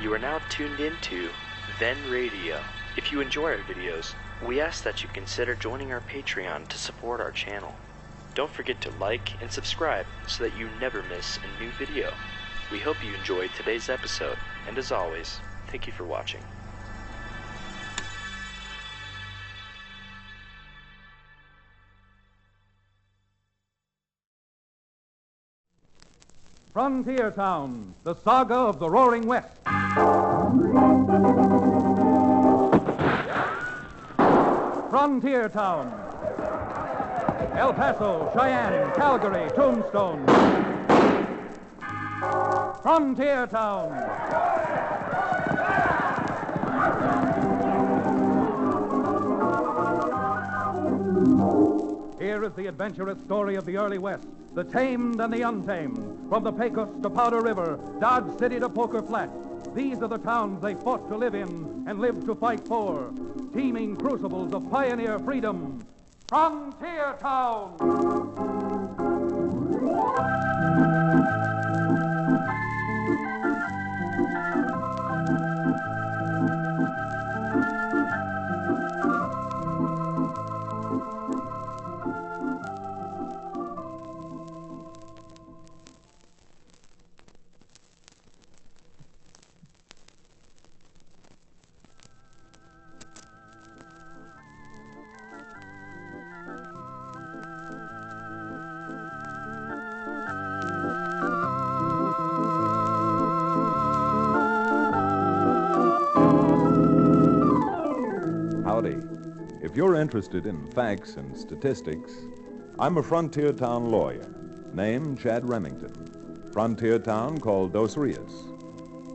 You are now tuned into Then Radio. If you enjoy our videos, we ask that you consider joining our Patreon to support our channel. Don't forget to like and subscribe so that you never miss a new video. We hope you enjoyed today's episode, and as always, thank you for watching. Frontier Town, the saga of the Roaring West. Frontier Town. El Paso, Cheyenne, Calgary, Tombstone. Frontier Town. Here is the adventurous story of the early West, the tamed and the untamed. From the Pecos to Powder River, Dodge City to Poker Flat. These are the towns they fought to live in and lived to fight for. Teeming crucibles of pioneer freedom. Frontier Town! Howdy. If you're interested in facts and statistics, I'm a Frontier Town lawyer, named Chad Remington. Frontier Town called Dos Rios.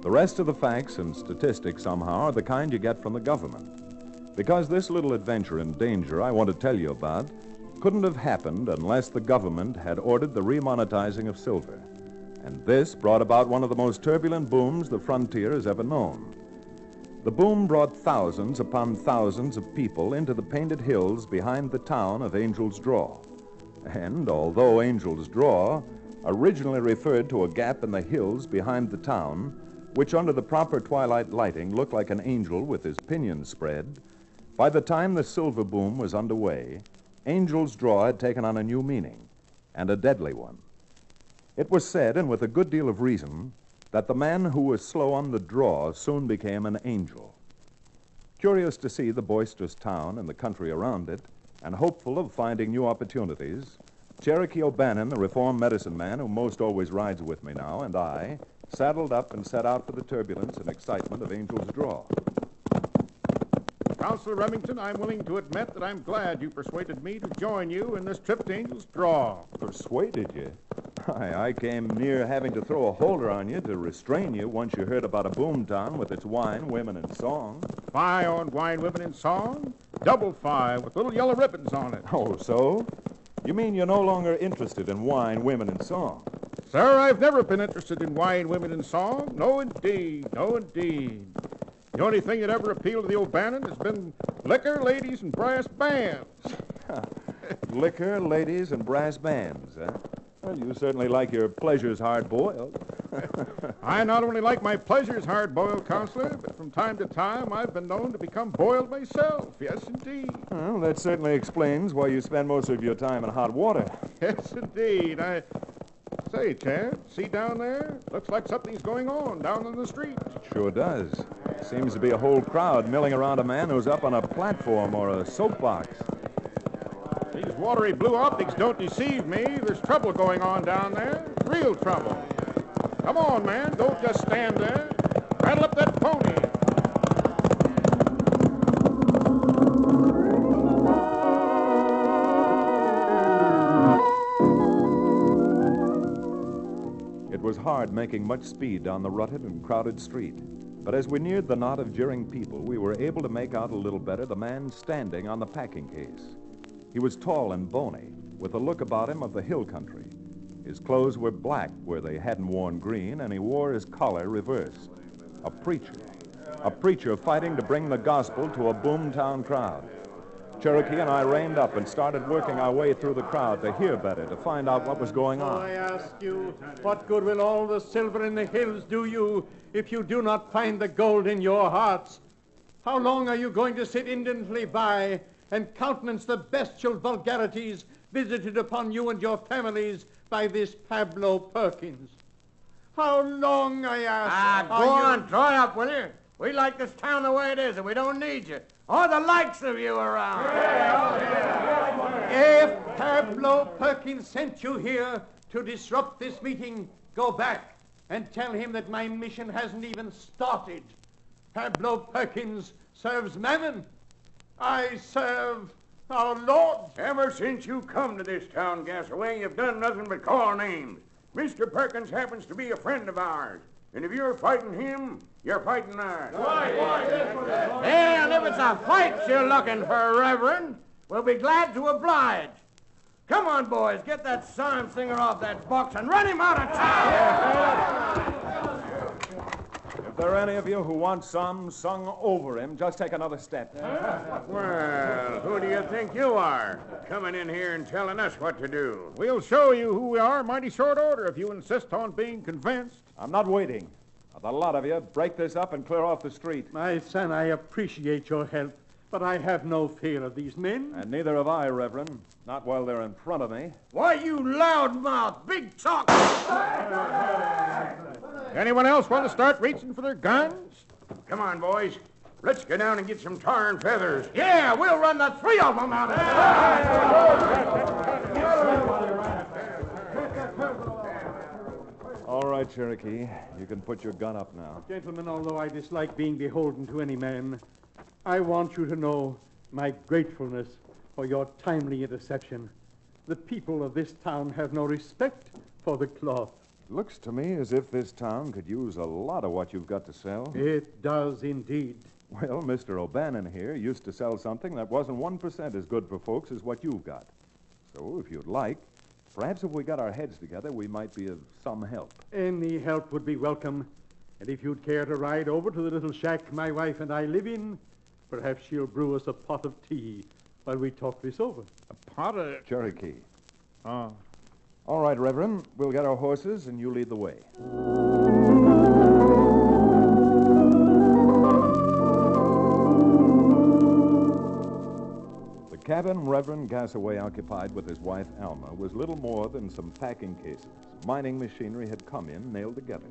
The rest of the facts and statistics somehow are the kind you get from the government. Because this little adventure and danger I want to tell you about couldn't have happened unless the government had ordered the remonetizing of silver. And this brought about one of the most turbulent booms the frontier has ever known. The boom brought thousands upon thousands of people into the painted hills behind the town of Angel's Draw. And although Angel's Draw originally referred to a gap in the hills behind the town, which under the proper twilight lighting looked like an angel with his pinions spread, by the time the silver boom was underway, Angel's Draw had taken on a new meaning, and a deadly one. It was said, and with a good deal of reason, that the man who was slow on the draw soon became an angel. Curious to see the boisterous town and the country around it, and hopeful of finding new opportunities, Cherokee O'Bannon, the reformed medicine man who most always rides with me now, and I saddled up and set out for the turbulence and excitement of Angel's Draw. Counselor Remington, I'm willing to admit that I'm glad you persuaded me to join you in this trip to Angel's Draw. Persuaded you? I came near having to throw a holder on you to restrain you once you heard about a boom town with its wine, women, and song. Fie on wine, women, and song? Double fie with little yellow ribbons on it. Oh, so? You mean you're no longer interested in wine, women, and song? Sir, I've never been interested in wine, women, and song. No, indeed. No, indeed. The only thing that ever appealed to the O'Bannon has been liquor, ladies, and brass bands. Liquor, ladies, and brass bands, huh? Well, you certainly like your pleasures hard-boiled. I not only like my pleasures hard-boiled, Counselor, but from time to time I've been known to become boiled myself. Yes, indeed. Well, that certainly explains why you spend most of your time in hot water. Yes, indeed. Say, Chad, see down there? Looks like something's going on down in the street. It sure does. Seems to be a whole crowd milling around a man who's up on a platform or a soapbox. These watery blue optics don't deceive me. There's trouble going on down there. Real trouble. Come on, man. Don't just stand there. Rattle up that pony. It was hard making much speed down the rutted and crowded street. But as we neared the knot of jeering people, we were able to make out a little better the man standing on the packing case. He was tall and bony, with a look about him of the hill country. His clothes were black where they hadn't worn green, and he wore his collar reversed. A preacher fighting to bring the gospel to a boomtown crowd. Cherokee and I reined up and started working our way through the crowd to hear better, to find out what was going on. I ask you, what good will all the silver in the hills do you if you do not find the gold in your hearts? How long are you going to sit indolently by and countenance the bestial vulgarities visited upon you and your families by this Pablo Perkins? How long, I ask? Go on, draw it up, will you? We like this town the way it is, and we don't need you. Or the likes of you around. If Pablo Perkins sent you here to disrupt this meeting, go back and tell him that my mission hasn't even started. Pablo Perkins serves Mammon. I serve our Lord. Ever since you come to this town, Gasaway, you've done nothing but call names. Mr. Perkins happens to be a friend of ours. And if you're fighting him, you're fighting us. And if it's a fight you're looking for, Reverend, we'll be glad to oblige. Come on, boys, get that psalm singer off that box and run him out of town. If there are any of you who want some sung over him, just take another step. Well, who do you think you are, coming in here and telling us what to do? We'll show you who we are mighty short order if you insist on being convinced. I'm not waiting. Now, the lot of you, break this up and clear off the street. My son, I appreciate your help, but I have no fear of these men. And neither have I, Reverend. Not while they're in front of me. Why, you loudmouth, big talk. Anyone else want to start reaching for their guns? Come on, boys. Let's go down and get some tar and feathers. Yeah, we'll run the three of them out of All right, Cherokee. You can put your gun up now. Gentlemen, although I dislike being beholden to any man, I want you to know my gratefulness for your timely interception. The people of this town have no respect for the cloth. Looks to me as if this town could use a lot of what you've got to sell. It does indeed. Well, Mr. O'Bannon here used to sell something that wasn't 1% as good for folks as what you've got. So, if you'd like, perhaps if we got our heads together, we might be of some help. Any help would be welcome. And if you'd care to ride over to the little shack my wife and I live in, perhaps she'll brew us a pot of tea while we talk this over. A pot of... Cherokee. Oh. All right, Reverend. We'll get our horses, and you lead the way. The cabin Reverend Gasaway occupied with his wife, Alma, was little more than some packing cases. Mining machinery had come in, nailed together.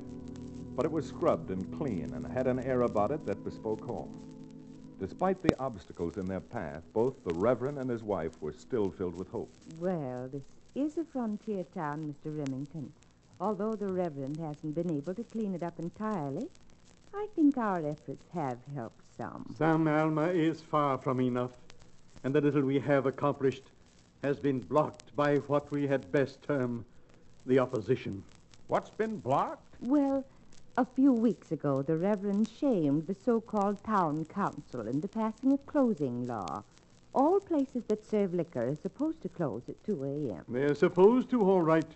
But it was scrubbed and clean and had an air about it that bespoke home. Despite the obstacles in their path, both the Reverend and his wife were still filled with hope. Well, this is a frontier town, Mr. Remington. Although the Reverend hasn't been able to clean it up entirely, I think our efforts have helped some. Some, Alma, is far from enough. And the little we have accomplished has been blocked by what we had best term the opposition. What's been blocked? Well, a few weeks ago, the Reverend shamed the so-called town council into passing a closing law. All places that serve liquor are supposed to close at 2 a.m. They're supposed to, all right,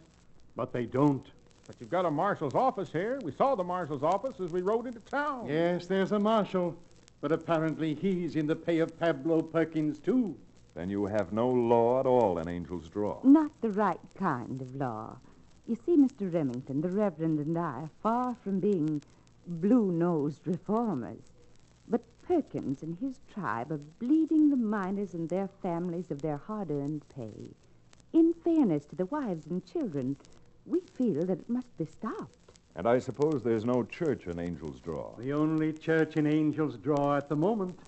but they don't. But you've got a marshal's office here. We saw the marshal's office as we rode into town. Yes, there's a marshal, but apparently he's in the pay of Pablo Perkins, too. Then you have no law at all in Angel's Draw. Not the right kind of law. You see, Mr. Remington, the Reverend and I are far from being blue-nosed reformers. But Perkins and his tribe are bleeding the miners and their families of their hard-earned pay. In fairness to the wives and children, we feel that it must be stopped. And I suppose there's no church in Angel's Draw. The only church in Angel's Draw at the moment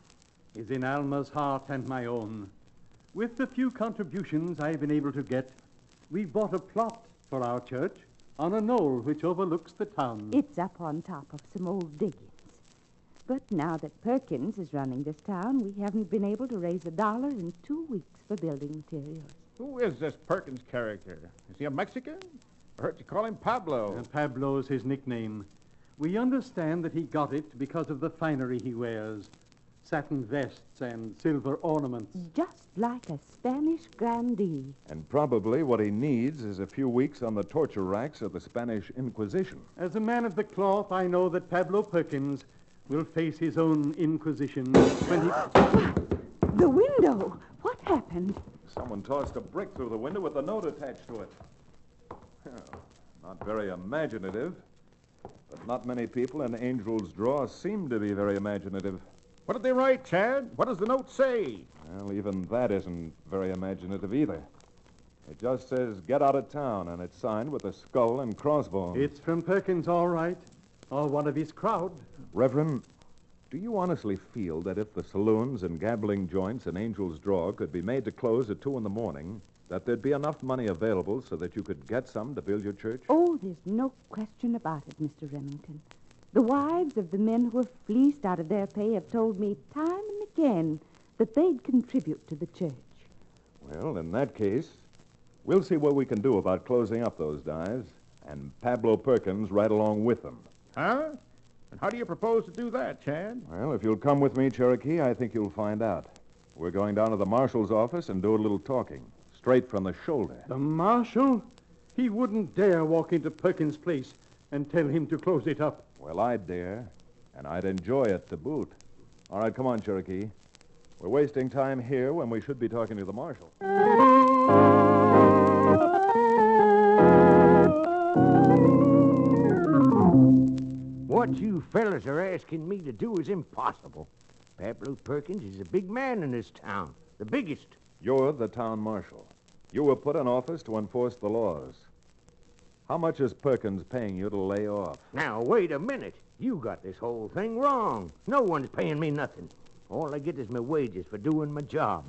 is in Alma's heart and my own. With the few contributions I've been able to get, we've bought a plot for our church on a knoll which overlooks the town. It's up on top of some old diggings. But now that Perkins is running this town, we haven't been able to raise $1 in 2 weeks for building materials. Who is this Perkins character? Is he a Mexican? I heard you call him Pablo. Pablo's his nickname. We understand that he got it because of the finery he wears. Satin vests and silver ornaments. Just like a Spanish grandee. And probably what he needs is a few weeks on the torture racks of the Spanish Inquisition. As a man of the cloth, I know that Pablo Perkins will face his own Inquisition when he... The window! happened? Someone tossed a brick through the window with a note attached to it. Well, not very imaginative. But not many people in Angel's Draw seem to be very imaginative. What did they write, Chad? What does the note say? Well, even that isn't very imaginative either. It just says, get out of town, and it's signed with a skull and crossbones. It's from Perkins, all right. Or one of his crowd. Reverend, do you honestly feel that if the saloons and gambling joints in Angel's Draw could be made to close at 2 in the morning, that there'd be enough money available so that you could get some to build your church? Oh, there's no question about it, Mr. Remington. The wives of the men who were fleeced out of their pay have told me time and again that they'd contribute to the church. Well, in that case, we'll see what we can do about closing up those dives, and Pablo Perkins right along with them. Huh? And how do you propose to do that, Chad? Well, if you'll come with me, Cherokee, I think you'll find out. We're going down to the marshal's office and do a little talking, straight from the shoulder. The marshal? He wouldn't dare walk into Perkins' place and tell him to close it up. Well, I'd dare, and I'd enjoy it to boot. All right, come on, Cherokee. We're wasting time here when we should be talking to the marshal. What you fellas are asking me to do is impossible. Pablo Perkins is a big man in this town, the biggest. You're the town marshal. You were put in office to enforce the laws. How much is Perkins paying you to lay off? Now, wait a minute. You got this whole thing wrong. No one's paying me nothing. All I get is my wages for doing my job.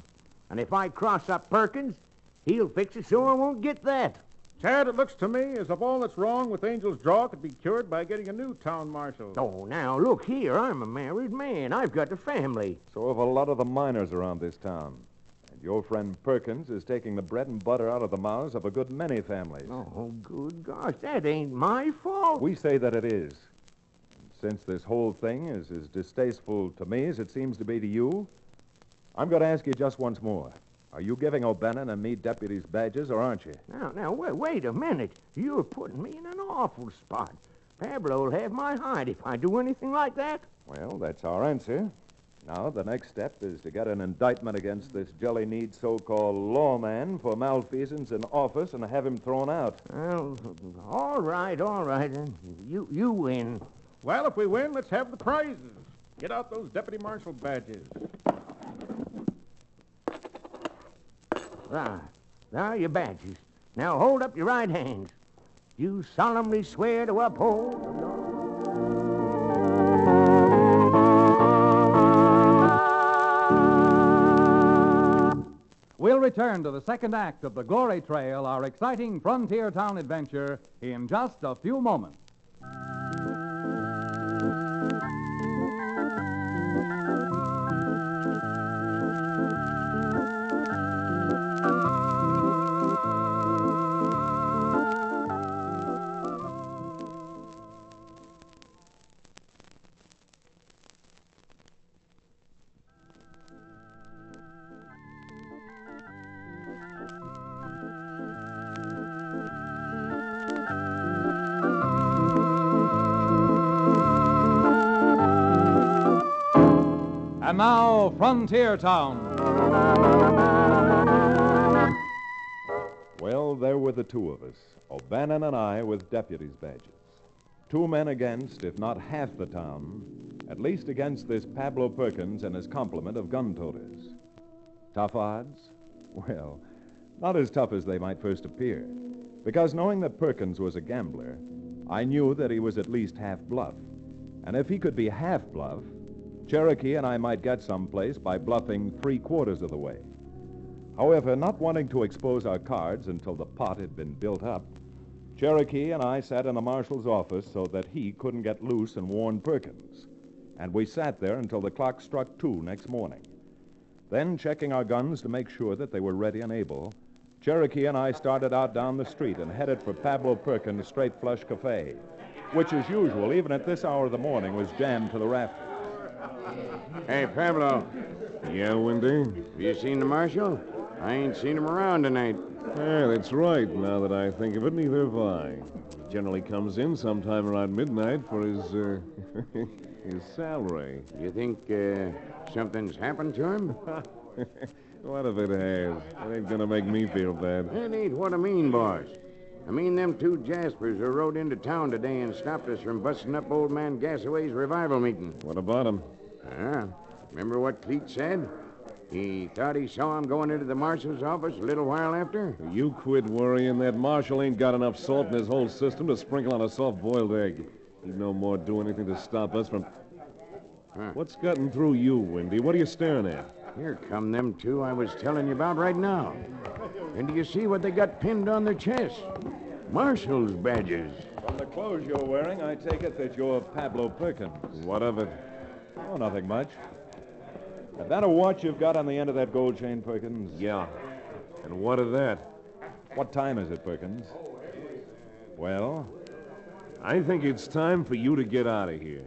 And if I cross up Perkins, he'll fix it so I won't get that. Chad, it looks to me as if all that's wrong with Angel's Draw could be cured by getting a new town marshal. Oh, now, look here. I'm a married man. I've got a family. So have a lot of the miners around this town. And your friend Perkins is taking the bread and butter out of the mouths of a good many families. Oh, good gosh. That ain't my fault. We say that it is. And since this whole thing is as distasteful to me as it seems to be to you, I'm going to ask you just once more. Are you giving O'Bannon and me deputies' badges, or aren't you? Now, wait a minute. You're putting me in an awful spot. Pablo'll have my hide if I do anything like that. Well, that's our answer. Now, the next step is to get an indictment against this jelly-kneed so-called lawman for malfeasance in office and have him thrown out. Well, all right. You win. Well, if we win, let's have the prizes. Get out those deputy marshal badges. There are your badges. Now hold up your right hands. You solemnly swear to uphold the law. We'll return to the second act of the Glory Trail, our exciting frontier town adventure, in just a few moments. And now, Frontier Town. Well, there were the two of us, O'Bannon and I, with deputies' badges. 2 men against, if not half the town, at least against this Pablo Perkins and his complement of gun-toters. Tough odds? Well, not as tough as they might first appear, because knowing that Perkins was a gambler, I knew that he was at least half-bluff. And if he could be half-bluff, Cherokee and I might get someplace by bluffing 3/4 of the way. However, not wanting to expose our cards until the pot had been built up, Cherokee and I sat in the marshal's office so that he couldn't get loose and warn Perkins. And we sat there until the clock struck 2 next morning. Then, checking our guns to make sure that they were ready and able, Cherokee and I started out down the street and headed for Pablo Perkins' Straight Flush Cafe, which, as usual, even at this hour of the morning, was jammed to the rafters. Hey, Pablo, Yeah, Windy? have you seen the marshal? I ain't seen him around tonight. Yeah, that's right. Now that I think of it, neither have I. He generally comes in sometime around midnight for his, his salary. You think something's happened to him? What if it has? It ain't gonna make me feel bad. That ain't what I mean, boss. I mean them two Jaspers who rode into town today and stopped us from busting up old man Gasaway's revival meeting. What about him? Remember what Cleet said? He thought he saw him going into the marshal's office a little while after? You quit worrying. That marshal ain't got enough salt in his whole system to sprinkle on a soft-boiled egg. He'd no more do anything to stop us from... What's gotten through you, Windy? What are you staring at? Here come them two I was telling you about right now. And do you see what they got pinned on their chests? Marshal's badges. From the clothes you're wearing, I take it that you're Pablo Perkins. What of it? Oh, nothing much. Is that a watch you've got on the end of that gold chain, Perkins? Yeah. And what of that? What time is it, Perkins? Well? I think it's time for you to get out of here.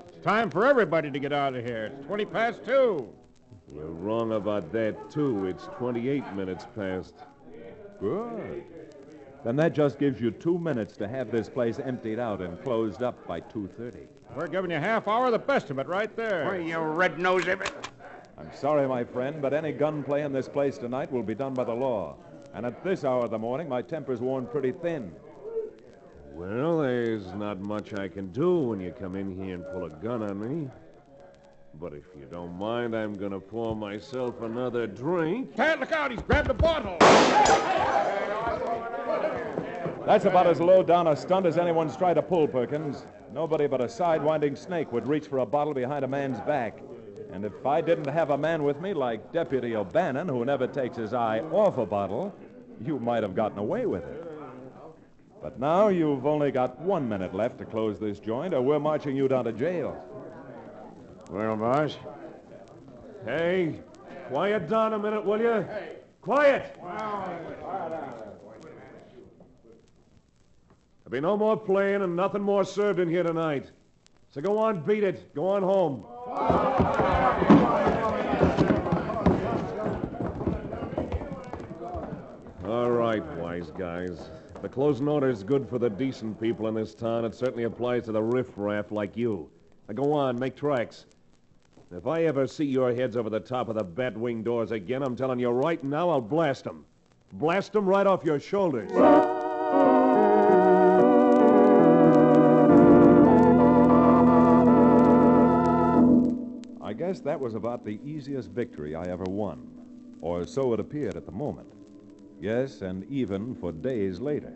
It's time for everybody to get out of here. It's 20 past 2. You're wrong about that, too. It's 28 minutes past. Good. Then that just gives you 2 minutes to have this place emptied out and closed up by 2:30. We're giving you a half hour, the best of it, right there. Why, you red-nosed... I'm sorry, my friend, but any gunplay in this place tonight will be done by the law. And at this hour of the morning, my temper's worn pretty thin. Well, there's not much I can do when you come in here and pull a gun on me. But if you don't mind, I'm going to pour myself another drink. Pat, look out. He's grabbed a bottle. That's about as low down a stunt as anyone's tried to pull, Perkins. Nobody but a sidewinding snake would reach for a bottle behind a man's back. And if I didn't have a man with me like Deputy O'Bannon, who never takes his eye off a bottle, you might have gotten away with it. But now you've only got 1 minute left to close this joint, or we're marching you down to jail. Well, boss? Hey, quiet down a minute, will you? Hey. Quiet! There'll be no more playing and nothing more served in here tonight. So go on, beat it. Go on home. All right, wise guys. If the closing order is good for the decent people in this town, it certainly applies to the riffraff like you. Now go on, make tracks. If I ever see your heads over the top of the bat-wing doors again, I'm telling you right now, I'll blast them. Blast them right off your shoulders. I guess that was about the easiest victory I ever won. Or so it appeared at the moment. Yes, and even for days later.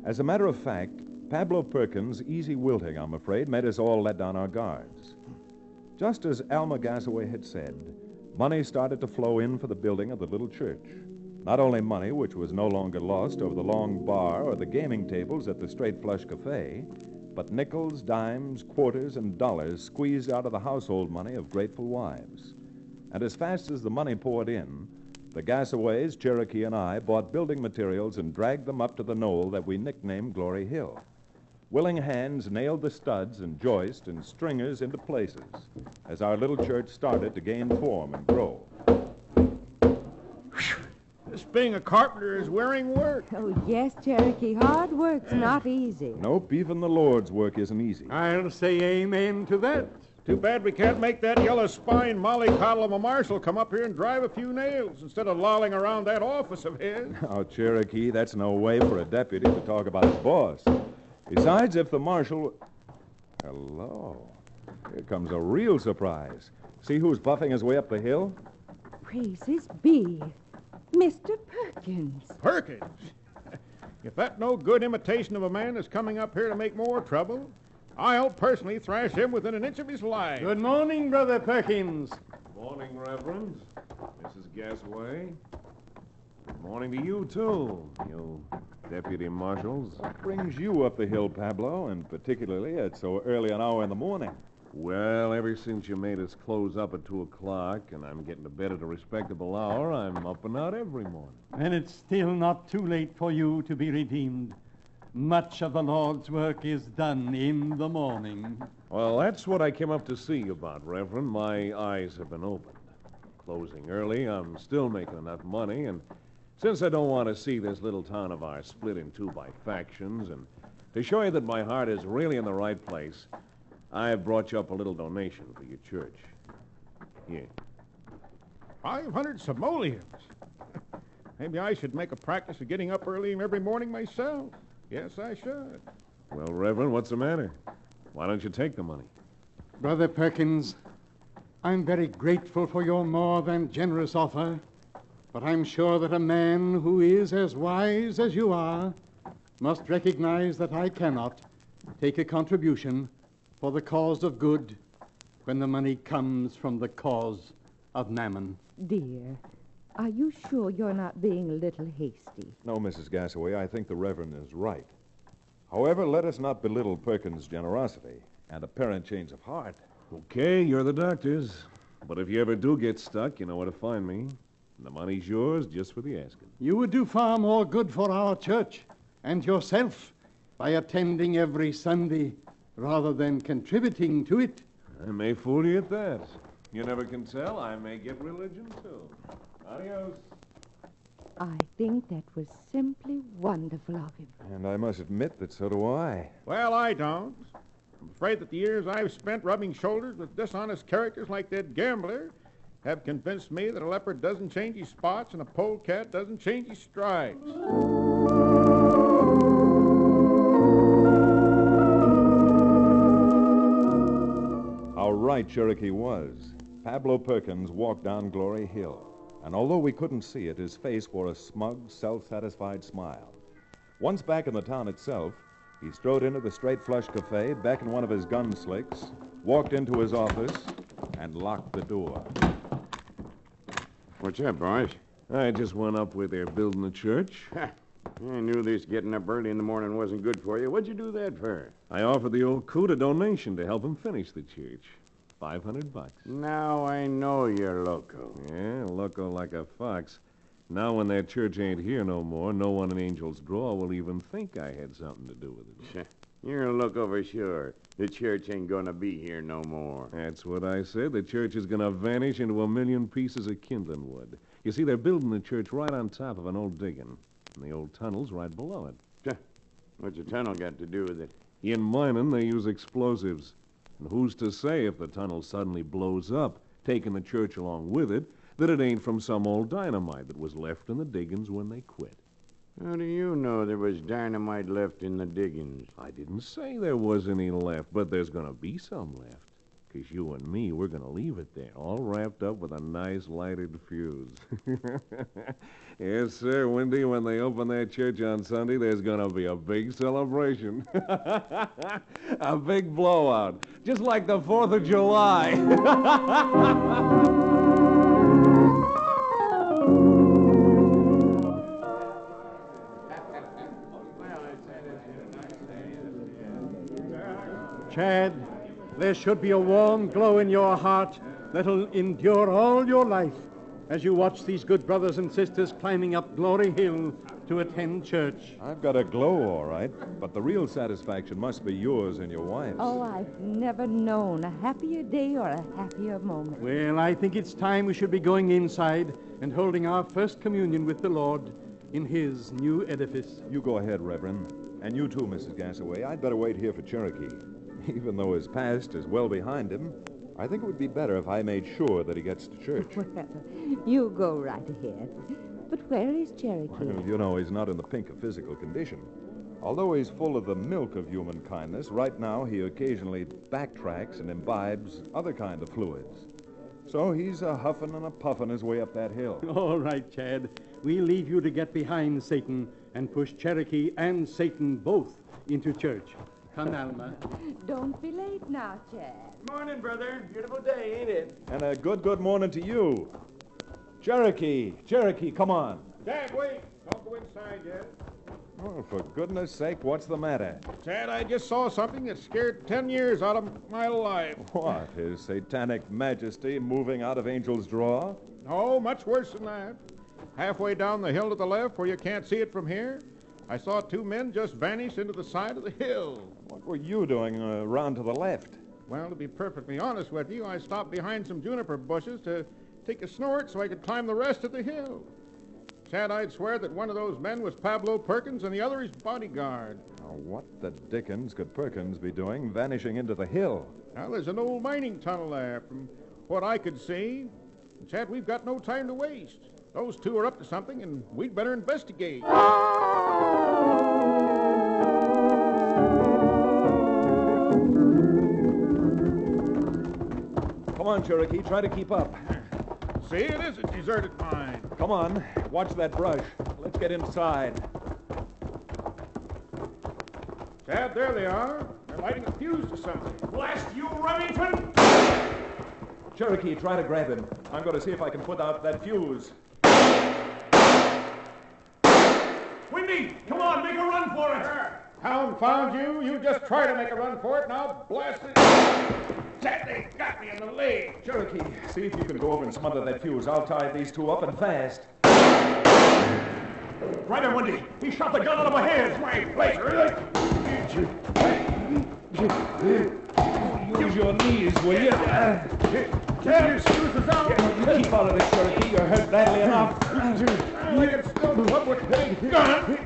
As a matter of fact, Pablo Perkins' easy wilting, I'm afraid, made us all let down our guards. Just as Alma Gasaway had said, money started to flow in for the building of the little church. Not only money, which was no longer lost over the long bar or the gaming tables at the Straight Flush Cafe, but nickels, dimes, quarters, and dollars squeezed out of the household money of grateful wives. And as fast as the money poured in, the Gasaways, Cherokee, and I bought building materials and dragged them up to the knoll that we nicknamed Glory Hill. Willing hands nailed the studs and joists and stringers into places as our little church started to gain form and grow. This being a carpenter is wearing work. Oh, yes, Cherokee. Hard work's not easy. Nope, even the Lord's work isn't easy. I'll say amen to that. Too bad we can't make that yellow-spined mollycoddle of a marshal come up here and drive a few nails instead of lolling around that office of his. Oh, Cherokee, that's no way for a deputy to talk about his boss. Besides, if the marshal... Hello. Here comes a real surprise. See who's buffing his way up the hill? Praises be. Mr. Perkins. Perkins? If that no good imitation of a man is coming up here to make more trouble, I'll personally thrash him within an inch of his life. Good morning, Brother Perkins. Morning, Reverend. Mrs. Gasaway. Good morning to you, too, you deputy marshals. What brings you up the hill, Pablo, and particularly at so early an hour in the morning? Well, ever since you made us close up at 2 o'clock and I'm getting to bed at a respectable hour, I'm up and out every morning. And it's still not too late for you to be redeemed. Much of the Lord's work is done in the morning. Well, that's what I came up to see you about, Reverend. My eyes have been opened. Closing early, I'm still making enough money, and since I don't want to see this little town of ours split in two by factions, and to show you that my heart is really in the right place, I've brought you up a little donation for your church. Here. 500 simoleons. Maybe I should make a practice of getting up early every morning myself. Yes, I should. Well, Reverend, what's the matter? Why don't you take the money? Brother Perkins, I'm very grateful for your more than generous offer, but I'm sure that a man who is as wise as you are must recognize that I cannot take a contribution for the cause of good when the money comes from the cause of mammon. Dear, are you sure you're not being a little hasty? No, Mrs. Gasaway, I think the Reverend is right. However, let us not belittle Perkins' generosity and apparent change of heart. Okay, you're the doctors. But if you ever do get stuck, you know where to find me. The money's yours just for the asking. You would do far more good for our church and yourself by attending every Sunday rather than contributing to it. I may fool you at that. You never can tell. I may get religion, too. Adios. I think that was simply wonderful of him. And I must admit that so do I. Well, I don't. I'm afraid that the years I've spent rubbing shoulders with dishonest characters like that gambler have convinced me that a leopard doesn't change his spots and a polecat doesn't change his stripes. How right Cherokee was. Pablo Perkins walked down Glory Hill, and although we couldn't see it, his face wore a smug, self-satisfied smile. Once back in the town itself, he strode into the Straight Flush Cafe, beckoned one of his gun slicks, walked into his office, and locked the door. What's up, boys? I just went up where they're building the church. I knew this getting up early in the morning wasn't good for you. What'd you do that for? I offered the old coot a donation to help him finish the church. $500. Now I know you're loco. Yeah, loco like a fox. Now when that church ain't here no more, no one in Angel's Draw will even think I had something to do with it. You're a loco for sure. The church ain't gonna be here no more. That's what I said. The church is gonna vanish into 1,000,000 pieces of kindling wood. You see, they're building the church right on top of an old digging, and the old tunnel's right below it. What's a tunnel got to do with it? In mining, they use explosives. And who's to say if the tunnel suddenly blows up, taking the church along with it, that it ain't from some old dynamite that was left in the diggings when they quit? How do you know there was dynamite left in the diggings? I didn't say there was any left, but there's going to be some left. Because you and me, we're going to leave it there, all wrapped up with a nice lighted fuse. Yes, sir, Wendy, when they open that church on Sunday, there's going to be a big celebration. A big blowout, just like the 4th of July. Chad, there should be a warm glow in your heart that'll endure all your life as you watch these good brothers and sisters climbing up Glory Hill to attend church. I've got a glow, all right, but the real satisfaction must be yours and your wife's. Oh, I've never known a happier day or a happier moment. Well, I think it's time we should be going inside and holding our first communion with the Lord in his new edifice. You go ahead, Reverend. And you too, Mrs. Gasaway. I'd better wait here for Cherokee. Even though his past is well behind him, I think it would be better if I made sure that he gets to church. Well, you go right ahead. But where is Cherokee? Well, you know, he's not in the pink of physical condition. Although he's full of the milk of human kindness, right now he occasionally backtracks and imbibes other kind of fluids. So he's a huffing and a puffing his way up that hill. All right, Chad. We'll leave you to get behind Satan and push Cherokee and Satan both into church. Come, Alma. Don't be late now, Chad. Morning, brother. Beautiful day, ain't it? And a good morning to you. Cherokee, come on. Dad, wait. Don't go inside yet. Oh, for goodness sake, what's the matter? Chad, I just saw something that scared 10 years out of my life. What, His Satanic Majesty moving out of Angel's Draw? Oh, much worse than that. Halfway down the hill to the left, where you can't see it from here, I saw two men just vanish into the side of the hill. What were you doing around to the left? Well, to be perfectly honest with you, I stopped behind some juniper bushes to take a snort so I could climb the rest of the hill. Chad, I'd swear that one of those men was Pablo Perkins and the other his bodyguard. Now, what the dickens could Perkins be doing vanishing into the hill? Well, there's an old mining tunnel there. From what I could see, Chad, we've got no time to waste. Those two are up to something, and we'd better investigate. Come on, Cherokee. Try to keep up. See, it is a deserted mine. Come on. Watch that brush. Let's get inside. Chad, there they are. They're lighting a fuse to something. Blast you, Remington! Cherokee, try to grab him. I'm going to see if I can put out that fuse. Windy, come on, make a run for it! Hound found you. You just try to make a run for it, and I'll blast it. Chad, they got me in the leg. Cherokee, see if you can go over and smother that fuse. I'll tie these two up and fast. Right there, Windy. He shot the gun out of my hand. My place, really? Use your knees, will you? Chad, your fuse is out. Keep out of this, Cherokee. You're hurt badly enough. I can still club with big gun.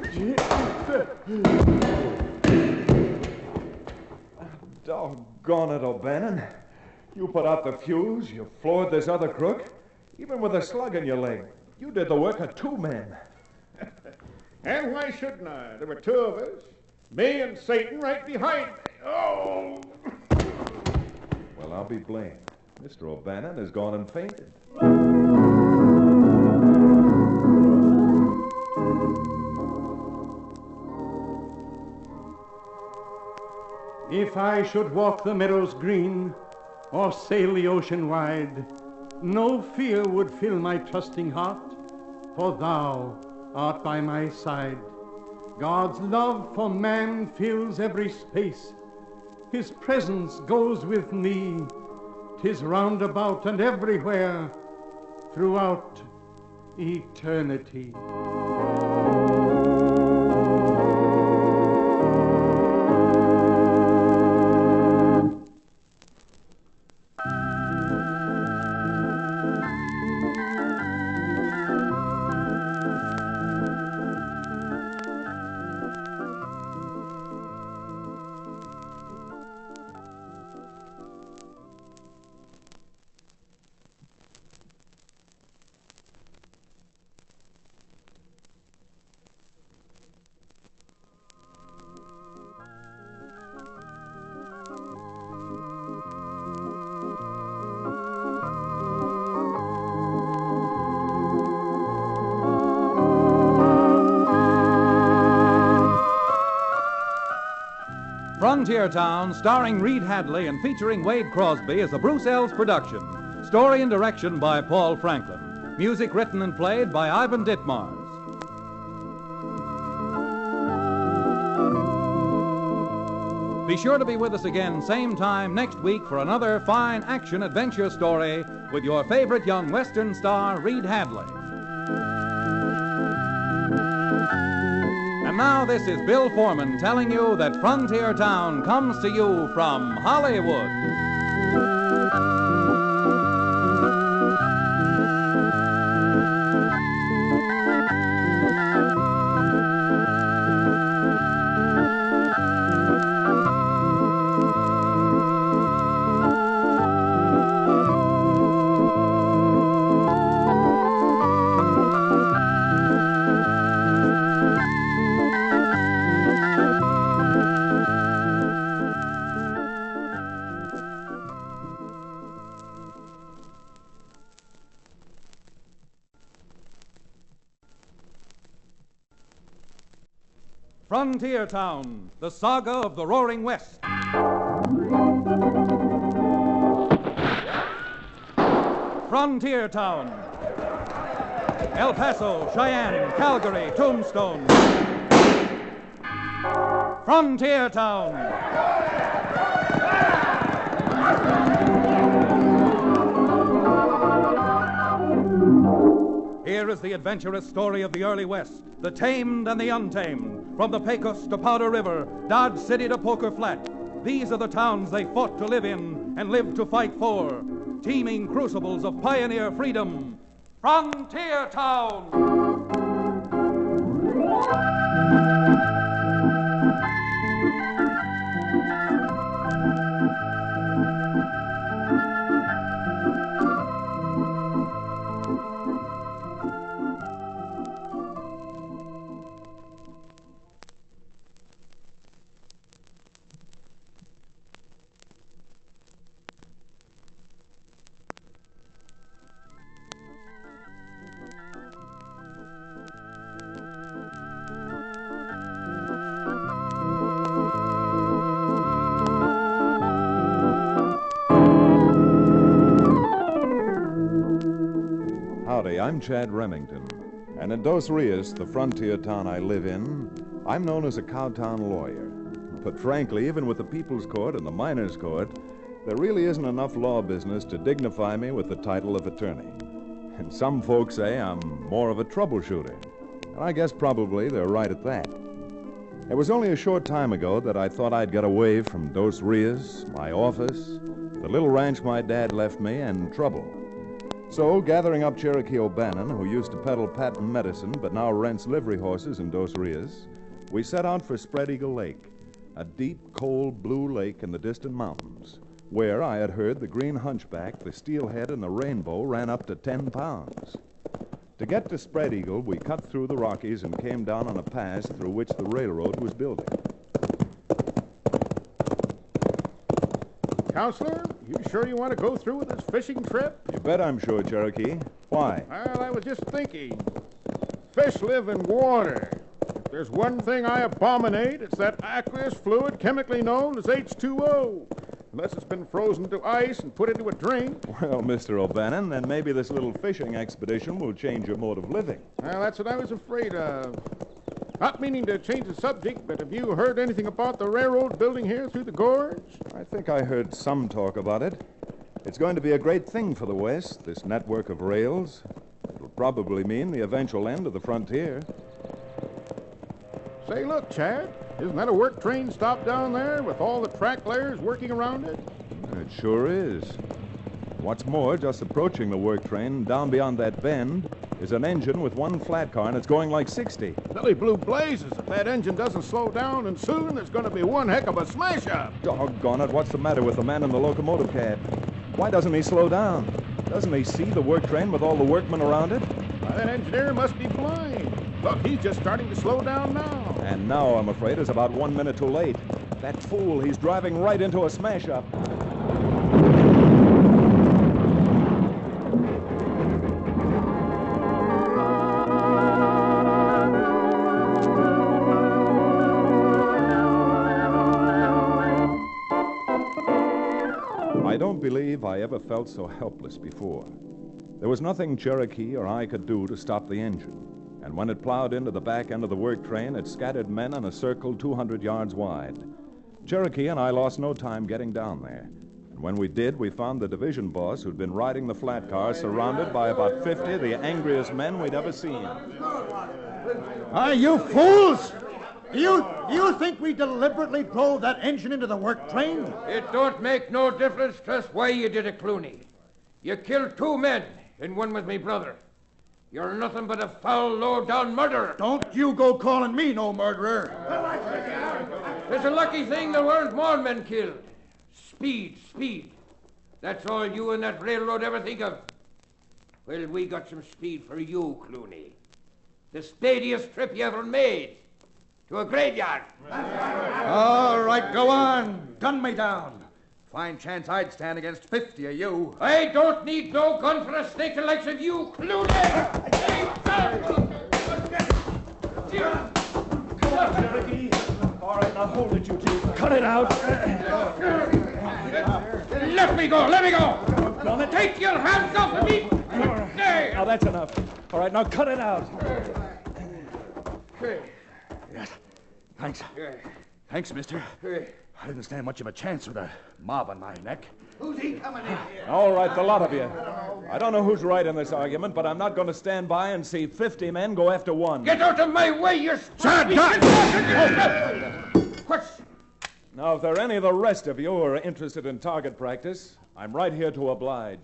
Doggone it, O'Bannon. You put out the fuse, you floored this other crook, even with a slug in your leg. You did the work of two men. And why shouldn't I? There were two of us. Me and Satan right behind me. Oh! Well, I'll be blamed. Mr. O'Bannon has gone and fainted. If I should walk the meadows green or sail the ocean wide, no fear would fill my trusting heart, for thou art by my side. God's love for man fills every space. His presence goes with me. 'Tis round about and everywhere, throughout eternity. Frontier Town, starring Reed Hadley and featuring Wade Crosby, is a Bruce Ells production. Story and direction by Paul Franklin. Music written and played by Ivan Ditmars. Be sure to be with us again same time next week for another fine action-adventure story with your favorite young Western star, Reed Hadley. And now this is Bill Foreman telling you that Frontier Town comes to you from Hollywood. Frontier Town, the saga of the Roaring West. Frontier Town. El Paso, Cheyenne, Calgary, Tombstone. Frontier Town. Here is the adventurous story of the early West, the tamed and the untamed. From the Pecos to Powder River, Dodge City to Poker Flat, these are the towns they fought to live in and lived to fight for. Teeming crucibles of pioneer freedom. Frontier Town! Howdy, I'm Chad Remington. And in Dos Rios, the frontier town I live in, I'm known as a cowtown lawyer. But frankly, even with the People's Court and the Miners' Court, there really isn't enough law business to dignify me with the title of attorney. And some folks say I'm more of a troubleshooter. And I guess probably they're right at that. It was only a short time ago that I thought I'd get away from Dos Rios, my office, the little ranch my dad left me, and trouble. So, gathering up Cherokee O'Bannon, who used to peddle patent medicine but now rents livery horses in Dos Rios, we set out for Spread Eagle Lake, a deep, cold blue lake in the distant mountains, where I had heard the green hunchback, the steelhead, and the rainbow ran up to 10 pounds. To get to Spread Eagle, we cut through the Rockies and came down on a pass through which the railroad was building. Counselor, you sure you want to go through with this fishing trip? You bet I'm sure, Cherokee. Why? Well, I was just thinking. Fish live in water. If there's one thing I abominate, it's that aqueous fluid chemically known as H2O. Unless it's been frozen to ice and put into a drink. Well, Mr. O'Bannon, then maybe this little fishing expedition will change your mode of living. Well, that's what I was afraid of. Not meaning to change the subject, but have you heard anything about the railroad building here through the gorge? I think I heard some talk about it. It's going to be a great thing for the West, this network of rails. It'll probably mean the eventual end of the frontier. Say, look, Chad, isn't that a work train stopped down there with all the track layers working around it? It sure is. What's more, just approaching the work train, down beyond that bend, is an engine with one flat car, and it's going like 60. Billy blue blazes. If that engine doesn't slow down, and soon there's going to be one heck of a smash-up. Doggone it, what's the matter with the man in the locomotive cab? Why doesn't he slow down? Doesn't he see the work train with all the workmen around it? Why, that engineer must be blind. Look, he's just starting to slow down now. And now, I'm afraid, is about 1 minute too late. That fool, he's driving right into a smash-up. I don't believe I ever felt so helpless before. There was nothing Cherokee or I could do to stop the engine. And when it plowed into the back end of the work train, it scattered men in a circle 200 yards wide. Cherokee and I lost no time getting down there. And when we did, we found the division boss who'd been riding the flat car surrounded by about 50 of the angriest men we'd ever seen. Are you fools? Do you think we deliberately drove that engine into the work train? It don't make no difference just why you did it, Clooney. You killed 2 men, and one was me brother. You're nothing but a foul, low-down murderer. Don't you go calling me no murderer. It's a lucky thing there weren't more men killed. Speed. That's all you and that railroad ever think of. Well, we got some speed for you, Clooney. The speediest trip you ever made. To a graveyard. All right, go on. Gun me down. Fine chance I'd stand against 50 of you. I don't need no gun for a snake the likes of you, Clooney. Cherokee. All right, now hold it, you two. Cut it out. Let me go. Take your hands off of me. Now, that's enough. All right, now cut it out. Yes. Thanks, mister. I didn't stand much of a chance with a mob on my neck. Who's he coming in here? All right, the lot of you. I don't know who's right in this argument, but I'm not going to stand by and see 50 men go after one. Get out of my way, you Shut up! What's... Now, if there are any of the rest of you who are interested in target practice, I'm right here to oblige.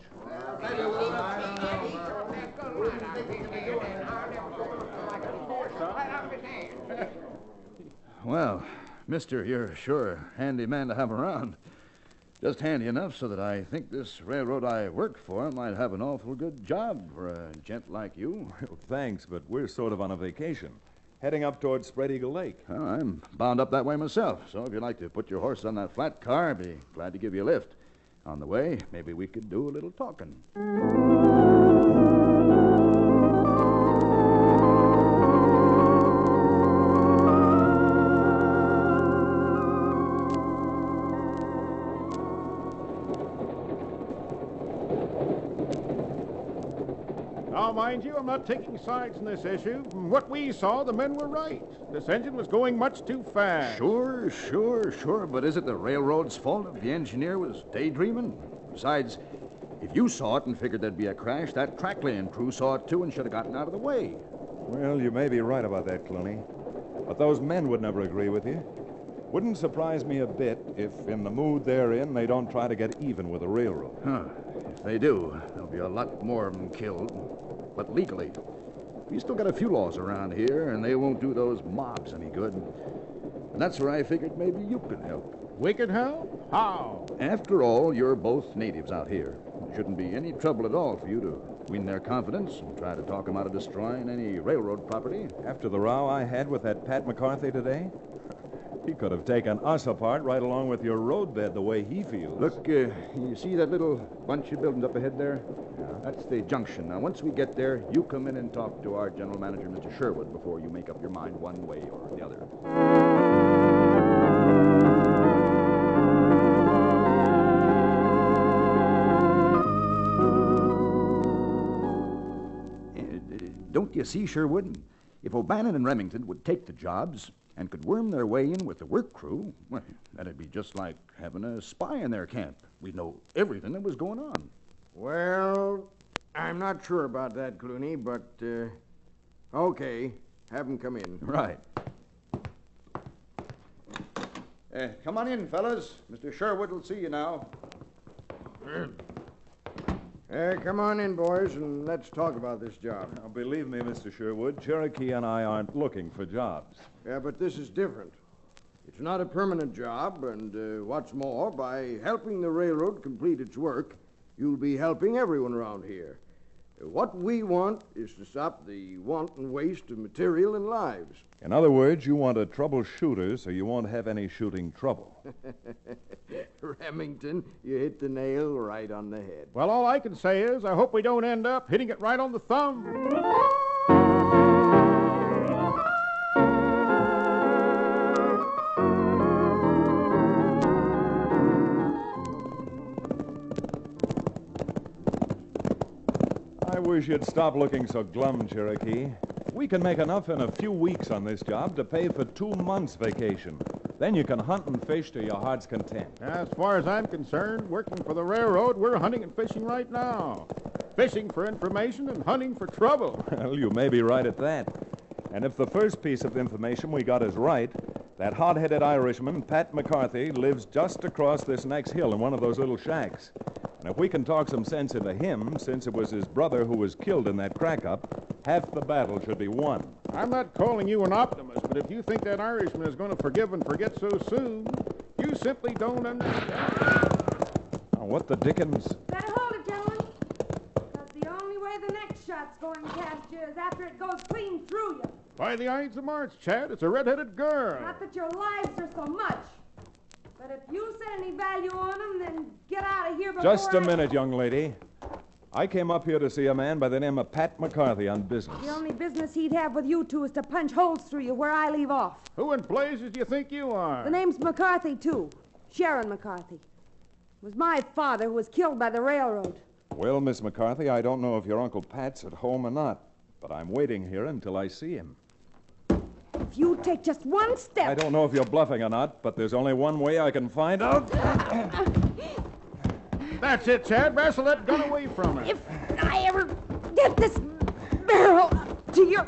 Well, mister, you're sure a handy man to have around. Just handy enough so that I think this railroad I work for might have an awful good job for a gent like you. Well, thanks, but we're sort of on a vacation, heading up towards Spread Eagle Lake. Well, I'm bound up that way myself, so if you'd like to put your horse on that flat car, I'd be glad to give you a lift. On the way, maybe we could do a little talking. Now, mind you, I'm not taking sides in this issue. From what we saw, the men were right. This engine was going much too fast. Sure. But is it the railroad's fault if the engineer was daydreaming? Besides, if you saw it and figured there'd be a crash, that track laying crew saw it too and should have gotten out of the way. Well, you may be right about that, Clooney. But those men would never agree with you. Wouldn't surprise me a bit if, in the mood they're in, they don't try to get even with the railroad. If they do, there'll be a lot more of them killed. But legally, we still got a few laws around here, and they won't do those mobs any good. And that's where I figured maybe you could help. We could help? How? After all, you're both natives out here. It shouldn't be any trouble at all for you to win their confidence and try to talk them out of destroying any railroad property. After the row I had with that Pat McCarthy today, he could have taken us apart right along with your roadbed the way he feels. Look, you see that little bunch of buildings up ahead there? Yeah. That's the junction. Now, once we get there, you come in and talk to our general manager, Mr. Sherwood, before you make up your mind one way or the other. Don't you see, Sherwood? If O'Bannon and Remington would take the jobs and could worm their way in with the work crew, well, that'd be just like having a spy in their camp. We'd know everything that was going on. Well, I'm not sure about that, Clooney, but, okay. Have them come in. Right. Come on in, fellas. Mr. Sherwood will see you now. Come on in, boys, and let's talk about this job. Now, believe me, Mr. Sherwood, Cherokee and I aren't looking for jobs. Yeah, but this is different. It's not a permanent job, and what's more, by helping the railroad complete its work, you'll be helping everyone around here. What we want is to stop the wanton waste of material and lives. In other words, you want a troubleshooter so you won't have any shooting trouble. Remington, you hit the nail right on the head. Well, all I can say is I hope we don't end up hitting it right on the thumb. I wish you'd stop looking so glum, Cherokee. We can make enough in a few weeks on this job to pay for 2 months' vacation. Then you can hunt and fish to your heart's content. As far as I'm concerned, working for the railroad, we're hunting and fishing right now. Fishing for information and hunting for trouble. Well, you may be right at that. And if the first piece of information we got is right, that hot-headed Irishman, Pat McCarthy, lives just across this next hill in one of those little shacks. And if we can talk some sense into him, since it was his brother who was killed in that crack-up, half the battle should be won. I'm not calling you an optimist, but if you think that Irishman is going to forgive and forget so soon, you simply don't understand. Oh, what the dickens? Better hold it, gentlemen. Because the only way the next shot's going past you is after it goes clean through you. By the Ides of March, Chad, it's a red-headed girl. Not that your lives are so much. But if you set any value on them, then get out of here before Just a minute, young lady. I came up here to see a man by the name of Pat McCarthy on business. The only business he'd have with you two is to punch holes through you where I leave off. Who in blazes do you think you are? The name's McCarthy, too. Sharon McCarthy. It was my father who was killed by the railroad. Well, Miss McCarthy, I don't know if your Uncle Pat's at home or not, but I'm waiting here until I see him. If you take just one step... I don't know if you're bluffing or not, but there's only one way I can find out. That's it, Chad. Wrestle that gun away from her. If I ever get this barrel to your...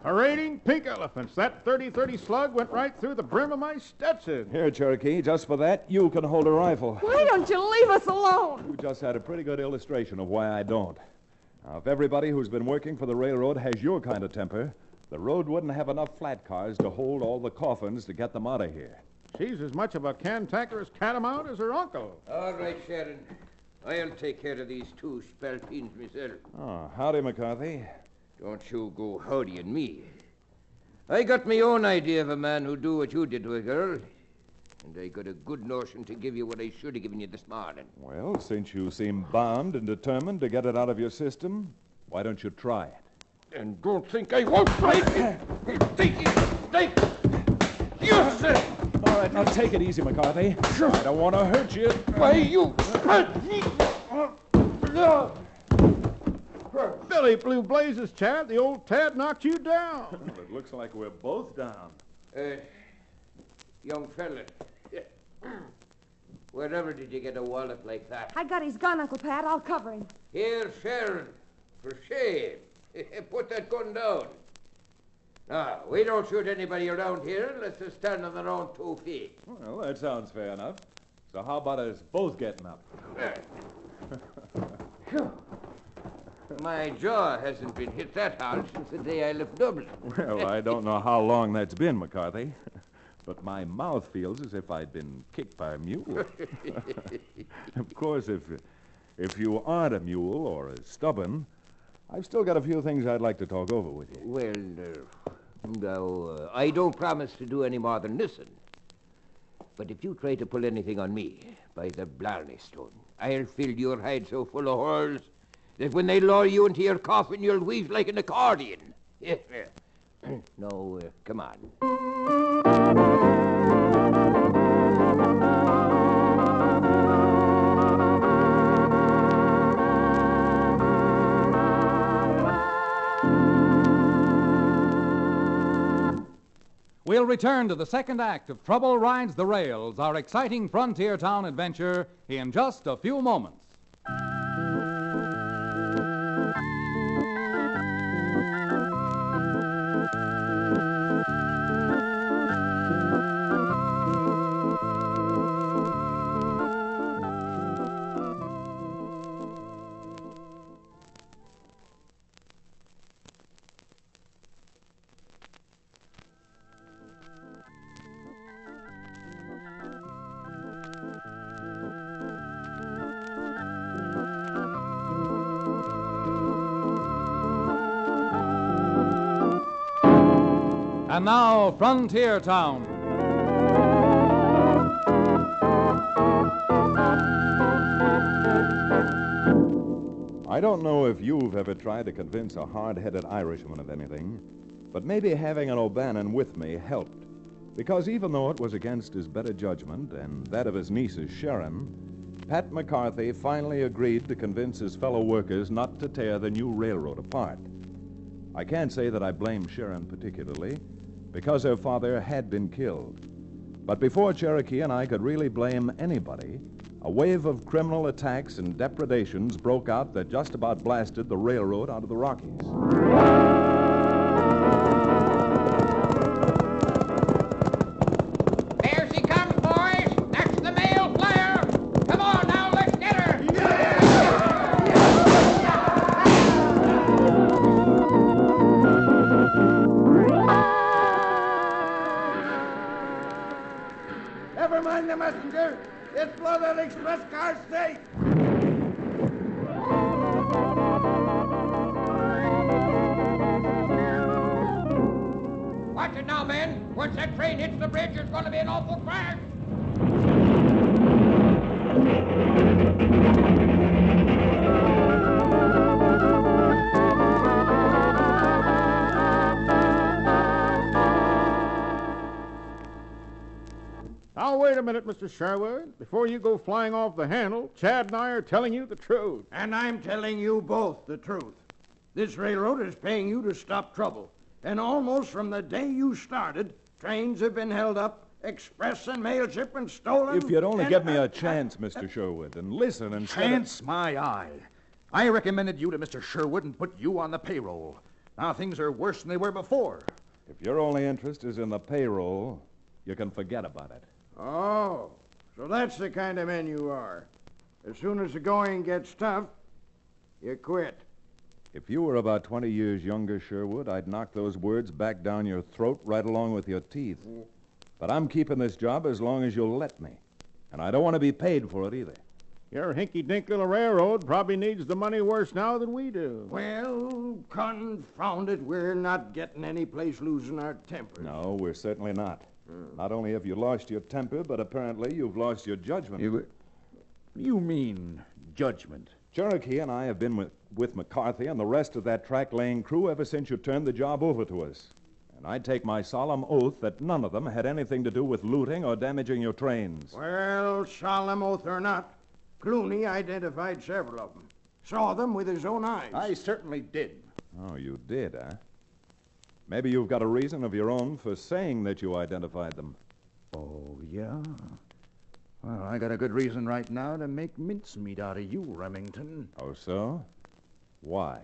Parading pink elephants. That 30-30 slug went right through the brim of my Stetson. Here, Cherokee, just for that, you can hold a rifle. Why don't you leave us alone? You just had a pretty good illustration of why I don't. Now, if everybody who's been working for the railroad has your kind of temper, the road wouldn't have enough flat cars to hold all the coffins to get them out of here. She's as much of a cantankerous catamount as her uncle. All right, Sharon. I'll take care of these two spalpeens myself. Oh, howdy, McCarthy. Don't you go howdying me. I got my own idea of a man who'd do what you did to a girl. And I got a good notion to give you what I should have given you this morning. Well, since you seem bound and determined to get it out of your system, why don't you try it? And don't think I won't try it. Take yourself. All right, now take it easy, McCarthy. Sure. I don't want to hurt you. Why, you... Billy Blue Blazes, Chad. The old Tad knocked you down. It looks like we're both down. Young fella, wherever did you get a wallet like that? I got his gun, Uncle Pat. I'll cover him. Here, Sharon, for shame. Put that gun down. Now, we don't shoot anybody around here unless they stand on their own 2 feet. Well, that sounds fair enough. So how about us both getting up? My jaw hasn't been hit that hard since the day I left Dublin. Well, I don't know how long that's been, McCarthy. But my mouth feels as if I'd been kicked by a mule. Of course, if you aren't a mule or as stubborn, I've still got a few things I'd like to talk over with you. Well, I don't promise to do any more than listen. But if you try to pull anything on me, by the Blarney Stone, I'll fill your hide so full of holes that when they lower you into your coffin, you'll wheeze like an accordion. No, come on. We'll return to the second act of Trouble Rides the Rails, our exciting frontier town adventure, in just a few moments. And now, Frontier Town. I don't know if you've ever tried to convince a hard-headed Irishman of anything, but maybe having an O'Bannon with me helped. Because even though it was against his better judgment and that of his nieces, Sharon, Pat McCarthy finally agreed to convince his fellow workers not to tear the new railroad apart. I can't say that I blame Sharon particularly, because her father had been killed. But before Cherokee and I could really blame anybody, a wave of criminal attacks and depredations broke out that just about blasted the railroad out of the Rockies. There she comes, boys. That's the mail flyer. Come on now, let's get her. Never mind the messenger. Let's blow that express car straight. Watch it now, men. Once that train hits the bridge, there's going to be an awful crash. Now, wait a minute, Mr. Sherwood. Before you go flying off the handle, Chad and I are telling you the truth. And I'm telling you both the truth. This railroad is paying you to stop trouble. And almost from the day you started, trains have been held up, express and mail shipments stolen. If you'd only give me a chance, Mr. Sherwood, and listen instead Chance, my eye. I recommended you to Mr. Sherwood and put you on the payroll. Now things are worse than they were before. If your only interest is in the payroll, you can forget about it. Oh, so that's the kind of men you are. As soon as the going gets tough, you quit. If you were about 20 years younger, Sherwood, I'd knock those words back down your throat right along with your teeth. But I'm keeping this job as long as you'll let me. And I don't want to be paid for it either. Your hinky-dink little railroad probably needs the money worse now than we do. Well, confound it, we're not getting any place losing our tempers. No, we're certainly not. Not only have you lost your temper, but apparently you've lost your judgment. You mean judgment? Cherokee and I have been with McCarthy and the rest of that track-laying crew ever since you turned the job over to us. And I take my solemn oath that none of them had anything to do with looting or damaging your trains. Well, solemn oath or not, Clooney identified several of them. Saw them with his own eyes. I certainly did. Oh, you did, huh? Maybe you've got a reason of your own for saying that you identified them. Oh, yeah? Well, I got a good reason right now to make mincemeat out of you, Remington. Oh, so? Why?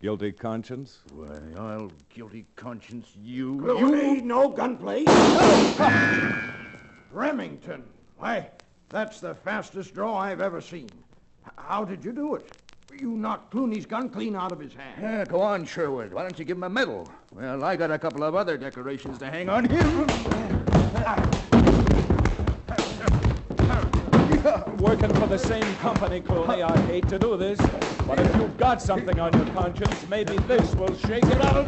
Guilty conscience? Why, I'll guilty conscience you. Clooney, no gunplay. Remington. Why, that's the fastest draw I've ever seen. How did you do it? You knocked Clooney's gun clean out of his hand. Yeah, go on, Sherwood. Why don't you give him a medal? Well, I got a couple of other decorations to hang on him. Working for the same company, Clooney. I hate to do this, but if you've got something on your conscience, maybe this will shake it out.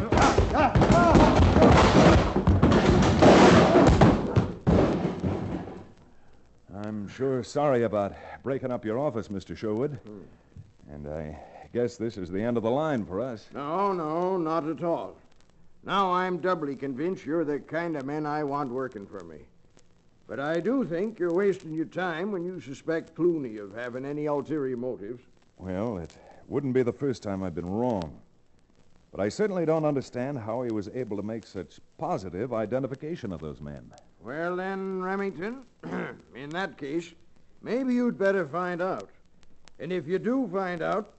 I'm sure sorry about breaking up your office, Mr. Sherwood. And I guess this is the end of the line for us. No, not at all. Now I'm doubly convinced you're the kind of men I want working for me. But I do think you're wasting your time when you suspect Clooney of having any ulterior motives. Well, it wouldn't be the first time I've been wrong. But I certainly don't understand how he was able to make such positive identification of those men. Well, then, Remington, in that case, maybe you'd better find out. And if you do find out,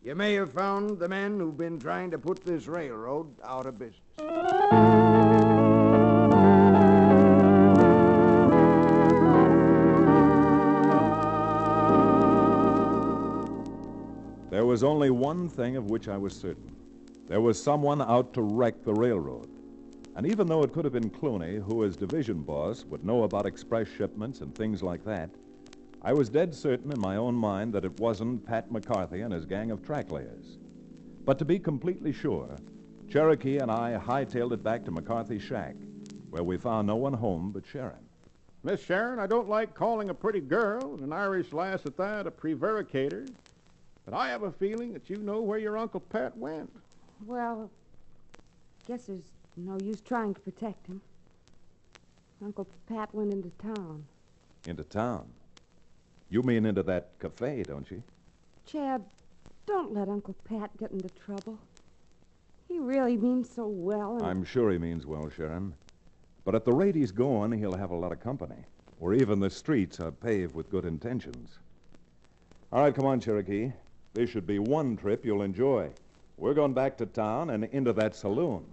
you may have found the men who've been trying to put this railroad out of business. There was only one thing of which I was certain. There was someone out to wreck the railroad. And even though it could have been Clooney, who as division boss would know about express shipments and things like that, I was dead certain in my own mind that it wasn't Pat McCarthy and his gang of track layers. But to be completely sure, Cherokee and I hightailed it back to McCarthy's shack, where we found no one home but Sharon. Miss Sharon, I don't like calling a pretty girl, and an Irish lass at that, a prevaricator. But I have a feeling that you know where your Uncle Pat went. Well, guess there's no use trying to protect him. Uncle Pat went into town. Into town? You mean into that cafe, don't you? Chad, don't let Uncle Pat get into trouble. He really means so well. I'm sure he means well, Sharon. But at the rate he's going, he'll have a lot of company, where even the streets are paved with good intentions. All right, come on, Cherokee. This should be one trip you'll enjoy. We're going back to town and into that saloon.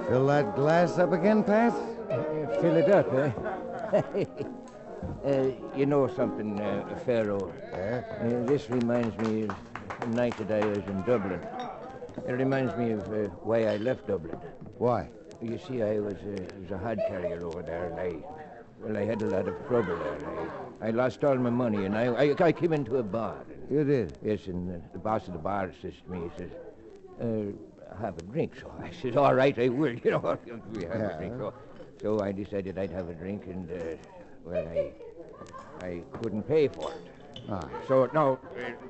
Fill that glass up again, Pat? Fill it up, eh? You know something, Pharaoh? This reminds me of the night that I was in Dublin. It reminds me of why I left Dublin. Why? You see, I was a hod carrier over there, and I had a lot of trouble there. I lost all my money, and I came into a bar. You did? Yes, and the boss of the bar says to me, he says, have a drink. So I says, all right, I will, you know. We have a drink. So I decided I'd have a drink, and, I couldn't pay for it. So, no,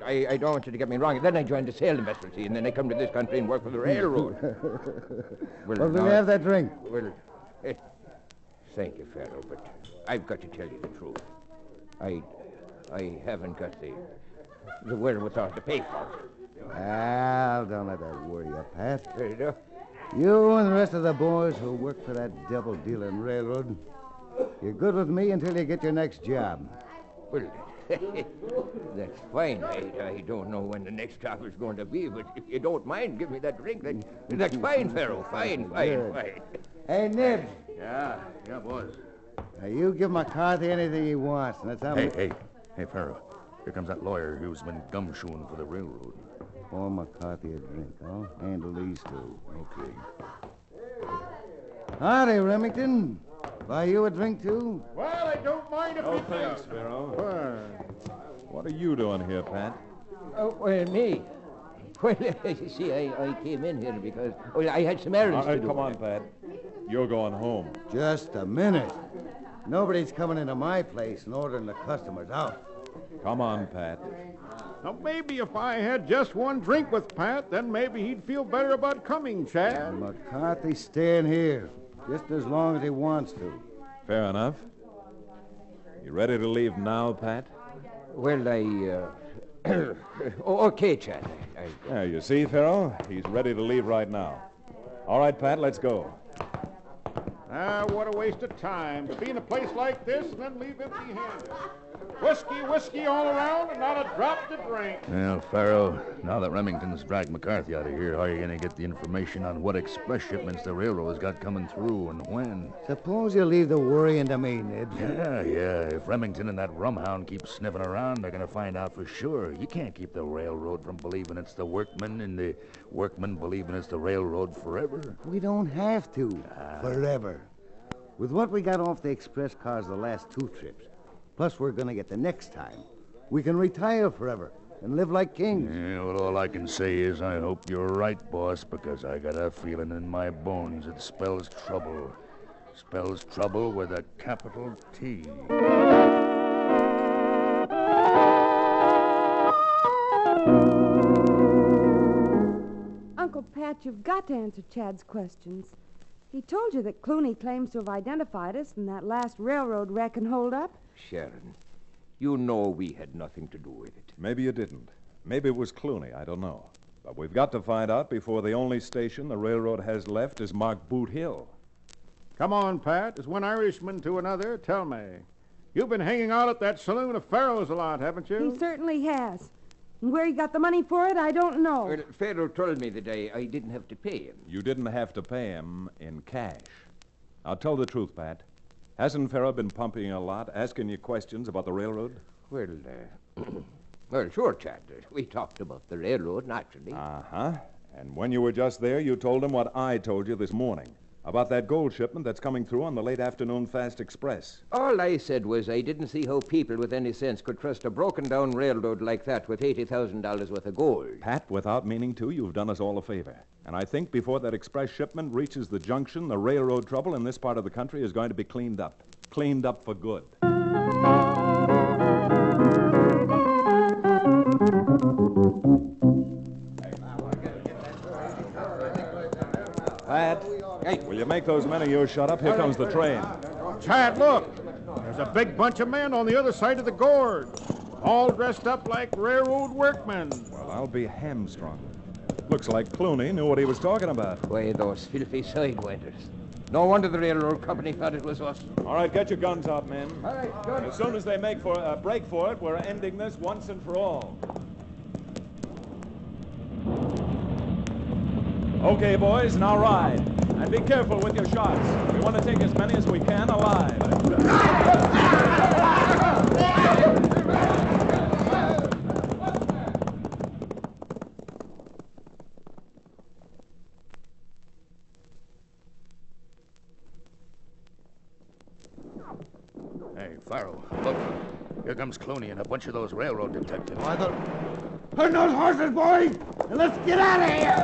I don't want you to get me wrong. Then I joined the sail investment, and then I come to this country and work for the railroad. Well, will you have that drink? Well, thank you, Pharaoh, but I've got to tell you the truth. I haven't got the wherewithal to pay for it. Well, don't let that worry you, Pat. You and the rest of the boys who work for that devil-dealing railroad, you're good with me until you get your next job. Well, that's fine. I don't know when the next job is going to be, but if you don't mind, give me that drink. That's fine, Pharaoh. Fine. Hey, Nibs. Yeah, boys. Now, you give McCarthy anything he wants, and that's how... Hey, Pharaoh. Here comes that lawyer who's been gumshoeing for the railroad. Pour McCarthy a drink. I'll handle these two. Okay. Howdy, Remington. Buy you a drink, too? Well, I don't mind if Oh, thanks, Pharaoh. What are you doing here, Pat? Oh, well, me? Well, you see, I came in here because I had some errands to do. Come on, Pat. You're going home. Just a minute. Nobody's coming into my place and ordering the customers out. Come on, Pat. Now, maybe if I had just one drink with Pat, then maybe he'd feel better about coming, Chad. McCarthy's staying here, just as long as he wants to. Fair enough. You ready to leave now, Pat? Well, okay, Chad. Yeah, you see, Farrell? He's ready to leave right now. All right, Pat, let's go. What a waste of time to be in a place like this and then leave empty-handed. Whiskey all around and not a drop to drink. Well, Farrell, now that Remington's dragged McCarthy out of here, how are you going to get the information on what express shipments the railroad's got coming through and when? Suppose you leave the worrying to me, Ned. Yeah. If Remington and that rumhound keep sniffing around, they're going to find out for sure. You can't keep the railroad from believing it's the workmen and the workmen believing it's the railroad forever. We don't have to. Forever. With what we got off the express cars the last 2 trips, plus we're going to get the next time, we can retire forever and live like kings. Yeah, well, all I can say is I hope you're right, boss, because I got a feeling in my bones it spells trouble. Spells trouble with a capital T. Uncle Pat, you've got to answer Chad's questions. He told you that Clooney claims to have identified us in that last railroad wreck and hold-up. Sharon, you know we had nothing to do with it. Maybe you didn't. Maybe it was Clooney. I don't know. But we've got to find out before the only station the railroad has left is marked Boot Hill. Come on, Pat. As one Irishman to another, tell me. You've been hanging out at that saloon of Farrell's a lot, haven't you? He certainly has. And where he got the money for it, I don't know. Well, Farrell told me that I didn't have to pay him. You didn't have to pay him in cash. Now, tell the truth, Pat. Hasn't Farrell been pumping a lot, asking you questions about the railroad? Well, well, sure, Chad. We talked about the railroad, naturally. Uh-huh. And when you were just there, you told him what I told you this morning. About that gold shipment that's coming through on the late afternoon fast express. All I said was I didn't see how people with any sense could trust a broken-down railroad like that with $80,000 worth of gold. Pat, without meaning to, you've done us all a favor. And I think before that express shipment reaches the junction, the railroad trouble in this part of the country is going to be cleaned up. Cleaned up for good. Pat, will you make those men of yours shut up? Here comes the train. Chad, look. There's a big bunch of men on the other side of the gorge, all dressed up like railroad workmen. Well, I'll be hamstrung. Looks like Clooney knew what he was talking about. Why, those filthy sidewinders. No wonder the railroad company thought it was us. All right, get your guns out, men. All right, good. As soon as they make for a break for it, we're ending this once and for all. Okay, boys, now ride. And be careful with your shots. We want to take as many as we can alive. Hey, Farrell, look. Here comes Clooney and a bunch of those railroad detectives. Turn those horses, boys, and let's get out of here.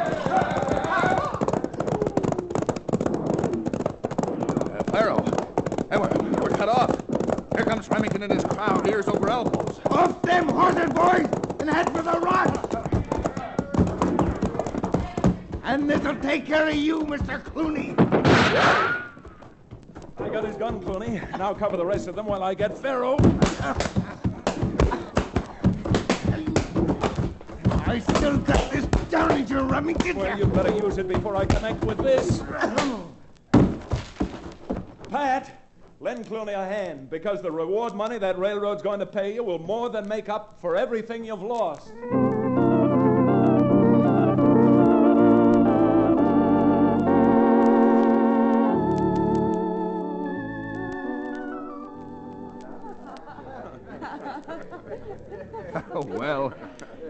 Farrell, hey, we're cut off. Here comes Remington and his crowd, ears over elbows. Off them horses, boys, and head for the rocks. And this'll take care of you, Mr. Clooney. I got his gun, Clooney. Now cover the rest of them while I get Farrell. I still got this down in your Remington. Well, you better use it before I connect with this. Pat, lend Clooney a hand, because the reward money that railroad's going to pay you will more than make up for everything you've lost. Oh, well,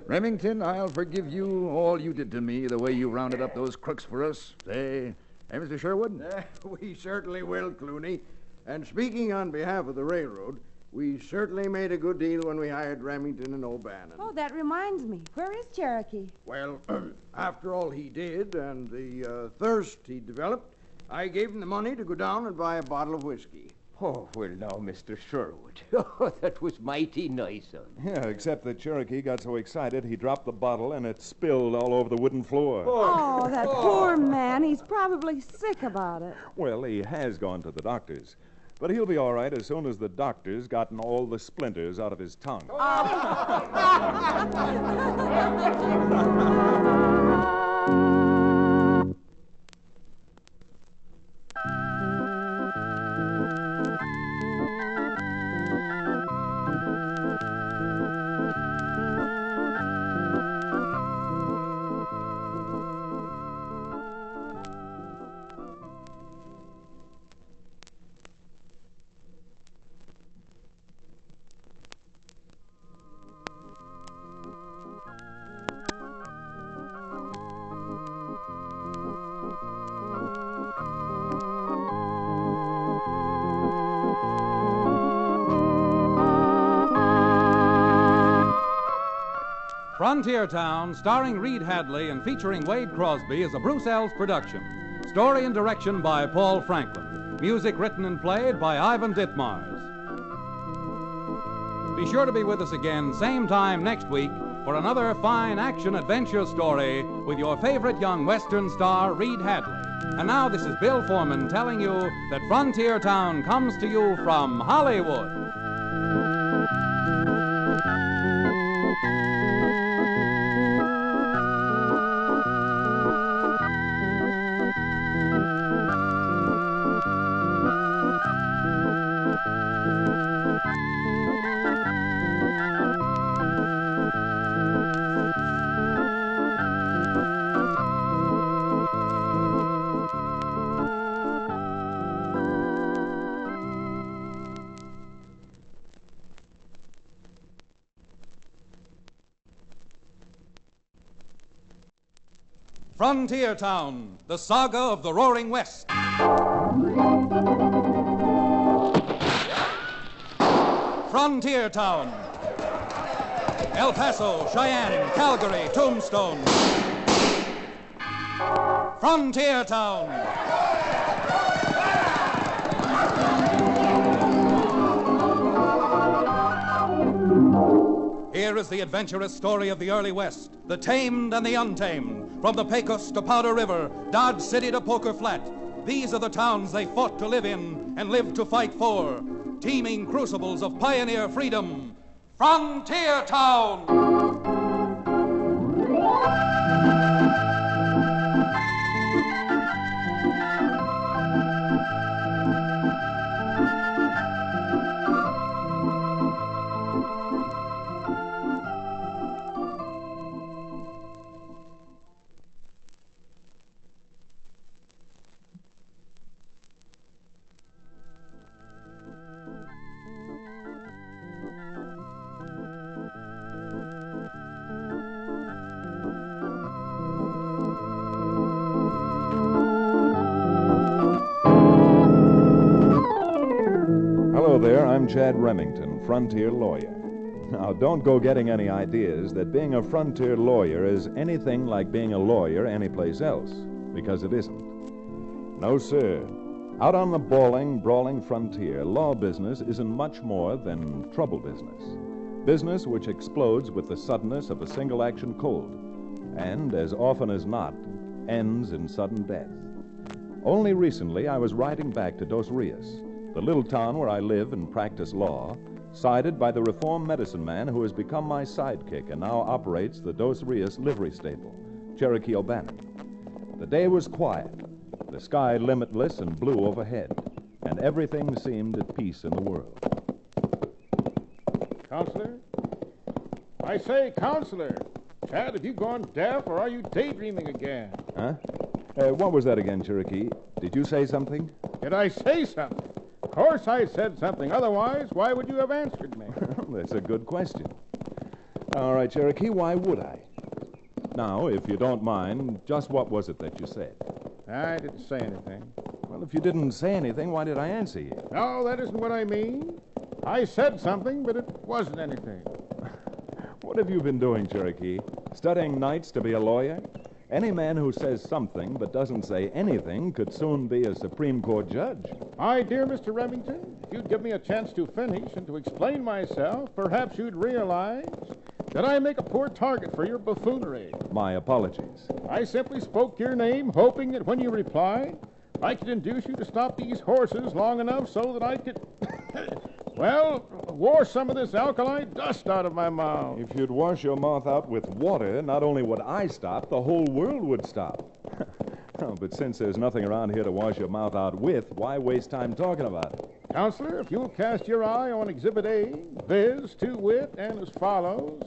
Remington, I'll forgive you all you did to me, the way you rounded up those crooks for us. Hey, Mr. Sherwood? We certainly will, Clooney. And speaking on behalf of the railroad, we certainly made a good deal when we hired Remington and O'Bannon. Oh, that reminds me. Where is Cherokee? Well, after all he did and the thirst he developed, I gave him the money to go down and buy a bottle of whiskey. Oh, well, now, Mr. Sherwood. Oh, that was mighty nice of you. Yeah, except that Cherokee got so excited he dropped the bottle and it spilled all over the wooden floor. Oh, that poor man. He's probably sick about it. Well, he has gone to the doctor's. But he'll be all right as soon as the doctor's gotten all the splinters out of his tongue. Frontier Town, starring Reed Hadley and featuring Wade Crosby, is a Bruce Ells production. Story and direction by Paul Franklin. Music written and played by Ivan Ditmars. Be sure to be with us again, same time next week, for another fine action-adventure story with your favorite young Western star, Reed Hadley. And now this is Bill Foreman telling you that Frontier Town comes to you from Hollywood. Frontier Town, the saga of the Roaring West. Frontier Town. El Paso, Cheyenne, Calgary, Tombstone. Frontier Town. Here is the adventurous story of the early West, the tamed and the untamed. From the Pecos to Powder River, Dodge City to Poker Flat, these are the towns they fought to live in and lived to fight for. Teeming crucibles of pioneer freedom. Frontier Town! Hello there, I'm Chad Remington, frontier lawyer. Now, don't go getting any ideas that being a frontier lawyer is anything like being a lawyer anyplace else, because it isn't. No, sir. Out on the brawling frontier, law business isn't much more than trouble business. Business which explodes with the suddenness of a single-action cold, and, as often as not, ends in sudden death. Only recently, I was riding back to Dos Rios, the little town where I live and practice law, sided by the reformed medicine man who has become my sidekick and now operates the Dos Rios livery stable, Cherokee O'Bannon. The day was quiet, the sky limitless and blue overhead, and everything seemed at peace in the world. Counselor? I say, Counselor, Chad, have you gone deaf or are you daydreaming again? Huh? What was that again, Cherokee? Did you say something? Did I say something? Of course I said something. Otherwise, why would you have answered me? That's a good question. All right, Cherokee, why would I? Now, if you don't mind, just what was it that you said? I didn't say anything. Well, if you didn't say anything, why did I answer you? No, that isn't what I mean. I said something, but it wasn't anything. What have you been doing, Cherokee? Studying nights to be a lawyer? Any man who says something but doesn't say anything could soon be a Supreme Court judge. My dear Mr. Remington, if you'd give me a chance to finish and to explain myself, perhaps you'd realize that I make a poor target for your buffoonery. My apologies. I simply spoke your name, hoping that when you replied, I could induce you to stop these horses long enough so that I could, well, wash some of this alkali dust out of my mouth. If you'd wash your mouth out with water, not only would I stop, the whole world would stop. Oh, but since there's nothing around here to wash your mouth out with, why waste time talking about it? Counselor, if you'll cast your eye on Exhibit A, viz., to wit, and as follows,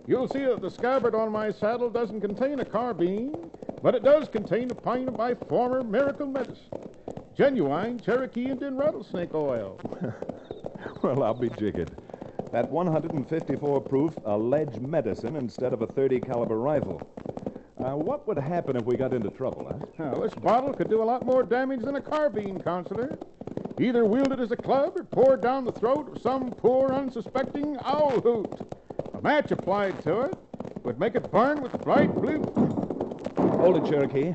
you'll see that the scabbard on my saddle doesn't contain a carbine, but it does contain a pint of my former miracle medicine, genuine Cherokee Indian rattlesnake oil. Well, I'll be jiggered. That 154 proof alleged medicine instead of a .30 caliber rifle. What would happen if we got into trouble, huh? Now, this bottle could do a lot more damage than a carbine, Counselor. Either wield it as a club or pour it down the throat of some poor, unsuspecting owl hoot. A match applied to it would make it burn with bright blue. Hold it, Cherokee.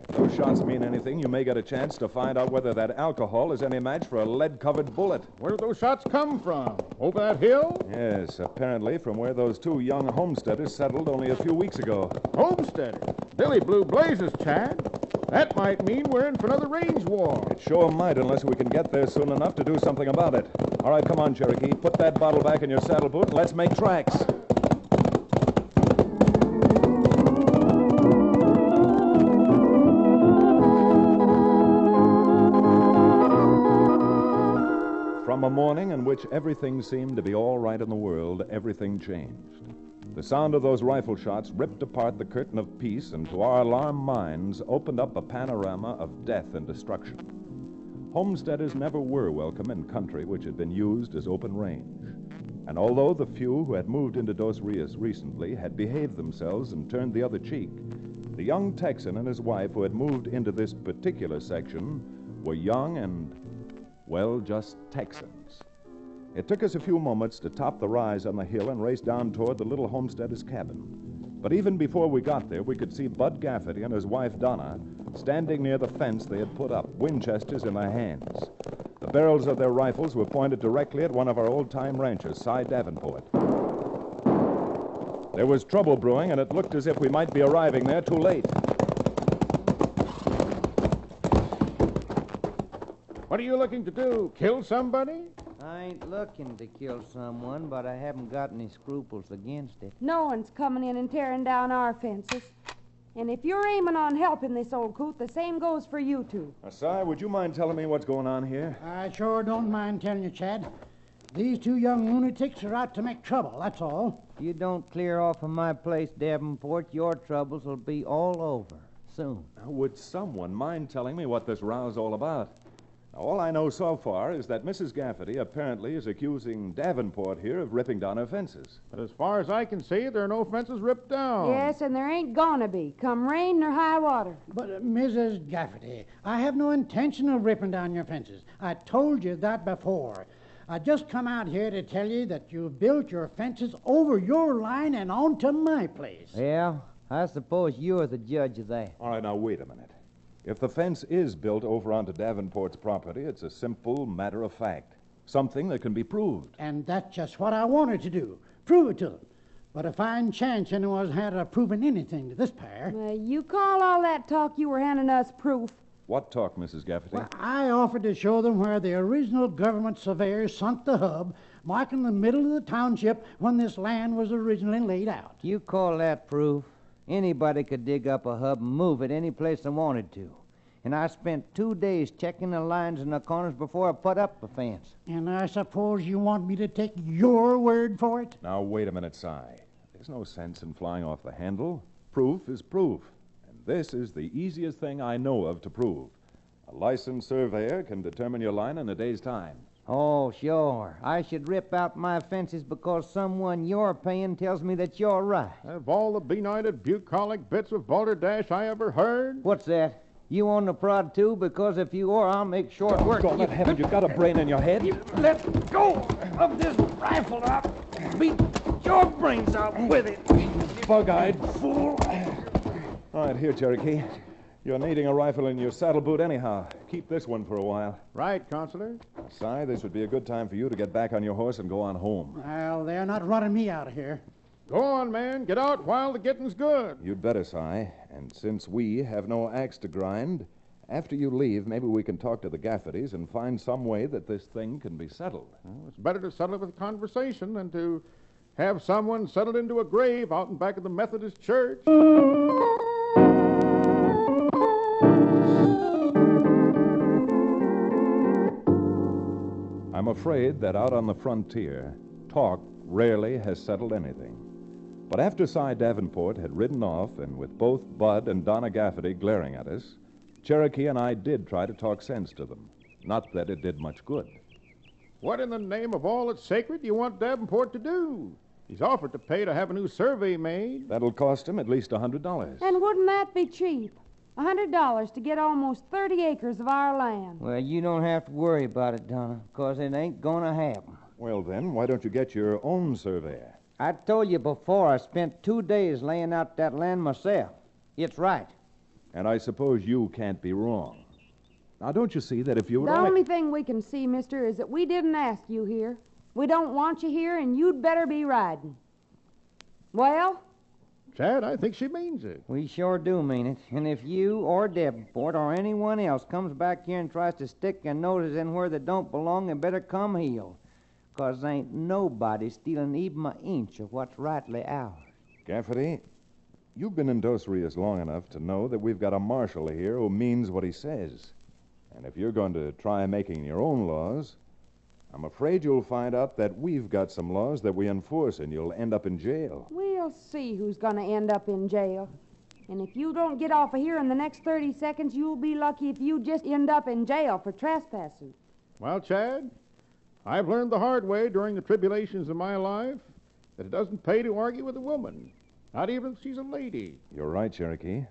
If those shots mean anything, you may get a chance to find out whether that alcohol is any match for a lead-covered bullet. Where did those shots come from? Over that hill? Yes, apparently from where those two young homesteaders settled only a few weeks ago. Homesteaders? Billy Blue Blazes, Chad. That might mean we're in for another range war. It sure might, unless we can get there soon enough to do something about it. All right, come on, Cherokee. Put that bottle back in your saddle boot and let's make tracks. From a morning in which everything seemed to be all right in the world, everything changed. The sound of those rifle shots ripped apart the curtain of peace and, to our alarmed minds, opened up a panorama of death and destruction. Homesteaders never were welcome in country which had been used as open range. And although the few who had moved into Dos Rios recently had behaved themselves and turned the other cheek, the young Texan and his wife who had moved into this particular section were young and, well, just Texans. It took us a few moments to top the rise on the hill and race down toward the little homesteader's cabin. But even before we got there, we could see Bud Gafferty and his wife Donna standing near the fence they had put up, Winchesters in their hands. The barrels of their rifles were pointed directly at one of our old-time ranchers, Cy Davenport. There was trouble brewing, and it looked as if we might be arriving there too late. What are you looking to do? Kill somebody? I ain't looking to kill someone, but I haven't got any scruples against it. No one's coming in and tearing down our fences. And if you're aiming on helping this old coot, the same goes for you two. Si, would you mind telling me what's going on here? I sure don't mind telling you, Chad. These two young lunatics are out to make trouble, that's all. If you don't clear off of my place, Davenport, your troubles will be all over soon. Now, would someone mind telling me what this row's all about? Now, all I know so far is that Mrs. Gafferty apparently is accusing Davenport here of ripping down her fences. But as far as I can see, there are no fences ripped down. Yes, and there ain't gonna be, come rain or high water. But, Mrs. Gafferty, I have no intention of ripping down your fences. I told you that before. I just come out here to tell you that you've built your fences over your line and onto my place. Yeah, I suppose you're the judge of that. All right, now, wait a minute. If the fence is built over onto Davenport's property, it's a simple matter of fact. Something that can be proved. And that's just what I wanted to do. Prove it to them. But a fine chance anyone's had of proving anything to this pair. You call all that talk you were handing us proof? What talk, Mrs. Gafferty? Well, I offered to show them where the original government surveyors sunk the hub, marking the middle of the township when this land was originally laid out. You call that proof? Anybody could dig up a hub and move it any place they wanted to. And I spent 2 days checking the lines and the corners before I put up the fence. And I suppose you want me to take your word for it? Now, wait a minute, Si. There's no sense in flying off the handle. Proof is proof. And this is the easiest thing I know of to prove. A licensed surveyor can determine your line in a day's time. Oh, sure. I should rip out my fences because someone you're paying tells me that you're right. Of all the benighted, bucolic bits of balderdash I ever heard. What's that? You on the prod, too? Because if you are, I'll make short work. God, haven't you got a brain in your head? You let go of this rifle, I'll beat your brains out with it. Bug-eyed fool. All right, here, Cherokee. You're needing a rifle in your saddle boot anyhow. Keep this one for a while. Right, Counselor. Si, this would be a good time for you to get back on your horse and go on home. Well, they're not running me out of here. Go on, man. Get out while the getting's good. You'd better, Si. And since we have no axe to grind, after you leave, maybe we can talk to the Gaffertys and find some way that this thing can be settled. Well, it's better to settle it with conversation than to have someone settled into a grave out in back of the Methodist church. I'm afraid that out on the frontier, talk rarely has settled anything. But after Si Davenport had ridden off, and with both Bud and Donna Gafferty glaring at us, Cherokee and I did try to talk sense to them. Not that it did much good. What in the name of all that's sacred do you want Davenport to do? He's offered to pay to have a new survey made. That'll cost him at least $100. And wouldn't that be cheap? $100 to get almost 30 acres of our land. Well, you don't have to worry about it, Donna, because it ain't gonna happen. Well, then, why don't you get your own surveyor? I told you before I spent 2 days laying out that land myself. It's right. And I suppose you can't be wrong. Now, don't you see that if you were The only thing we can see, mister, is that we didn't ask you here. We don't want you here, and you'd better be riding. Well? Chad, I think she means it. We sure do mean it. And if you or Davenport or anyone else comes back here and tries to stick their noses in where they don't belong, they better come healed. 'Cause ain't nobody stealing even an inch of what's rightly ours. Gafferty, you've been in Dos Rios long enough to know that we've got a marshal here who means what he says. And if you're going to try making your own laws, I'm afraid you'll find out that we've got some laws that we enforce, and you'll end up in jail. We'll see who's going to end up in jail. And if you don't get off of here in the next 30 seconds, you'll be lucky if you just end up in jail for trespassing. Well, Chad, I've learned the hard way during the tribulations of my life that it doesn't pay to argue with a woman, not even if she's a lady. You're right, Cherokee.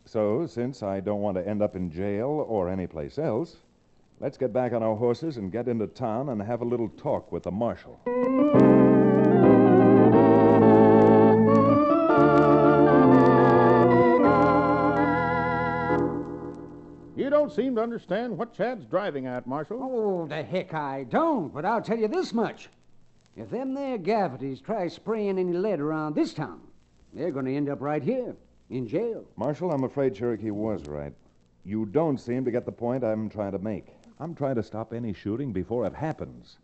So, since I don't want to end up in jail or anyplace else, let's get back on our horses and get into town and have a little talk with the marshal. You don't seem to understand what Chad's driving at, Marshal. Oh, the heck I don't, but I'll tell you this much. If them there Gaffertys try spraying any lead around this town, they're going to end up right here, in jail. Marshal, I'm afraid Cherokee was right. You don't seem to get the point I'm trying to make. I'm trying to stop any shooting before it happens.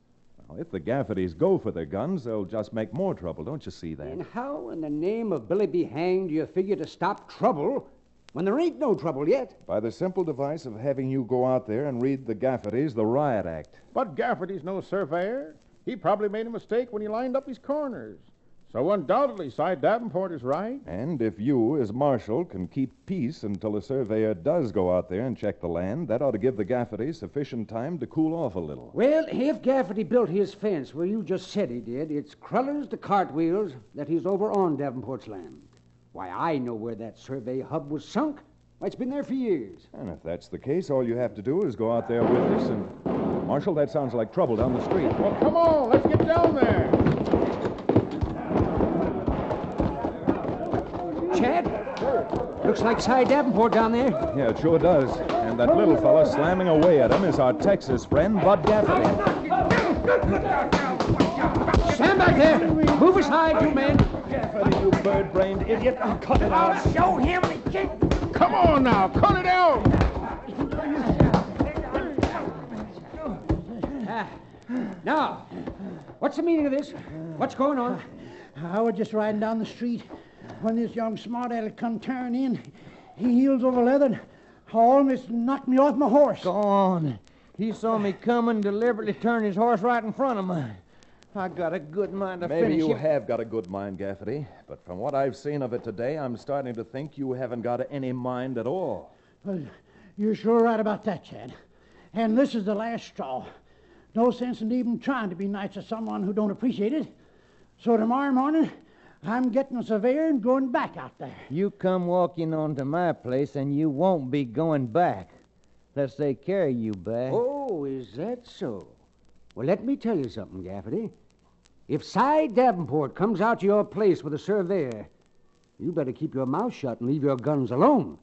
Now, if the Gaffertys go for their guns, they'll just make more trouble. Don't you see that? And how in the name of Billy be hanged do you figure to stop trouble when there ain't no trouble yet? By the simple device of having you go out there and read the Gaffertys the riot act. But Gafferty's no surveyor. He probably made a mistake when he lined up his corners. So undoubtedly, Si Davenport is right. And if you, as marshal, can keep peace until the surveyor does go out there and check the land, that ought to give the Gaffertys sufficient time to cool off a little. Well, if Gafferty built his fence where you just said he did, it's crullers to cartwheels that he's over on Davenport's land. Why, I know where that survey hub was sunk. Why, it's been there for years. And if that's the case, all you have to do is go out there with us and... Marshal, that sounds like trouble down the street. Well, come on, let's get down there. Chad, looks like Si Davenport down there. Yeah, it sure does. And that little fella slamming away at him is our Texas friend, Bud Gafferty. Stand back there. Move aside, you men. Gafferty, you bird-brained idiot. Cut it out. I'll show him the kick. Come on now, cut it out. Now, what's the meaning of this? What's going on? I was just riding down the street when this young smart aleck come tearing in. He heels over leather, almost knocked me off my horse. Go on. He saw me coming, deliberately turned his horse right in front of mine. I got a good mind to Maybe finish you him. have got a good mind, Gafferty, but from what I've seen of it today, I'm starting to think you haven't got any mind at all. Well, you're sure right about that, Chad. And this is the last straw. No sense in even trying to be nice to someone who don't appreciate it. So tomorrow morning, I'm getting a surveyor and going back out there. You come walking onto my place and you won't be going back. Unless they carry you back. Oh, is that so? Well, let me tell you something, Gafferty. If Si Davenport comes out to your place with a surveyor, you better keep your mouth shut and leave your guns alone.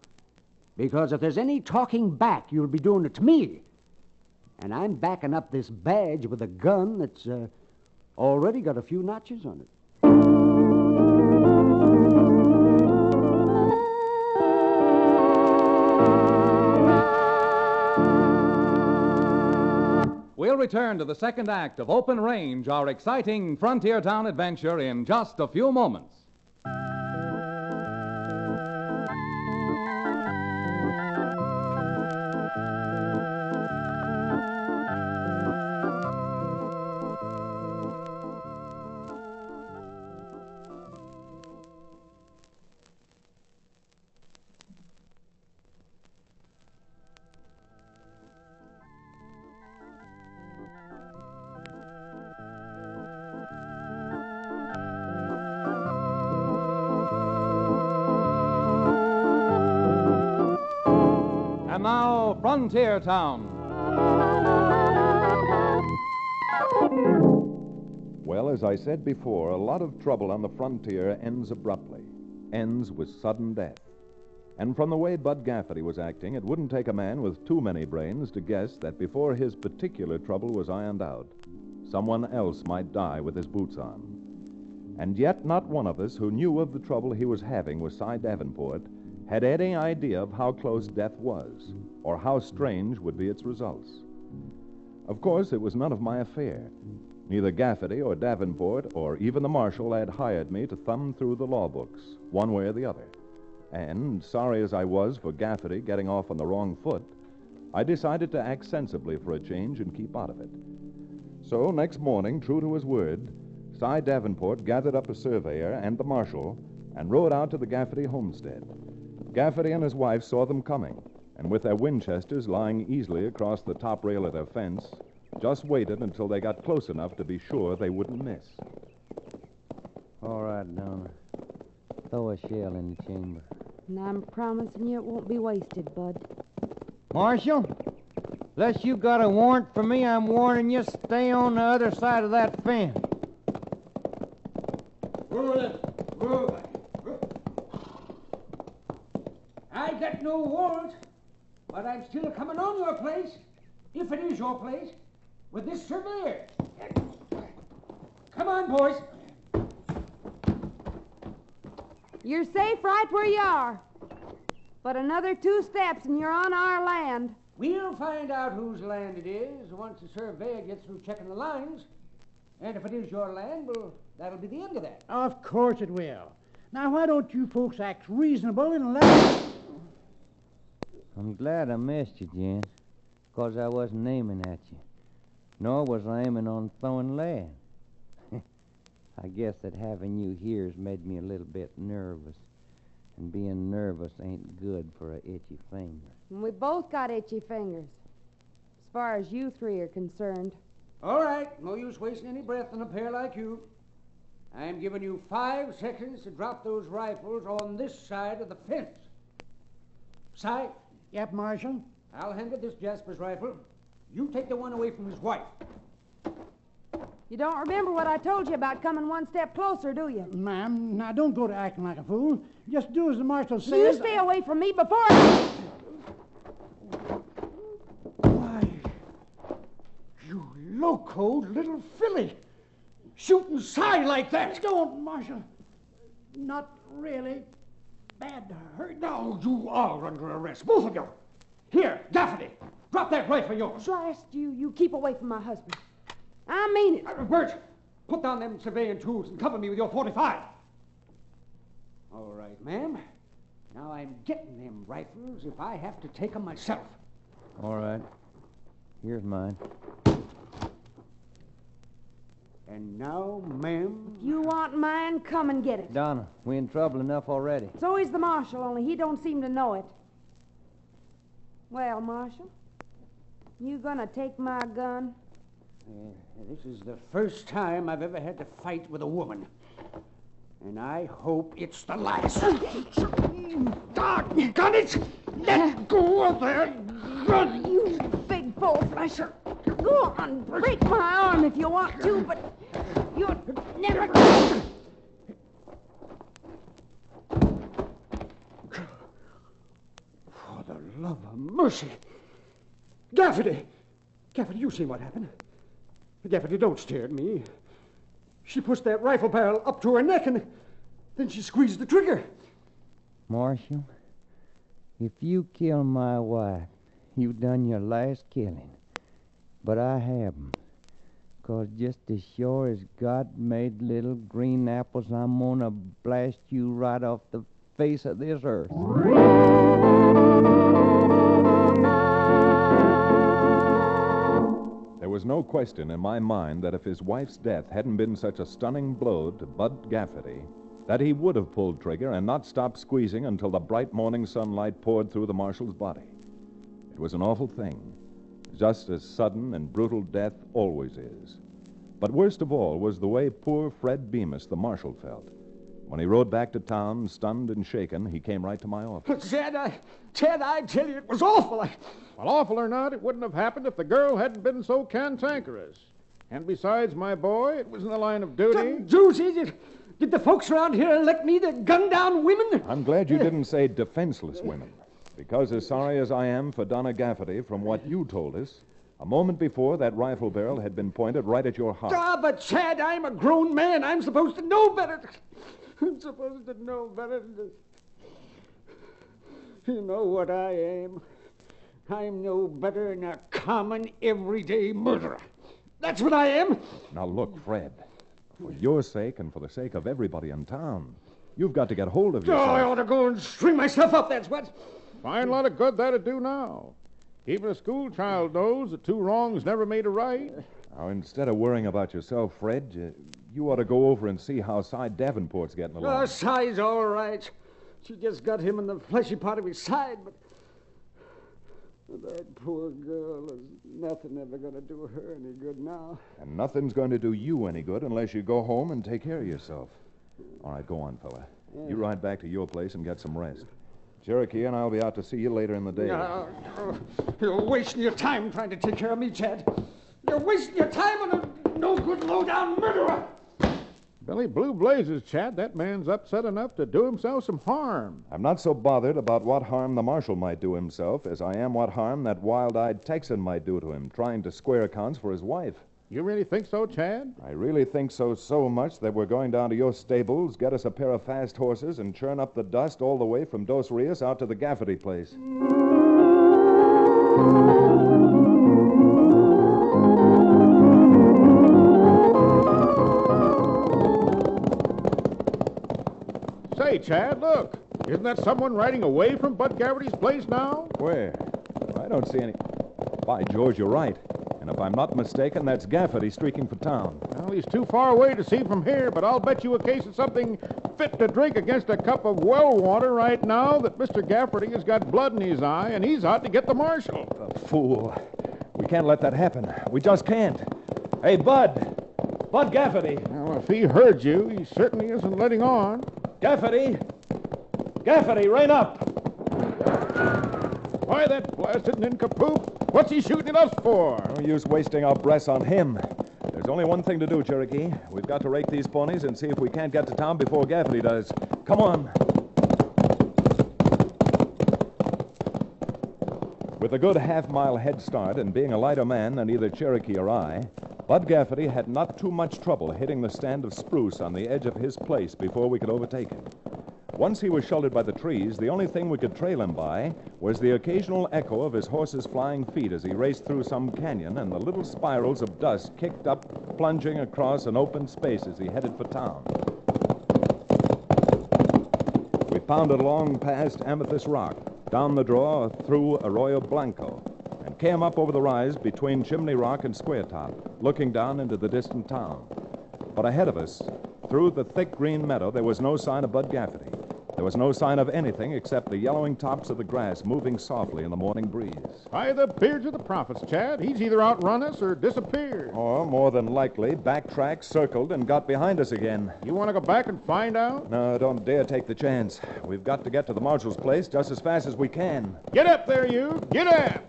Because if there's any talking back, you'll be doing it to me. And I'm backing up this badge with a gun that's already got a few notches on it. We'll return to the second act of Open Range, our exciting frontier town adventure, in just a few moments. And now, Frontier Town. Well, as I said before, a lot of trouble on the frontier ends abruptly, ends with sudden death. And from the way Bud Gafferty was acting, it wouldn't take a man with too many brains to guess that before his particular trouble was ironed out, someone else might die with his boots on. And yet not one of us who knew of the trouble he was having with Cy Davenport had any idea of how close death was, or how strange would be its results. Of course, it was none of my affair. Neither Gafferty or Davenport or even the marshal had hired me to thumb through the law books, one way or the other. And, sorry as I was for Gafferty getting off on the wrong foot, I decided to act sensibly for a change and keep out of it. So, next morning, true to his word, Cy Davenport gathered up a surveyor and the marshal and rode out to the Gafferty homestead. Gafferty and his wife saw them coming, and with their Winchesters lying easily across the top rail of their fence, just waited until they got close enough to be sure they wouldn't miss. All right, Donna. Throw a shell in the chamber. And I'm promising you it won't be wasted, Bud. Marshal, unless you got a warrant for me, I'm warning you, stay on the other side of that fence. I got no warrant, but I'm still coming on your place, if it is your place, with this surveyor. Come on, boys. You're safe right where you are. But another 2 steps and you're on our land. We'll find out whose land it is once the surveyor gets through checking the lines. And if it is your land, well, that'll be the end of that. Of course it will. Now, why don't you folks act reasonable and let... I'm glad I missed you, Jen, because I wasn't aiming at you. Nor was I aiming on throwing lead. I guess that having you here's made me a little bit nervous. And being nervous ain't good for a itchy finger. And we both got itchy fingers, as far as you 3 are concerned. All right, no use wasting any breath on a pair like you. I'm giving you 5 seconds to drop those rifles on this side of the fence. Cy? Yep, Marshal? I'll handle this Jasper's rifle. You take the one away from his wife. You don't remember what I told you about coming 1 step closer, do you? Ma'am, now don't go to acting like a fool. Just do as the Marshal says. You stay away from me before Why, you locoed little filly. Shooting Cy like that. Don't, Marshal. Not really. Bad to hurt. Now you are under arrest, both of you. Here, Gafferty, drop that rifle of yours. Blast you, you keep away from my husband. I mean it. Bert, put down them surveying tools and cover me with your 45. All right, ma'am. Now I'm getting them rifles if I have to take them myself. All right. Here's mine. And now, ma'am... If you want mine, come and get it. Donna, we in trouble enough already. So is the Marshal, only he don't seem to know it. Well, Marshal, you gonna take my gun? This is the first time I've ever had to fight with a woman. And I hope it's the last. Doggone it! Let go of that gun! You big bull-flusher. Go on, break my arm if you want to, but you're never... For the mercy. Gaffety! Gaffety, you seen what happened. Gaffety, don't stare at me. She pushed that rifle barrel up to her neck, and then she squeezed the trigger. Marshal, if you kill my wife, you done your last killing. But I haven't. 'Cause just as sure as God made little green apples, I'm gonna blast you right off the face of this earth. There was no question in my mind that if his wife's death hadn't been such a stunning blow to Bud Gaffety, that he would have pulled trigger and not stopped squeezing until the bright morning sunlight poured through the marshal's body. It was an awful thing, just as sudden and brutal death always is. But worst of all was the way poor Fred Bemis, the marshal, felt. When he rode back to town, stunned and shaken, he came right to my office. Chad, I tell you, it was awful. Well, awful or not, it wouldn't have happened if the girl hadn't been so cantankerous. And besides, my boy, it was in the line of duty. Juicy, did the folks around here elect me to gun down women? I'm glad you didn't say defenseless women, because as sorry as I am for Donna Gaffety from what you told us, a moment before that rifle barrel had been pointed right at your heart. But Chad, I'm a grown man. I'm supposed to know better. I'm supposed to know better. You know what I am? I'm no better than a common, everyday murderer. That's what I am. Now look, Fred, for your sake and for the sake of everybody in town, you've got to get hold of yourself. I ought to go and string myself up, that's what. Fine lot of good that'd do now. Even a school child knows that 2 wrongs never made a right. Now, instead of worrying about yourself, Fred, you ought to go over and see how Cy Davenport's getting along. Cy's all right. She just got him in the fleshy part of his side, but that poor girl is nothing ever going to do her any good now. And nothing's going to do you any good unless you go home and take care of yourself. All right, go on, fella. Yeah. You ride back to your place and get some rest. Cherokee and I'll be out to see you later in the day. You're wasting your time trying to take care of me, Chad. You're wasting your time on a no-good, low-down murderer. Billy Blue Blazes, Chad. That man's upset enough to do himself some harm. I'm not so bothered about what harm the marshal might do himself as I am what harm that wild-eyed Texan might do to him, trying to square accounts for his wife. You really think so, Chad? I really think so much that we're going down to your stables, get us a pair of fast horses, and churn up the dust all the way from Dos Rios out to the Gaffety place. Say, Chad, look. Isn't that someone riding away from Bud Gaffety's place now? Where? I don't see any. By George, you're right. And if I'm not mistaken, that's Gaffety streaking for town. Well, he's too far away to see from here, but I'll bet you a case of something fit to drink against a cup of well water right now that Mr. Gaffety has got blood in his eye, and he's out to get the marshal. A fool. We can't let that happen. We just can't. Hey, Bud. Bud Gaffety. Well, if he heard you, he certainly isn't letting on. Gaffety! Gaffety, rein up! Why, that blasted nincompoop. What's he shooting at us for? No use wasting our breaths on him. There's only one thing to do, Cherokee. We've got to rake these ponies and see if we can't get to town before Gaffety does. Come on. With a good half-mile head start and being a lighter man than either Cherokee or I, Bud Gaffety had not too much trouble hitting the stand of spruce on the edge of his place before we could overtake him. Once he was sheltered by the trees, the only thing we could trail him by was the occasional echo of his horse's flying feet as he raced through some canyon and the little spirals of dust kicked up, plunging across an open space as he headed for town. We pounded along past Amethyst Rock, down the draw through Arroyo Blanco, and came up over the rise between Chimney Rock and Square Top, looking down into the distant town. But ahead of us, through the thick green meadow, there was no sign of Bud Gaffety. There was no sign of anything except the yellowing tops of the grass moving softly in the morning breeze. By the beards of the prophets, Chad, he's either outrun us or disappeared. Or, more than likely, backtracked, circled, and got behind us again. You want to go back and find out? No, don't dare take the chance. We've got to get to the marshal's place just as fast as we can. Get up there, you! Get up!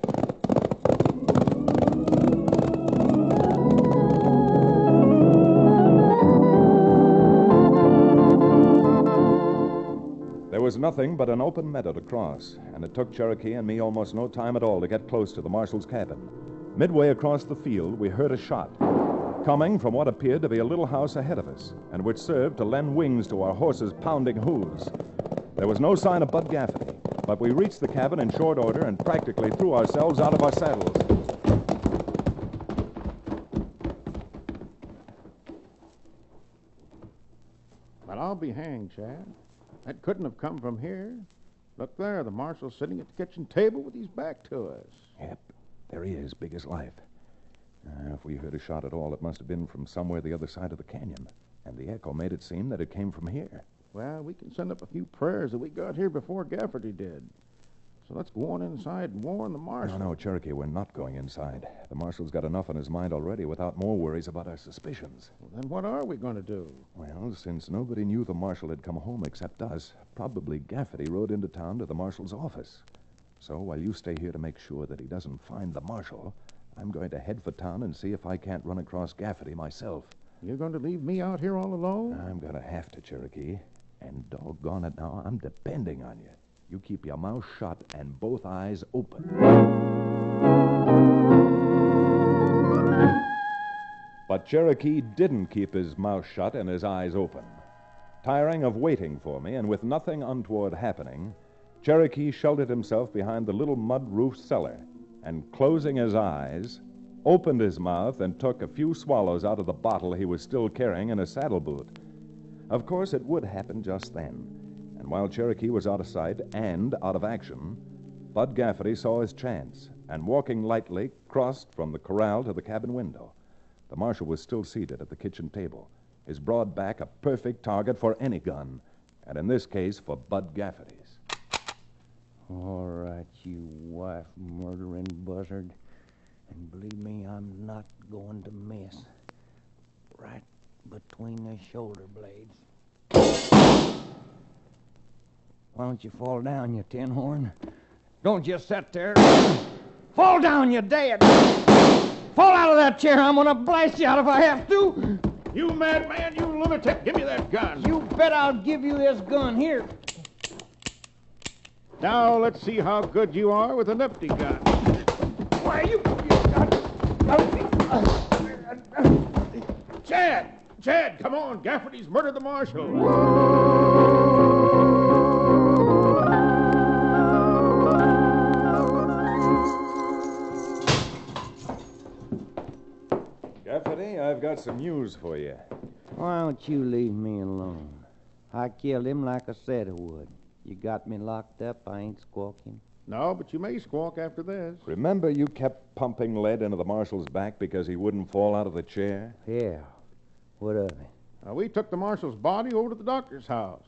There was nothing but an open meadow to cross, and it took Cherokee and me almost no time at all to get close to the marshal's cabin. Midway across the field, we heard a shot, coming from what appeared to be a little house ahead of us, and which served to lend wings to our horses' pounding hooves. There was no sign of Bud Gaffney, but we reached the cabin in short order and practically threw ourselves out of our saddles. But I'll be hanged, Chad. That couldn't have come from here. Look there, the marshal's sitting at the kitchen table with his back to us. Yep, there he is, big as life. If we heard a shot at all, it must have been from somewhere the other side of the canyon. And the echo made it seem that it came from here. Well, we can send up a few prayers that we got here before Gafferty did. So let's go on inside and warn the marshal. No, Cherokee, we're not going inside. The marshal's got enough on his mind already without more worries about our suspicions. Well, then what are we going to do? Well, since nobody knew the marshal had come home except us, probably Gafferty rode into town to the marshal's office. So while you stay here to make sure that he doesn't find the marshal, I'm going to head for town and see if I can't run across Gafferty myself. You're going to leave me out here all alone? I'm going to have to, Cherokee. And doggone it now, I'm depending on you. You keep your mouth shut and both eyes open. But Cherokee didn't keep his mouth shut and his eyes open. Tiring of waiting for me and with nothing untoward happening, Cherokee sheltered himself behind the little mud-roofed cellar and, closing his eyes, opened his mouth and took a few swallows out of the bottle he was still carrying in his saddle boot. Of course, it would happen just then. And while Cherokee was out of sight and out of action, Bud Gafferty saw his chance and, walking lightly, crossed from the corral to the cabin window. The marshal was still seated at the kitchen table, his broad back a perfect target for any gun, and in this case for Bud Gafferty's. All right, you wife-murdering buzzard. And believe me, I'm not going to miss. Right between the shoulder blades. Why don't you fall down, you tin horn? Don't just sit there. Fall down, you dead! Fall out of that chair. I'm going to blast you out if I have to. You madman, you lunatic. Give me that gun. You bet I'll give you this gun. Here. Now let's see how good you are with an empty gun. Why, you Chad, come on. Gafferty's murdered the marshal. Gafferty, I've got some news for you. Why don't you leave me alone? I killed him like I said I would. You got me locked up, I ain't squawking. No, but you may squawk after this. Remember you kept pumping lead into the marshal's back because he wouldn't fall out of the chair? Yeah. What of it? We took the marshal's body over to the doctor's house.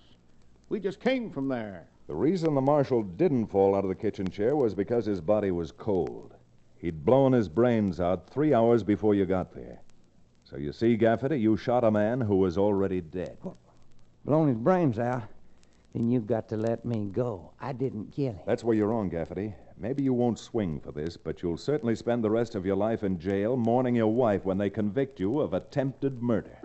We just came from there. The reason the marshal didn't fall out of the kitchen chair was because his body was cold. He'd blown his brains out 3 hours before you got there. So you see, Gafferty, you shot a man who was already dead. Blown his brains out? Then you've got to let me go. I didn't kill him. That's where you're wrong, Gafferty. Maybe you won't swing for this, but you'll certainly spend the rest of your life in jail mourning your wife when they convict you of attempted murder.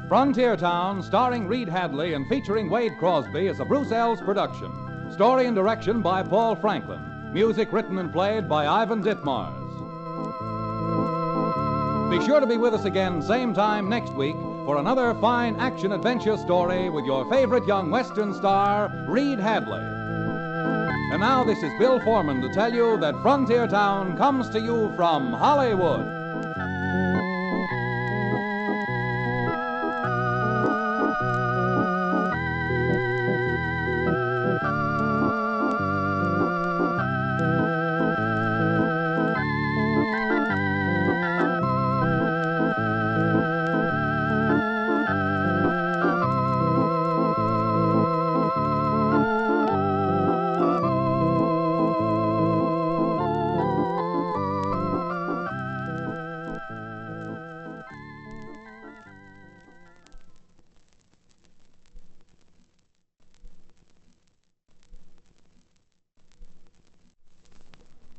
Frontier Town, starring Reed Hadley and featuring Wade Crosby, is a Bruce Ells production. Story and direction by Paul Franklin. Music written and played by Ivan Ditmars. Be sure to be with us again same time next week for another fine action-adventure story with your favorite young Western star, Reed Hadley. And now this is Bill Foreman to tell you that Frontier Town comes to you from Hollywood.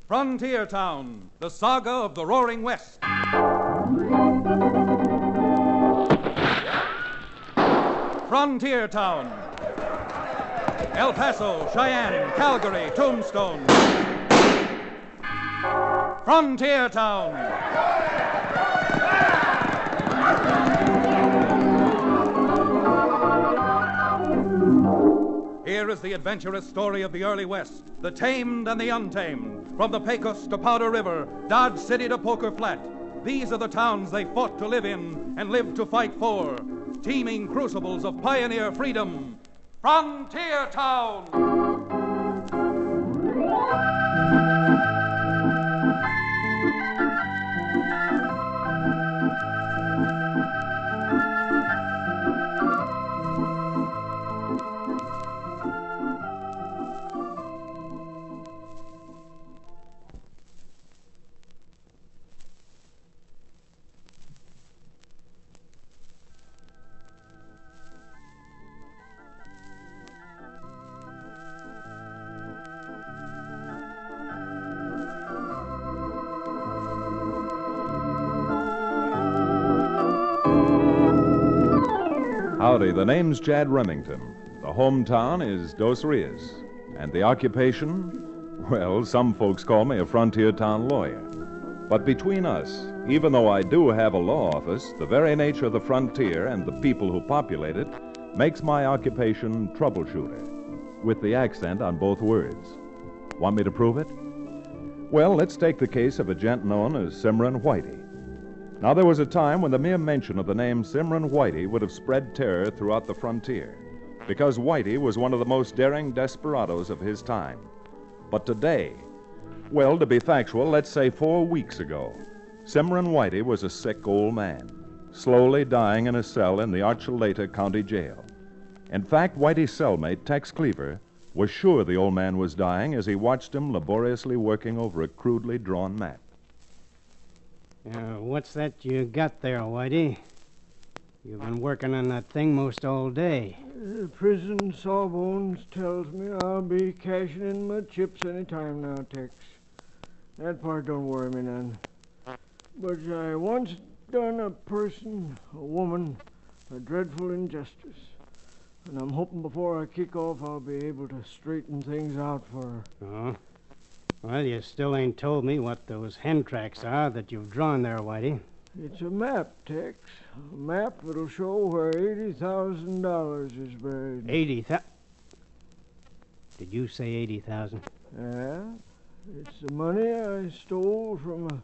Frontier Town, the saga of the Roaring West. Frontier Town. El Paso, Cheyenne, Calgary, Tombstone. Frontier Town. Here is the adventurous story of the early West, the tamed and the untamed. From the Pecos to Powder River, Dodge City to Poker Flat. These are the towns they fought to live in and lived to fight for. Teeming crucibles of pioneer freedom. Frontier Town! Howdy, the name's Chad Remington. The hometown is Dos Rios. And the occupation? Well, some folks call me a frontier town lawyer. But between us, even though I do have a law office, the very nature of the frontier and the people who populate it makes my occupation troubleshooter, with the accent on both words. Want me to prove it? Well, let's take the case of a gent known as Simran Whitey. Now, there was a time when the mere mention of the name Simran Whitey would have spread terror throughout the frontier, because Whitey was one of the most daring desperados of his time. But today, well, to be factual, let's say 4 weeks ago, Simran Whitey was a sick old man, slowly dying in a cell in the Archuleta County Jail. In fact, Whitey's cellmate, Tex Cleaver, was sure the old man was dying as he watched him laboriously working over a crudely drawn map. What's that you got there, Whitey? You've been working on that thing most all day. The prison sawbones tells me I'll be cashing in my chips any time now, Tex. That part don't worry me none. But I once done a person, a woman, a dreadful injustice. And I'm hoping before I kick off I'll be able to straighten things out for her. Oh? Well, you still ain't told me what those hen tracks are that you've drawn there, Whitey. It's a map, Tex. A map that'll show where $80,000 is buried. 80,000? Did you say 80,000? Yeah. It's the money I stole from a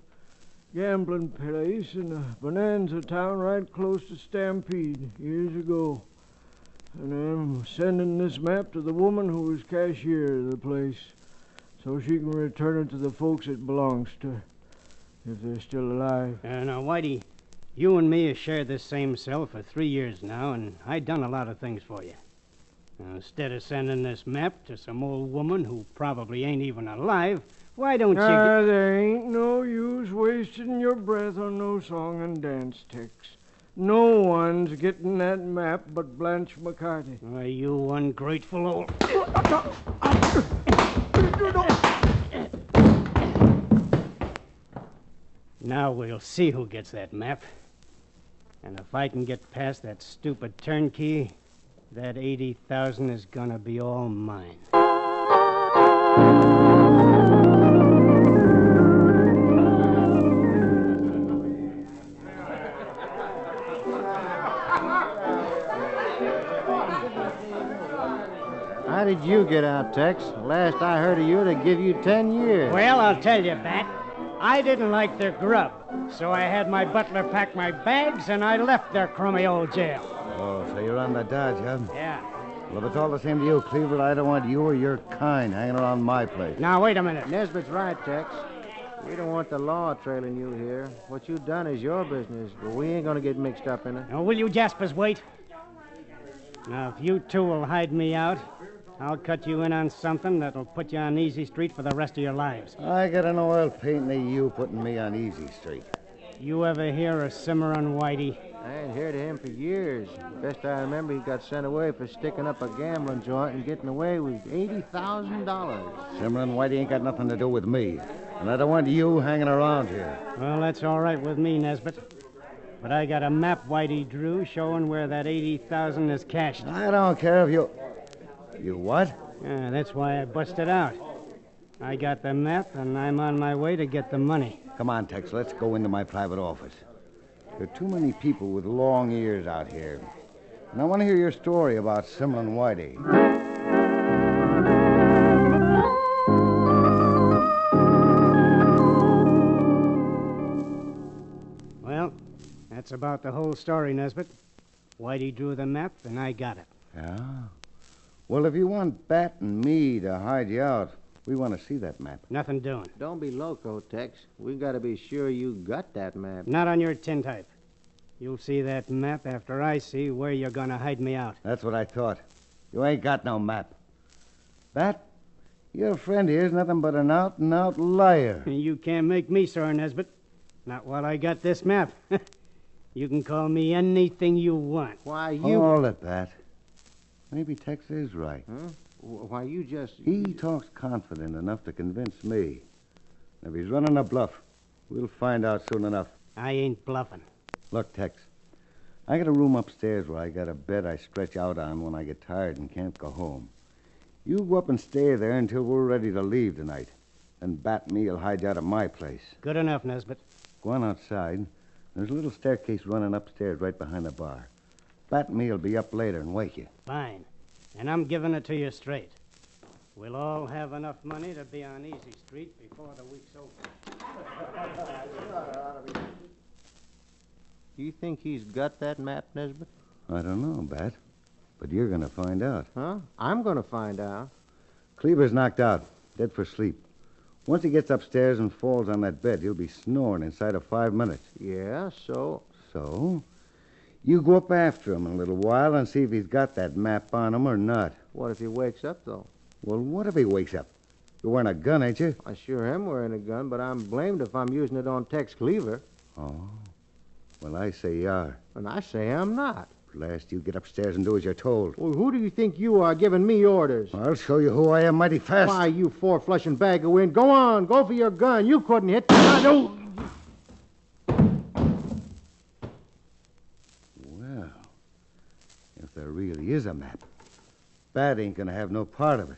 gambling place in a bonanza town right close to Stampede years ago. And I'm sending this map to the woman who was cashier of the place, so she can return it to the folks it belongs to, if they're still alive. Now, Whitey, you and me have shared this same cell for 3 years now, and I done a lot of things for you. Now, instead of sending this map to some old woman who probably ain't even alive, why don't you... There ain't no use wasting your breath on no song and dance, Tex. No one's getting that map but Blanche McCarty. Why, you ungrateful old... Now we'll see who gets that map. And if I can get past that stupid turnkey, that 80,000 is gonna be all mine. How did you get out, Tex? Last I heard of you, to give you 10 years. Well, I'll tell you, Bat. I didn't like their grub, so I had my butler pack my bags, and I left their crummy old jail. Oh, so you're on the dodge, huh? Yeah. Well, if it's all the same to you, Cleaver, I don't want you or your kind hanging around my place. Now, wait a minute. Nesbitt's right, Tex. We don't want the law trailing you here. What you've done is your business, but we ain't going to get mixed up in it. Now, will you Jaspers wait? Now, if you two will hide me out, I'll cut you in on something that'll put you on Easy Street for the rest of your lives. I got an oil painting of you putting me on Easy Street. You ever hear of Simran Whitey? I ain't heard of him for years. Best I remember, he got sent away for sticking up a gambling joint and getting away with $80,000. Simran Whitey ain't got nothing to do with me. And I don't want you hanging around here. Well, that's all right with me, Nesbitt. But I got a map Whitey drew showing where that 80,000 is cached. I don't care if you... You what? Yeah, that's why I busted out. I got the map, and I'm on my way to get the money. Come on, Tex, let's go into my private office. There are too many people with long ears out here. And I want to hear your story about Simran Whitey. Well, that's about the whole story, Nesbitt. Whitey drew the map, and I got it. Yeah? Well, if you want Bat and me to hide you out, we want to see that map. Nothing doing. Don't be loco, Tex. We got to be sure you got that map. Not on your tintype. You'll see that map after I see where you're going to hide me out. That's what I thought. You ain't got no map. Bat, your friend here's nothing but an out-and-out liar. You can't make me sore, Nesbitt. Not while I got this map. You can call me anything you want. Why, you... Hold it, Bat. Maybe Tex is right. Huh? Why, you just... He talks confident enough to convince me. If he's running a bluff, we'll find out soon enough. I ain't bluffing. Look, Tex, I got a room upstairs where I got a bed I stretch out on when I get tired and can't go home. You go up and stay there until we're ready to leave tonight. And Bat and me will hide you out at my place. Good enough, Nesbitt. Go on outside. There's a little staircase running upstairs right behind the bar. Bat and me will be up later and wake you. Fine. And I'm giving it to you straight. We'll all have enough money to be on Easy Street before the week's over. You think he's got that map, Nesbitt? I don't know, Bat. But you're going to find out. Huh? I'm going to find out. Cleaver's knocked out, dead for sleep. Once he gets upstairs and falls on that bed, he'll be snoring inside of 5 minutes. Yeah, so? So? You go up after him in a little while and see if he's got that map on him or not. What if he wakes up, though? Well, what if he wakes up? You're wearing a gun, ain't you? I sure am wearing a gun, but I'm blamed if I'm using it on Tex Cleaver. Oh. Well, I say you are. And I say I'm not. Last, you get upstairs and do as you're told. Well, who do you think you are giving me orders? I'll show you who I am mighty fast. Why, you four-flushing bag of wind. Go on, go for your gun. You couldn't hit... Well, if there really is a map, Bat ain't gonna have no part of it.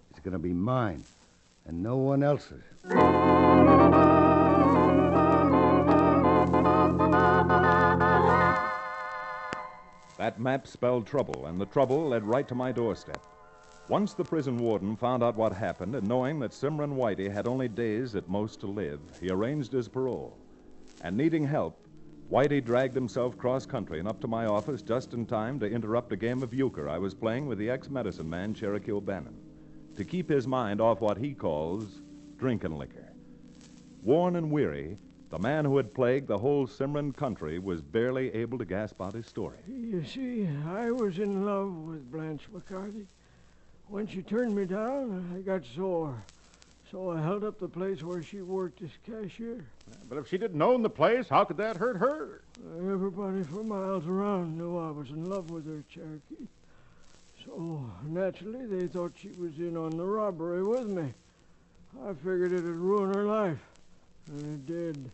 It's gonna be mine, and no one else's. That map spelled trouble, and the trouble led right to my doorstep. Once the prison warden found out what happened, and knowing that Simran Whitey had only days at most to live, he arranged his parole. And needing help, Whitey dragged himself cross-country and up to my office just in time to interrupt a game of euchre I was playing with the ex-medicine man, Cherokee O'Bannon, to keep his mind off what he calls drinking liquor. Worn and weary, the man who had plagued the whole Simran country was barely able to gasp out his story. You see, I was in love with Blanche McCarthy. When she turned me down, I got sore. So I held up the place where she worked as cashier. But if she didn't own the place, how could that hurt her? Everybody for miles around knew I was in love with her, Cherokee. So, naturally, they thought she was in on the robbery with me. I figured it'd ruin her life, and it did.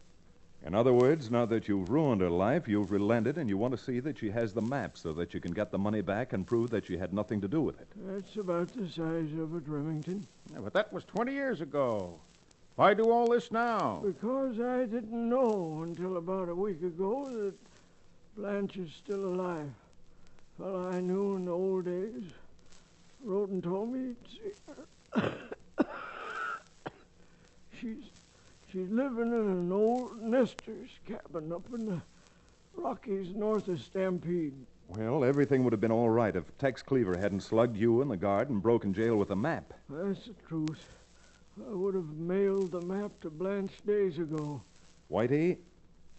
In other words, now that you've ruined her life, you've relented, and you want to see that she has the map so that you can get the money back and prove that she had nothing to do with it. That's about the size of it, Remington. Yeah, but that was 20 years ago. Why do all this now? Because I didn't know until about a week ago that Blanche is still alive. Fellow I knew in the old days wrote and told me he'd see her. She's living in an old nester's cabin up in the Rockies north of Stampede. Well, everything would have been all right if Tex Cleaver hadn't slugged you and the guard and broken jail with a map. That's the truth. I would have mailed the map to Blanche days ago. Whitey,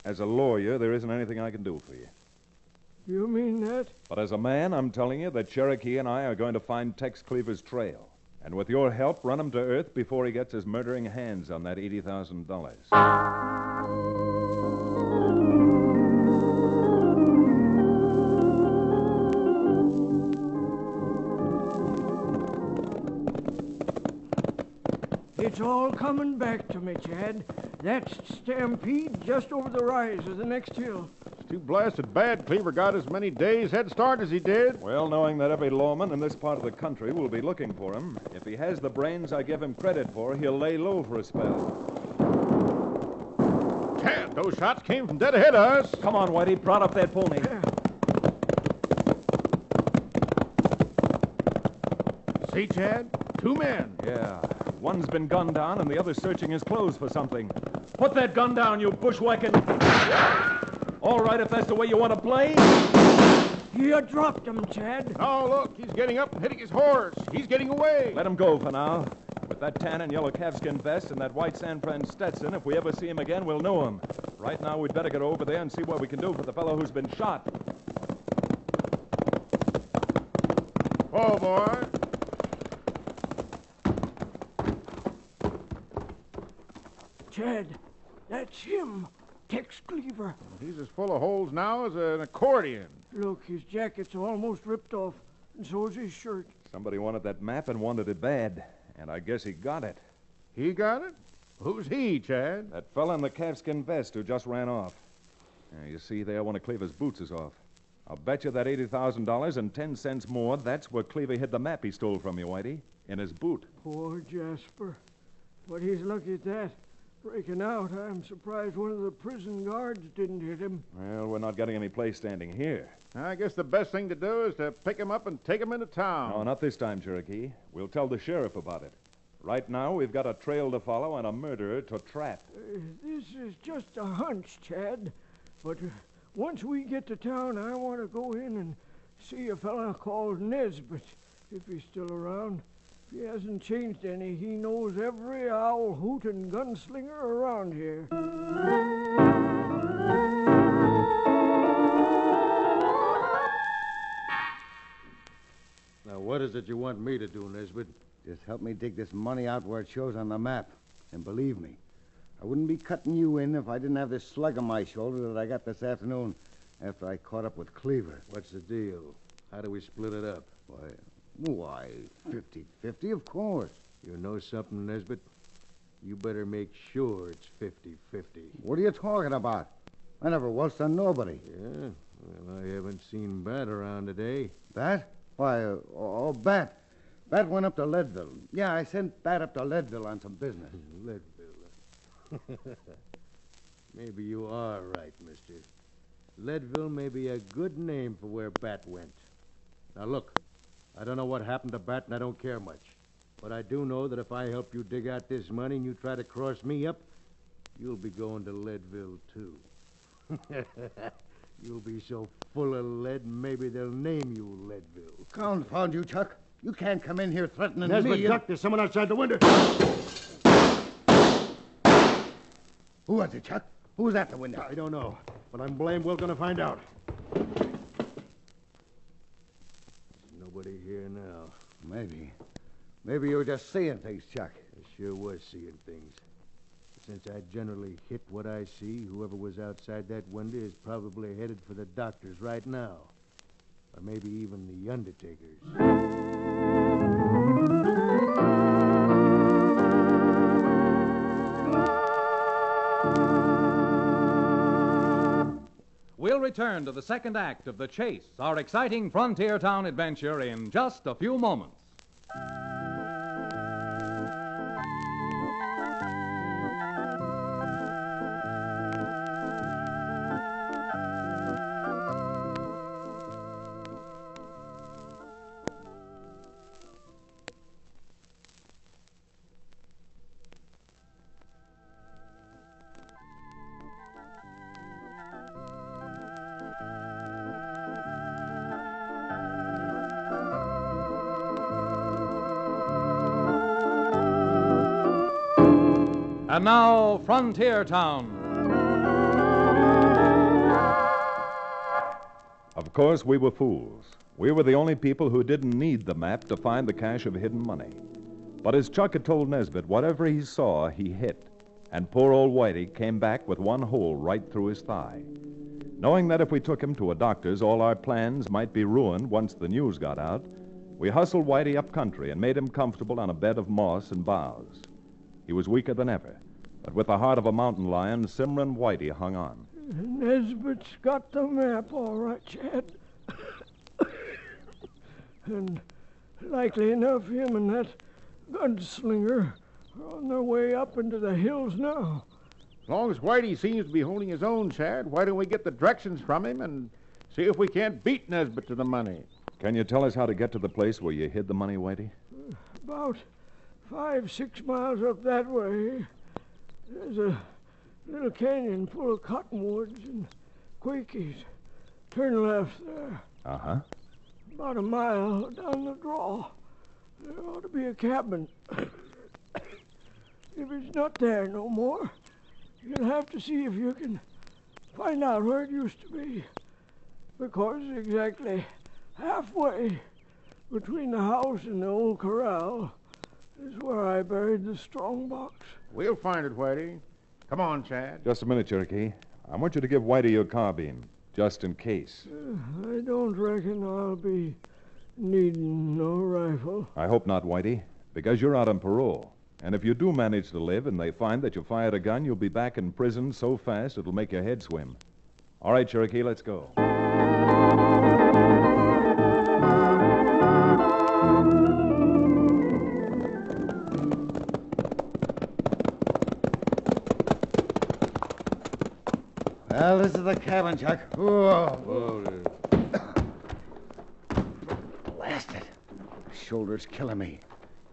as a lawyer, there isn't anything I can do for you. You mean that? But as a man, I'm telling you that Cherokee and I are going to find Tex Cleaver's trail. And with your help, run him to earth before he gets his murdering hands on that $80,000. It's all coming back to me, Chad. That's Stampede just over the rise of the next hill. It's too blasted bad Cleaver got as many days head start as he did. Well, knowing that every lawman in this part of the country will be looking for him, if he has the brains I give him credit for, he'll lay low for a spell. Chad, those shots came from dead ahead of us. Come on, Whitey, prod up that pony. See, Chad? 2 men. Yeah. One's been gunned down and the other's searching his clothes for something. Put that gun down, you bushwhacking. All right, if that's the way you want to play. You dropped him, Chad. Oh, look, he's getting up and hitting his horse. He's getting away. Let him go for now. With that tan and yellow calfskin vest and that white San Fran Stetson, if we ever see him again, we'll know him. Right now, we'd better get over there and see what we can do for the fellow who's been shot. Oh, boy. Chad, that's him. Tex Cleaver. He's as full of holes now as an accordion. Look, his jacket's almost ripped off, and so's his shirt. Somebody wanted that map and wanted it bad, and I guess he got it. He got it? Who's he, Chad? That fella in the calfskin vest who just ran off. You see there, one of Cleaver's boots is off. I'll bet you that $80,000 and 10 cents more, that's where Cleaver hid the map he stole from you, Whitey. In his boot. Poor Jasper. But he's lucky at that. Breaking out, I'm surprised one of the prison guards didn't hit him. Well, we're not getting any place standing here. I guess the best thing to do is to pick him up and take him into town. No, not this time, Cherokee. We'll tell the sheriff about it. Right now, we've got a trail to follow and a murderer to trap. This is just a hunch, Chad. But once we get to town, I want to go in and see a fella called Nesbitt, if he's still around. If he hasn't changed any, he knows every owl, hoot, and gunslinger around here. Now, what is it you want me to do, Nesbitt? Just help me dig this money out where it shows on the map. And believe me, I wouldn't be cutting you in if I didn't have this slug on my shoulder that I got this afternoon after I caught up with Cleaver. What's the deal? How do we split it up? Why, 50-50, of course. You know something, Nesbitt? You better make sure it's 50-50. What are you talking about? I never waltzed on nobody. Yeah? Well, I haven't seen Bat around today. Bat? Why, Bat. Bat went up to Leadville. Yeah, I sent Bat up to Leadville on some business. Leadville. Maybe you are right, mister. Leadville may be a good name for where Bat went. Now, look. I don't know what happened to Bat, and I don't care much. But I do know that if I help you dig out this money and you try to cross me up, you'll be going to Leadville, too. You'll be so full of lead, maybe they'll name you Leadville. Confound you, Chuck. You can't come in here threatening Nesbitt, me. Chuck, there's someone outside the window. Who was it, Chuck? Who was at the window? I don't know, but I'm blamed well going to find out. Nobody here now. Maybe you were just seeing things, Chuck. I sure was seeing things. Since I generally hit what I see, whoever was outside that window is probably headed for the doctors right now. Or maybe even the undertakers. We'll return to the second act of The Chase, our exciting frontier town adventure, in just a few moments. And now, Frontier Town. Of course, we were fools. We were the only people who didn't need the map to find the cache of hidden money. But as Chuck had told Nesbitt, whatever he saw, he hit. And poor old Whitey came back with one hole right through his thigh. Knowing that if we took him to a doctor's, all our plans might be ruined once the news got out, we hustled Whitey up country and made him comfortable on a bed of moss and boughs. He was weaker than ever. But with the heart of a mountain lion, Simran Whitey hung on. Nesbitt's got the map, all right, Chad. And likely enough, him and that gunslinger are on their way up into the hills now. As long as Whitey seems to be holding his own, Chad, why don't we get the directions from him and see if we can't beat Nesbitt to the money? Can you tell us how to get to the place where you hid the money, Whitey? About 5-6 miles up that way, there's a little canyon full of cottonwoods and quakies. Turn left there. Uh-huh. About a mile down the draw, there ought to be a cabin. If it's not there no more, you'll have to see if you can find out where it used to be. Because exactly halfway between the house and the old corral is where I buried the strong box. We'll find it, Whitey. Come on, Chad. Just a minute, Cherokee. I want you to give Whitey your carbine, just in case. I don't reckon I'll be needing no rifle. I hope not, Whitey, because you're out on parole. And if you do manage to live and they find that you fired a gun, you'll be back in prison so fast it'll make your head swim. All right, Cherokee, let's go. Well, this is the cabin, Chuck. Whoa. Blast it. The shoulder's killing me.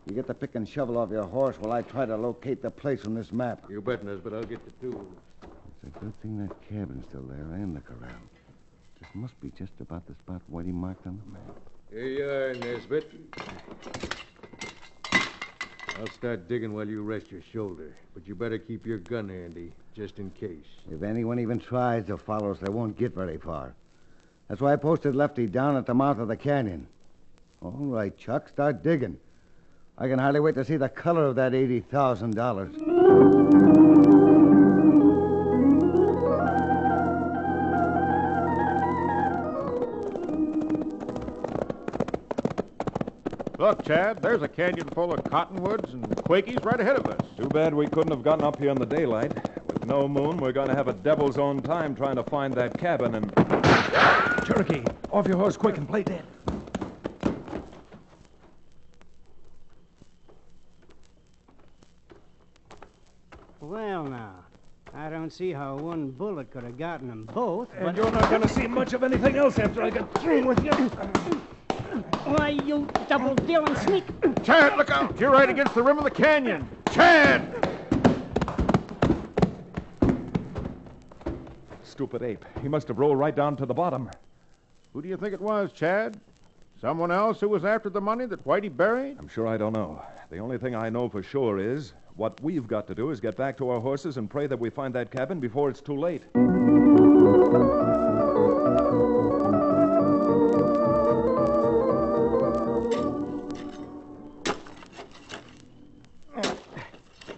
You get the pick and shovel off your horse while I try to locate the place on this map. You bet, Nesbitt. I'll get the tools. It's a good thing that cabin's still there and the corral. This must be just about the spot Whitey marked on the map. Here you are, Nesbitt. I'll start digging while you rest your shoulder. But you better keep your gun handy, just in case. If anyone even tries to follow us, they won't get very far. That's why I posted Lefty down at the mouth of the canyon. All right, Chuck, start digging. I can hardly wait to see the color of that $80,000. Look, Chad, there's a canyon full of cottonwoods and quakies right ahead of us. Too bad we couldn't have gotten up here in the daylight. With no moon, we're going to have a devil's own time trying to find that cabin and... Cherokee, off your horse quick and play dead. Well, now, I don't see how one bullet could have gotten them both. And you're not going to see much of anything else after I get through with you. Why, you double-dealing sneak. Chad, look out! You're right against the rim of the canyon. Chad! Stupid ape. He must have rolled right down to the bottom. Who do you think it was, Chad? Someone else who was after the money that Whitey buried? I'm sure I don't know. The only thing I know for sure is what we've got to do is get back to our horses and pray that we find that cabin before it's too late.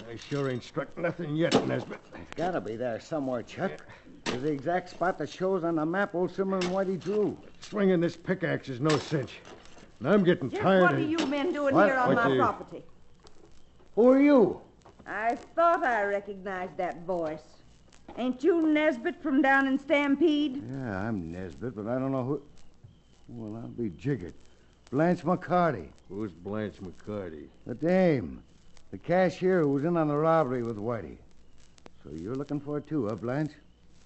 I sure ain't struck nothing yet, Nesbitt. It's got to be there somewhere, Chuck. There's the exact spot that shows on the map old Simmer and Whitey drew. Swinging this pickaxe is no cinch. And I'm getting Just tired what of... are you men doing What? here on What my you- property? Who are you? I thought I recognized that voice. Ain't you Nesbitt from down in Stampede? Yeah, I'm Nesbitt, but I don't know who... Well, I'll be jiggered. Blanche McCarty. Who's Blanche McCarty? The dame. The cashier who was in on the robbery with Whitey. So you're looking for it too, huh, Blanche?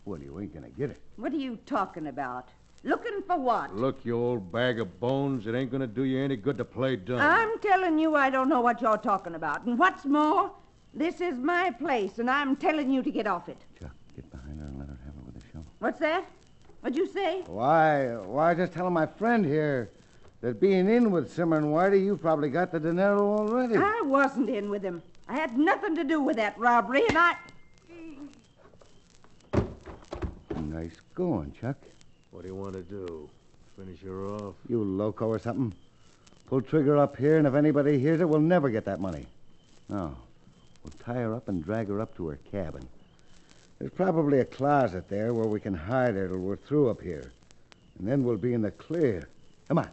Well, you ain't gonna get it. What are you talking about? Looking for what? Look, you old bag of bones, it ain't gonna do you any good to play dumb. I'm telling you I don't know what you're talking about. And what's more, this is my place, and I'm telling you to get off it. Chuck, get behind her and let her have it with a shovel. What's that? What'd you say? Why, just telling my friend here that being in with Simmer and Whitey, you probably got the dinero already. I wasn't in with him. I had nothing to do with that robbery, and I... Nice going, Chuck. What do you want to do? Finish her off? You loco or something? Pull trigger up here, and if anybody hears it, we'll never get that money. No. We'll tie her up and drag her up to her cabin. There's probably a closet there where we can hide her till we're through up here. And then we'll be in the clear. Come on.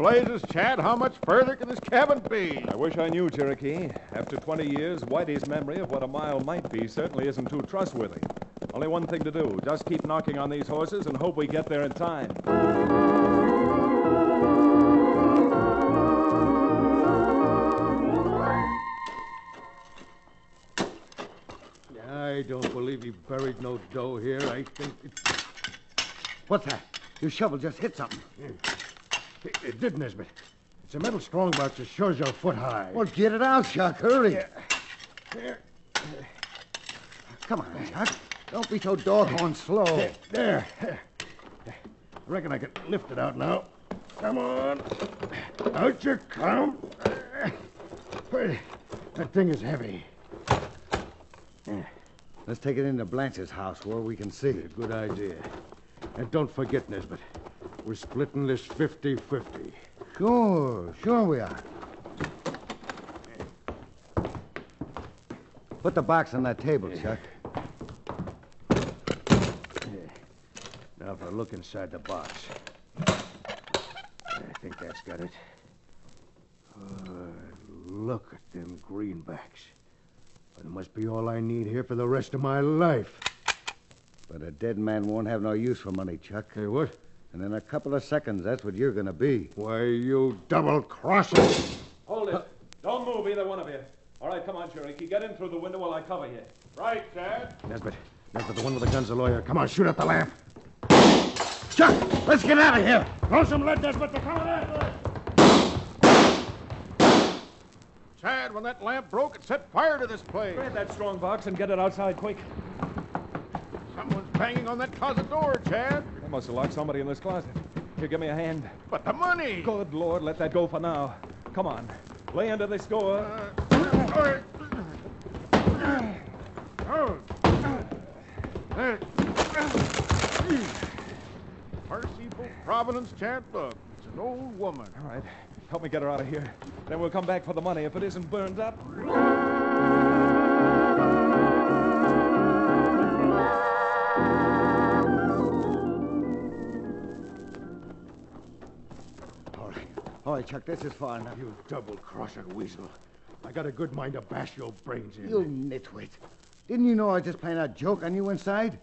blazes, Chad, how much further can this cabin be? I wish I knew, Cherokee. After 20 years, Whitey's memory of what a mile might be certainly isn't too trustworthy. Only one thing to do. Just keep knocking on these horses and hope we get there in time. I don't believe he buried no dough here. I think What's that? Your shovel just hit something. it did, Nesbitt. It's a metal strongbox that shows you a foot high. Well, get it out, Chuck. Hurry. Here. Come on, Chuck. Don't be so doggone slow. There. I reckon I can lift it out now. Come on. Out you come. That thing is heavy. Let's take it into Blanche's house where we can see. Good idea. And don't forget, Nesbitt, we're splitting this 50-50. Sure we are. Put the box on that table, Chuck. Now for a look inside the box. I think that's got it. Look at them greenbacks. That must be all I need here for the rest of my life. But a dead man won't have no use for money, Chuck. Hey, what? And in a couple of seconds, that's what you're going to be. Why, you double-crosser. Hold it. Don't move, either one of you. All right, come on, Cherokee. Get in through the window while I cover you. Right, Chad. Nesbitt, the one with the gun's a lawyer. Come on, shoot at the lamp. Chuck, let's get out of here. Throw some lead, Nesbitt. They're coming after us. Chad, when that lamp broke, it set fire to this place. Grab that strong box and get it outside quick. Someone's banging on that closet door, Chad. They must have locked somebody in this closet. Here, give me a hand. But the money. Good Lord, let that go for now. Come on. Lay into this door. Merciful providence, Chad. Look, it's an old woman. All right. Help me get her out of here. Then we'll come back for the money if it isn't burned up. All right, Chuck, this is far enough. You double-crosser weasel. I got a good mind to bash your brains in. You nitwit. Didn't you know I was just playing a joke on you inside?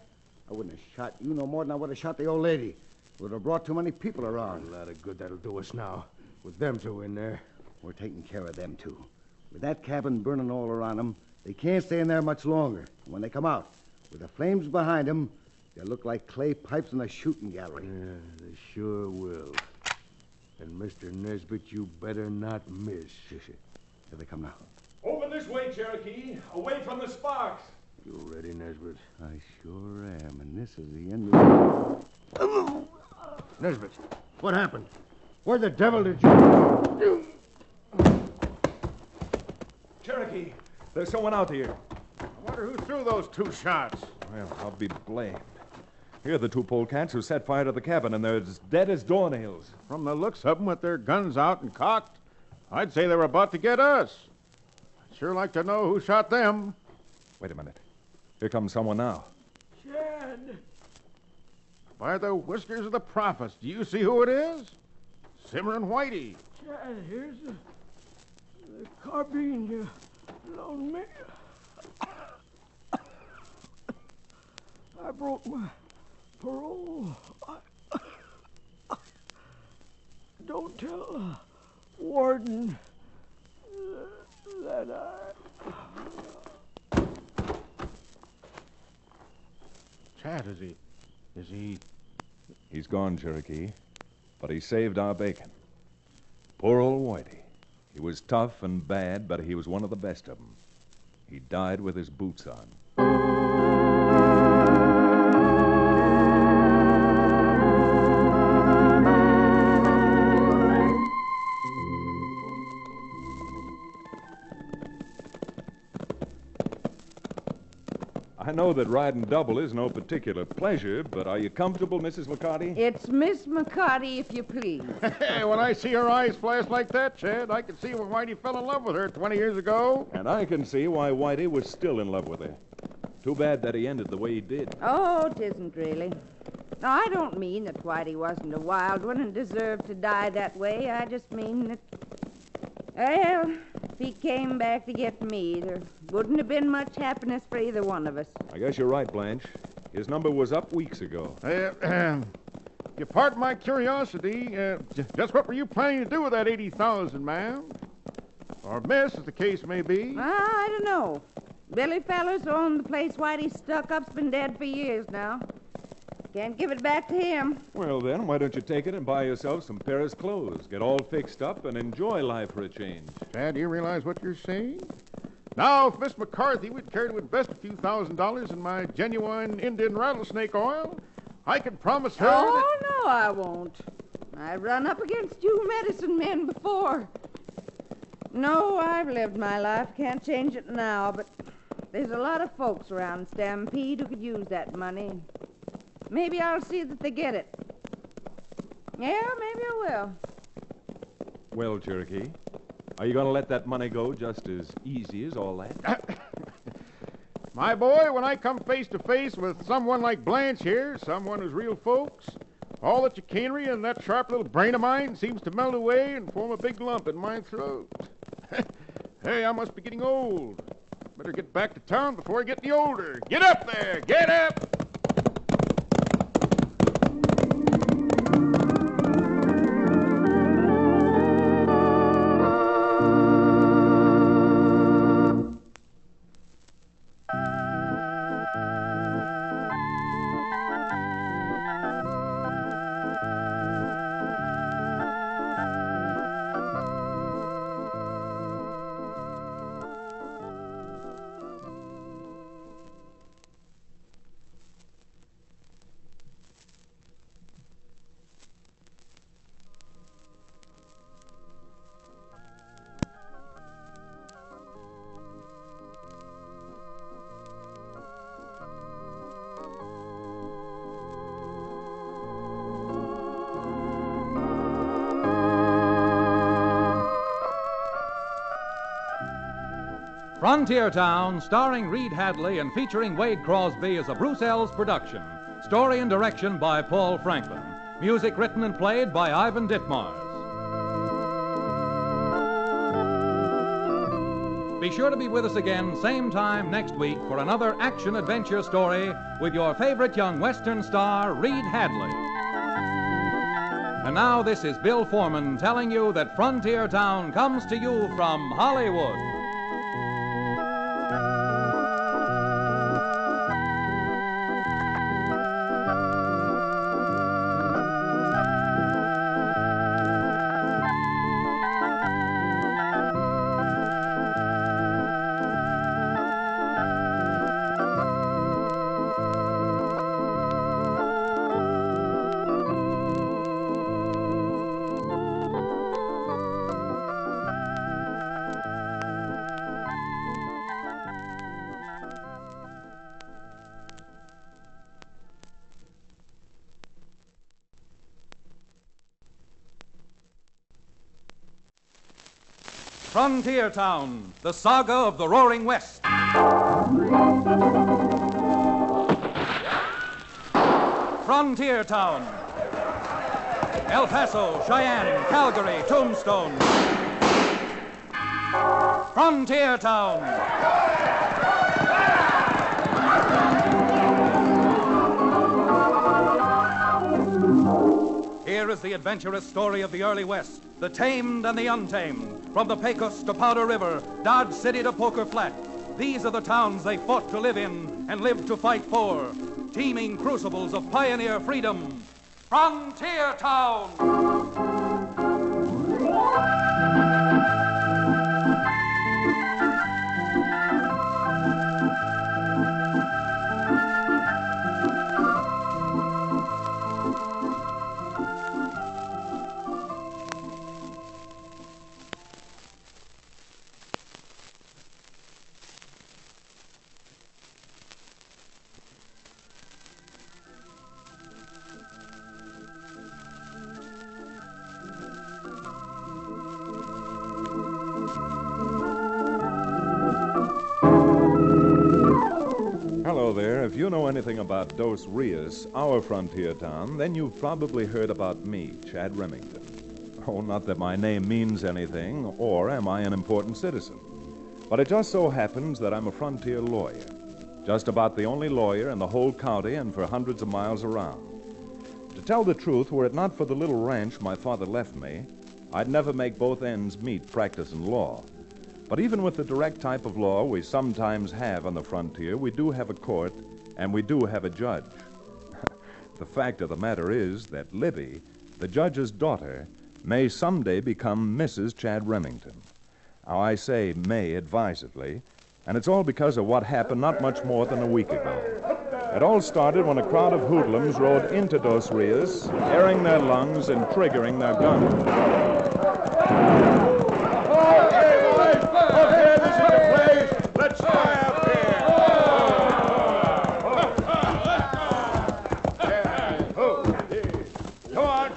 I wouldn't have shot you no more than I would have shot the old lady. It would have brought too many people around. A lot of good that'll do us now. With them two in there. We're taking care of them, too. With that cabin burning all around them, they can't stay in there much longer. And when they come out, with the flames behind them, they'll look like clay pipes in a shooting gallery. Yeah, they sure will. And Mr. Nesbitt, you better not miss. Here they come now. Open this way, Cherokee. Away from the sparks. You ready, Nesbitt? I sure am, and this is the end of Nesbitt, what happened? Where the devil did you... Cherokee, there's someone out here. I wonder who threw those two shots. Well, I'll be blamed. Here are the two polecats who set fire to the cabin, and they're as dead as doornails. From the looks of them with their guns out and cocked, I'd say they were about to get us. I'd sure like to know who shot them. Wait a minute. Here comes someone now. Chad. By the whiskers of the prophets, do you see who it is? Simmer and Whitey. Chad, here's the carbine you loaned me. I broke my parole. Don't tell Warden that Chad, is he... He's gone, Cherokee, but he saved our bacon. Poor old Whitey. He was tough and bad, but he was one of the best of them. He died with his boots on. I know that riding double is no particular pleasure, but are you comfortable, Mrs. McCarty? It's Miss McCarty, if you please. Hey, when I see her eyes flash like that, Chad, I can see when Whitey fell in love with her 20 years ago. And I can see why Whitey was still in love with her. Too bad that he ended the way he did. Oh, it isn't really. No, I don't mean that Whitey wasn't a wild one and deserved to die that way. I just mean that, well, if he came back to get me, there wouldn't have been much happiness for either one of us. I guess you're right, Blanche. His number was up weeks ago. You pardon my curiosity. Just what were you planning to do with that 80,000, ma'am? Or miss, as the case may be. I don't know. Billy Fellers who owned the place Whitey stuck up's been dead for years now. Can't give it back to him. Well, then, why don't you take it and buy yourself some Paris clothes, get all fixed up, and enjoy life for a change? Chad, do you realize what you're saying? Now, if Miss McCarthy would care to invest a few $1,000s in my genuine Indian rattlesnake oil, I could promise her Oh, no, I won't. I've run up against you medicine men before. No, I've lived my life. Can't change it now, but there's a lot of folks around Stampede who could use that money. Maybe I'll see that they get it. Yeah, maybe I will. Well, Cherokee, are you going to let that money go just as easy as all that? My boy, when I come face to face with someone like Blanche here, someone who's real folks, all the chicanery and that sharp little brain of mine seems to melt away and form a big lump in my throat. Hey, I must be getting old. Better get back to town before I get any older. Get up there! Get up! Frontier Town, starring Reed Hadley and featuring Wade Crosby, is a Bruce Ells production. Story and direction by Paul Franklin. Music written and played by Ivan Ditmars. Be sure to be with us again, same time next week, for another action-adventure story with your favorite young Western star, Reed Hadley. And now this is Bill Foreman telling you that Frontier Town comes to you from Hollywood. Frontier Town, the saga of the Roaring West. Frontier Town. El Paso, Cheyenne, Calgary, Tombstone. Frontier Town. Here is the adventurous story of the early West, the tamed and the untamed. From the Pecos to Powder River, Dodge City to Poker Flat, these are the towns they fought to live in and lived to fight for. Teeming crucibles of pioneer freedom. Frontier Town! Hello there. If you know anything about Dos Rios, our frontier town, then you've probably heard about me, Chad Remington. Oh, not that my name means anything, or am I an important citizen. But it just so happens that I'm a frontier lawyer. Just about the only lawyer in the whole county and for hundreds of miles around. To tell the truth, were it not for the little ranch my father left me, I'd never make both ends meet practicing law. But even with the direct type of law we sometimes have on the frontier, we do have a court and we do have a judge. The fact of the matter is that Libby, the judge's daughter, may someday become Mrs. Chad Remington. Now, I say may advisedly, and it's all because of what happened not much more than a week ago. It all started when a crowd of hoodlums rode into Dos Rios, airing their lungs and triggering their guns. Okay, this is the place. Let's try up here.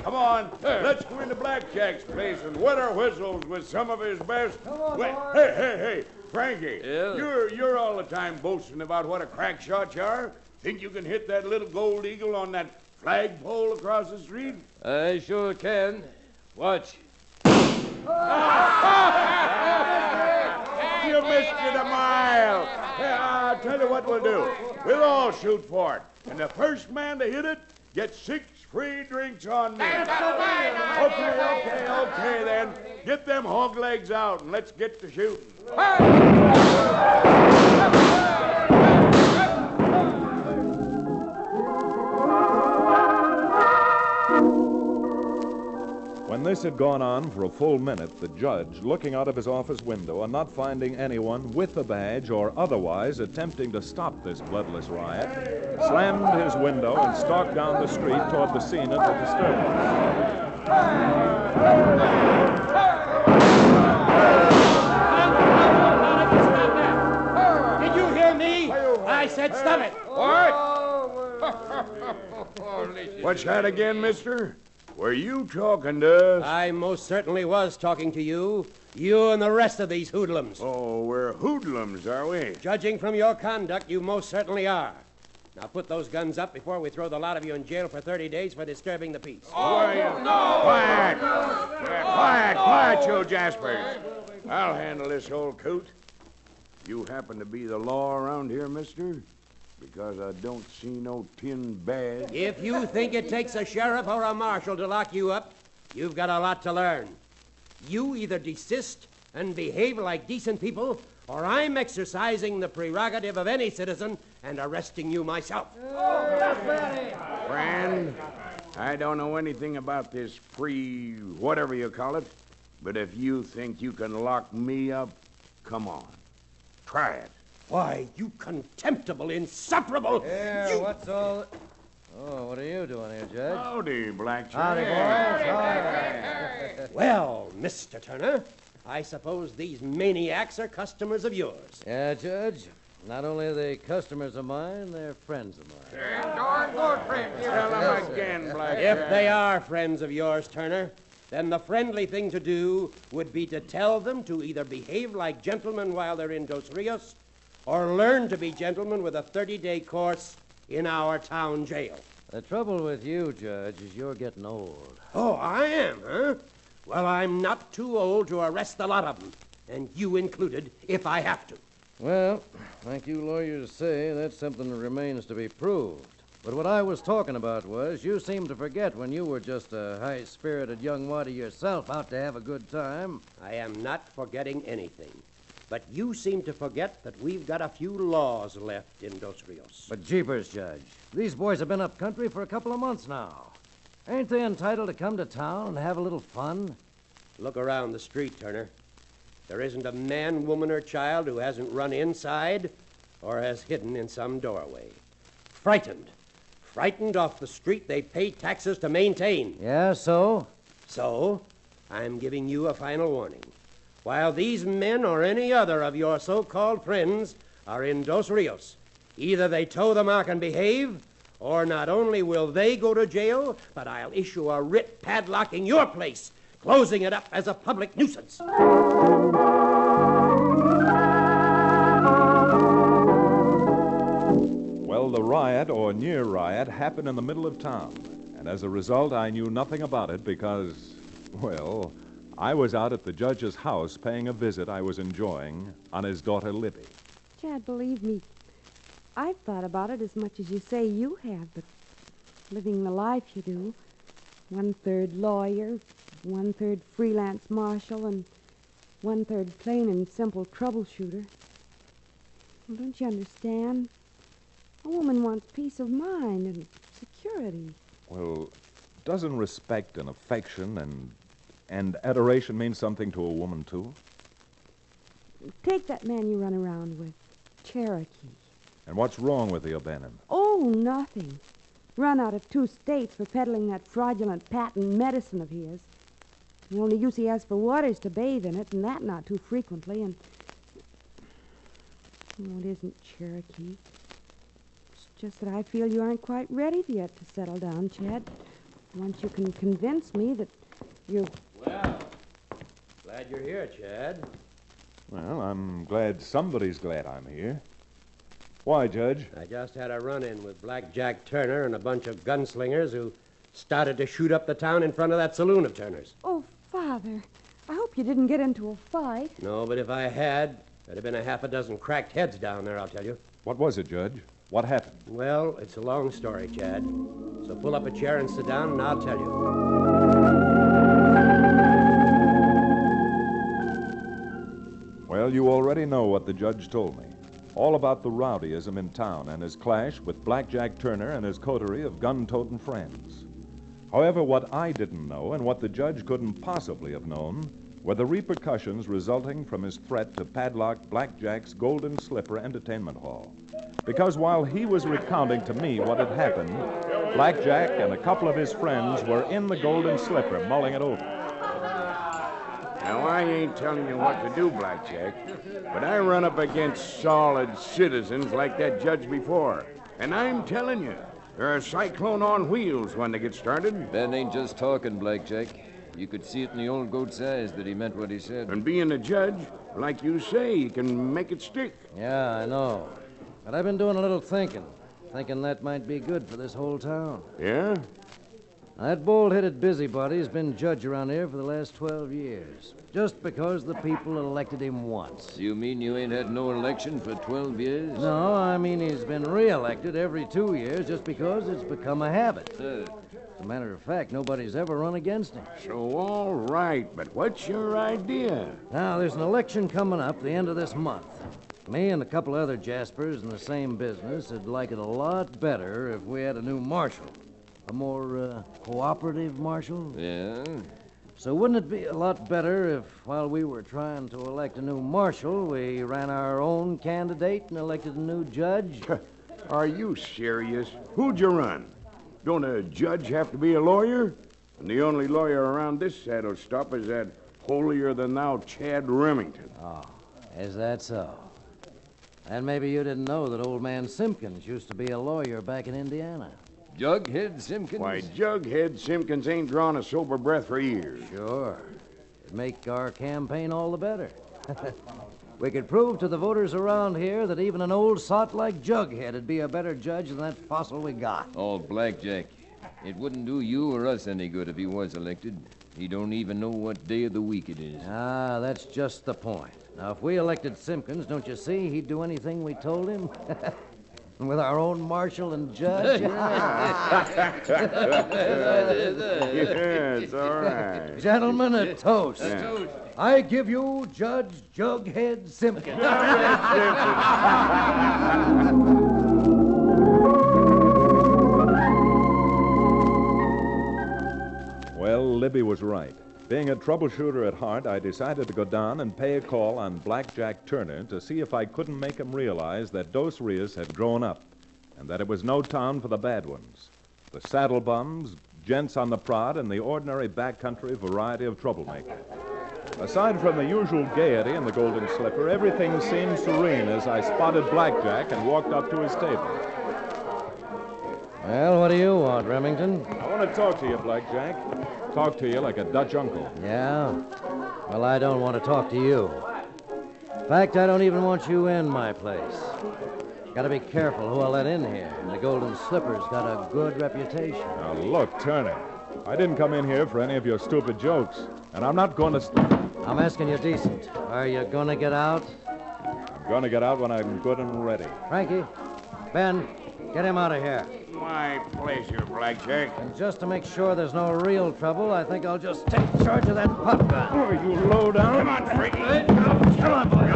Come on. Let's go into Blackjack's place and wet our whistles with some of his best. Hey, Frankie. Yeah? You're all the time boasting about what a crack shot you are. Think you can hit that little gold eagle on that flagpole across the street? I sure can. Watch. You missed it a mile. I'll tell you what we'll do. We'll all shoot for it. And the first man to hit it gets 6 free drinks on me. Okay, then. Get them hog legs out and let's get to shooting. When this had gone on for a full minute, the judge, looking out of his office window and not finding anyone with a badge or otherwise attempting to stop this bloodless riot, slammed his window and stalked down the street toward the scene of the disturbance. Did you hear me? I said stop it. What? What's that again, mister? Were you talking to us? I most certainly was talking to you. You and the rest of these hoodlums. Oh, we're hoodlums, are we? Judging from your conduct, you most certainly are. Now put those guns up before we throw the lot of you in jail for 30 days for disturbing the peace. Quiet, Joe Jaspers. I'll handle this old coot. You happen to be the law around here, mister? Because I don't see no tin badge. If you think it takes a sheriff or a marshal to lock you up, you've got a lot to learn. You either desist and behave like decent people, or I'm exercising the prerogative of any citizen and arresting you myself. Friend, I don't know anything about this free whatever you call it, but if you think you can lock me up, come on. Try it. Why, you contemptible, insufferable... Here, what's all... Oh, what are you doing here, Judge? Howdy, Blackjack. Howdy, boys. Well, Mr. Turner, I suppose these maniacs are customers of yours. Yeah, Judge. Not only are they customers of mine, they're friends of mine. Darn good friends. Tell them again, Blackjack. If they are friends of yours, Turner, then the friendly thing to do would be to tell them to either behave like gentlemen while they're in Dos Rios, or learn to be gentlemen with a 30-day course in our town jail. The trouble with you, Judge, is you're getting old. Oh, I am, huh? Well, I'm not too old to arrest a lot of them, and you included, if I have to. Well, like you lawyers say, that's something that remains to be proved. But what I was talking about was you seem to forget when you were just a high-spirited young waddy yourself out to have a good time. I am not forgetting anything. But you seem to forget that we've got a few laws left in Dos Rios. But jeepers, Judge, these boys have been up country for a couple of months now. Ain't they entitled to come to town and have a little fun? Look around the street, Turner. There isn't a man, woman, or child who hasn't run inside or has hidden in some doorway. Frightened off the street they pay taxes to maintain. Yeah, so? So, I'm giving you a final warning. While these men or any other of your so-called friends are in Dos Rios, either they toe the mark and behave, or not only will they go to jail, but I'll issue a writ padlocking your place, closing it up as a public nuisance. riot or near riot happened in the middle of town. And as a result, I knew nothing about it because, well, I was out at the judge's house paying a visit I was enjoying on his daughter Libby. Chad, believe me, I've thought about it as much as you say you have, but living the life you do, 1/3 lawyer, 1/3 freelance marshal, and 1/3 plain and simple troubleshooter. Well, don't you understand? A woman wants peace of mind and security. Well, doesn't respect and affection and adoration mean something to a woman, too? Take that man you run around with, Cherokee. And what's wrong with the O'Bannon? Oh, nothing. Run out of 2 states for peddling that fraudulent patent medicine of his. The only use he has for water is to bathe in it, and that not too frequently, and... Oh, it isn't Cherokee. It's just that I feel you aren't quite ready yet to settle down, Chad. Once you can convince me that you're... Well, glad you're here, Chad. Well, I'm glad somebody's glad I'm here. Why, Judge? I just had a run-in with Black Jack Turner and a bunch of gunslingers who started to shoot up the town in front of that saloon of Turner's. Oh, Father, I hope you didn't get into a fight. No, but if I had, there'd have been a half a dozen cracked heads down there, I'll tell you. What was it, Judge? What happened? Well, it's a long story, Chad. So pull up a chair and sit down, and I'll tell you. Well, you already know what the judge told me. All about the rowdyism in town and his clash with Black Jack Turner and his coterie of gun-toting friends. However, what I didn't know and what the judge couldn't possibly have known were the repercussions resulting from his threat to padlock Black Jack's Golden Slipper Entertainment Hall. Because while he was recounting to me what had happened, Black Jack and a couple of his friends were in the Golden Slipper mulling it over. Now, I ain't telling you what to do, Blackjack, but I run up against solid citizens like that judge before, and I'm telling you, they're a cyclone on wheels when they get started. That ain't just talking, Blackjack. You could see it in the old goat's eyes that he meant what he said. And being a judge, like you say, you can make it stick. Yeah, I know. But I've been doing a little thinking that might be good for this whole town. Yeah? That bald-headed busybody's been judge around here for the last 12 years, just because the people elected him once. You mean you ain't had no election for 12 years? No, I mean he's been re-elected every 2 years just because it's become a habit. As a matter of fact, nobody's ever run against him. So, all right, but what's your idea? Now, there's an election coming up the end of this month. Me and a couple other Jaspers in the same business would like it a lot better if we had a new marshal. A more cooperative marshal? Yeah? So wouldn't it be a lot better if, while we were trying to elect a new marshal, we ran our own candidate and elected a new judge? Are you serious? Who'd you run? Don't a judge have to be a lawyer? And the only lawyer around this saddle stop is that holier-than-thou Chad Remington. Oh, is that so? And maybe you didn't know that old man Simpkins used to be a lawyer back in Indiana. Jughead Simpkins? Why, Jughead Simpkins ain't drawn a sober breath for years. Sure. It'd make our campaign all the better. We could prove to the voters around here that even an old sot like Jughead would be a better judge than that fossil we got. Oh, Blackjack. It wouldn't do you or us any good if he was elected. He don't even know what day of the week it is. Ah, that's just the point. Now, if we elected Simpkins, don't you see he'd do anything we told him? With our own marshal and judge? Yes, all right. Gentlemen, a toast. Yeah. Toast. I give you Judge Jughead Simpkins. Well, Libby was right. Being a troubleshooter at heart, I decided to go down and pay a call on Black Jack Turner to see if I couldn't make him realize that Dos Rios had grown up and that it was no town for the bad ones. The saddle bums, gents on the prod, and the ordinary backcountry variety of troublemaker. Aside from the usual gaiety in the Golden Slipper, everything seemed serene as I spotted Blackjack and walked up to his table. Well, what do you want, Remington? I want to talk to you, Blackjack. Talk to you like a Dutch uncle. Yeah? Well, I don't want to talk to you. In fact, I don't even want you in my place. Gotta be careful who I let in here. The Golden Slipper's got a good reputation. Now, look, Turner. I didn't come in here for any of your stupid jokes, and I'm not going to... I'm asking you decent. Are you gonna get out? I'm going to get out when I'm good and ready. Frankie, Ben, get him out of here. My pleasure, Blackjack. And just to make sure there's no real trouble, I think I'll just take charge of that pop gun. Oh, you low down. Come on, Frankie. Come on, boy.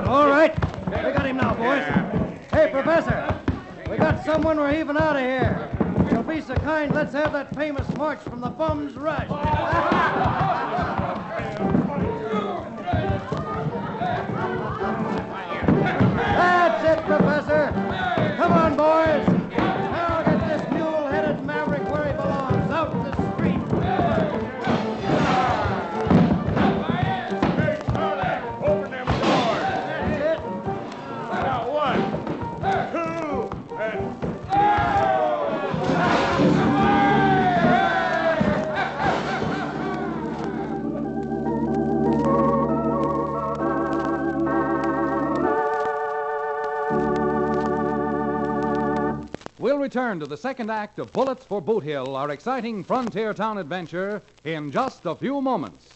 All right. We got him now, boys. Hey, Professor. We got someone we're heaving out of here. If you'll be so kind, let's have that famous march from the Bums Rush. That's it, Professor. Come on, boys. Now get this mule-headed maverick where he belongs, out in the street. Open them doors. That's it. Now, 1, 2. We'll return to the second act of Bullets for Boot Hill, our exciting frontier town adventure, in just a few moments.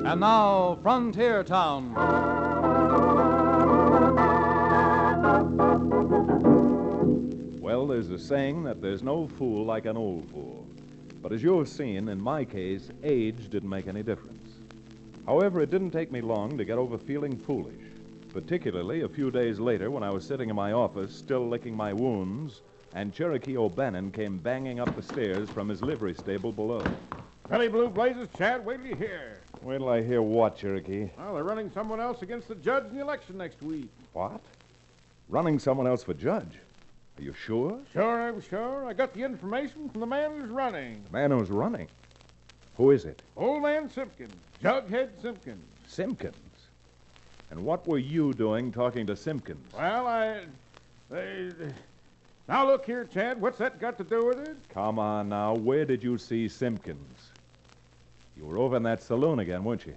And now, Frontier Town. Well, there's a saying that there's no fool like an old fool. But as you've seen, in my case, age didn't make any difference. However, it didn't take me long to get over feeling foolish, particularly a few days later when I was sitting in my office, still licking my wounds, and Cherokee O'Bannon came banging up the stairs from his livery stable below. Belly blue blazes, Chad. Wait till you hear. Wait till I hear what, Cherokee? Well, they're running someone else against the judge in the election next week. What? Running someone else for judge? Are you sure? Sure, I'm sure. I got the information from the man who's running. The man who's running? Who is it? Old man Simpkins. Jughead Simpkins. Simpkins? And what were you doing talking to Simpkins? Well, Now, look here, Chad. What's that got to do with it? Come on now. Where did you see Simpkins? You were over in that saloon again, weren't you?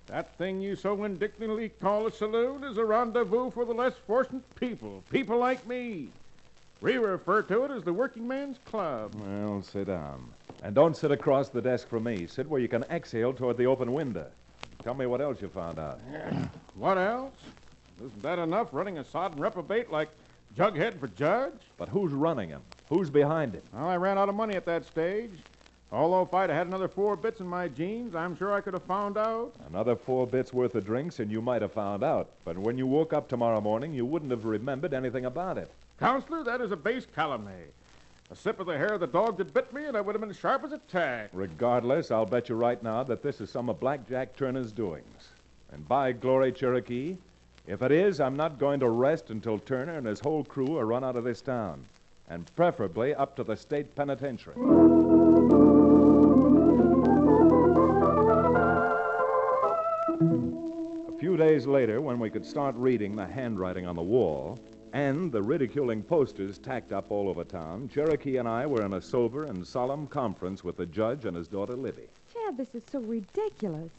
That thing you so indignantly call a saloon is a rendezvous for the less fortunate people. People like me. We refer to it as the working man's club. Well, sit down. And don't sit across the desk from me. Sit where you can exhale toward the open window. Tell me what else you found out. What else? Isn't that enough, running a sodden reprobate like Jughead for judge? But who's running him? Who's behind him? Well, I ran out of money at that stage. Although if I'd had another 4 bits in my jeans, I'm sure I could have found out. Another 4 bits worth of drinks, and you might have found out. But when you woke up tomorrow morning, you wouldn't have remembered anything about it. Counselor, that is a base calumny. A sip of the hair of the dog that bit me, and I would have been sharp as a tack. Regardless, I'll bet you right now that this is some of Blackjack Turner's doings. And by glory, Cherokee, if it is, I'm not going to rest until Turner and his whole crew are run out of this town, and preferably up to the state penitentiary. A few days later, when we could start reading the handwriting on the wall and the ridiculing posters tacked up all over town, Cherokee and I were in a sober and solemn conference with the judge and his daughter Libby. Chad, this is so ridiculous.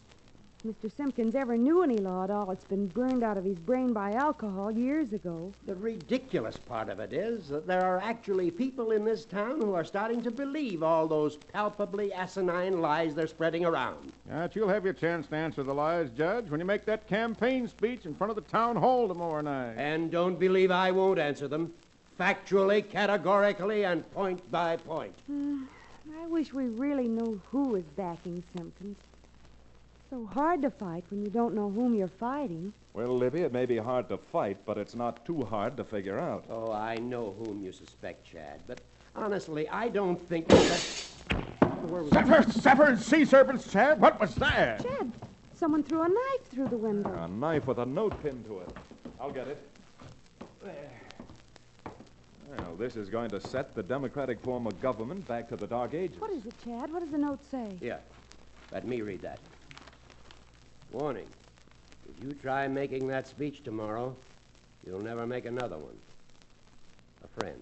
Mr. Simpkins ever knew any law at all. It's been burned out of his brain by alcohol years ago. The ridiculous part of it is that there are actually people in this town who are starting to believe all those palpably asinine lies they're spreading around. But you'll have your chance to answer the lies, Judge, when you make that campaign speech in front of the town hall tomorrow night. And don't believe I won't answer them. Factually, categorically, and point by point. I wish we really knew who is backing Simpkins. So hard to fight when you don't know whom you're fighting. Well, Libby, it may be hard to fight, but it's not too hard to figure out. Oh, I know whom you suspect, Chad, but honestly, I don't think that... where we... Zephyr and sea serpents, Chad. What was that? Chad, someone threw a knife through the window. A knife with a note pinned to it. I'll get it. Well, this is going to set the democratic form of government back to the Dark Ages. What is it, Chad? What does the note say? Here, let me read that. Warning. If you try making that speech tomorrow, you'll never make another one. A friend.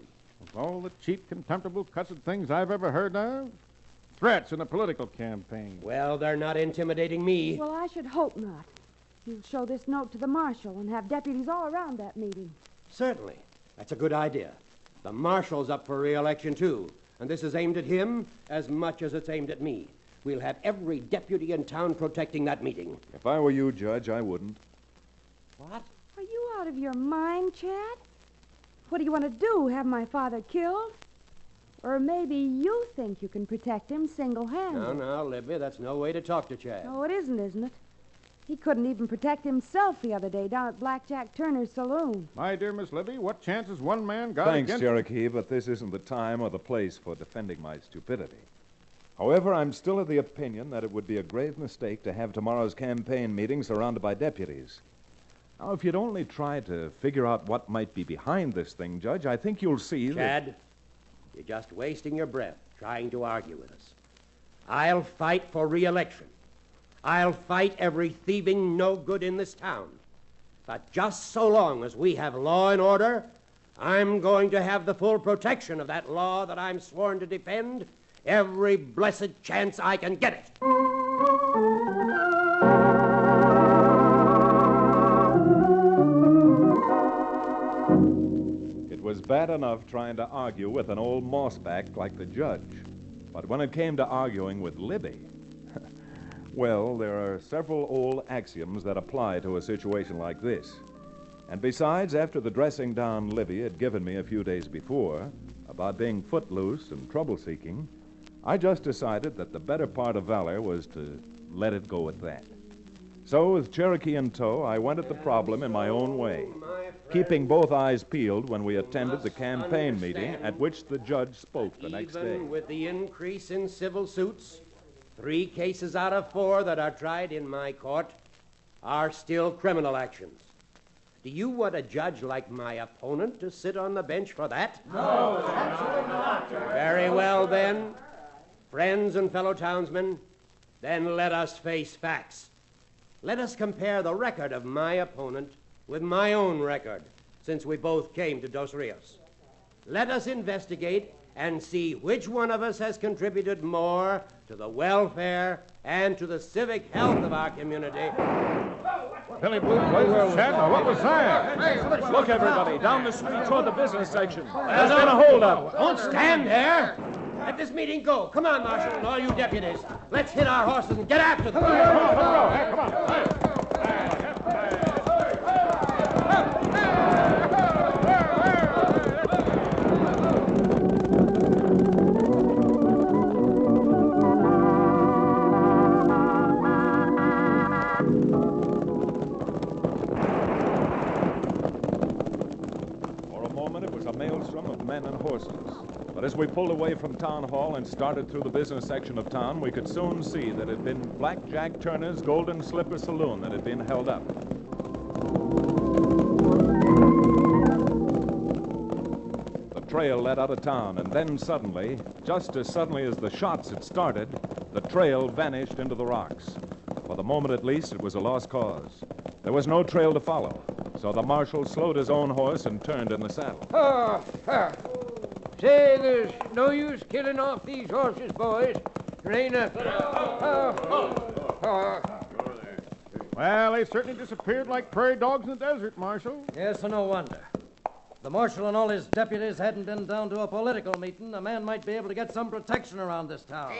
Of all the cheap, contemptible, cussed things I've ever heard of, threats in a political campaign. Well, they're not intimidating me. Well, I should hope not. You'll show this note to the marshal and have deputies all around that meeting. Certainly. That's a good idea. The marshal's up for re-election, too. And this is aimed at him as much as it's aimed at me. We'll have every deputy in town protecting that meeting. If I were you, Judge, I wouldn't. What? Are you out of your mind, Chad? What do you want to do, have my father killed? Or maybe you think you can protect him single-handed. No, Libby, that's no way to talk to Chad. No, it isn't it? He couldn't even protect himself the other day down at Blackjack Turner's saloon. My dear Miss Libby, what chances one man got Thanks, against... Cherokee, but this isn't the time or the place for defending my stupidity. However, I'm still of the opinion that it would be a grave mistake to have tomorrow's campaign meeting surrounded by deputies. Now, if you'd only try to figure out what might be behind this thing, Judge, I think you'll see that... Chad, you're just wasting your breath trying to argue with us. I'll fight for re-election. I'll fight every thieving no-good in this town. But just so long as we have law and order, I'm going to have the full protection of that law that I'm sworn to defend every blessed chance I can get it. It was bad enough trying to argue with an old mossback like the judge. But when it came to arguing with Libby, well, there are several old axioms that apply to a situation like this. And besides, after the dressing down Libby had given me a few days before about being footloose and trouble-seeking, I just decided that the better part of valor was to let it go at that. So, with Cherokee in tow, I went at the problem in my own way, keeping both eyes peeled when we attended the campaign meeting at which the judge spoke the next day. Even with the increase in civil suits, 3 cases out of 4 that are tried in my court are still criminal actions. Do you want a judge like my opponent to sit on the bench for that? No, absolutely not. Very well, then. Friends and fellow townsmen, then let us face facts. Let us compare the record of my opponent with my own record, since we both came to Dos Rios. Let us investigate and see which one of us has contributed more to the welfare and to the civic health of our community. Billy Blue, Chad, what was that? Look, everybody, down the street toward the business section. There's been a holdup. Don't stand there. Let this meeting go. Come on, Marshal, and all you deputies. Let's hit our horses and get after them. Come on. For a moment, it was a maelstrom of men and horses. But as we pulled away from Town Hall and started through the business section of town, we could soon see that it had been Blackjack Turner's Golden Slipper Saloon that had been held up. The trail led out of town, and then suddenly, just as suddenly as the shots had started, the trail vanished into the rocks. For the moment at least, it was a lost cause. There was no trail to follow, so the marshal slowed his own horse and turned in the saddle. Say, there's no use killing off these horses, boys. There ain't nothing. Well, they certainly disappeared like prairie dogs in the desert, Marshal. Yes, and no wonder. If the marshal and all his deputies hadn't been down to a political meeting, a man might be able to get some protection around this town.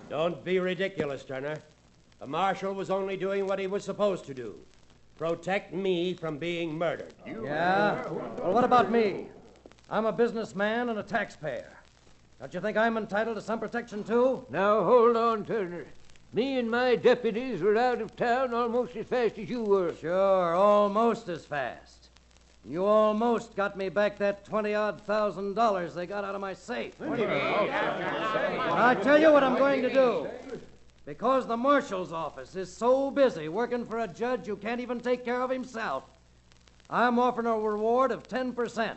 Don't be ridiculous, Turner. The marshal was only doing what he was supposed to do. Protect me from being murdered. Yeah? Well, what about me? I'm a businessman and a taxpayer. Don't you think I'm entitled to some protection, too? Now, hold on, Turner. Me and my deputies were out of town almost as fast as you were. Sure, almost as fast. You almost got me back that $20,000 they got out of my safe. I tell you what I'm going to do. Because the marshal's office is so busy working for a judge who can't even take care of himself, I'm offering a reward of 10%,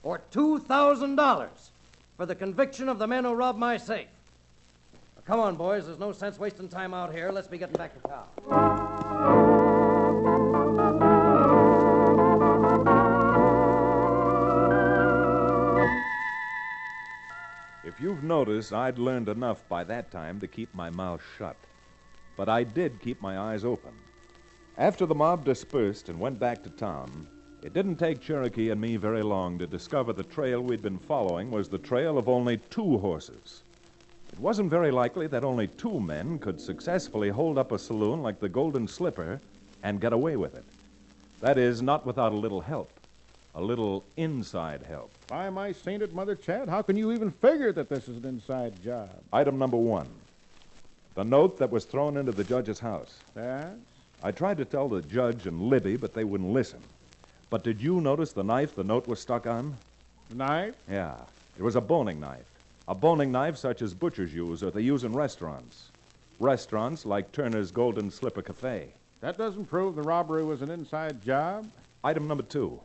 or $2,000, for the conviction of the men who robbed my safe. Now, come on, boys. There's no sense wasting time out here. Let's be getting back to town. If you've noticed, I'd learned enough by that time to keep my mouth shut. But I did keep my eyes open. After the mob dispersed and went back to town, it didn't take Cherokee and me very long to discover the trail we'd been following was the trail of only 2 horses. It wasn't very likely that only 2 men could successfully hold up a saloon like the Golden Slipper and get away with it. That is, not without a little help. A little inside help. By my sainted mother, Chad, how can you even figure that this is an inside job? Item number 1. The note that was thrown into the judge's house. Yes? I tried to tell the judge and Libby, but they wouldn't listen. But did you notice the knife the note was stuck on? The knife? Yeah. It was a boning knife. A boning knife such as butchers use or they use in restaurants. Restaurants like Turner's Golden Slipper Cafe. That doesn't prove the robbery was an inside job. Item number 2.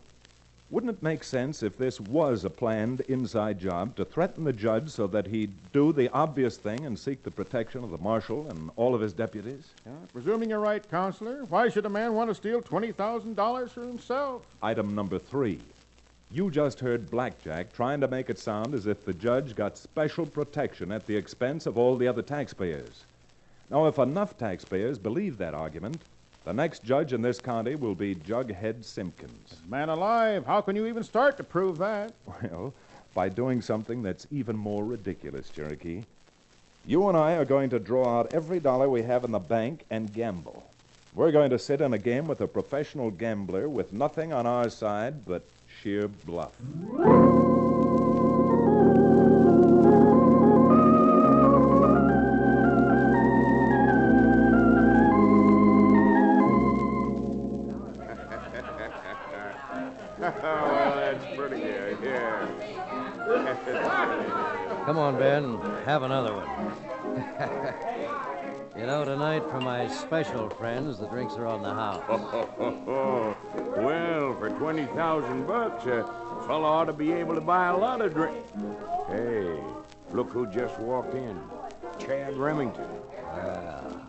Wouldn't it make sense if this was a planned inside job to threaten the judge so that he'd do the obvious thing and seek the protection of the marshal and all of his deputies? Yeah, presuming you're right, Counselor, why should a man want to steal $20,000 for himself? Item number 3. You just heard Blackjack trying to make it sound as if the judge got special protection at the expense of all the other taxpayers. Now, if enough taxpayers believe that argument, the next judge in this county will be Jughead Simpkins. Man alive, how can you even start to prove that? Well, by doing something that's even more ridiculous, Cherokee. You and I are going to draw out every dollar we have in the bank and gamble. We're going to sit in a game with a professional gambler with nothing on our side but sheer bluff. Well, that's pretty good, yeah. Come on, Ben. Have another one. You know, tonight for my special friends, the drinks are on the house. Well, for $20,000, a fellow ought to be able to buy a lot of drink. Hey, look who just walked in. Chad Remington. Well,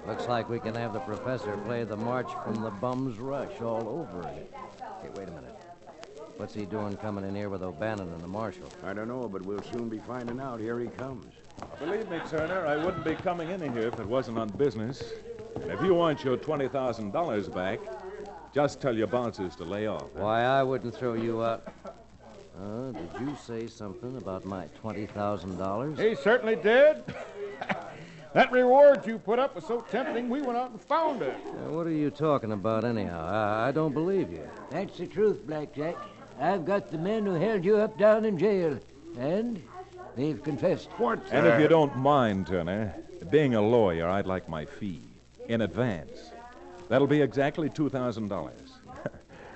looks like we can have the professor play the March from the Bum's Rush all over again. Hey, wait a minute. What's he doing coming in here with O'Bannon and the marshal? I don't know, but we'll soon be finding out. Here he comes. Believe me, Turner, I wouldn't be coming in here if it wasn't on business. And if you want your $20,000 back, just tell your bouncers to lay off. Why, I wouldn't throw you out. Did you say something about my $20,000? He certainly did. That reward you put up was so tempting, we went out and found it. What are you talking about, anyhow? I don't believe you. That's the truth, Blackjack. I've got the men who held you up down in jail, and they've confessed. And if you don't mind, Turner, being a lawyer, I'd like my fee in advance. That'll be exactly $2,000.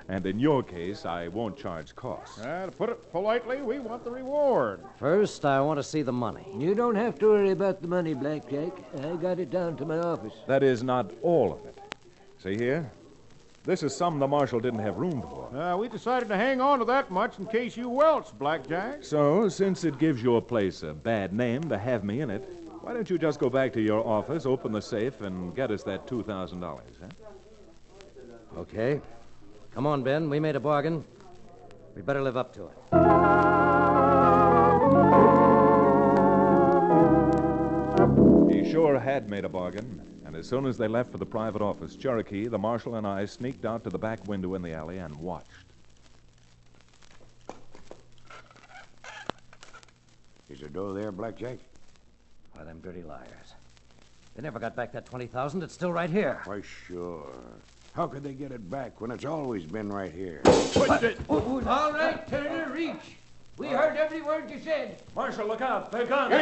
And in your case, I won't charge costs. To put it politely, we want the reward. First, I want to see the money. You don't have to worry about the money, Blackjack. I got it down to my office. That is not all of it. See here? This is some the marshal didn't have room for. We decided to hang on to that much in case you welch, Blackjack. So, since it gives your place a bad name to have me in it, why don't you just go back to your office, open the safe, and get us that $2,000, huh? Okay. Come on, Ben. We made a bargain. We better live up to it. He sure had made a bargain. And as soon as they left for the private office, Cherokee, the marshal, and I sneaked out to the back window in the alley and watched. Is there dough there, Blackjack? Why, them dirty liars. They never got back that $20,000. It's still right here. Why, sure. How could they get it back when it's always been right here? All right, Turner, reach. We heard every word you said. Marshal, look out. They're gone.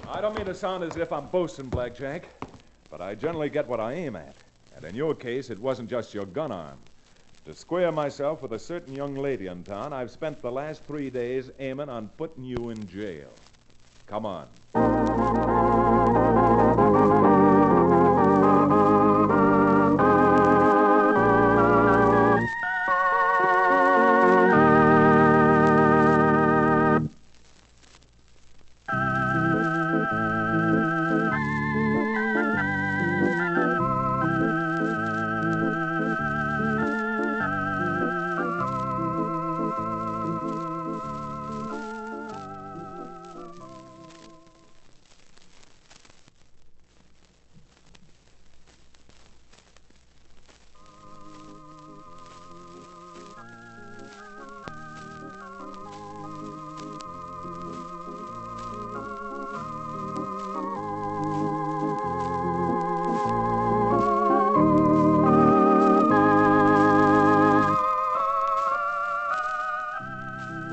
I don't mean to sound as if I'm boasting, Blackjack, but I generally get what I aim at. And in your case, it wasn't just your gun arm. To square myself with a certain young lady in town, I've spent the last 3 days aiming on putting you in jail. Come on.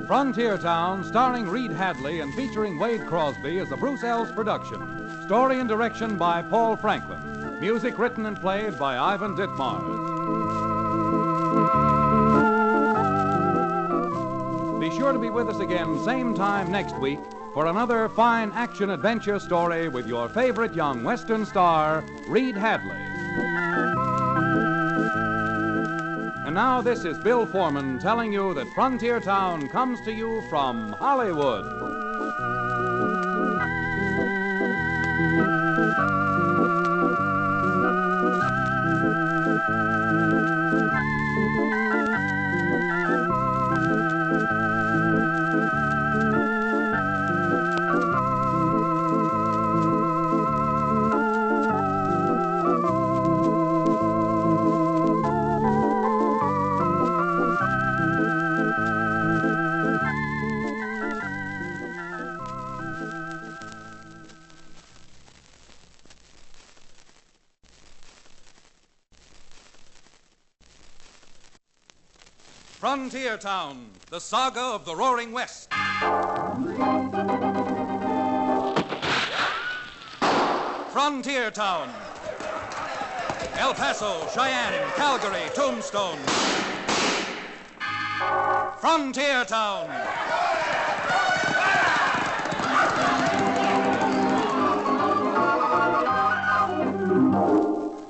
Frontier Town, starring Reed Hadley and featuring Wade Crosby, is a Bruce Ells production. Story and direction by Paul Franklin. Music written and played by Ivan Ditmars. Be sure to be with us again same time next week for another fine action-adventure story with your favorite young Western star, Reed Hadley. And now this is Bill Foreman telling you that Frontier Town comes to you from Hollywood. Frontier Town, the saga of the Roaring West. Frontier Town. El Paso, Cheyenne, Calgary, Tombstone. Frontier Town.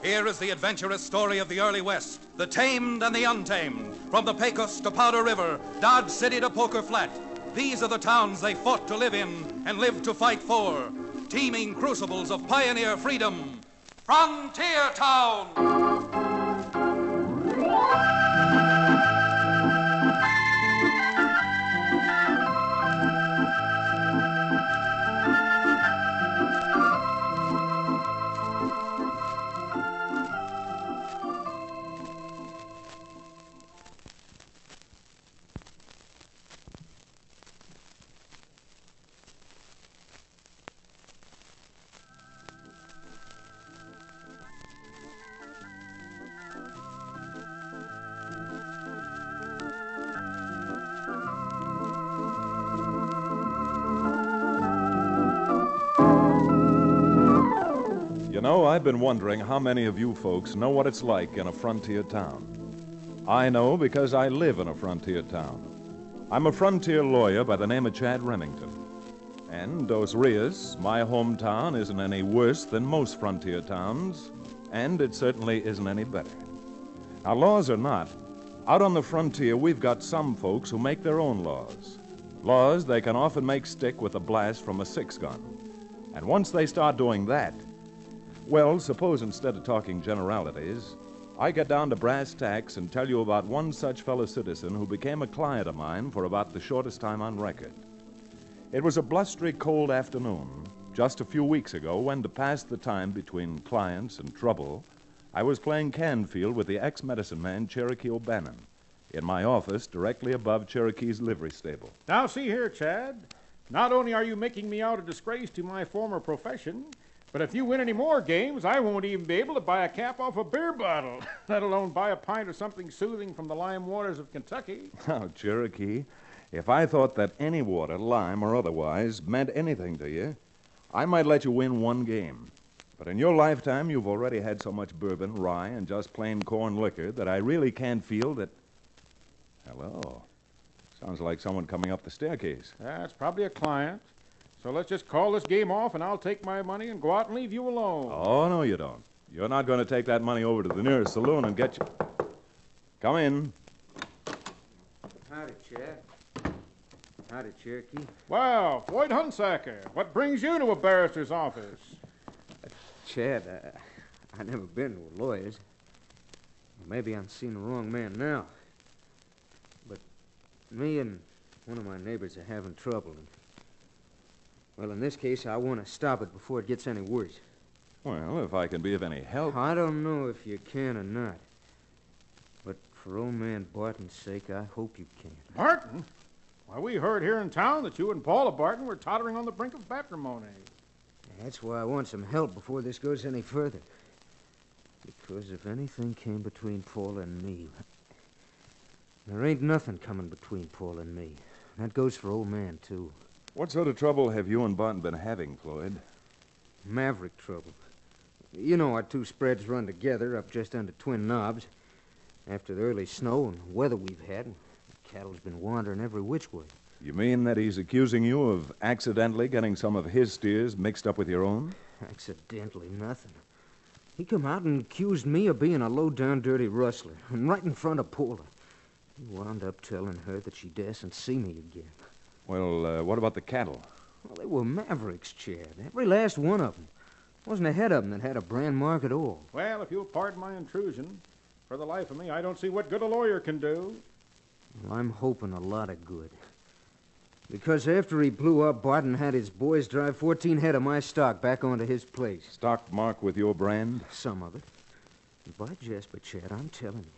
Here is the adventurous story of the early West, the tamed and the untamed. From the Pecos to Powder River, Dodge City to Poker Flat. These are the towns they fought to live in and lived to fight for. Teeming crucibles of pioneer freedom. Frontier Town! You know, I've been wondering how many of you folks know what it's like in a frontier town. I know because I live in a frontier town. I'm a frontier lawyer by the name of Chad Remington. And Dos Rios, my hometown, isn't any worse than most frontier towns, and it certainly isn't any better. Now, laws or not, out on the frontier, we've got some folks who make their own laws. Laws they can often make stick with a blast from a 6-gun. And once they start doing that, well, suppose instead of talking generalities, I get down to brass tacks and tell you about one such fellow citizen who became a client of mine for about the shortest time on record. It was a blustery, cold afternoon, just a few weeks ago, when to pass the time between clients and trouble, I was playing Canfield with the ex-medicine man Cherokee O'Bannon in my office directly above Cherokee's livery stable. Now, see here, Chad. Not only are you making me out a disgrace to my former profession, but if you win any more games, I won't even be able to buy a cap off a beer bottle, let alone buy a pint of something soothing from the lime waters of Kentucky. Oh, Cherokee, if I thought that any water, lime or otherwise, meant anything to you, I might let you win one game. But in your lifetime, you've already had so much bourbon, rye, and just plain corn liquor that I really can't feel that... Hello. Sounds like someone coming up the staircase. That's probably a client. So let's just call this game off, and I'll take my money and go out and leave you alone. Oh, no, you don't. You're not going to take that money over to the nearest saloon and get you... Come in. Howdy, Chad. Howdy, Cherokee. Well, Floyd Hunsaker, what brings you to a barrister's office? Chad, I never been to a lawyer's. Maybe I'm seeing the wrong man now. But me and one of my neighbors are having trouble. And, well, in this case, I want to stop it before it gets any worse. Well, if I can be of any help... I don't know if you can or not. But for old man Barton's sake, I hope you can. Barton? Why, we heard here in town that you and Paula Barton were tottering on the brink of matrimony. That's why I want some help before this goes any further. Because if anything came between Paula and me, there ain't nothing coming between Paula and me. That goes for old man, too. What sort of trouble have you and Barton been having, Floyd? Maverick trouble. You know our two spreads run together up just under Twin Knobs. After the early snow and weather we've had, the cattle's been wandering every which way. You mean that he's accusing you of accidentally getting some of his steers mixed up with your own? Accidentally, nothing. He come out and accused me of being a low-down, dirty rustler, and right in front of Paula. He wound up telling her that she dassn't see me again. Well, what about the cattle? Well, they were Mavericks, Chad. Every last one of them. Wasn't a head of them that had a brand mark at all. Well, if you'll pardon my intrusion, for the life of me, I don't see what good a lawyer can do. Well, I'm hoping a lot of good. Because after he blew up, Barton had his boys drive 14 head of my stock back onto his place. Stock marked with your brand? Some of it. By Jasper, Chad, I'm telling you,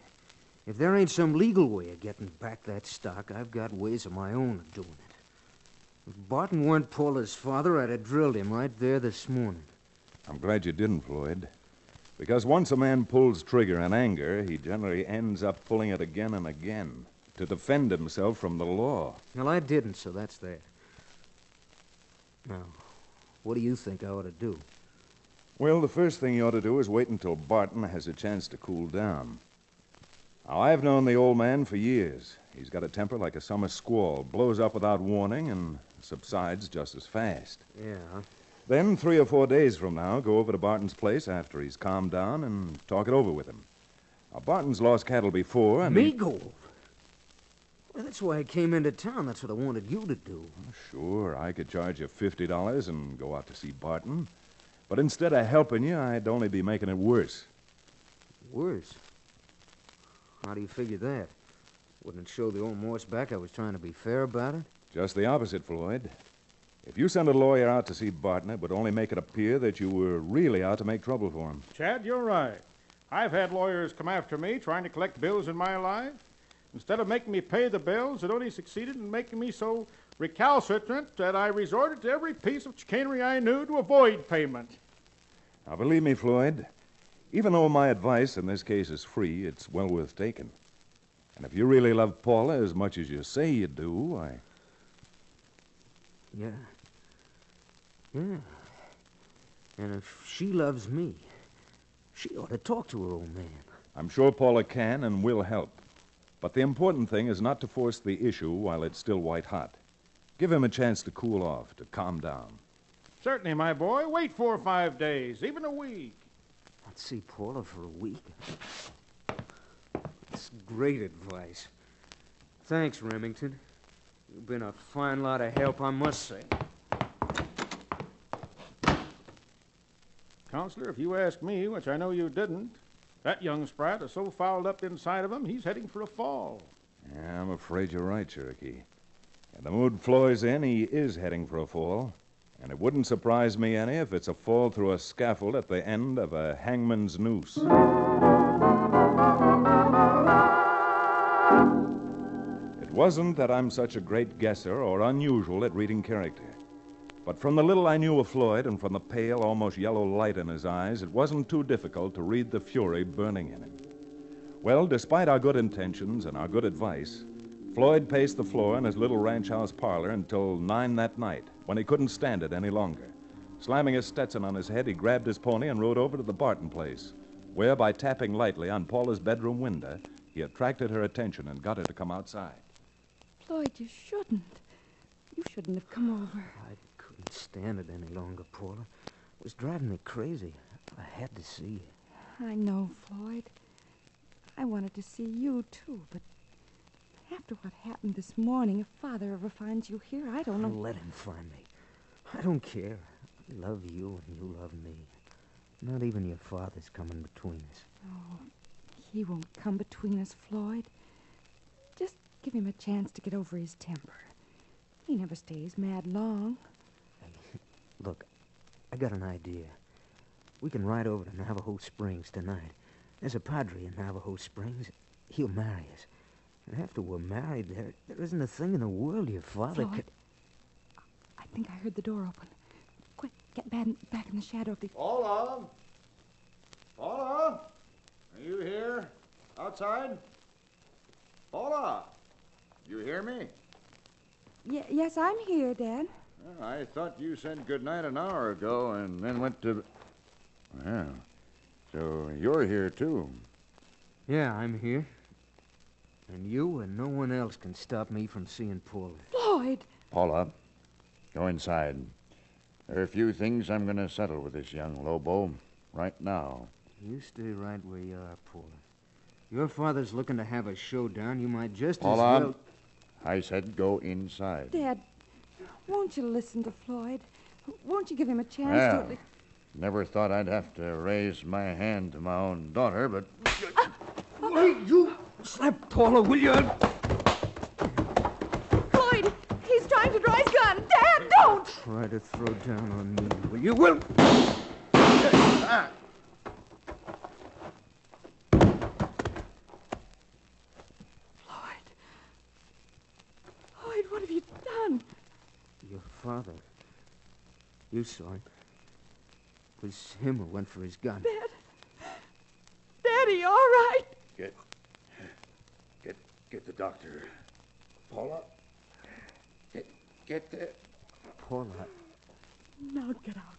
if there ain't some legal way of getting back that stock, I've got ways of my own of doing it. If Barton weren't Paula's father, I'd have drilled him right there this morning. I'm glad you didn't, Floyd. Because once a man pulls trigger in anger, he generally ends up pulling it again and again to defend himself from the law. Well, I didn't, so that's that. Now, what do you think I ought to do? Well, the first thing you ought to do is wait until Barton has a chance to cool down. Now, I've known the old man for years. He's got a temper like a summer squall, blows up without warning and subsides just as fast. Yeah. Then, 3 or 4 days from now, go over to Barton's place after he's calmed down and talk it over with him. Now, Barton's lost cattle before, and... Me go over? Well, that's why I came into town. That's what I wanted you to do. Sure, I could charge you $50 and go out to see Barton. But instead of helping you, I'd only be making it worse. Worse? How do you figure that? Wouldn't it show the old moss back I was trying to be fair about it? Just the opposite, Floyd. If you sent a lawyer out to see Barton, it would only make it appear that you were really out to make trouble for him. Chad, you're right. I've had lawyers come after me trying to collect bills in my life. Instead of making me pay the bills, it only succeeded in making me so recalcitrant that I resorted to every piece of chicanery I knew to avoid payment. Now, believe me, Floyd, even though my advice in this case is free, it's well worth taking. And if you really love Paula as much as you say you do, Yeah. Yeah. And if she loves me, she ought to talk to her old man. I'm sure Paula can and will help. But the important thing is not to force the issue while it's still white hot. Give him a chance to cool off, to calm down. Certainly, my boy. Wait 4 or 5 days, even a week. I'd see Paula for a week. That's great advice. Thanks, Remington. You've been a fine lot of help, I must say. Counselor, if you ask me, which I know you didn't, that young sprat is so fouled up inside of him, he's heading for a fall. Yeah, I'm afraid you're right, Cherokee. And the mood Floyd's in, he is heading for a fall. And it wouldn't surprise me any if it's a fall through a scaffold at the end of a hangman's noose. It wasn't that I'm such a great guesser or unusual at reading character. But from the little I knew of Floyd and from the pale, almost yellow light in his eyes, it wasn't too difficult to read the fury burning in him. Well, despite our good intentions and our good advice, Floyd paced the floor in his little ranch house parlor until 9 that night, when he couldn't stand it any longer. Slamming his Stetson on his head, he grabbed his pony and rode over to the Barton place, where, by tapping lightly on Paula's bedroom window, he attracted her attention and got her to come outside. Floyd, you shouldn't. You shouldn't have come over. I couldn't stand it any longer, Paula. It was driving me crazy. I had to see you. I know, Floyd. I wanted to see you, too, but after what happened this morning, if Father ever finds you here, I don't know. Let him find me. I don't care. I love you and you love me. Not even your father's coming between us. Oh, he won't come between us, Floyd. Just give him a chance to get over his temper. He never stays mad long. Hey, look, I got an idea. We can ride over to Navajo Springs tonight. There's a padre in Navajo Springs. He'll marry us. And after we're married, there isn't a thing in the world your father Floyd, could... I think I heard the door open. Quick, get back in the shadow of the... Paula? Paula? Are you here? Outside? Paula? You hear me? Yes, I'm here, Dad. Well, I thought you said goodnight an hour ago and then went to... Well, so you're here, too. Yeah, I'm here. And you and no one else can stop me from seeing Paula. Floyd! Paula, go inside. There are a few things I'm going to settle with this young Lobo right now. You stay right where you are, Paula. Your father's looking to have a showdown. You might just Paula, as well... I said go inside. Dad, won't you listen to Floyd? Won't you give him a chance Well, to... never thought I'd have to raise my hand to my own daughter, but... Wait, you slap Paula, will you? Floyd, he's trying to draw his gun. Dad, don't! Try to throw down on me, will you? Will... Floyd, what have you done? Your father. You saw him. It was him who went for his gun. Dad. Daddy, all right? Get the doctor. Paula, get the... Paula. Now get out.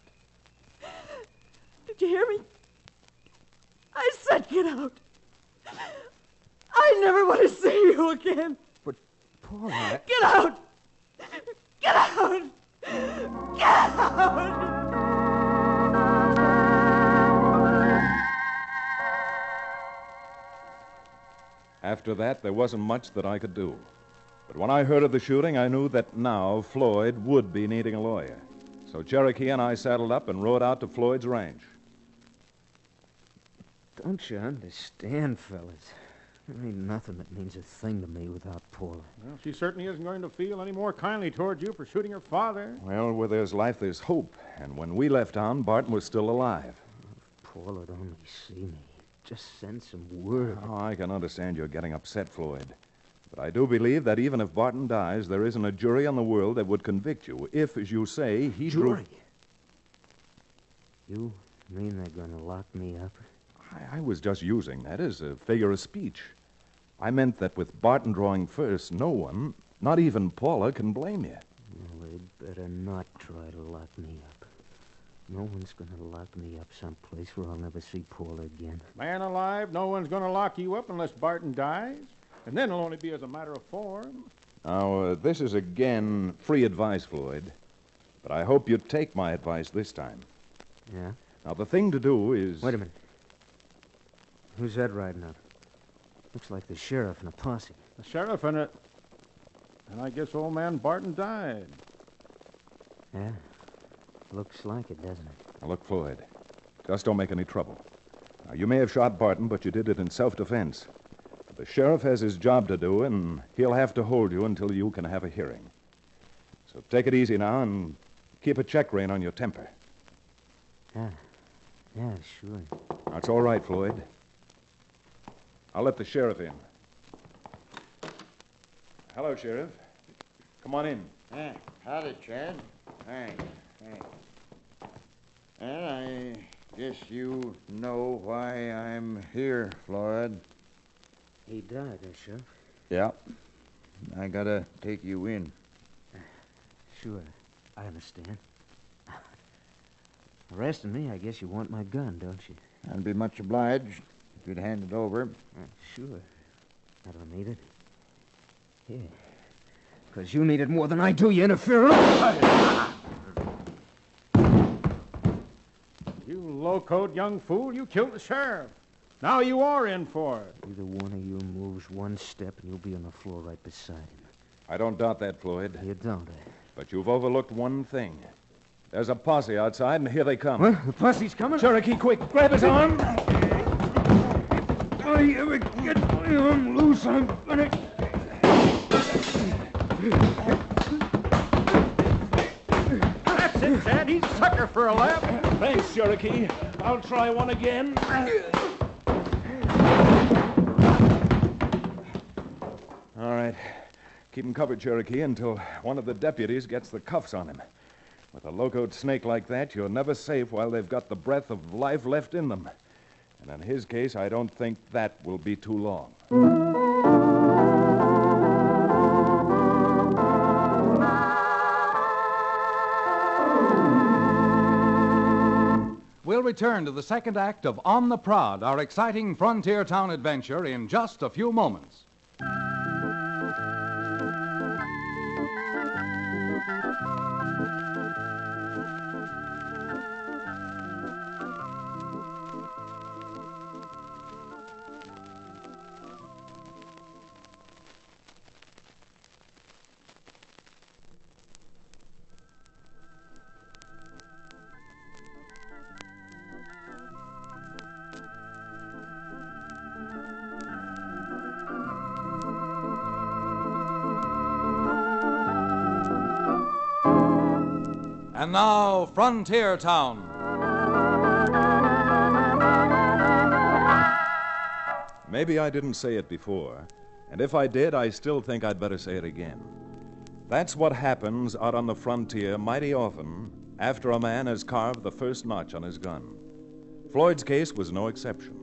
Did you hear me? I said get out. I never want to see you again. But, Paula... Get out! Get out! Get out! After that, there wasn't much that I could do. But when I heard of the shooting, I knew that now Floyd would be needing a lawyer. So Cherokee and I saddled up and rode out to Floyd's ranch. Don't you understand, fellas? There ain't nothing that means a thing to me without Paula. Well, she certainly isn't going to feel any more kindly toward you for shooting her father. Well, where there's life, there's hope. And when we left town, Barton was still alive. If Paula'd only see me. Just send some word. Oh, I can understand you're getting upset, Floyd. But I do believe that even if Barton dies, there isn't a jury in the world that would convict you if, as you say, he Jury? You mean they're going to lock me up? I was just using that as a figure of speech. I meant that with Barton drawing first, no one, not even Paula, can blame you. Well, they'd better not try to lock me up. No one's going to lock me up someplace where I'll never see Paula again. Man alive, no one's going to lock you up unless Barton dies. And then it'll only be as a matter of form. Now, this is again free advice, Floyd. But I hope you take my advice this time. Yeah? Now, the thing to do is... Wait a minute. Who's that riding up? Looks like the sheriff and a posse. The sheriff and a... And I guess old man Barton died. Yeah. Looks like it, doesn't it? Now, look, Floyd, just don't make any trouble. Now, you may have shot Barton, but you did it in self-defense. The sheriff has his job to do, and he'll have to hold you until you can have a hearing. So take it easy now and keep a check rein on your temper. Yeah, sure. That's all right, Floyd. I'll let the sheriff in. Hello, Sheriff. Come on in. Howdy, Chad. Thanks. And I guess you know why I'm here, Floyd. He died, Sheriff? Yeah. I gotta take you in. Sure, I understand. Arresting me, I guess you want my gun, don't you? I'd be much obliged if you'd hand it over. Sure. I don't need it. Here. Because you need it more than I do, you interferer. You locoed young fool, you killed the sheriff. Now you are in for it. Either one of you moves one step and you'll be on the floor right beside him. I don't doubt that, Floyd. You don't, eh? But you've overlooked one thing. There's a posse outside, and here they come. What? The posse's coming? Cherokee, quick, grab his arm. If I ever get my arm loose, I'm gonna... That's it, Chad. He's a sucker for a laugh. Thanks, Cherokee. I'll try one again. All right. Keep him covered, Cherokee, until one of the deputies gets the cuffs on him. With a locoed snake like that, you're never safe while they've got the breath of life left in them. And in his case, I don't think that will be too long. We'll return to the second act of On the Prod, our exciting frontier town adventure, in just a few moments. And now, Frontier Town. Maybe I didn't say it before, and if I did, I still think I'd better say it again. That's what happens out on the frontier mighty often after a man has carved the first notch on his gun. Floyd's case was no exception.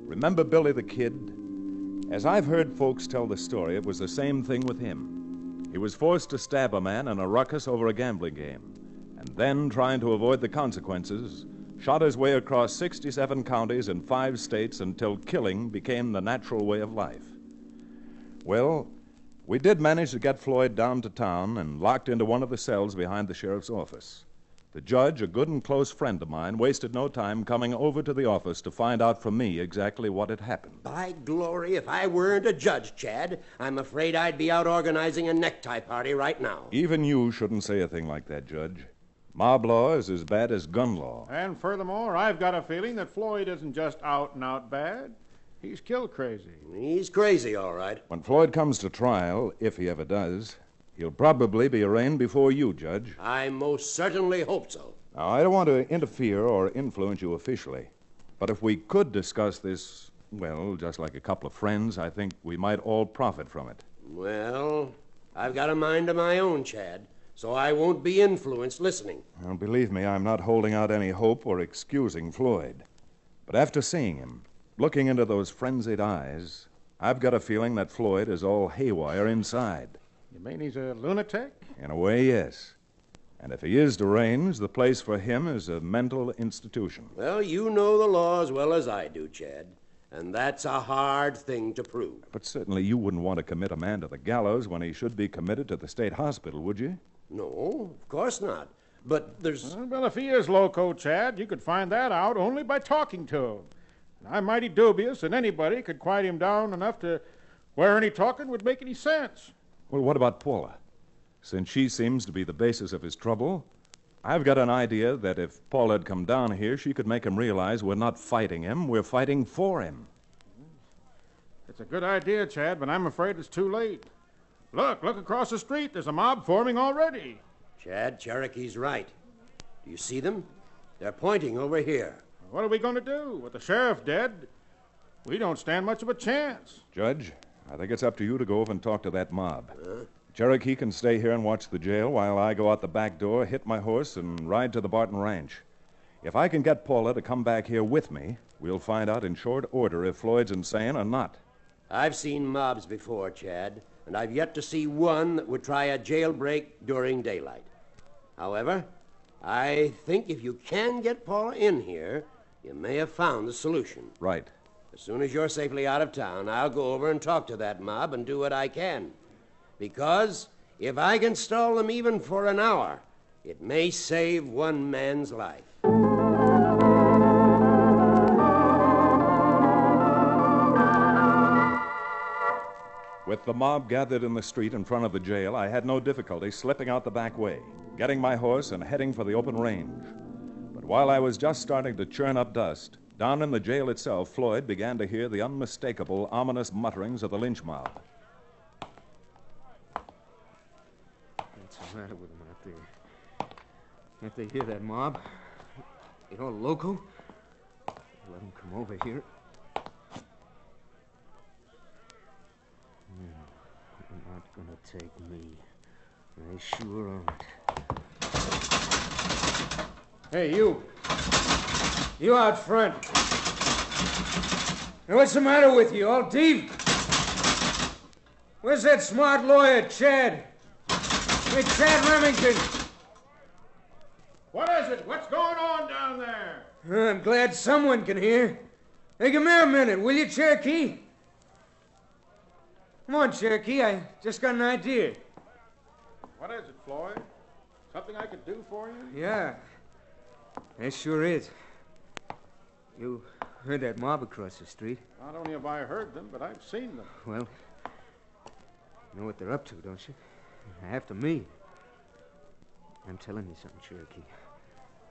Remember Billy the Kid? As I've heard folks tell the story, it was the same thing with him. He was forced to stab a man in a ruckus over a gambling game, and then, trying to avoid the consequences, shot his way across 67 counties in 5 states until killing became the natural way of life. Well, we did manage to get Floyd down to town and locked into one of the cells behind the sheriff's office. The judge, a good and close friend of mine, wasted no time coming over to the office to find out from me exactly what had happened. By glory, if I weren't a judge, Chad, I'm afraid I'd be out organizing a necktie party right now. Even you shouldn't say a thing like that, Judge. Mob law is as bad as gun law. And furthermore, I've got a feeling that Floyd isn't just out and out bad. He's kill crazy. He's crazy, all right. When Floyd comes to trial, if he ever does, he'll probably be arraigned before you, Judge. I most certainly hope so. Now, I don't want to interfere or influence you officially, but if we could discuss this, well, just like a couple of friends, I think we might all profit from it. Well, I've got a mind of my own, Chad, so I won't be influenced listening. Well, believe me, I'm not holding out any hope or excusing Floyd. But after seeing him, looking into those frenzied eyes, I've got a feeling that Floyd is all haywire inside. You mean he's a lunatic? In a way, yes. And if he is deranged, the place for him is a mental institution. Well, you know the law as well as I do, Chad, and that's a hard thing to prove. But certainly you wouldn't want to commit a man to the gallows when he should be committed to the state hospital, would you? No, of course not. But there's... Well, if he is loco, Chad, you could find that out only by talking to him. And I'm mighty dubious that anybody could quiet him down enough to where any talking would make any sense. Well, what about Paula? Since she seems to be the basis of his trouble, I've got an idea that if Paula had come down here, she could make him realize we're not fighting him, we're fighting for him. It's a good idea, Chad, but I'm afraid it's too late. Look across the street. There's a mob forming already. Chad, Cherokee's right. Do you see them? They're pointing over here. What are we going to do? With the sheriff dead, we don't stand much of a chance. Judge, I think it's up to you to go over and talk to that mob. Cherokee can stay here and watch the jail while I go out the back door, hit my horse, and ride to the Barton Ranch. If I can get Paula to come back here with me, we'll find out in short order if Floyd's insane or not. I've seen mobs before, Chad, and I've yet to see one that would try a jailbreak during daylight. However, I think if you can get Paula in here, you may have found the solution. Right. As soon as you're safely out of town, I'll go over and talk to that mob and do what I can. Because if I can stall them even for an hour, it may save one man's life. With the mob gathered in the street in front of the jail, I had no difficulty slipping out the back way, getting my horse and heading for the open range. But while I was just starting to churn up dust, down in the jail itself, Floyd began to hear the unmistakable, ominous mutterings of the lynch mob. What's the matter with them out there? Can't they hear that mob? They all loco? Let them come over here. They're not gonna take me. They sure aren't. Hey, you. You out front. Now, what's the matter with you? All deep? Where's that smart lawyer, Chad? Hey, Chad Remington. What is it? What's going on down there? I'm glad someone can hear. Hey, come here a minute, will you, Cherokee? Come on, Cherokee. I just got an idea. What is it, Floyd? Something I could do for you? Yeah. It sure is. You heard that mob across the street? Not only have I heard them, but I've seen them. Well, you know what they're up to, don't you? After me. I'm telling you something, Cherokee.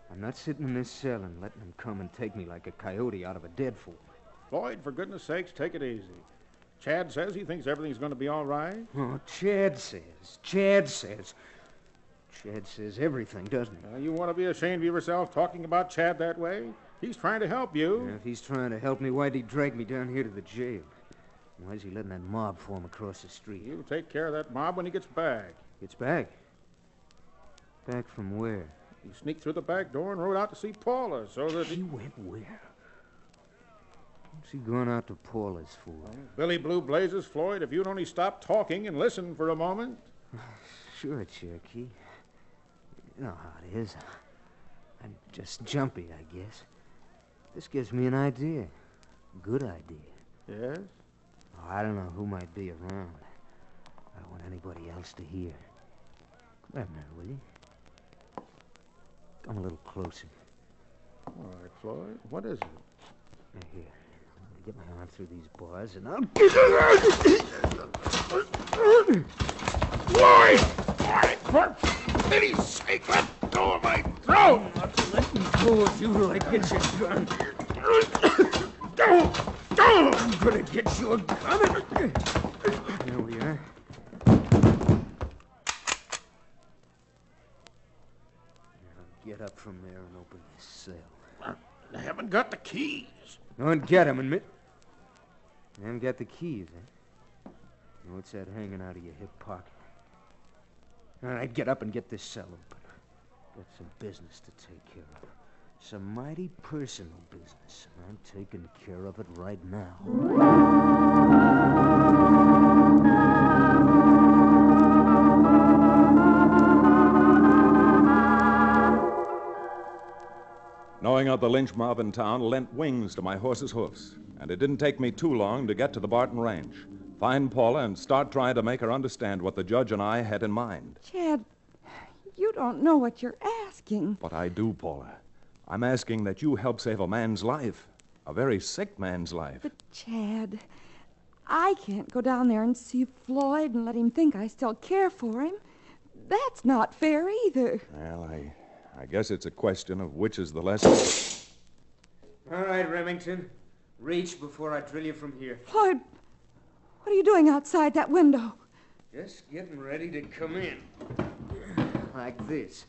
I'm not sitting in this cell and letting them come and take me like a coyote out of a dead fool. Floyd, for goodness sakes, take it easy. Chad says he thinks everything's going to be all right. Oh, Chad says. Chad says everything, doesn't he? You want to be ashamed of yourself talking about Chad that way? He's trying to help you. Yeah, if he's trying to help me, why'd he drag me down here to the jail? Why's he letting that mob form across the street? You'll take care of that mob when he gets back. Gets back? Back from where? He sneaked through the back door and rode out to see Paula so that he went where? What's he going out to Paula's for? Billy Blue Blazes, Floyd, if you'd only stop talking and listen for a moment. Sure, Cherokee. You know how it is. I'm just jumpy, I guess. This gives me an idea. Good idea. Yes? Oh, I don't know who might be around. I don't want anybody else to hear. Come here, will you? Come a little closer. All right, Floyd. What is it? Here. Let me get my arm through these bars and I'll... Floyd! For pity's sake, let go of my throat! I'm not letting go of you till I get your gun. I'm gonna get your gun. There we are. Now get up from there and open this cell. I haven't got the keys. Don't get them, admit. You haven't got the keys, eh? What's that hanging out of your hip pocket? All right, get up and get this cell open. Got some business to take care of. Some mighty personal business. I'm taking care of it right now. Knowing of the lynch mob in town lent wings to my horse's hoofs, and it didn't take me too long to get to the Barton Ranch, find Paula, and start trying to make her understand what the judge and I had in mind. Chad, you don't know what you're asking. But I do, Paula. I'm asking that you help save a man's life, a very sick man's life. But, Chad, I can't go down there and see Floyd and let him think I still care for him. That's not fair either. Well, I guess it's a question of which is the less... All right, Remington. Reach before I drill you from here. Floyd, what are you doing outside that window? Just getting ready to come in. Like this.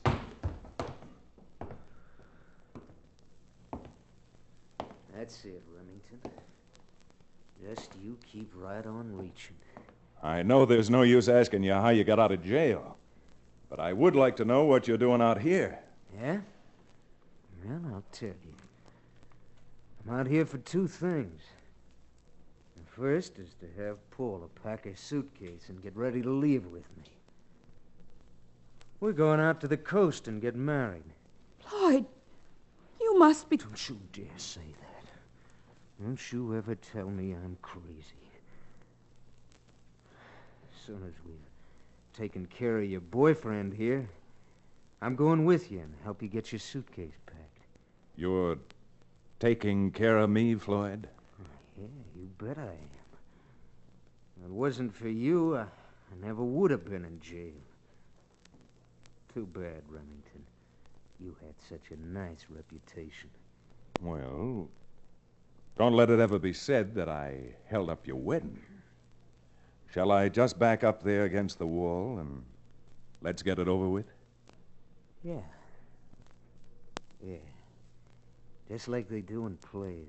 That's it, Remington. Just you keep right on reaching. I know there's no use asking you how you got out of jail, but I would like to know what you're doing out here. Yeah? Well, I'll tell you. I'm out here for two things. The first is to have Paula pack her suitcase and get ready to leave with me. We're going out to the coast and get married. Floyd, you must be... Don't you dare say that. Don't you ever tell me I'm crazy. As soon as we've taken care of your boyfriend here, I'm going with you and help you get your suitcase packed. You're taking care of me, Floyd? Yeah, you bet I am. If it wasn't for you, I never would have been in jail. Too bad, Remington. You had such a nice reputation. Well, don't let it ever be said that I held up your wedding. Shall I just back up there against the wall and let's get it over with? Yeah. Yeah. Just like they do in plays.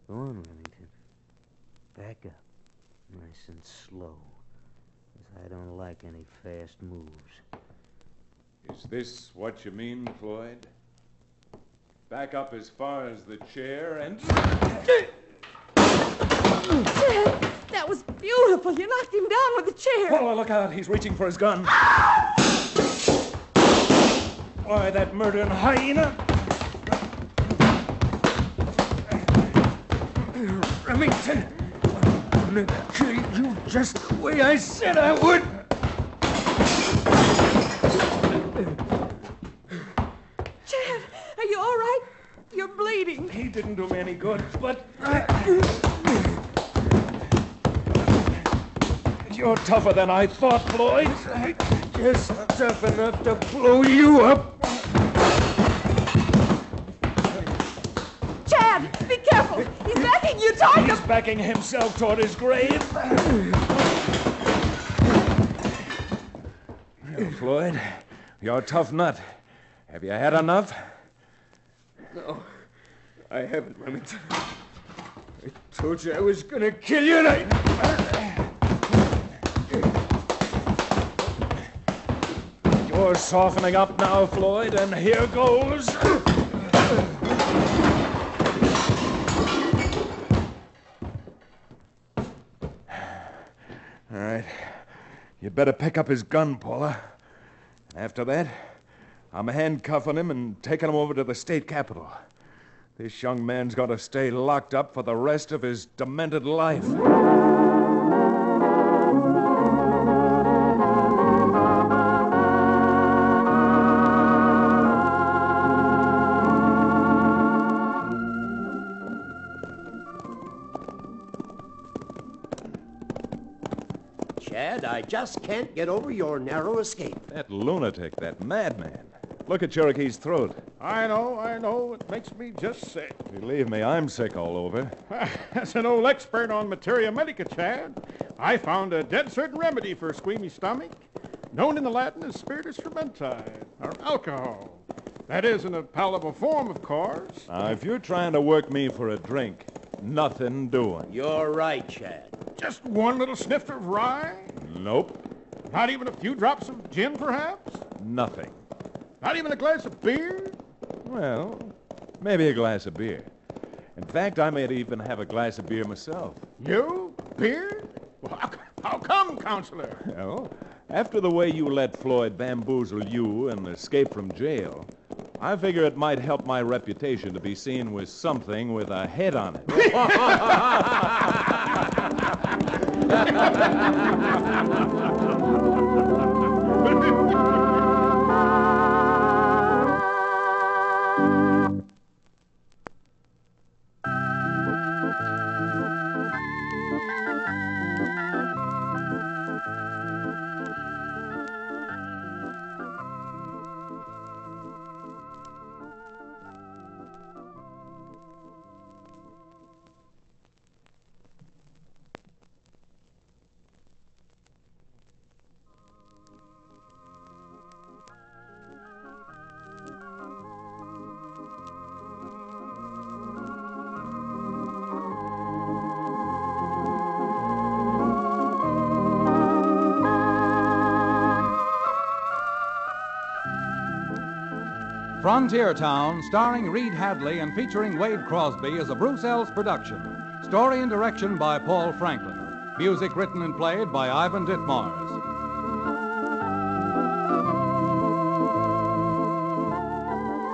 Go on, Remington. Back up. Nice and slow. 'Cause I don't like any fast moves. Is this what you mean, Floyd? Back up as far as the chair and... Dad, that was beautiful. You knocked him down with the chair. Oh, look out. He's reaching for his gun. Why, that murdering hyena. Remington, I'm going to kill you just the way I said I would. Chad, are you all right? You're bleeding. He didn't do me any good, but... You're tougher than I thought, Floyd. Just tough enough to blow you up. Chad, be careful. He's backing you toward He's backing himself toward his grave. Well, Floyd, you're a tough nut. Have you had enough? No, I haven't, Remington. I told you I was going to kill you, and You're softening up now, Floyd, and here goes. All right. You better pick up his gun, Paula. After that, I'm handcuffing him and taking him over to the state capitol. This young man's got to stay locked up for the rest of his demented life. Chad, I just can't get over your narrow escape. That lunatic, that madman. Look at Cherokee's throat. I know. It makes me just sick. Believe me, I'm sick all over. As an old expert on materia medica, Chad, I found a dead certain remedy for a squeamy stomach, known in the Latin as spiritus fermenti, or alcohol. That is, in a palatable form, of course. Now, if you're trying to work me for a drink, nothing doing. You're right, Chad. Just one little snifter of rye? Nope. Not even a few drops of gin, perhaps? Nothing. Not even a glass of beer? Well, maybe a glass of beer. In fact, I may even have a glass of beer myself. You? Beer? Well, how come, Counselor? Well, after the way you let Floyd bamboozle you and escape from jail, I figure it might help my reputation to be seen with something with a head on it. Frontier Town, starring Reed Hadley and featuring Wade Crosby, is a Bruce Ells production. Story and direction by Paul Franklin. Music written and played by Ivan Ditmars.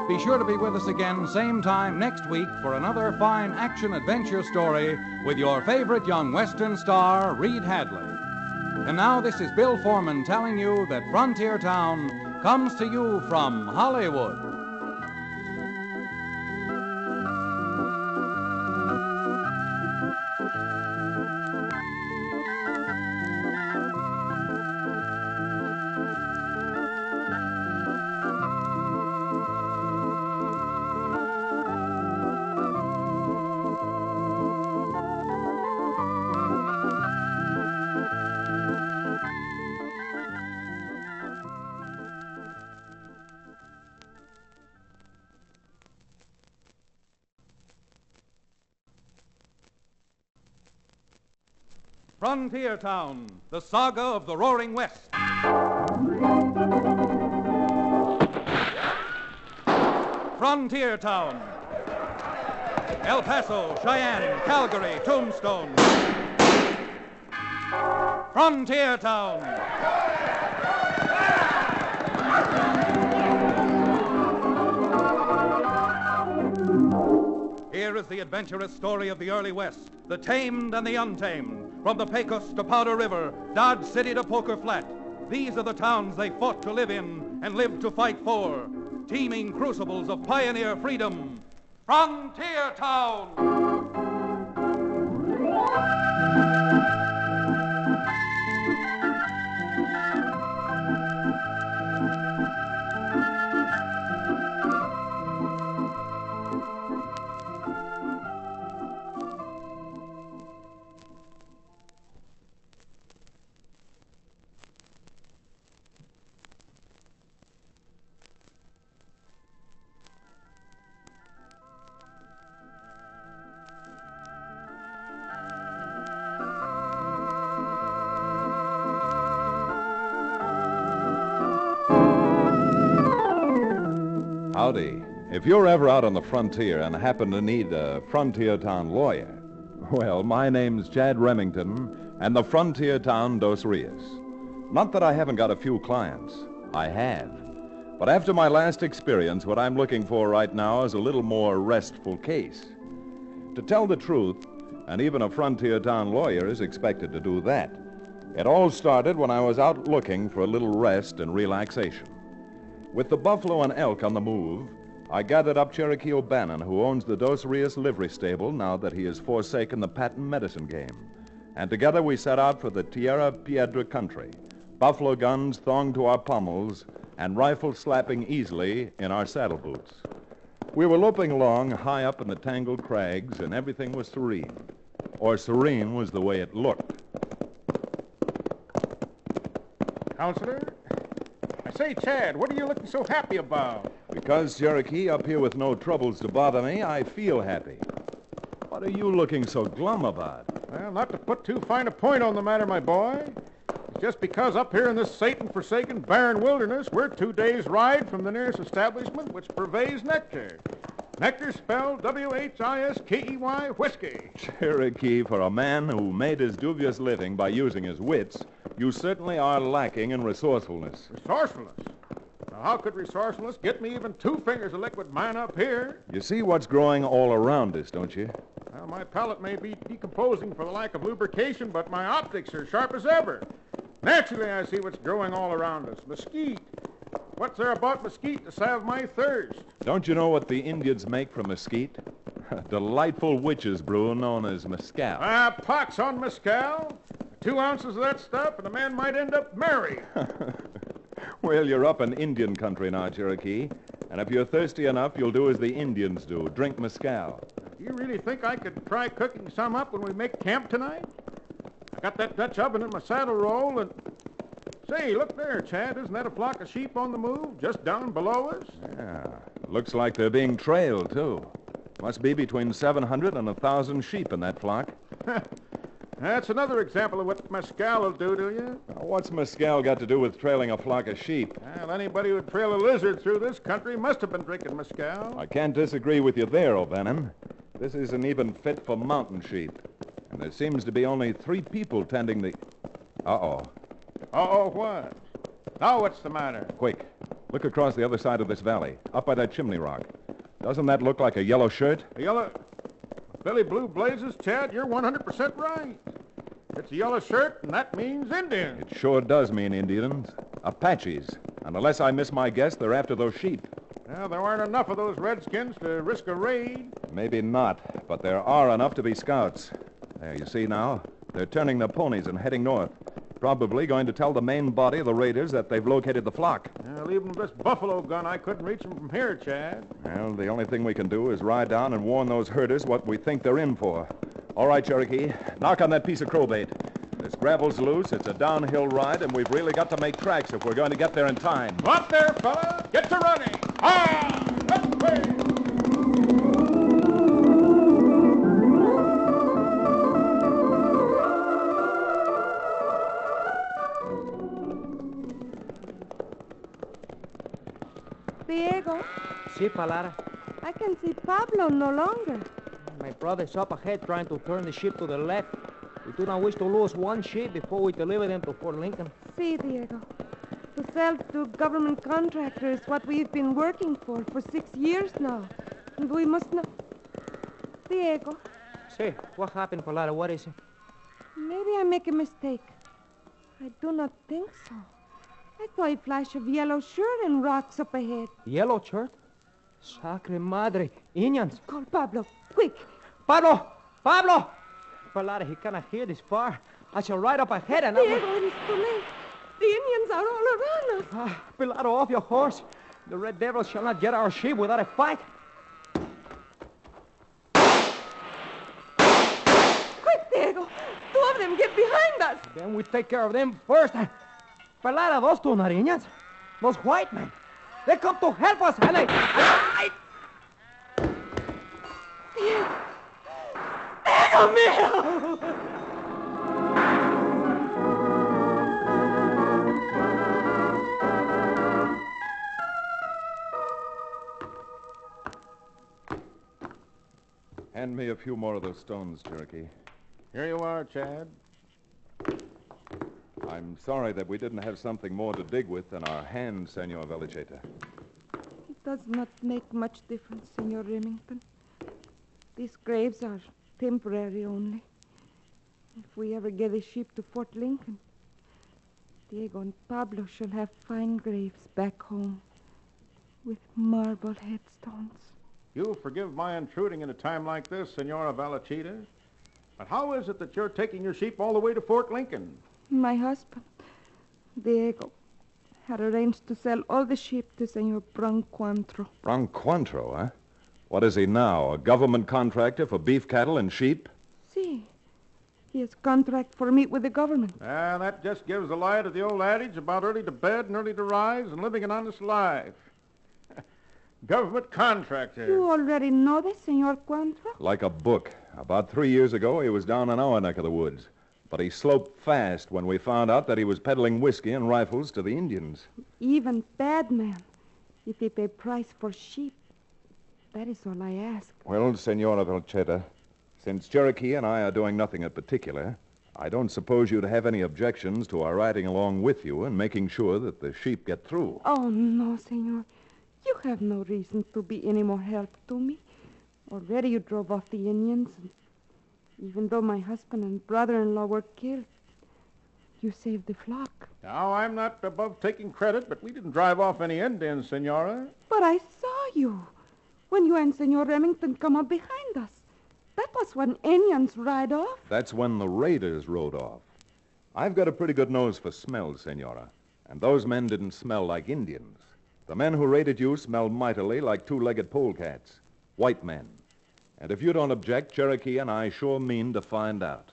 Be sure to be with us again same time next week for another fine action-adventure story with your favorite young Western star, Reed Hadley. And now this is Bill Foreman telling you that Frontier Town comes to you from Hollywood. Frontier Town, the saga of the Roaring West. Frontier Town. El Paso, Cheyenne, Calgary, Tombstone. Frontier Town. Here is the adventurous story of the early West, the tamed and the untamed. From the Pecos to Powder River, Dodge City to Poker Flat, these are the towns they fought to live in and lived to fight for. Teeming crucibles of pioneer freedom. Frontier Town! Howdy. If you're ever out on the frontier and happen to need a Frontier Town lawyer, well, my name's Chad Remington, and the Frontier Town Dos Rios. Not that I haven't got a few clients. I have. But after my last experience, what I'm looking for right now is a little more restful case. To tell the truth, and even a Frontier Town lawyer is expected to do that. It all started when I was out looking for a little rest and relaxation. With the buffalo and elk on the move, I gathered up Cherokee O'Bannon, who owns the Dos Rios livery stable now that he has forsaken the patent medicine game. And together we set out for the Tierra Piedra country, buffalo guns thonged to our pommels and rifles slapping easily in our saddle boots. We were loping along high up in the tangled crags, and everything was serene. Or serene was the way it looked. Counselor? I say, Chad, what are you looking so happy about? Because, Cherokee, up here with no troubles to bother me, I feel happy. What are you looking so glum about? Well, not to put too fine a point on the matter, my boy. It's just because up here in this Satan-forsaken barren wilderness, we're 2 days' ride from the nearest establishment which purveys nectar. Nectar spelled W-H-I-S-K-E-Y, whiskey. Cherokee, for a man who made his dubious living by using his wits, you certainly are lacking in resourcefulness. Resourcefulness? Now, how could resourcefulness get me even 2 fingers of liquid mine up here? You see what's growing all around us, don't you? Well, my palate may be decomposing for the lack of lubrication, but my optics are sharp as ever. Naturally, I see what's growing all around us. Mesquite. What's there about mesquite to salve my thirst? Don't you know what the Indians make from mesquite? A delightful witch's brew known as mescal. Ah, pox on mescal. 2 ounces of that stuff, and a man might end up married. Well, you're up in Indian country now, Cherokee. And if you're thirsty enough, you'll do as the Indians do, drink mescal. Do you really think I could try cooking some up when we make camp tonight? I got that Dutch oven in my saddle roll, and... Say, look there, Chad. Isn't that a flock of sheep on the move, just down below us? Yeah. Looks like they're being trailed, too. Must be between 700 and 1,000 sheep in that flock. That's another example of what mescal will do to you. Now, what's mescal got to do with trailing a flock of sheep? Well, anybody who'd trail a lizard through this country must have been drinking mescal. I can't disagree with you there, O'Bannon. This isn't even fit for mountain sheep. And there seems to be only 3 people tending the... Uh-oh. Uh-oh, what? Now what's the matter? Quick. Look across the other side of this valley, up by that chimney rock. Doesn't that look like a yellow shirt? A yellow... Billy Blue Blazes, Chad, you're 100% right. It's a yellow shirt, and that means Indians. It sure does mean Indians. Apaches. And unless I miss my guess, they're after those sheep. Well, there aren't enough of those redskins to risk a raid. Maybe not, but there are enough to be scouts. There, you see now? They're turning their ponies and heading north. Probably going to tell the main body of the raiders that they've located the flock. Well, even with this buffalo gun, I couldn't reach them from here, Chad. Well, the only thing we can do is ride down and warn those herders what we think they're in for. All right, Cherokee, knock on that piece of crowbait. This gravel's loose, it's a downhill ride, and we've really got to make tracks if we're going to get there in time. Up there, fella! Get to running! Ah! Let's play! Diego, Si, Palara. I can see Pablo no longer. My brother's up ahead trying to turn the ship to the left. We do not wish to lose one ship before we deliver them to Fort Lincoln. See, Diego. To sell to government contractors what we've been working for 6 years now. And we must not... Diego, See, what happened, Palara? What is it? maybe I make a mistake. I do not think so. I saw a flash of yellow shirt and rocks up ahead. Yellow shirt? Sacre madre. Indians. Call Pablo, quick. Pablo! Pablo! Palara, he cannot hear this far. I shall ride up ahead and... Diego, it is too late. The Indians are all around us. Pilaro, off your horse. The Red Devils shall not get our ship without a fight. Quick, Diego. 2 of them get behind us. Then we take care of them first. Palara, those 2 not Indians. Those white men. They come to help us, and Diego. Diego mío. Hand me a few more of those stones, Cherokee. Here you are, Chad. I'm sorry that we didn't have something more to dig with than our hands, Senor Velicheta. It does not make much difference, Senor Remington. These graves are temporary only. If we ever get a ship to Fort Lincoln, Diego and Pablo shall have fine graves back home with marble headstones. You'll forgive my intruding in a time like this, Senora Valachita. But how is it that you're taking your sheep all the way to Fort Lincoln? My husband, Diego, had arranged to sell all the sheep to Senor Branquantro. Branquantro, huh? What is he now, a government contractor for beef cattle and sheep? See, he has contract for meat with the government. Ah, that just gives the lie to the old adage about early to bed and early to rise and living an honest life. Government contractor. You already know this, Senor Quantro? Like a book. About 3 years ago, he was down in our neck of the woods. But he sloped fast when we found out that he was peddling whiskey and rifles to the Indians. Even bad man, if he pay price for sheep. That is all I ask. Well, Senora Velcheta, since Cherokee and I are doing nothing in particular, I don't suppose you'd have any objections to our riding along with you and making sure that the sheep get through. Oh, no, Senor. You have no reason to be any more help to me. Already you drove off the Indians. And even though my husband and brother-in-law were killed, you saved the flock. Now, I'm not above taking credit, but we didn't drive off any Indians, Senora. But I saw you when you and Senor Remington come up behind us. That was when Indians ride off. That's when the raiders rode off. I've got a pretty good nose for smells, Senora. And those men didn't smell like Indians. The men who raided you smelled mightily like 2-legged polecats. White men. And if you don't object, Cherokee and I sure mean to find out.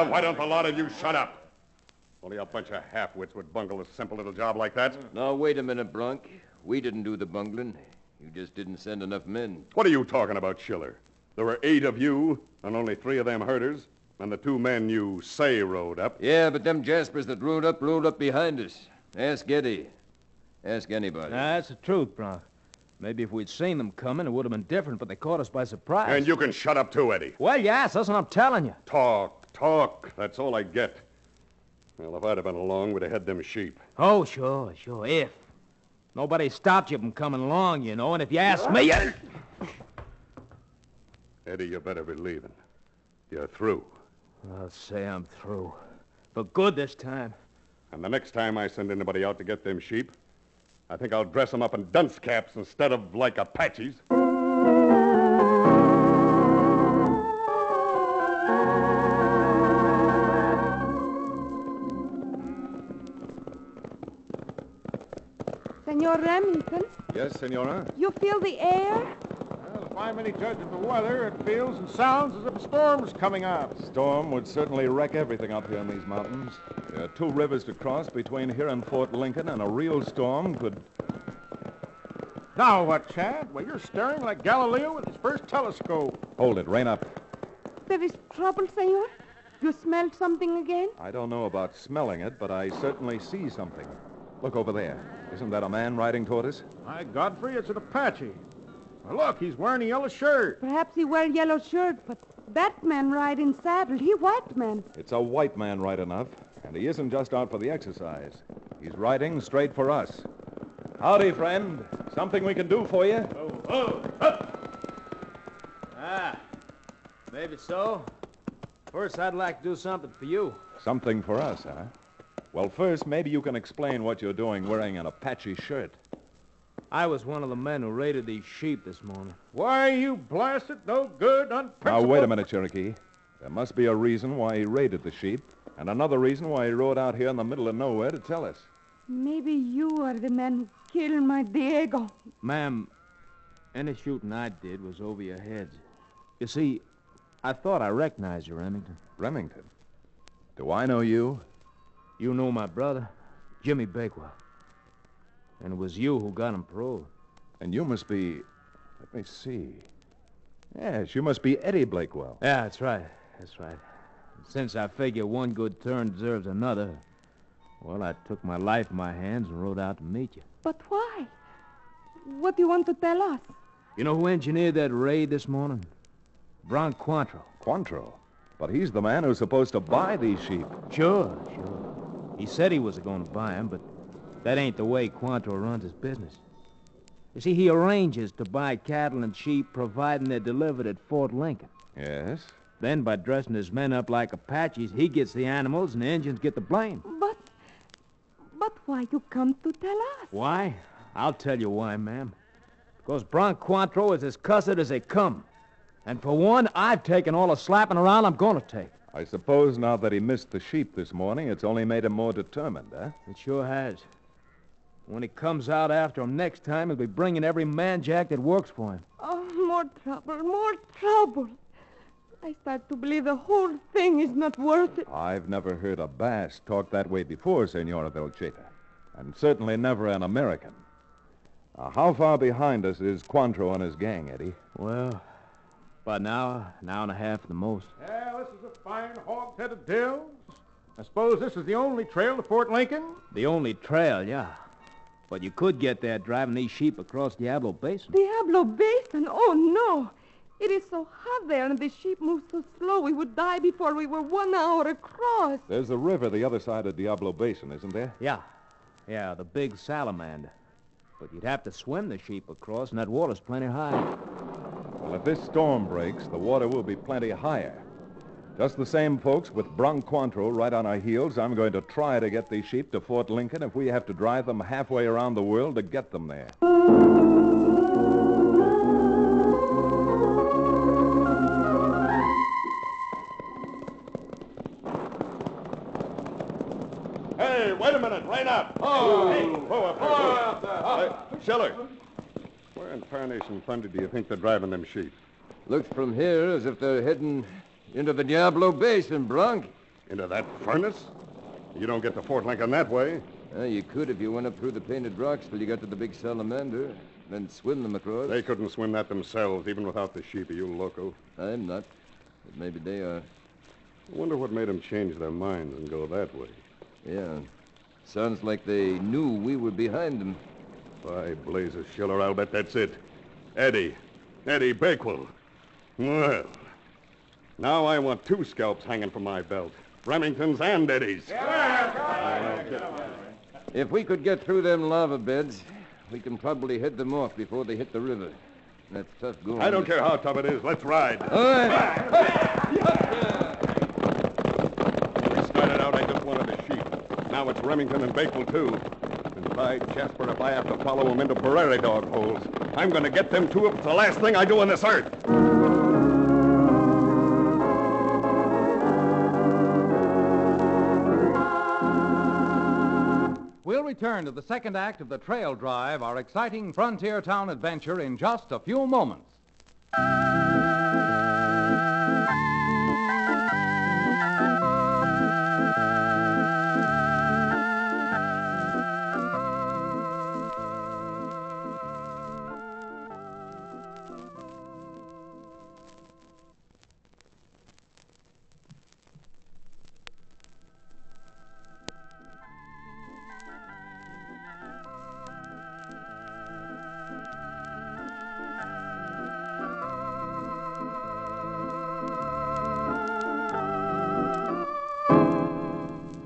Why don't a lot of you shut up? Only a bunch of half-wits would bungle a simple little job like that. Now, wait a minute, Bronk. We didn't do the bungling. You just didn't send enough men. What are you talking about, Schiller? There were 8 of you, and only 3 of them herders, and the 2 men you say rode up. Yeah, but them Jaspers that rode up behind us. Ask Eddie. Ask anybody. That's the truth, Bronk. Maybe if we'd seen them coming, it would have been different, but they caught us by surprise. And you can shut up too, Eddie. Well, yes, that's what I'm telling you. Talk. That's all I get. Well, if I'd have been along, we'd have had them sheep. Oh, sure. If. Nobody stopped you from coming along, you know, and if you ask me... Eddie, you better be leaving. You're through. I'll say I'm through. For good this time. And the next time I send anybody out to get them sheep, I think I'll dress them up in dunce caps instead of like Apaches. Senor Remington, Yes, Senora? you feel the air? Well, if I'm any judge of the weather, it feels and sounds as if a storm's coming up. Storm would certainly wreck everything up here in these mountains. There are 2 rivers to cross between here and Fort Lincoln, and a real storm could... Now what, Chad? Well, you're staring like Galileo with his first telescope. Hold it, rein up. There is trouble, senor? You smelled something again? I don't know about smelling it, but I certainly see something. Look over there. Isn't that a man riding toward us? My Godfrey, it's an Apache. Well, look, he's wearing a yellow shirt. Perhaps he wear yellow shirt, but that man ride in saddle. He white man. It's a white man, right enough. And he isn't just out for the exercise. He's riding straight for us. Howdy, friend. Something we can do for you? Maybe so. First, I'd like to do something for you. Something for us, huh? Well, first, maybe you can explain what you're doing wearing an Apache shirt. I was one of the men who raided these sheep this morning. Why, you blasted, no good, unprincipled... Now, wait a minute, Cherokee. There must be a reason why he raided the sheep, and another reason why he rode out here in the middle of nowhere to tell us. Maybe you are the man who killed my Diego. Ma'am, any shooting I did was over your heads. You see, I thought I recognized you, Remington. Remington? Do I know you? You know my brother, Jimmy Bakewell. And it was you who got him paroled. And you must be... Let me see. Yes, you must be Eddie Blakewell. Yeah, that's right. Since I figure one good turn deserves another, well, I took my life in my hands and rode out to meet you. But why? What do you want to tell us? You know who engineered that raid this morning? Bron Quantrill. Quantrill? But he's the man who's supposed to buy these sheep. Sure. He said he was going to buy them, but that ain't the way Quantrill runs his business. You see, he arranges to buy cattle and sheep providing they're delivered at Fort Lincoln. Yes? Then, by dressing his men up like Apaches, he gets the animals and the Indians get the blame. But why you come to tell us? Why? I'll tell you why, ma'am. Because Bron Quantrill is as cussed as they come. And for one, I've taken all the slapping around I'm going to take. I suppose now that he missed the sheep this morning, it's only made him more determined, huh? It sure has. When he comes out after him next time, he'll be bringing every man-jack that works for him. Oh, more trouble. I start to believe the whole thing is not worth it. I've never heard a Bass talk that way before, Senora Velcheta. And certainly never an American. How far behind us is Quantrill and his gang, Eddie? Well, about an hour and a half at the most. Yeah, this is a fine hog-headed dills. I suppose this is the only trail to Fort Lincoln? The only trail, yeah. But you could get there driving these sheep across Diablo Basin. Diablo Basin? Oh, no. It is so hot there, and the sheep move so slow we would die before we were 1 hour across. There's a river the other side of Diablo Basin, isn't there? Yeah, the big salamander. But you'd have to swim the sheep across, and that water's plenty high. Well, if this storm breaks, the water will be plenty higher. Just the same, folks, with Bron Quantrill right on our heels, I'm going to try to get these sheep to Fort Lincoln if we have to drive them halfway around the world to get them there. Hey, wait a minute. Rein up. Schiller, where in tarnation thunder do you think they're driving them sheep? Looks from here as if they're heading into the Diablo Basin, Bronc. Into that furnace? You don't get to Fort Lincoln that way. You could if you went up through the painted rocks till you got to the big salamander, then swim them across. They couldn't swim that themselves, even without the sheep, are you loco? I'm not, but maybe they are. I wonder what made them change their minds and go that way. Yeah. Sounds like they knew we were behind them. By blazes, Schiller, I'll bet that's it. Eddie Bakewell. Well, now I want 2 scalps hanging from my belt. Remington's and Eddie's. If we could get through them lava beds, we can probably head them off before they hit the river. That's tough going. I don't care how tough it is. Let's ride. We started out, I just wanted a sheep. Now it's Remington and Bakewell, too. And by Jasper, if I have to follow them into prairie dog holes, I'm going to get them 2 if it's the last thing I do on this earth. We'll return to the second act of The Trail Drive, our exciting frontier town adventure, in just a few moments.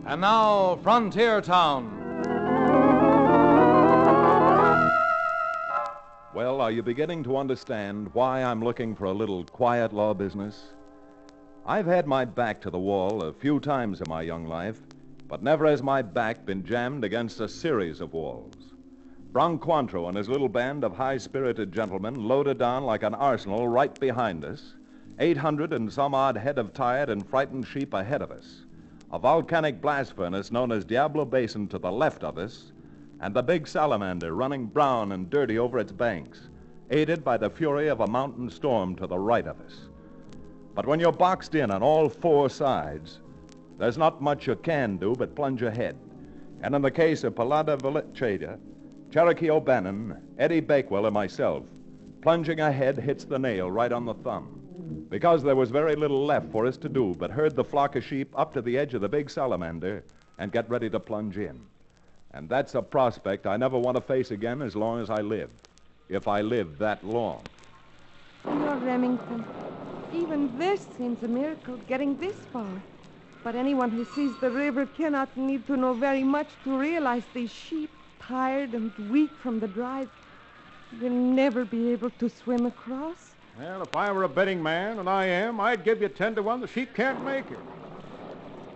And now, Frontier Town. Well, are you beginning to understand why I'm looking for a little quiet law business? I've had my back to the wall a few times in my young life, but never has my back been jammed against a series of walls. Branquantro and his little band of high-spirited gentlemen loaded down like an arsenal right behind us, 800 and some odd head of tired and frightened sheep ahead of us, a volcanic blast furnace known as Diablo Basin to the left of us, and the big salamander running brown and dirty over its banks, aided by the fury of a mountain storm to the right of us. But when you're boxed in on all 4 sides, there's not much you can do but plunge ahead. And in the case of Palada Villecheda, Cherokee O'Bannon, Eddie Bakewell, and myself, plunging ahead hits the nail right on the thumb. Because there was very little left for us to do but herd the flock of sheep up to the edge of the big salamander and get ready to plunge in. And that's a prospect I never want to face again as long as I live, if I live that long. Lord Remington, even this seems a miracle, getting this far. But anyone who sees the river cannot need to know very much to realize these sheep, tired and weak from the drive, will never be able to swim across. Well, if I were a betting man, and I am, I'd give you 10 to 1 the sheep can't make it.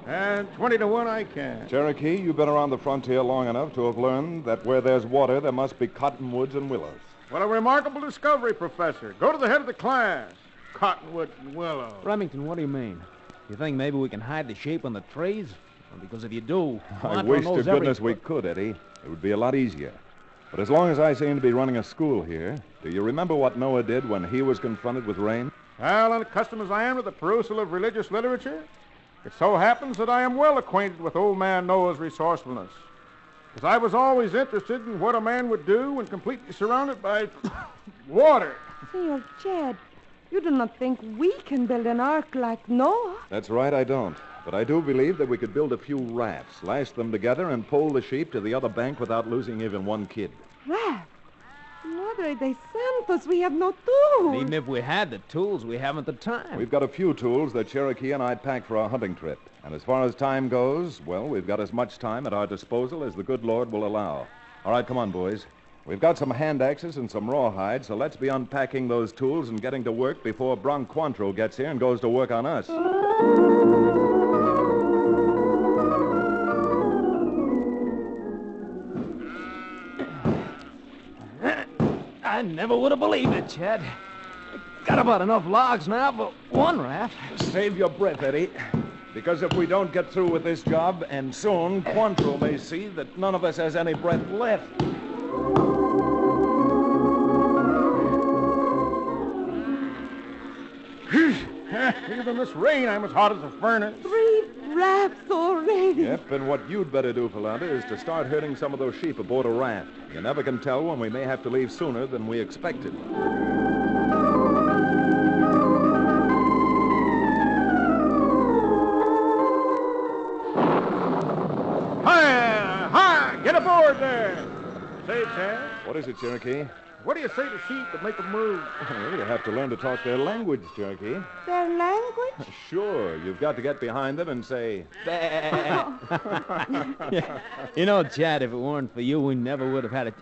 And 20 to 1 I can. Cherokee, you've been around the frontier long enough to have learned that where there's water, there must be cottonwoods and willows. What a remarkable discovery, Professor. Go to the head of the class. Cottonwood and willow. Remington, what do you mean? You think maybe we can hide the sheep on the trees? Well, because if you do, I wish to goodness we could, Eddie. It would be a lot easier. But as long as I seem to be running a school here, do you remember what Noah did when he was confronted with rain? Well, unaccustomed as I am to the perusal of religious literature, it so happens that I am well acquainted with old man Noah's resourcefulness. Because I was always interested in what a man would do when completely surrounded by water. Senor Chad, you do not think we can build an ark like Noah? That's right, I don't. But I do believe that we could build a few rafts, lash them together, and pole the sheep to the other bank without losing even one kid. Raft? Madre de Santos, we have no tools. Even if we had the tools, we haven't the time. We've got a few tools that Cherokee and I packed for our hunting trip. And as far as time goes, well, we've got as much time at our disposal as the good Lord will allow. All right, come on, boys. We've got some hand axes and some rawhide, so let's be unpacking those tools and getting to work before Branquantro gets here and goes to work on us. I never would have believed it, Chad. Got about enough logs now for one raft. Save your breath, Eddie. Because if we don't get through with this job, and soon, Quantro may see that none of us has any breath left. Even this rain, I'm as hot as a furnace. 3 rafts already. Yep, and what you'd better do, Philanda, is to start herding some of those sheep aboard a raft. You never can tell when we may have to leave sooner than we expected. Hi! Get aboard there! Say, Chad, What is it, Cherokee? What do you say to sheep that make 'em move? Well, you have to learn to talk their language, Cherokee. Their language? Sure, you've got to get behind them and say, Yeah. You know, Chad, if it weren't for you, we never would have had it.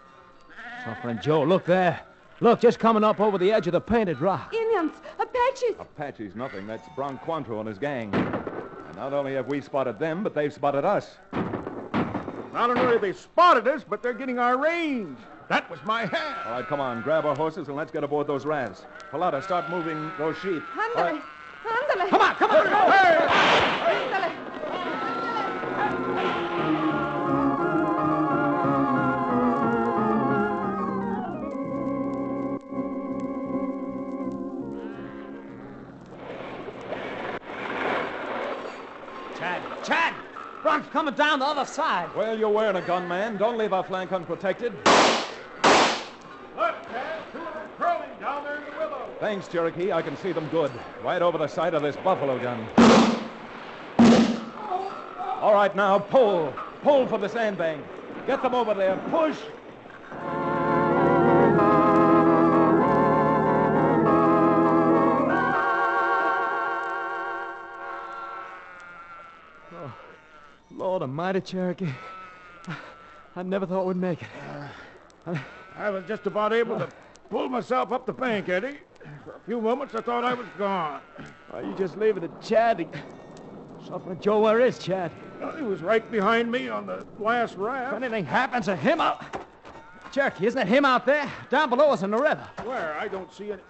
My friend Joe, look there. Look, just coming up over the edge of the painted rock. Indians, Apaches. Apache's nothing. That's Bronc Cointreau and his gang. And not only have we spotted them, but they've spotted us. Not only have they spotted us, but they're getting our range. That was my hand. All right, come on. Grab our horses and let's get aboard those rafts. Palata, start moving those sheep. Ándale, ándale. Come on, come on. Ándale. Chad! Bronc's coming down the other side. Well, you're wearing a gun, man. Don't leave our flank unprotected. Look, Chad, two of them crawling down there in the willow. Thanks, Cherokee. I can see them good. Right over the side of this buffalo gun. All right, now, pull. Pull for the sandbank. Get them over there. Push. Lord almighty, Cherokee. I never thought we'd make it. I was just about able to pull myself up the bank, Eddie. For a few moments, I thought I was gone. Why, you just leave it to Chad. Something, Joe, where is Chad? He was right behind me on the last raft. If anything happens to him, Cherokee, isn't it him out there? Down below us in the river. Where? I don't see any.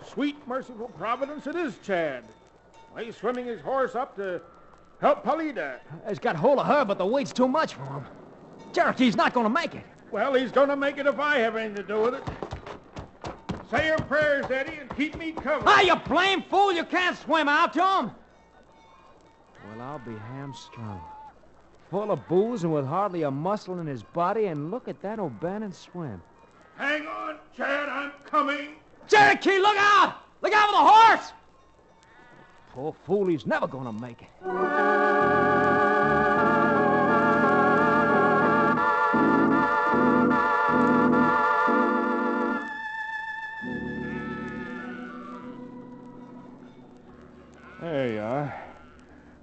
Sweet, merciful Providence, it is Chad. He's swimming his horse up to help Palita. He's got hold of her, but the weight's too much for him. Cherokee's not going to make it. Well, he's going to make it if I have anything to do with it. Say your prayers, Eddie, and keep me covered. Ah, you blame fool! You can't swim out, John. Well, I'll be hamstrung. Full of booze and with hardly a muscle in his body, and look at that O'Bannon swim. Hang on, Chad, I'm coming. Cherokee, look out! Look out for the horse! Poor fool, he's never going to make it. There you are.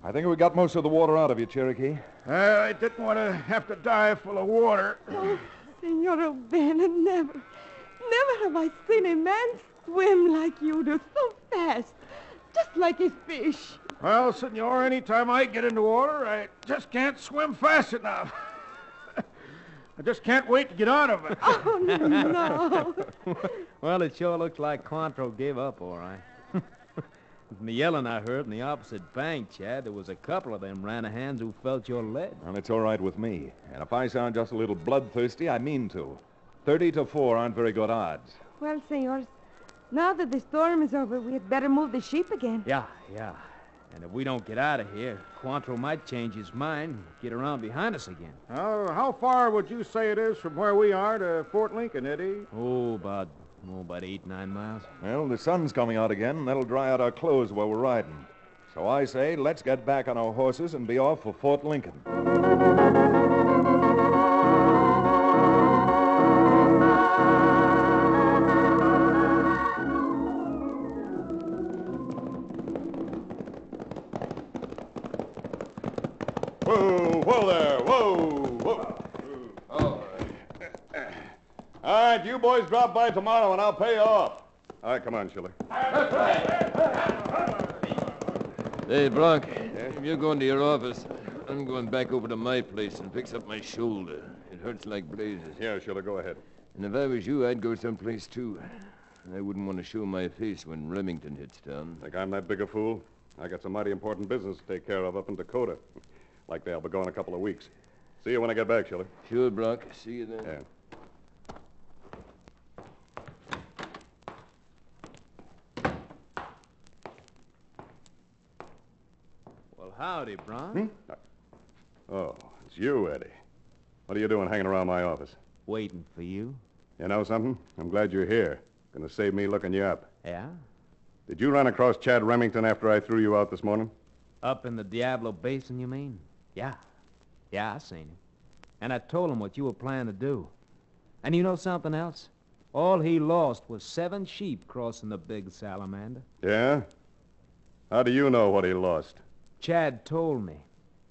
I think we got most of the water out of you, Cherokee. I didn't want to have to die full of water. Oh, Senor O'Bannon, never have I seen a man swim like you do, so fast, just like a fish. Well, Senor, anytime I get into water, I just can't swim fast enough. I just can't wait to get out of it. Oh, no. Well, it sure looks like Cointreau gave up, all right. From the yelling I heard in the opposite bank, Chad, there was a couple of them Ranahans who felt your lead. Well, it's all right with me. And if I sound just a little bloodthirsty, I mean to. 30-4 aren't very good odds. Well, senors, now that the storm is over, we had better move the sheep again. Yeah. And if we don't get out of here, Cointreau might change his mind and get around behind us again. How far would you say it is from where we are to Fort Lincoln, Eddie? About 8-9 miles. Well, the sun's coming out again, and that'll dry out our clothes while we're riding. So I say, let's get back on our horses and be off for Fort Lincoln. Whoa there, whoa. All right, you boys drop by tomorrow and I'll pay you off. All right, come on, Schiller. Hey, Bronc, if you're going to your office, I'm going back over to my place and fix up my shoulder. It hurts like blazes. Yeah, Schiller, go ahead. And if I was you, I'd go someplace, too. I wouldn't want to show my face when Remington hits town. Think I'm that big a fool? I got some mighty important business to take care of up in Dakota. Likely I'll be gone a couple of weeks. See you when I get back, Schiller. Sure, Bronc. See you then. Yeah. Well, howdy, Bronc. Oh, it's you, Eddie. What are you doing hanging around my office? Waiting for you. You know something? I'm glad you're here. Gonna save me looking you up. Yeah? Did you run across Chad Remington after I threw you out this morning? Up in the Diablo Basin, you mean? Yeah, I seen him. And I told him what you were planning to do. And you know something else? All he lost was 7 sheep crossing the big salamander. Yeah? How do you know what he lost? Chad told me.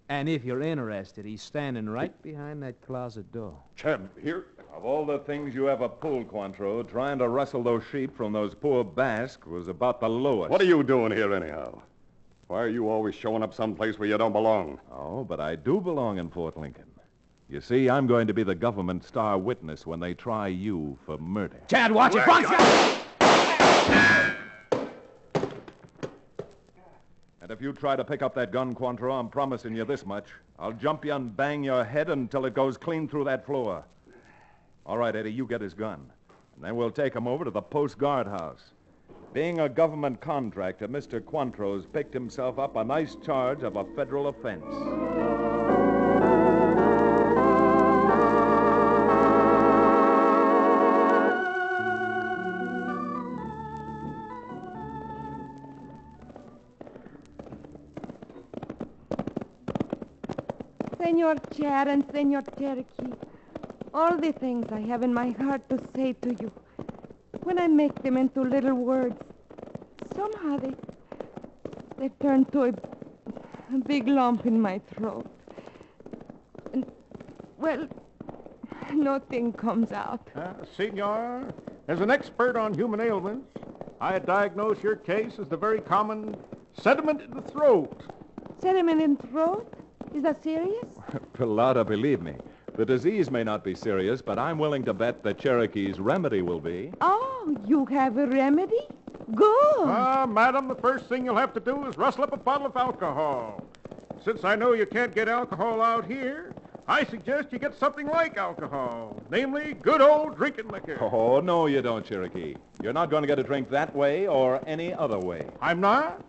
And if you're interested, he's standing right behind that closet door. Chad, here. Of all the things you ever pulled, Cointreau, trying to rustle those sheep from those poor Basques was about the lowest. What are you doing here, anyhow? Why are you always showing up someplace where you don't belong? Oh, but I do belong in Fort Lincoln. You see, I'm going to be the government star witness when they try you for murder. Chad, watch it! Bronx! And if you try to pick up that gun, Cointreau, I'm promising you this much. I'll jump you and bang your head until it goes clean through that floor. All right, Eddie, you get his gun. And then we'll take him over to the post guardhouse. Being a government contractor, Mr. Cointreau's picked himself up a nice charge of a federal offense. Senor Chad and Senor Cherokee, all the things I have in my heart to say to you, when I make them into little words, somehow they turn to a big lump in my throat. And, well, nothing comes out. Senor, as an expert on human ailments, I diagnose your case as the very common sediment in the throat. Sediment in throat? Is that serious? Pilata, believe me, the disease may not be serious, but I'm willing to bet that Cherokee's remedy will be. Oh, you have a remedy? Good. Madam, the first thing you'll have to do is rustle up a bottle of alcohol. Since I know you can't get alcohol out here, I suggest you get something like alcohol, namely good old drinking liquor. Oh, no, you don't, Cherokee. You're not going to get a drink that way or any other way. I'm not?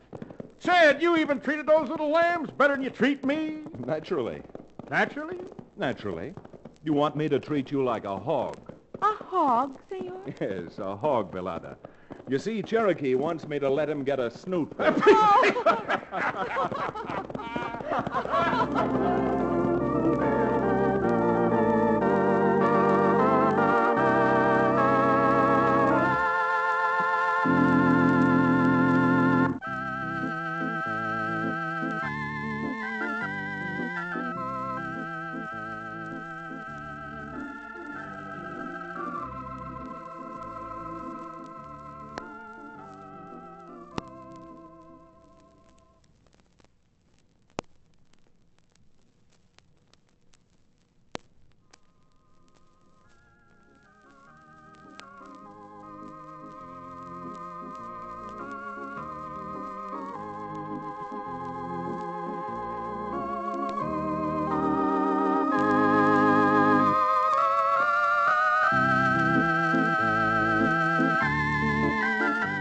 Chad, you even treated those little lambs better than you treat me. Naturally. Naturally? Naturally. You want me to treat you like a hog. A hog, senor? Yes, a hog, Pilata. You see, Cherokee wants me to let him get a snoot.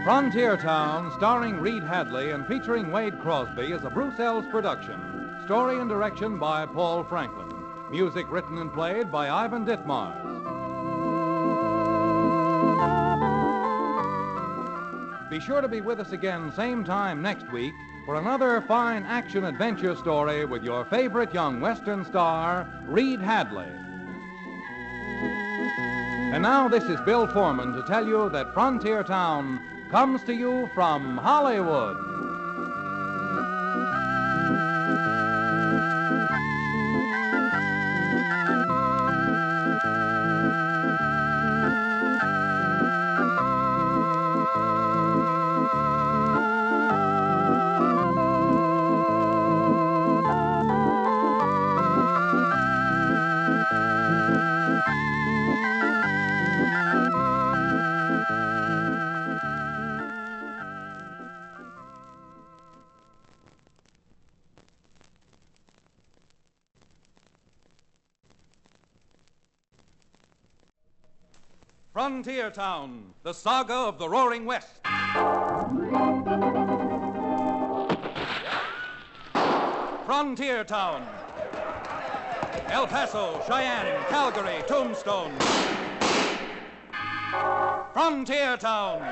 Frontier Town, starring Reed Hadley and featuring Wade Crosby, is a Bruce Ells production. Story and direction by Paul Franklin. Music written and played by Ivan Ditmars. Be sure to be with us again same time next week for another fine action-adventure story with your favorite young Western star, Reed Hadley. And now this is Bill Foreman to tell you that Frontier Town comes to you from Hollywood. Frontier Town, the saga of the Roaring West. Frontier Town. El Paso, Cheyenne, Calgary, Tombstone. Frontier Town.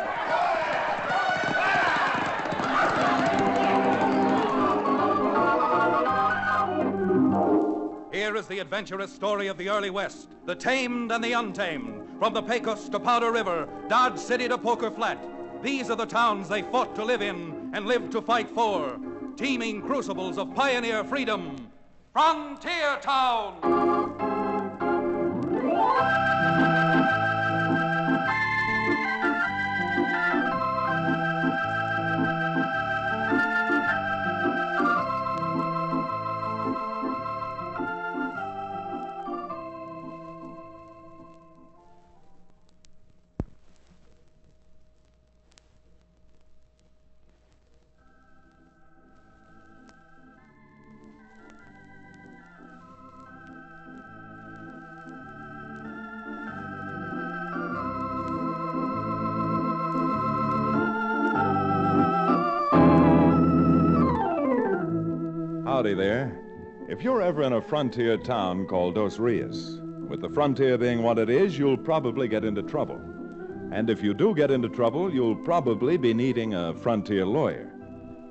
Here is the adventurous story of the early West, the tamed and the untamed, From the Pecos to Powder River, Dodge City to Poker Flat, these are the towns they fought to live in and lived to fight for. Teeming crucibles of pioneer freedom. Frontier Town! Howdy there. If you're ever in a frontier town called Dos Rios, with the frontier being what it is, you'll probably get into trouble. And if you do get into trouble, you'll probably be needing a frontier lawyer.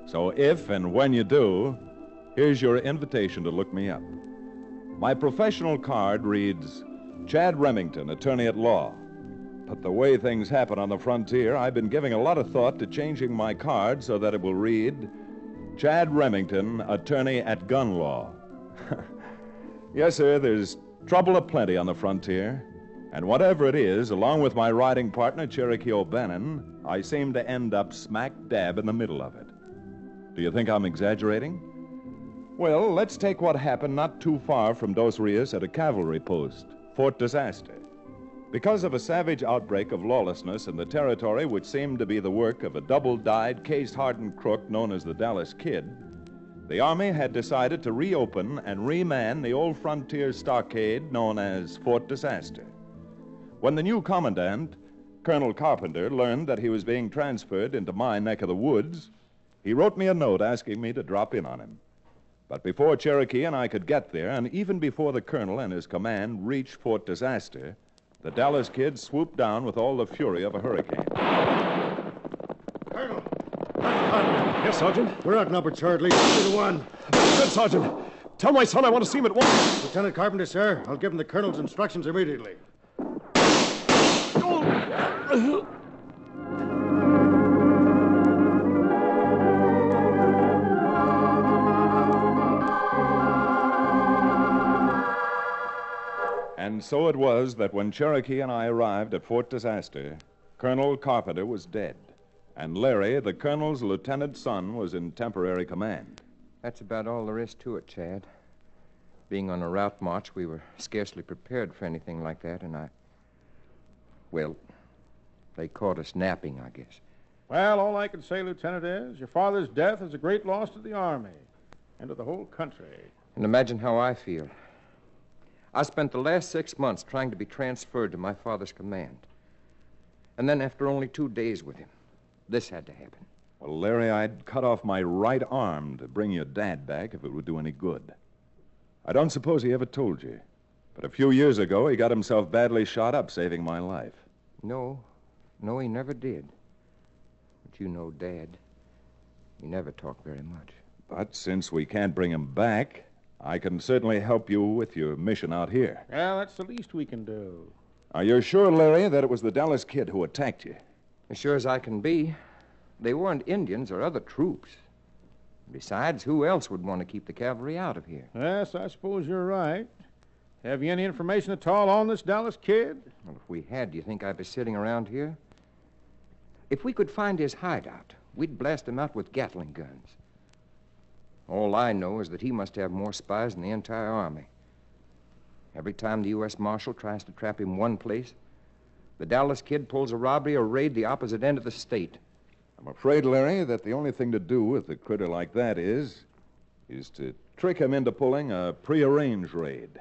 So if and when you do, here's your invitation to look me up. My professional card reads, Chad Remington, attorney at law. But the way things happen on the frontier, I've been giving a lot of thought to changing my card so that it will read, Chad Remington, attorney at gun law. Yes, sir, there's trouble aplenty on the frontier. And whatever it is, along with my riding partner, Cherokee O'Bannon, I seem to end up smack dab in the middle of it. Do you think I'm exaggerating? Well, let's take what happened not too far from Dos Rios at a cavalry post, Fort Disaster. Because of a savage outbreak of lawlessness in the territory which seemed to be the work of a double-dyed, case-hardened crook known as the Dallas Kid, the Army had decided to reopen and reman the old frontier stockade known as Fort Disaster. When the new commandant, Colonel Carpenter, learned that he was being transferred into my neck of the woods, he wrote me a note asking me to drop in on him. But before Cherokee and I could get there, and even before the colonel and his command reached Fort Disaster, the Dallas Kid swooped down with all the fury of a hurricane. Colonel! Yes, Sergeant? We're outnumbered, sir, at least 2 to 1. Good, Sergeant. Tell my son I want to see him at once. Lieutenant Carpenter, sir. I'll give him the colonel's instructions immediately. And so it was that when Cherokee and I arrived at Fort Disaster, Colonel Carpenter was dead, and Larry, the colonel's lieutenant son, was in temporary command. That's about all there is to it, Chad. Being on a route march, we were scarcely prepared for anything like that, and well, they caught us napping, I guess. Well, all I can say, Lieutenant, is your father's death is a great loss to the Army and to the whole country. And imagine how I feel. I spent the last 6 months trying to be transferred to my father's command. And then after only 2 days with him, this had to happen. Well, Larry, I'd cut off my right arm to bring your dad back if it would do any good. I don't suppose he ever told you, but a few years ago he got himself badly shot up, saving my life. No, he never did. But you know Dad. He never talked very much. But since we can't bring him back, I can certainly help you with your mission out here. Well, that's the least we can do. Are you sure, Larry, that it was the Dallas Kid who attacked you? As sure as I can be. They weren't Indians or other troops. Besides, who else would want to keep the cavalry out of here? Yes, I suppose you're right. Have you any information at all on this Dallas Kid? Well, if we had, do you think I'd be sitting around here? If we could find his hideout, we'd blast him out with Gatling guns. All I know is that he must have more spies than the entire Army. Every time the U.S. Marshal tries to trap him one place, the Dallas Kid pulls a robbery or raid the opposite end of the state. I'm afraid, Larry, that the only thing to do with a critter like that is to trick him into pulling a prearranged raid.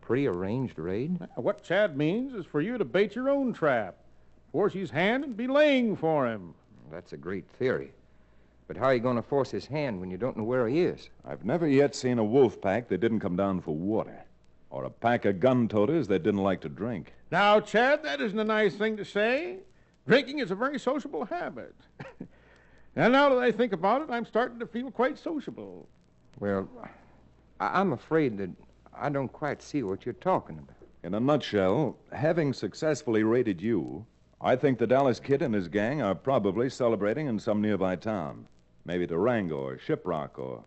Prearranged raid? What Chad means is for you to bait your own trap, force his hand, and be laying for him. That's a great theory. But how are you going to force his hand when you don't know where he is? I've never yet seen a wolf pack that didn't come down for water, or a pack of gun-toters that didn't like to drink. Now, Chad, that isn't a nice thing to say. Drinking is a very sociable habit. And now that I think about it, I'm starting to feel quite sociable. Well, I'm afraid that I don't quite see what you're talking about. In a nutshell, having successfully raided you, I think the Dallas Kid and his gang are probably celebrating in some nearby town. Maybe Durango or Shiprock, or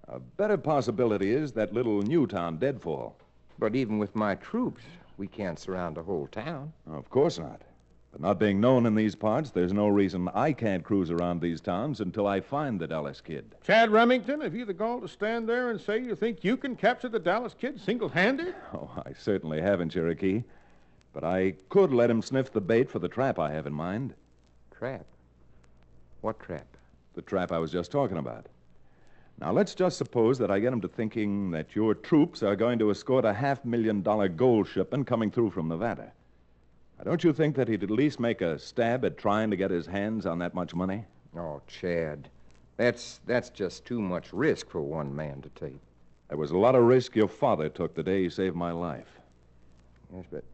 a better possibility is that little new town, Deadfall. But even with my troops, we can't surround the whole town. Of course not. But not being known in these parts, there's no reason I can't cruise around these towns until I find the Dallas Kid. Chad Remington, have you the gall to stand there and say you think you can capture the Dallas Kid single-handed? Oh, I certainly haven't, Cherokee. But I could let him sniff the bait for the trap I have in mind. Trap? What trap? The trap I was just talking about. Now, let's just suppose that I get him to thinking that your troops are going to escort a $500,000 gold shipment coming through from Nevada. Now, don't you think that he'd at least make a stab at trying to get his hands on that much money? Oh, Chad, that's just too much risk for one man to take. There was a lot of risk your father took the day he saved my life. Yes, but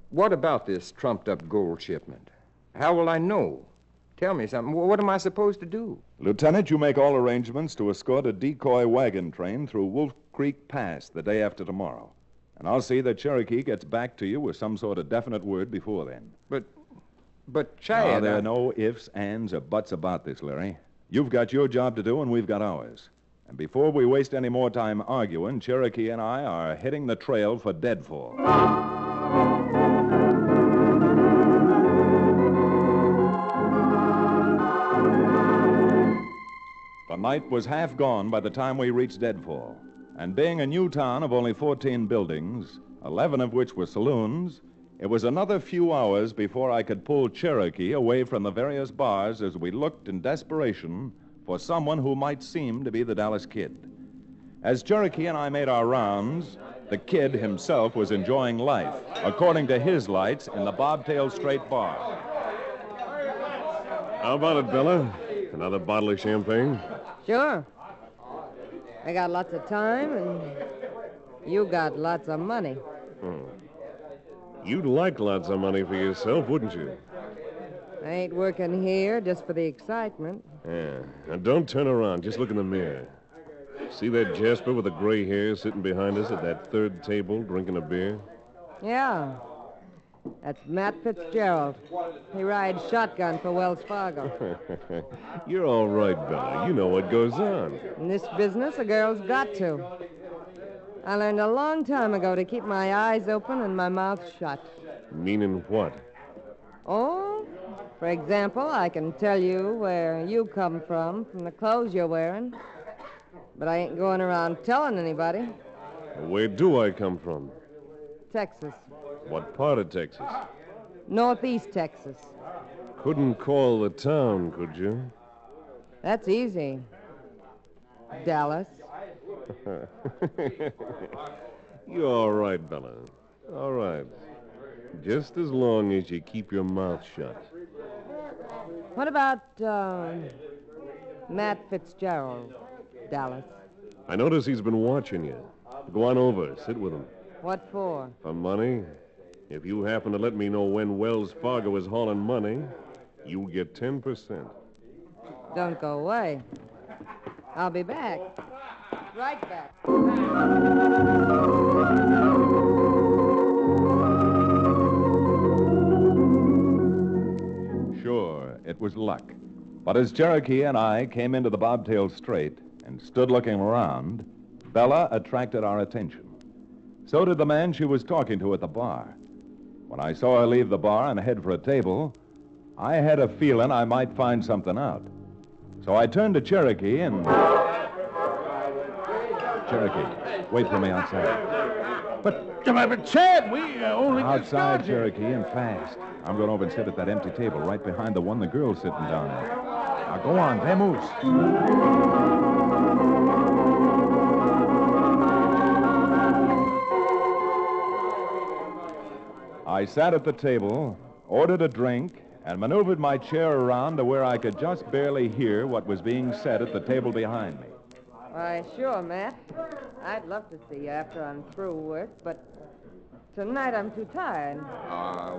what about this trumped-up gold shipment? How will I know? Tell me something. What am I supposed to do? Lieutenant, you make all arrangements to escort a decoy wagon train through Wolf Creek Pass the day after tomorrow. And I'll see that Cherokee gets back to you with some sort of definite word before then. But Chad... There are no ifs, ands, or buts about this, Larry. You've got your job to do, and we've got ours. And before we waste any more time arguing, Cherokee and I are hitting the trail for Deadfall. The night was half gone by the time we reached Deadfall. And being a new town of only 14 buildings, 11 of which were saloons, it was another few hours before I could pull Cherokee away from the various bars as we looked in desperation for someone who might seem to be the Dallas Kid. As Cherokee and I made our rounds, the Kid himself was enjoying life, according to his lights, in the Bobtail Straight Bar. How about it, Bella? Another bottle of champagne? Sure. I got lots of time, and you got lots of money. You'd like lots of money for yourself, wouldn't you? I ain't working here just for the excitement. Yeah. Now, don't turn around. Just look in the mirror. See that Jasper with the gray hair sitting behind us at that third table drinking a beer? Yeah. That's Matt Fitzgerald. He rides shotgun for Wells Fargo. You're all right, Bella. You know what goes on. In this business, a girl's got to. I learned a long time ago to keep my eyes open and my mouth shut. Meaning what? Oh, for example, I can tell you where you come from the clothes you're wearing. But I ain't going around telling anybody. Where do I come from? Texas. What part of Texas? Northeast Texas. Couldn't call the town, could you? That's easy. Dallas. You're all right, Bella. All right. Just as long as you keep your mouth shut. What about, Matt Fitzgerald, Dallas? I notice he's been watching you. Go on over. Sit with him. What for? For money? If you happen to let me know when Wells Fargo is hauling money, you get 10%. Don't go away. I'll be back. Right back. Sure, it was luck. But as Cherokee and I came into the Bobtail Strait and stood looking around, Bella attracted our attention. So did the man she was talking to at the bar. When I saw her leave the bar and head for a table, I had a feeling I might find something out. So I turned to Cherokee and... Cherokee, wait for me outside. But Chad, we only... Outside, Cherokee, and fast. I'm going over and sit at that empty table right behind the one the girl's sitting down there. Now, go on, vamoose. I sat at the table, ordered a drink, and maneuvered my chair around to where I could just barely hear what was being said at the table behind me. Why, sure, Matt. I'd love to see you after I'm through work, but tonight I'm too tired.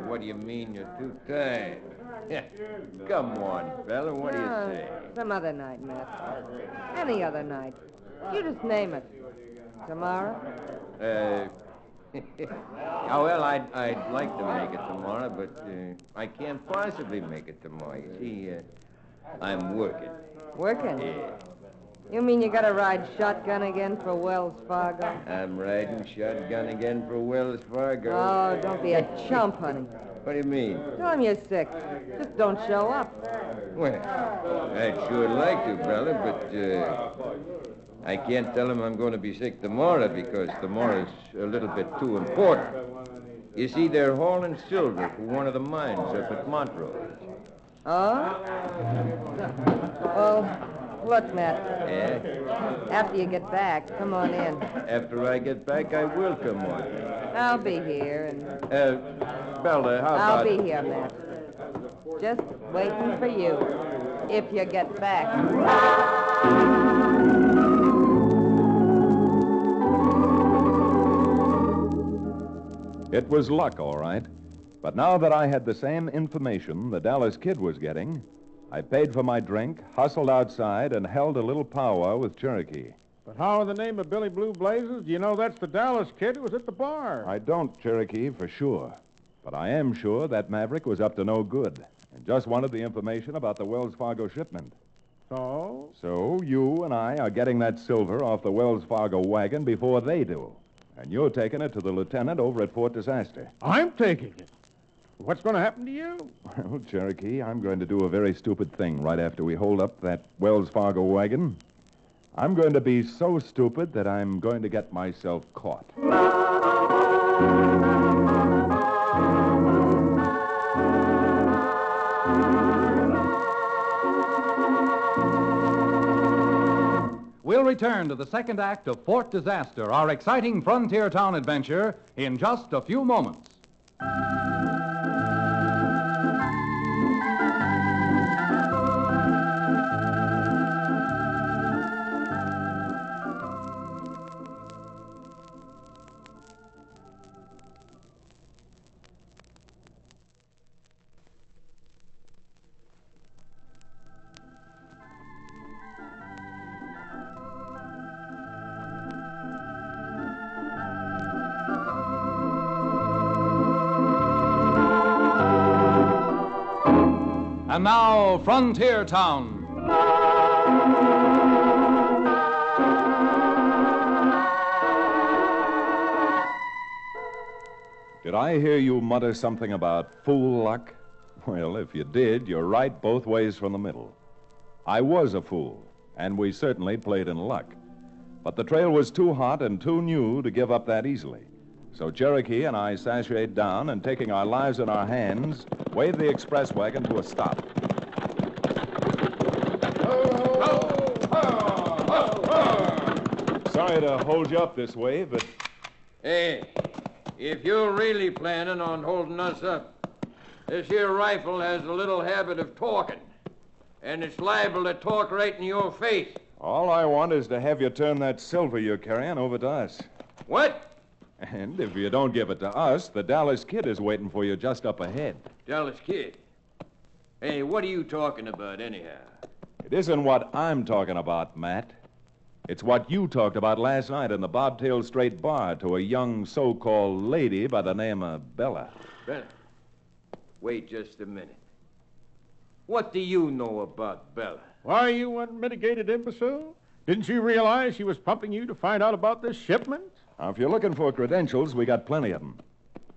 What do you mean you're too tired? Come on, fella, what do you say? Some other night, Matt. Any other night. You just name it. Tomorrow? Yeah, well, I'd like to make it tomorrow, but I can't possibly make it tomorrow. You see, I'm working. Working? Yeah. You mean you gotta ride shotgun again for Wells Fargo? I'm riding shotgun again for Wells Fargo. Oh, don't be a chump, honey. What do you mean? Tell him you're sick. Just don't show up. Well, I'd sure like to, fella, but I can't tell him I'm going to be sick tomorrow because tomorrow's a little bit too important. You see, they're hauling silver for one of the mines up at Montrose. Oh? Well, look, Matt. Yeah? After you get back, come on in. After I get back, I will come on. I'll be here, and... Bella, how I'll about... be here, Matt. Just waiting for you, if you get back. It was luck, all right. But now that I had the same information the Dallas Kid was getting, I paid for my drink, hustled outside, and held a little powwow with Cherokee. But how in the name of Billy Blue Blazes do you know that's the Dallas Kid who was at the bar? I don't, Cherokee, for sure. But I am sure that Maverick was up to no good and just wanted the information about the Wells Fargo shipment. So? So you and I are getting that silver off the Wells Fargo wagon before they do. And you're taking it to the lieutenant over at Fort Disaster. I'm taking it? What's going to happen to you? Well, Cherokee, I'm going to do a very stupid thing right after we hold up that Wells Fargo wagon. I'm going to be so stupid that I'm going to get myself caught. We'll return to the second act of Fort Disaster, our exciting frontier town adventure, in just a few moments. And now, Frontier Town. Did I hear you mutter something about fool luck? Well, if you did, you're right both ways from the middle. I was a fool, and we certainly played in luck. But the trail was too hot and too new to give up that easily. So Cherokee and I sashayed down and, taking our lives in our hands, waved the express wagon to a stop. Sorry to hold you up this way, but... Hey, if you're really planning on holding us up, this here rifle has a little habit of talking, and it's liable to talk right in your face. All I want is to have you turn that silver you're carrying over to us. What? And if you don't give it to us, the Dallas Kid is waiting for you just up ahead. Dallas Kid? Hey, what are you talking about, anyhow? It isn't what I'm talking about, Matt. It's what you talked about last night in the Bobtail Straight Bar to a young so-called lady by the name of Bella. Bella? Wait just a minute. What do you know about Bella? Why, you unmitigated imbecile? Didn't you realize she was pumping you to find out about this shipment? Now, if you're looking for credentials, we got plenty of them.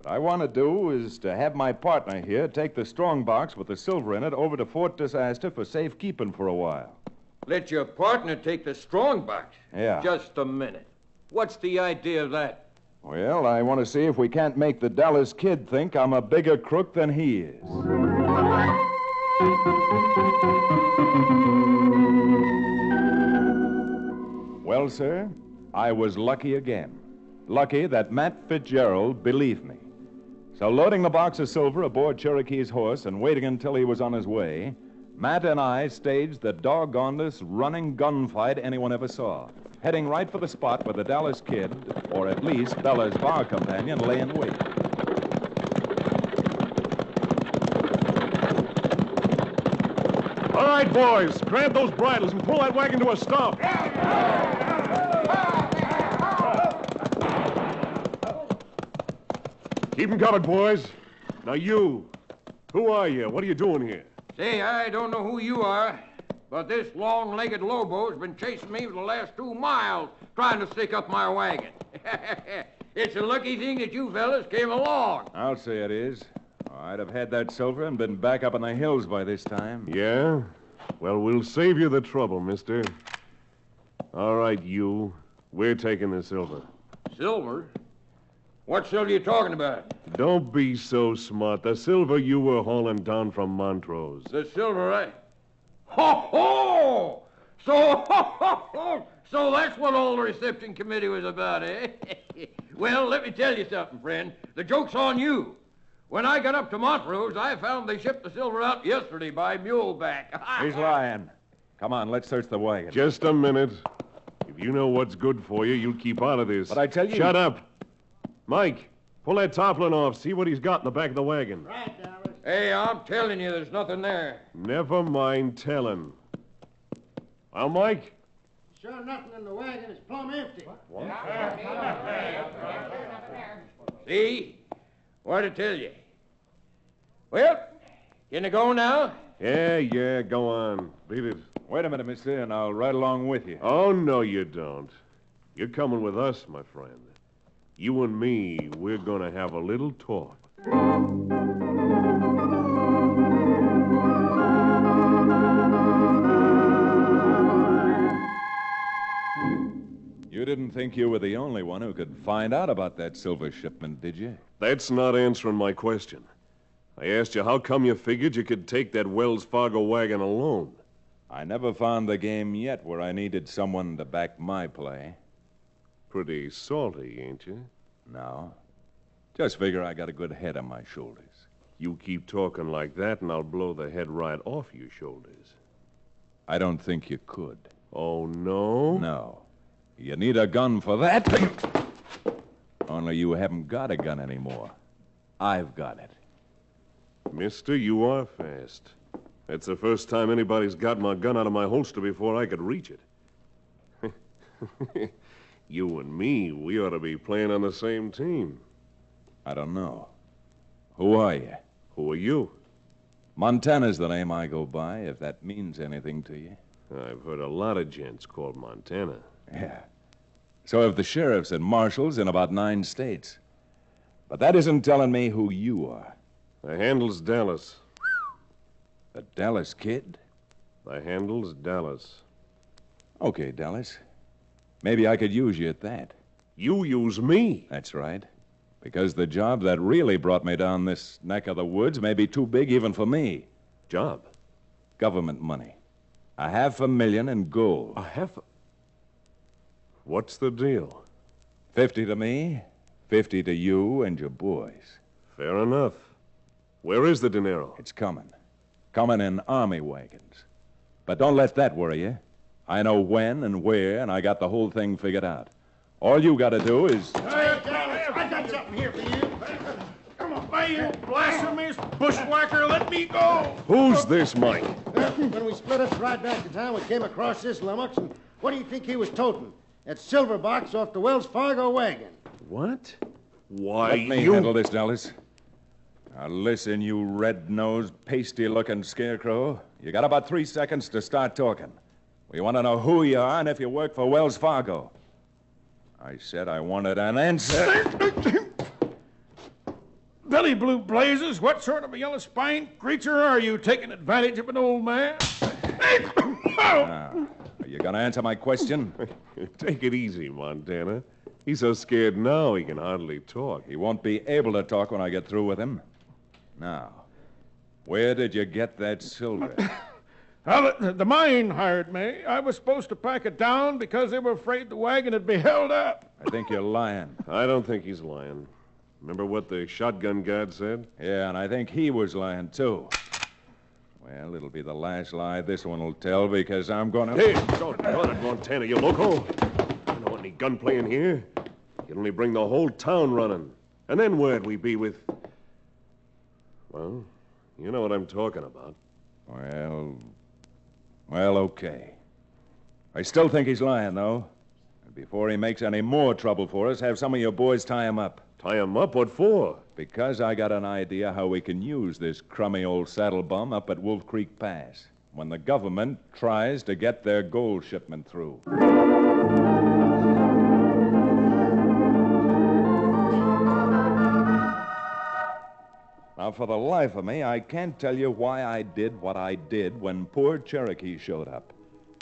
What I want to do is to have my partner here take the strong box with the silver in it over to Fort Disaster for safekeeping for a while. Let your partner take the strong box? Yeah. Just a minute. What's the idea of that? Well, I want to see if we can't make the Dallas Kid think I'm a bigger crook than he is. Well, sir, I was lucky again. Lucky that Matt Fitzgerald believed me. So, loading the box of silver aboard Cherokee's horse and waiting until he was on his way, Matt and I staged the doggonedest running gunfight anyone ever saw, heading right for the spot where the Dallas Kid, or at least Bella's bar companion, lay in wait. All right, boys, grab those bridles and pull that wagon to a stop. Keep 'em covered, boys. Now you. Who are you? What are you doing here? Say, I don't know who you are, but this long-legged Lobo's been chasing me for the last 2 miles, trying to stick up my wagon. It's a lucky thing that you fellas came along. I'll say it is. I'd have had that silver and been back up in the hills by this time. Yeah? Well, we'll save you the trouble, mister. All right, you. We're taking the silver. Silver? What silver you talking about? Don't be so smart. The silver you were hauling down from Montrose. The silver, right? Ho, ho! So that's what all the reception committee was about, eh? Well, let me tell you something, friend. The joke's on you. When I got up to Montrose, I found they shipped the silver out yesterday by muleback. He's lying. Come on, let's search the wagon. Just a minute. If you know what's good for you, you'll keep out of this. But I tell you... Shut up. Mike, pull that tarpaulin off. See what he's got in the back of the wagon. Right, Dallas. Hey, I'm telling you, there's nothing there. Never mind telling. Well, Mike? Sure nothing in the wagon. It's plumb empty. What? See? What to tell you? Well, can I go now? Yeah, go on. Beat it. Wait a minute, mister, and I'll ride along with you. Oh, no, you don't. You're coming with us, my friend. You and me, we're going to have a little talk. You didn't think you were the only one who could find out about that silver shipment, did you? That's not answering my question. I asked you how come you figured you could take that Wells Fargo wagon alone. I never found the game yet where I needed someone to back my play. Pretty salty, ain't you? No. Just figure I got a good head on my shoulders. You keep talking like that, and I'll blow the head right off your shoulders. I don't think you could. Oh, no? No. You need a gun for that. Only you haven't got a gun anymore. I've got it. Mister, you are fast. That's the first time anybody's got my gun out of my holster before I could reach it. You and me, we ought to be playing on the same team. I don't know. Who are you? Who are you? Montana's the name I go by, if that means anything to you. I've heard a lot of gents called Montana. Yeah. So have the sheriffs and marshals in about 9 states. But that isn't telling me who you are. The handle's Dallas. The Dallas Kid? The handle's Dallas. Okay, Dallas. Maybe I could use you at that. You use me? That's right. Because the job that really brought me down this neck of the woods may be too big even for me. Job? Government money. $500,000 in gold. What's the deal? 50 to me, 50 to you and your boys. Fair enough. Where is the dinero? It's coming. Coming in army wagons. But don't let that worry you. I know when and where, and I got the whole thing figured out. All you got to do is... Hey, Dallas, I got something here for you. Come on, by you blasphemous bushwhacker, let me go. Who's this, Mike? When we split up to ride back to town, we came across this lummox, and what do you think he was toting? That silver box off the Wells Fargo wagon. What? Why, Let me handle this, Dallas. Now listen, you red-nosed, pasty-looking scarecrow. You got about 3 seconds to start talking. We want to know who you are and if you work for Wells Fargo. I said I wanted an answer. Billy Blue Blazes, what sort of a yellow-spined creature are you taking advantage of an old man? Now, are you going to answer my question? Take it easy, Montana. He's so scared now he can hardly talk. He won't be able to talk when I get through with him. Now, where did you get that silver? Well, the mine hired me. I was supposed to pack it down because they were afraid the wagon would be held up. I think you're lying. I don't think he's lying. Remember what the shotgun guard said? Yeah, and I think he was lying, too. Well, it'll be the last lie this one will tell because I'm going to... Hey, doggone it, Montana, you loco. I don't want any gunplay in here. You'd only bring the whole town running. And then where'd we be with... Well, you know what I'm talking about. Well, okay. I still think he's lying, though. before he makes any more trouble for us, have some of your boys tie him up. Tie him up? What for? Because I got an idea how we can use this crummy old saddle bum up at Wolf Creek Pass when the government tries to get their gold shipment through. Now, for the life of me, I can't tell you why I did what I did when poor Cherokee showed up.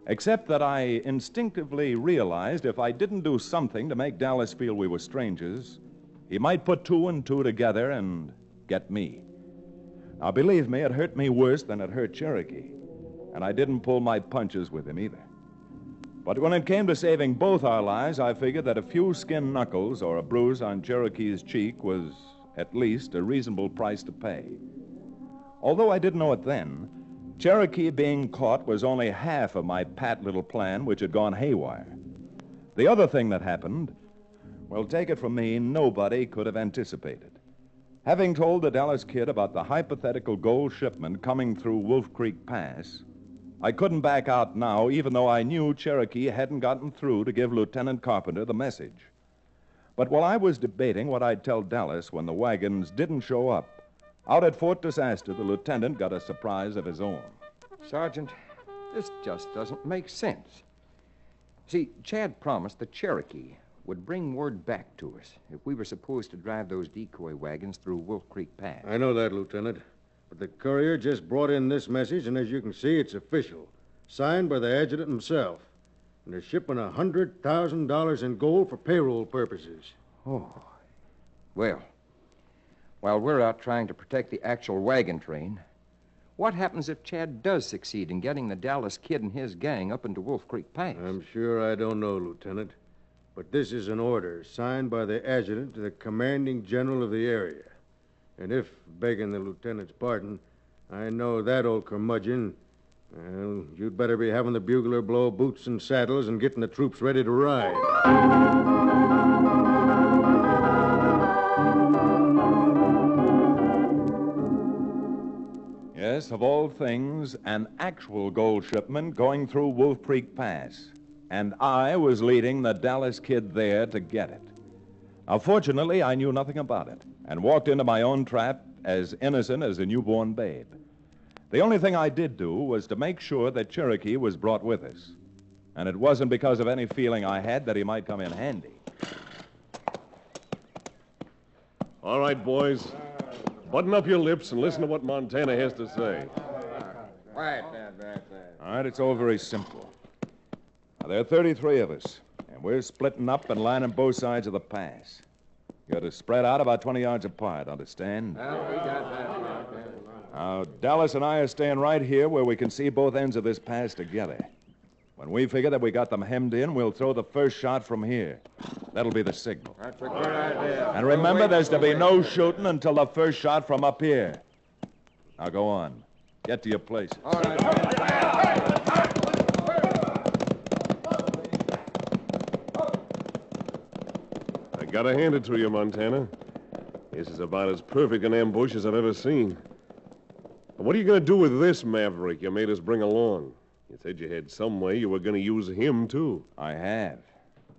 Except that I instinctively realized if I didn't do something to make Dallas feel we were strangers, he might put two and two together and get me. Now, believe me, it hurt me worse than it hurt Cherokee, and I didn't pull my punches with him either. But when it came to saving both our lives, I figured that a few skin knuckles or a bruise on Cherokee's cheek was at least a reasonable price to pay. Although I didn't know it then, Cherokee being caught was only half of my pat little plan, which had gone haywire. The other thing that happened, well, take it from me, nobody could have anticipated. Having told the Dallas kid about the hypothetical gold shipment coming through Wolf Creek Pass, I couldn't back out now, even though I knew Cherokee hadn't gotten through to give Lieutenant Carpenter the message. But while I was debating what I'd tell Dallas when the wagons didn't show up, out at Fort Disaster, the lieutenant got a surprise of his own. Sergeant, this just doesn't make sense. See, Chad promised that Cherokee would bring word back to us if we were supposed to drive those decoy wagons through Wolf Creek Pass. I know that, Lieutenant. But the courier just brought in this message, and as you can see, it's official. Signed by the adjutant himself. And they're shipping $100,000 in gold for payroll purposes. Oh. Well, while we're out trying to protect the actual wagon train, what happens if Chad does succeed in getting the Dallas kid and his gang up into Wolf Creek Pass? I'm sure I don't know, Lieutenant. But this is an order signed by the adjutant to the commanding general of the area. And if, begging the lieutenant's pardon, I know that old curmudgeon, well, you'd better be having the bugler blow boots and saddles and getting the troops ready to ride. Yes, of all things, an actual gold shipment going through Wolf Creek Pass. And I was leading the Dallas kid there to get it. Now, fortunately, I knew nothing about it and walked into my own trap as innocent as a newborn babe. The only thing I did do was to make sure that Cherokee was brought with us. And it wasn't because of any feeling I had that he might come in handy. All right, boys. Button up your lips and listen to what Montana has to say. Quiet now, back there. All right, it's all very simple. Now, there are 33 of us, and we're splitting up and lining both sides of the pass. You're to spread out about 20 yards apart, understand? Well, we got that. Now, Dallas and I are staying right here where we can see both ends of this pass together. When we figure that we got them hemmed in, we'll throw the first shot from here. That'll be the signal. That's a good idea. And remember, there's to be no shooting until the first shot from up here. Now, go on. Get to your places. All right. I gotta hand it to you, Montana. This is about as perfect an ambush as I've ever seen. What are you going to do with this Maverick you made us bring along? You said you had some way you were going to use him, too. I have.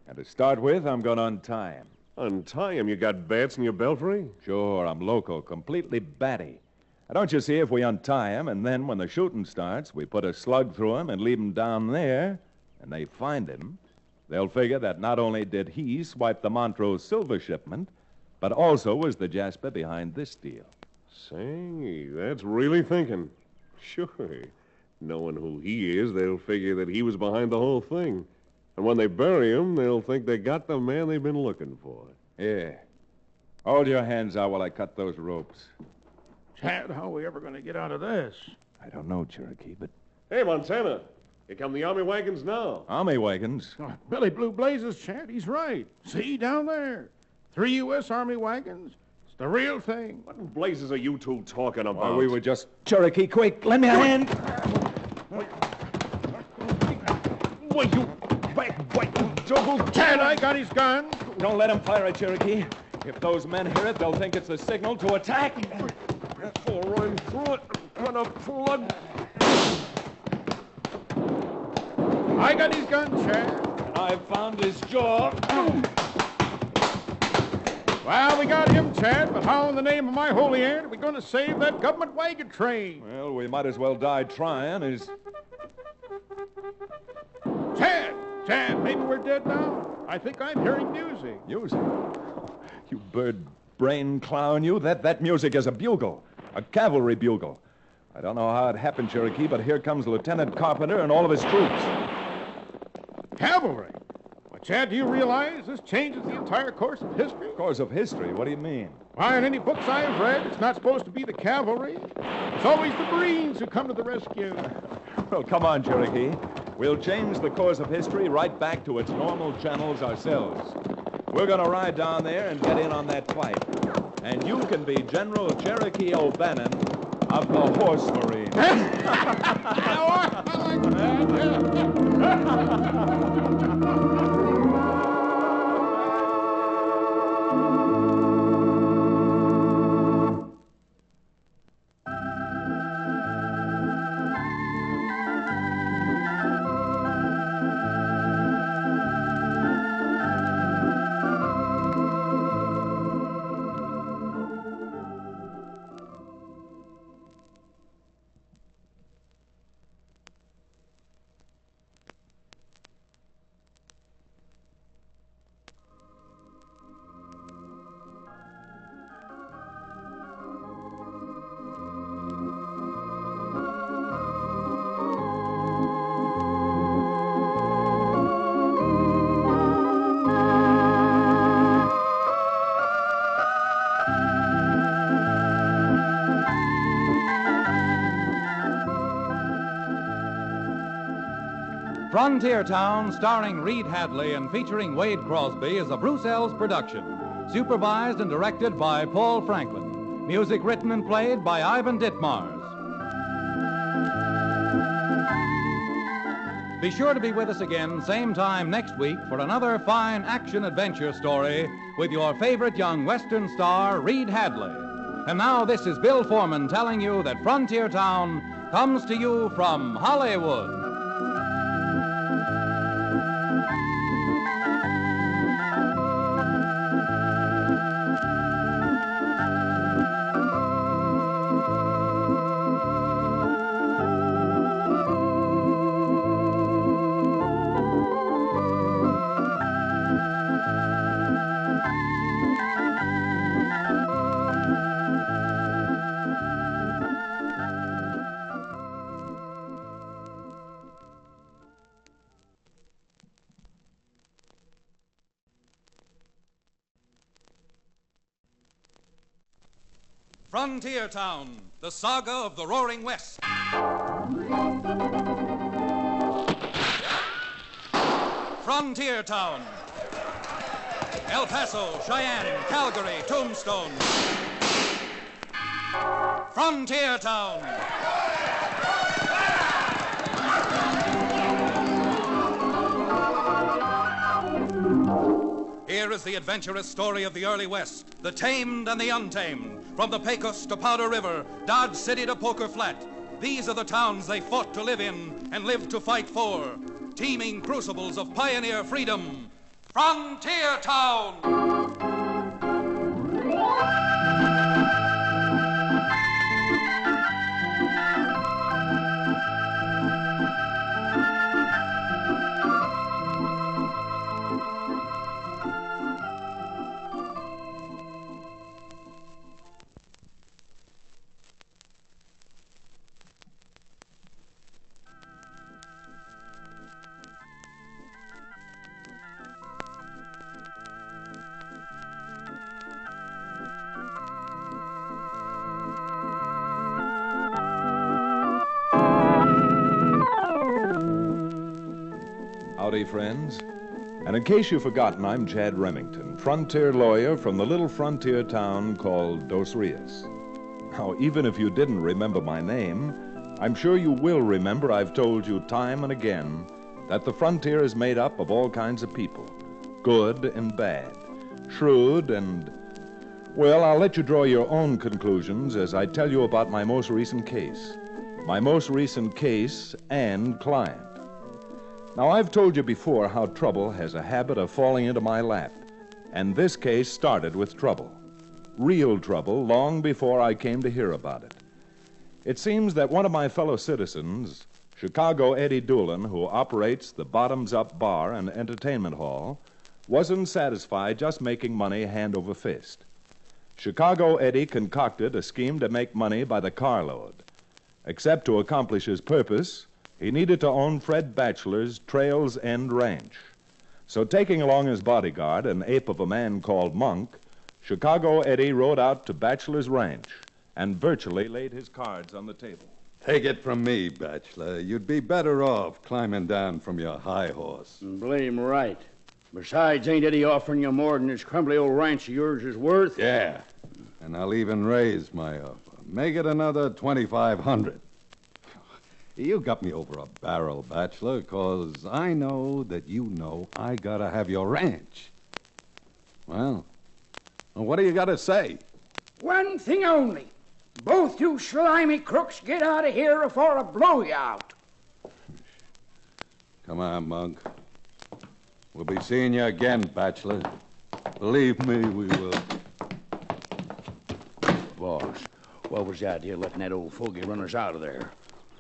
And to start with, I'm going to untie him. Untie him? You got bats in your belfry? Sure, I'm loco, completely batty. Now, don't you see, if we untie him, and then when the shooting starts, we put a slug through him and leave him down there, and they find him, they'll figure that not only did he swipe the Montrose silver shipment, but also was the Jasper behind this deal. Say, that's really thinking. Sure. Knowing who he is, they'll figure that he was behind the whole thing. And when they bury him, they'll think they got the man they've been looking for. Yeah. Hold your hands out while I cut those ropes. Chad, how are we ever going to get out of this? I don't know, Cherokee, but... Hey, Montana. Here come the Army wagons now. Army wagons? Oh, Billy Blue Blazes, Chad. He's right. See, down there. 3 U.S. Army wagons. It's the real thing. What in blazes are you two talking about? Why, we were just... Cherokee, quick, lend me a hand. Why, you back, juggle. Chad, I got his gun. Don't let him fire it, Cherokee. If those men hear it, they'll think it's the signal to attack. I'll run through it. Gonna plug. I got his gun, Chad. I found his jaw. Well, we got him, Chad, but how in the name of my holy aunt are we going to save that government wagon train? Well, we might as well die trying as... Chad, maybe we're dead now. I think I'm hearing music. Music? You bird brain clown, you. That music is a bugle. A cavalry bugle. I don't know how it happened, Cherokee, but here comes Lieutenant Carpenter and all of his troops. Cavalry? Well, Chad, do you realize this changes the entire course of history? Course of history? What do you mean? Why, in any books I've read, it's not supposed to be the cavalry. It's always the Marines who come to the rescue. Well, come on, Cherokee. We'll change the course of history right back to its normal channels ourselves. We're going to ride down there and get in on that fight. And you can be General Cherokee O'Bannon of the Horse Marine. Frontier Town, starring Reed Hadley and featuring Wade Crosby, is a Bruce Ells production. Supervised and directed by Paul Franklin. Music written and played by Ivan Ditmars. Be sure to be with us again, same time next week, for another fine action-adventure story with your favorite young Western star, Reed Hadley. And now this is Bill Foreman telling you that Frontier Town comes to you from Hollywood. Frontier Town, the saga of the Roaring West. Frontier Town. El Paso, Cheyenne, Calgary, Tombstone. Frontier Town. Here is the adventurous story of the early West, the tamed and the untamed. From the Pecos to Powder River, Dodge City to Poker Flat, these are the towns they fought to live in and lived to fight for. Teeming crucibles of pioneer freedom. Frontier Town! Howdy, friends. And in case you've forgotten, I'm Chad Remington, frontier lawyer from the little frontier town called Dos Rios. Now, even if you didn't remember my name, I'm sure you will remember I've told you time and again that the frontier is made up of all kinds of people, good and bad, shrewd and... Well, I'll let you draw your own conclusions as I tell you about my most recent case. My most recent case and client. Now, I've told you before how trouble has a habit of falling into my lap, and this case started with trouble. Real trouble, long before I came to hear about it. It seems that one of my fellow citizens, Chicago Eddie Doolin, who operates the Bottoms Up Bar and Entertainment Hall, wasn't satisfied just making money hand over fist. Chicago Eddie concocted a scheme to make money by the carload. Except to accomplish his purpose, he needed to own Fred Batchelor's Trails End Ranch. So taking along his bodyguard, an ape of a man called Monk, Chicago Eddie rode out to Batchelor's ranch and virtually laid his cards on the table. Take it from me, Batchelor. You'd be better off climbing down from your high horse. Blame right. Besides, ain't Eddie offering you more than this crumbly old ranch of yours is worth? Yeah. And I'll even raise my offer. Make it another $2,500. You got me over a barrel, Batchelor, 'cause I know that you know I gotta have your ranch. Well, what do you gotta say? One thing only. Both you slimy crooks get out of here before I blow you out. Come on, Monk. We'll be seeing you again, Batchelor. Believe me, we will. Boss, what was the idea of letting that old fogey run us out of there?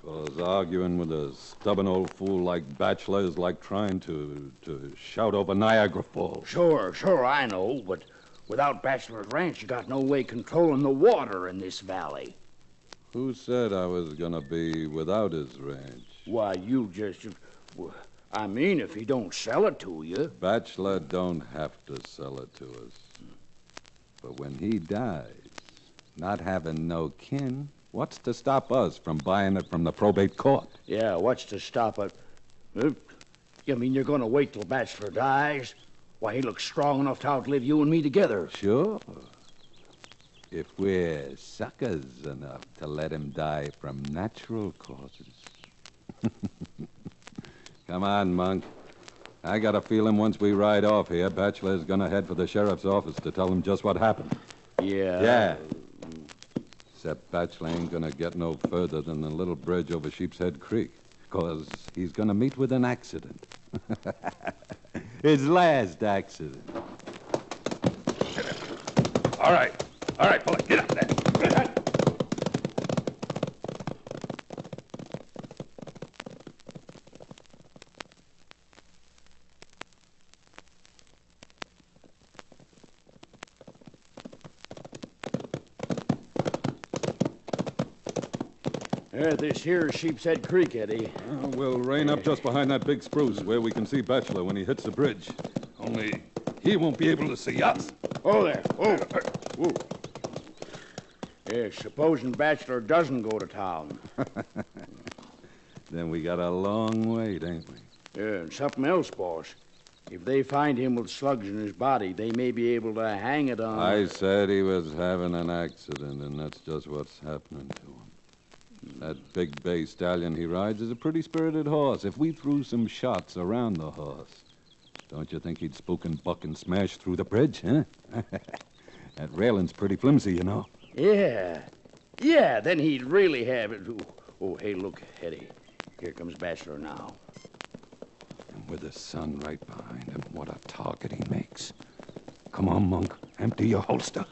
Because arguing with a stubborn old fool like Batchelor is like trying to shout over Niagara Falls. Sure, I know, but without Batchelor's ranch, you got no way controlling the water in this valley. Who said I was gonna be without his ranch? Why, you just... I mean, if he don't sell it to you... Batchelor don't have to sell it to us. But when he dies, not having no kin, what's to stop us from buying it from the probate court? Yeah, what's to stop it? You mean you're going to wait till Batchelor dies? Why, he looks strong enough to outlive you and me together. Sure. If we're suckers enough to let him die from natural causes. Come on, Monk. I got a feeling once we ride off here, Batchelor's gonna head for the sheriff's office to tell him just what happened. Yeah? Yeah. Except Batchelor ain't gonna get no further than the little bridge over Sheepshead Creek, 'cause he's gonna meet with an accident. His last accident. All right, pull it. Get up there. This here's Sheepshead Creek, Eddie. We'll rein up just behind that big spruce where we can see Batchelor when he hits the bridge. Only he won't be able to see us. Oh, there. Oh. Whoa. Yeah, supposing Batchelor doesn't go to town. Then we got a long wait, ain't we? Yeah, and something else, boss. If they find him with slugs in his body, they may be able to hang it on... I said he was having an accident, and that's just what's happening to him. That big bay stallion he rides is a pretty spirited horse. If we threw some shots around the horse, don't you think he'd spook and buck and smash through the bridge, huh? That railing's pretty flimsy, you know. Yeah, then he'd really have it. Oh, hey, look, Eddie. Here comes Batchelor now. And with the sun right behind him, what a target he makes. Come on, Monk. Empty your holster.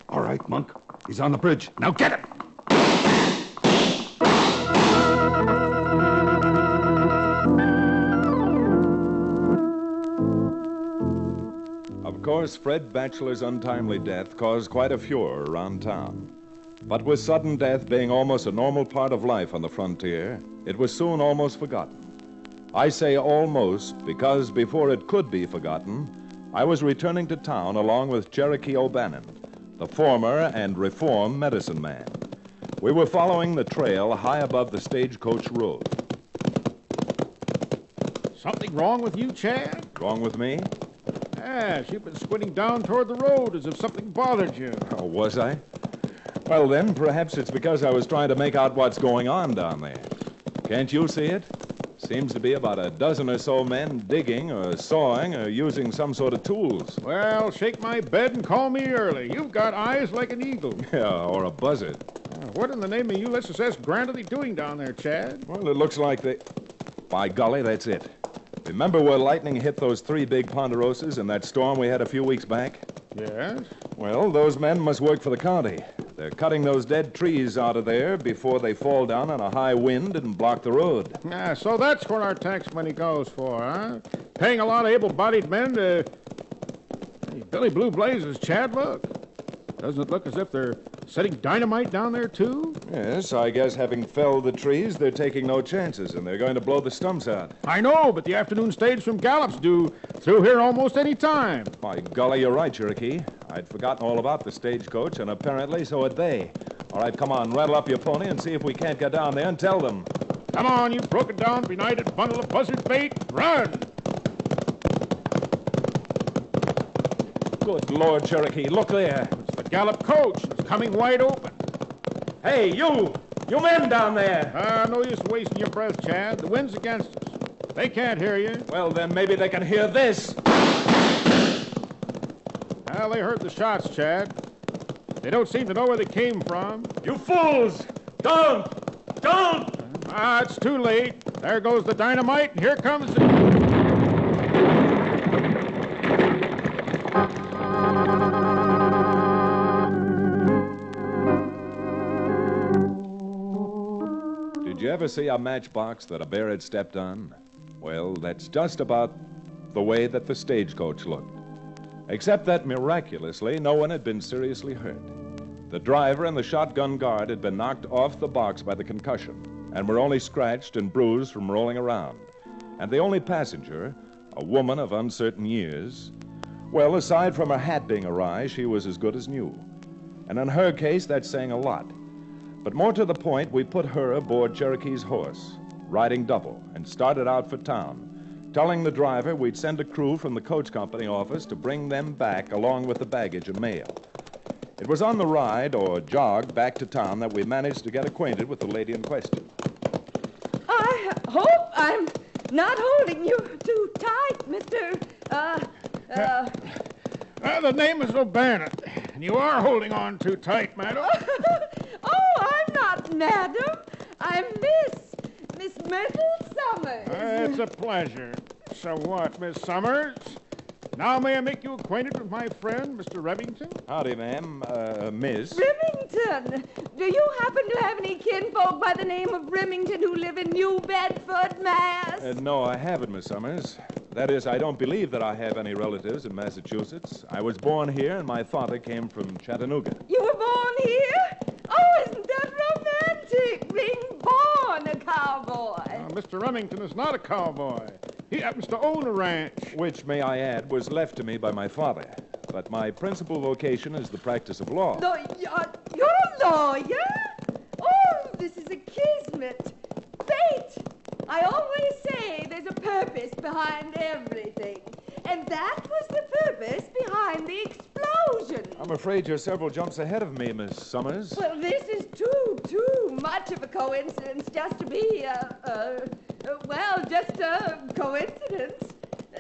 All right, Monk. He's on the bridge. Now get him! Of course, Fred Batchelor's untimely death caused quite a furor around town. But with sudden death being almost a normal part of life on the frontier, it was soon almost forgotten. I say almost because before it could be forgotten, I was returning to town along with Cherokee O'Bannon, the former and reformed medicine man. We were following the trail high above the stagecoach road. Something wrong with you, Chad? Wrong with me? Yes, you've been squinting down toward the road as if something bothered you. Oh, was I? Well, then, perhaps it's because I was trying to make out what's going on down there. Can't you see it? Seems to be about a dozen or so men digging or sawing or using some sort of tools. Well, shake my bed and call me early. You've got eyes like an eagle. Yeah, or a buzzard. What in the name of Ulysses S. Grant are they doing down there, Chad? Well, it looks like they... By golly, that's it. Remember where lightning hit those 3 big ponderosas in that storm we had a few weeks back? Yes? Well, those men must work for the county. They're cutting those dead trees out of there before they fall down in a high wind and block the road. Yeah, so that's what our tax money goes for, huh? Paying a lot of able-bodied men to... Hey, Billy Blue Blazes, Chad, look. Doesn't it look as if they're setting dynamite down there, too? Yes, I guess having felled the trees, they're taking no chances, and they're going to blow the stumps out. I know, but the afternoon stage from Gallup's due through here almost any time. By golly, you're right, Cherokee. I'd forgotten all about the stagecoach, and apparently so had they. All right, come on, rattle up your pony and see if we can't get down there and tell them. Come on, you broken down, benighted bundle of buzzard bait. Run! Good Lord, Cherokee, look there. It's the Gallup coach. It's coming wide open. Hey, you men down there. No use wasting your breath, Chad. The wind's against us. They can't hear you. Well, then maybe they can hear this. Well, they heard the shots, Chad. They don't seem to know where they came from. You fools! Don't! It's too late. There goes the dynamite, and here comes the... Did you ever see a matchbox that a bear had stepped on? Well, that's just about the way that the stagecoach looked. Except that miraculously, no one had been seriously hurt. The driver and the shotgun guard had been knocked off the box by the concussion and were only scratched and bruised from rolling around. And the only passenger, a woman of uncertain years, well, aside from her hat being awry, she was as good as new. And in her case, that's saying a lot. But more to the point, we put her aboard Cherokee's horse, riding double, and started out for town, telling the driver we'd send a crew from the coach company office to bring them back along with the baggage and mail. It was on the ride, or jog, back to town that we managed to get acquainted with the lady in question. I hope I'm not holding you too tight, Mr. The name is O'Bannon, and you are holding on too tight, madam. Oh, I'm not madam. I'm Miss Myrtle Summers. It's a pleasure. So what, Miss Summers? Now may I make you acquainted with my friend, Mr. Remington? Howdy, ma'am. Miss. Remington! Do you happen to have any kinfolk by the name of Remington who live in New Bedford, Mass? No, I haven't, Miss Summers. That is, I don't believe that I have any relatives in Massachusetts. I was born here, and my father came from Chattanooga. You were born here? Oh, isn't that romantic, being born a cowboy? Mr. Remington is not a cowboy. He happens to own a ranch. Which, may I add, was left to me by my father. But my principal vocation is the practice of law. No, you're a lawyer? Oh, this is a kismet. Fate! I always say there's a purpose behind everything. And that was the purpose behind the explosion. I'm afraid you're several jumps ahead of me, Miss Summers. Well, this is too much of a coincidence just to be, just a coincidence.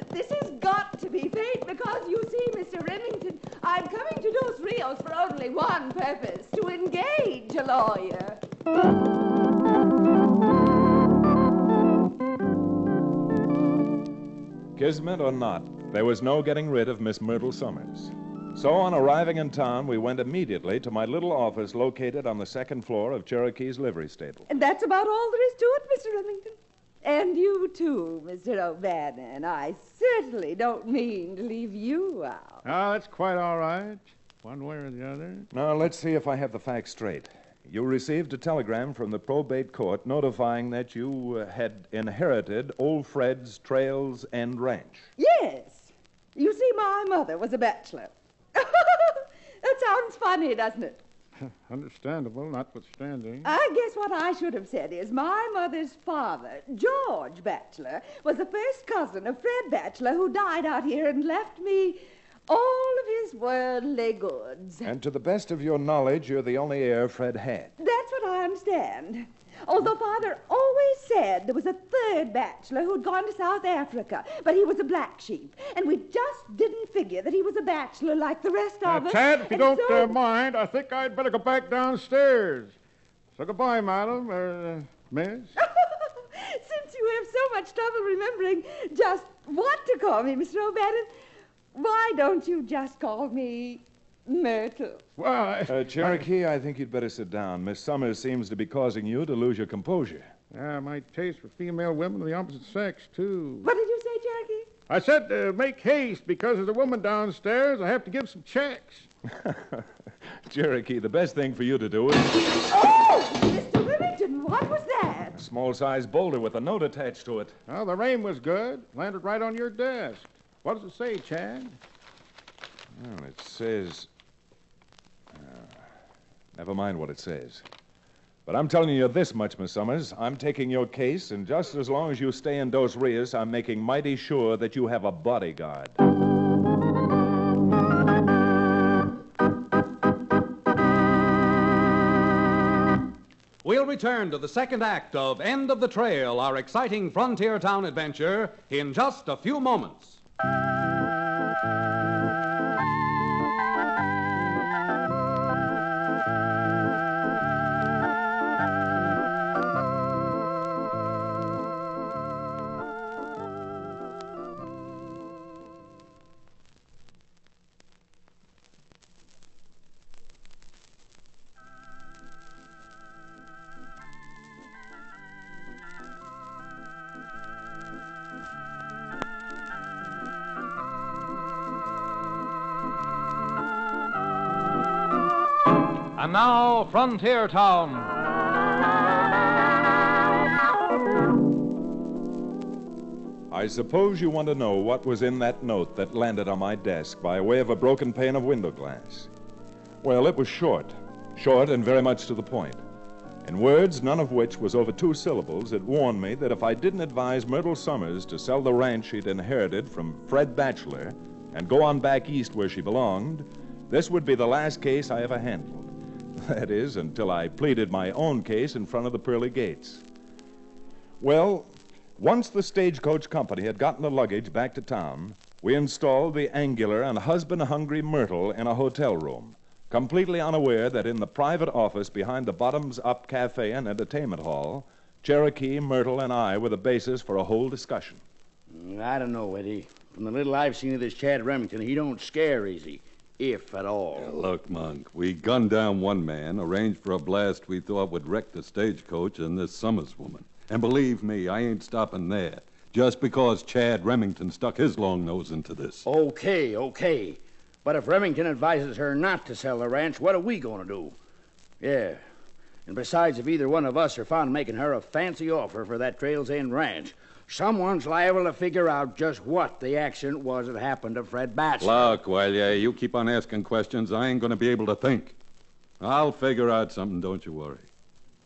This has got to be fate because, you see, Mr. Remington, I'm coming to Dos Rios for only one purpose, to engage a lawyer. Kismet or not, there was no getting rid of Miss Myrtle Summers. So on arriving in town, we went immediately to my little office located on the second floor of Cherokee's livery stable. And that's about all there is to it, Mr. Remington. And you, too, Mr. O'Bannon. I certainly don't mean to leave you out. Oh, that's quite all right. One way or the other. Now, let's see if I have the facts straight. You received a telegram from the probate court notifying that you had inherited Old Fred's Trails End Ranch. Yes. You see, my mother was a bachelor. That sounds funny, doesn't it? Understandable, notwithstanding. I guess what I should have said is my mother's father, George Batchelor, was the first cousin of Fred Batchelor, who died out here and left me all of his worldly goods. And to the best of your knowledge, you're the only heir Fred had. That's what I understand. Although Father always said there was a third bachelor who'd gone to South Africa, but he was a black sheep, and we just didn't figure that he was a bachelor like the rest of us. Tad, if you don't mind, I think I'd better go back downstairs. So goodbye, madam, miss. Since you have so much trouble remembering just what to call me, Mr. O'Bannon, why don't you just call me Myrtle? Well, Cherokee, I think you'd better sit down. Miss Summers seems to be causing you to lose your composure. My taste for female women of the opposite sex, too. What did you say, Cherokee? I said make haste because there's a woman downstairs. I have to give some checks. Cherokee, the best thing for you to do is... Oh, Mr. Remington, what was that? A small-sized boulder with a note attached to it. Well, the rain was good. Landed right on your desk. What does it say, Chad? Well, it says... never mind what it says. But I'm telling you this much, Miss Summers. I'm taking your case, and just as long as you stay in Dos Rios, I'm making mighty sure that you have a bodyguard. We'll return to the second act of End of the Trail, our exciting frontier town adventure, in just a few moments. And now, Frontier Town. I suppose you want to know what was in that note that landed on my desk by way of a broken pane of window glass. Well, it was short and very much to the point. In words, none of which was over 2 syllables, it warned me that if I didn't advise Myrtle Summers to sell the ranch she'd inherited from Fred Batchelor and go on back east where she belonged, this would be the last case I ever handled. That is, until I pleaded my own case in front of the pearly gates. Well, once the stagecoach company had gotten the luggage back to town, we installed the angular and husband-hungry Myrtle in a hotel room, completely unaware that in the private office behind the bottoms-up cafe and entertainment hall, Cherokee, Myrtle, and I were the basis for a whole discussion. I don't know, Eddie. From the little I've seen of this Chad Remington, he don't scare easy, if at all. Look, Monk, we gunned down one man, arranged for a blast we thought would wreck the stagecoach and this Summers woman. And believe me, I ain't stopping there, just because Chad Remington stuck his long nose into this. Okay. But if Remington advises her not to sell the ranch, what are we going to do? Yeah. And besides, if either one of us are found making her a fancy offer for that Trails End ranch, someone's liable to figure out just what the accident was that happened to Fred Batchelor. Look, well, you keep on asking questions, I ain't going to be able to think. I'll figure out something, don't you worry.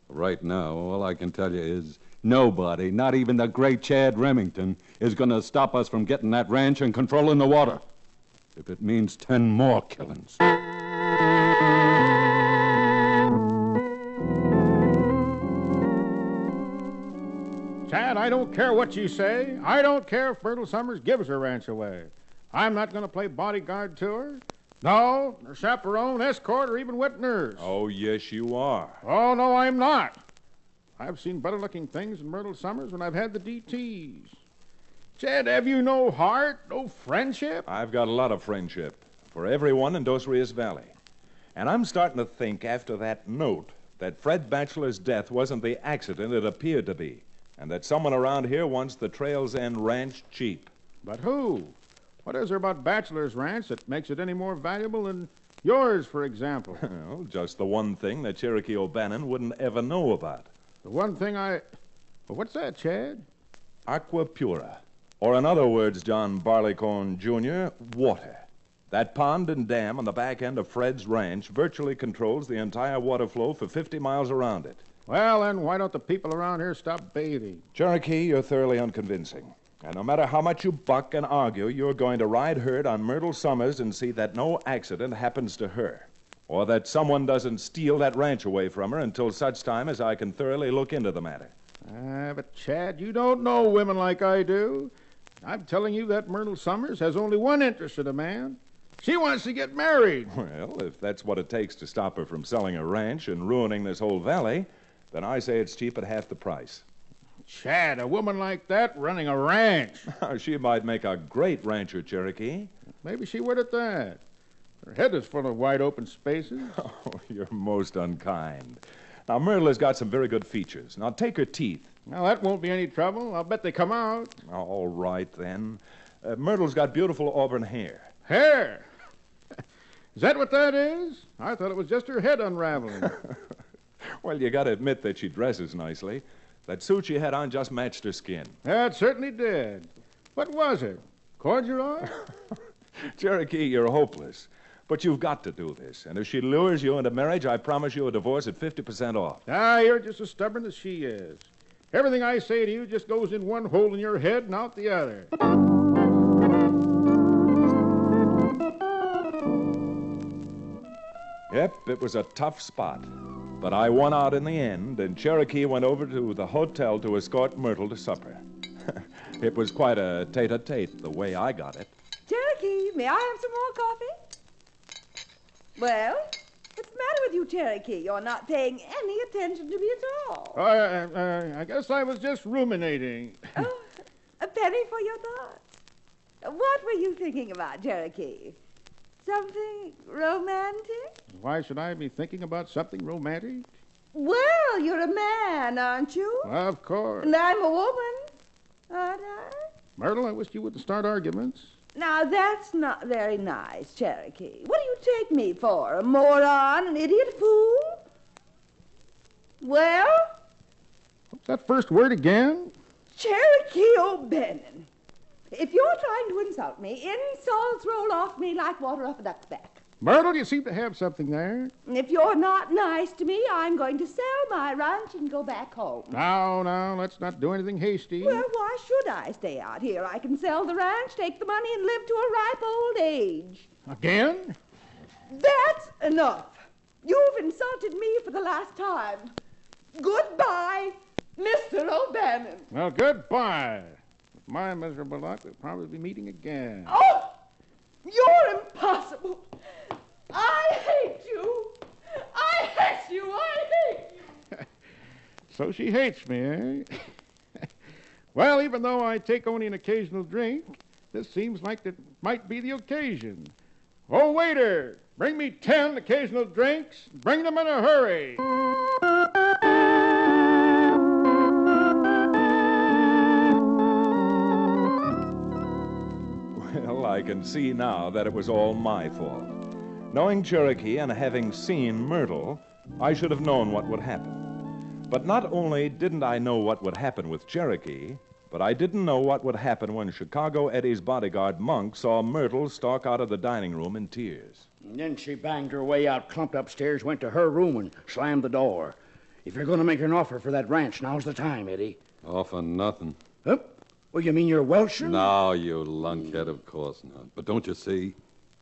Right now, all I can tell you is nobody, not even the great Chad Remington, is going to stop us from getting that ranch and controlling the water. If it means 10 more killings. Chad, I don't care what you say. I don't care if Myrtle Summers gives her ranch away. I'm not going to play bodyguard to her. No, or chaperone, escort, or even wet nurse. Oh, yes, you are. Oh, no, I'm not. I've seen better-looking things than Myrtle Summers when I've had the DTs. Chad, have you no heart, no friendship? I've got a lot of friendship for everyone in Dos Rios Valley. And I'm starting to think after that note that Fred Batchelor's death wasn't the accident it appeared to be, and that someone around here wants the Trails End ranch cheap. But who? What is there about Batchelor's ranch that makes it any more valuable than yours, for example? Well, just the one thing that Cherokee O'Bannon wouldn't ever know about. The one thing Well, what's that, Chad? Aqua Pura. Or in other words, John Barleycorn, Jr., water. That pond and dam on the back end of Fred's ranch virtually controls the entire water flow for 50 miles around it. Well, then, why don't the people around here stop bathing? Cherokee, you're thoroughly unconvincing. And no matter how much you buck and argue, you're going to ride herd on Myrtle Summers and see that no accident happens to her. Or that someone doesn't steal that ranch away from her until such time as I can thoroughly look into the matter. But, Chad, you don't know women like I do. I'm telling you that Myrtle Summers has only one interest in a man. She wants to get married. Well, if that's what it takes to stop her from selling her ranch and ruining this whole valley, then I say it's cheap at half the price. Chad, a woman like that running a ranch. She might make a great rancher, Cherokee. Maybe she would at that. Her head is full of wide open spaces. Oh, you're most unkind. Now, Myrtle has got some very good features. Now, take her teeth. Now, that won't be any trouble. I'll bet they come out. All right, then. Myrtle's got beautiful auburn hair. Hair? Is that what that is? I thought it was just her head unraveling. Well, you got to admit that she dresses nicely. That suit she had on just matched her skin. That certainly did. What was it? Corduroy? Cherokee, you're hopeless. But you've got to do this. And if she lures you into marriage, I promise you a divorce at 50% off. Ah, you're just as stubborn as she is. Everything I say to you just goes in one hole in your head and out the other. Yep, it was a tough spot. But I won out in the end, and Cherokee went over to the hotel to escort Myrtle to supper. It was quite a tete-a-tete, the way I got it. Cherokee, may I have some more coffee? Well, what's the matter with you, Cherokee? You're not paying any attention to me at all. I guess I was just ruminating. Oh, a penny for your thoughts. What were you thinking about, Cherokee? Something romantic? Why should I be thinking about something romantic? Well, you're a man, aren't you? Of course. And I'm a woman, aren't I? Myrtle, I wish you wouldn't start arguments. Now, that's not very nice, Cherokee. What do you take me for? A moron, an idiot, fool? Well? What's that first word again? Cherokee O'Bannon. If you're trying to insult me, insults roll off me like water off a duck's back. Myrtle, you seem to have something there. If you're not nice to me, I'm going to sell my ranch and go back home. Now, let's not do anything hasty. Well, why should I stay out here? I can sell the ranch, take the money, and live to a ripe old age. Again? That's enough. You've insulted me for the last time. Goodbye, Mr. O'Bannon. Well, goodbye. With my miserable luck, we'll probably be meeting again. Oh! You're impossible. I hate you. I hate you. I hate you. So she hates me, eh? Well, even though I take only an occasional drink, this seems like it might be the occasion. Oh, waiter, bring me 10 occasional drinks. Bring them in a hurry. Well, I can see now that it was all my fault. Knowing Cherokee and having seen Myrtle, I should have known what would happen. But not only didn't I know what would happen with Cherokee, but I didn't know what would happen when Chicago Eddie's bodyguard, Monk, saw Myrtle stalk out of the dining room in tears. And then she banged her way out, clumped upstairs, went to her room, and slammed the door. If you're going to make her an offer for that ranch, now's the time, Eddie. Offer nothing. Huh? Well, you mean you're Welshing? No, you lunkhead, of course not. But don't you see?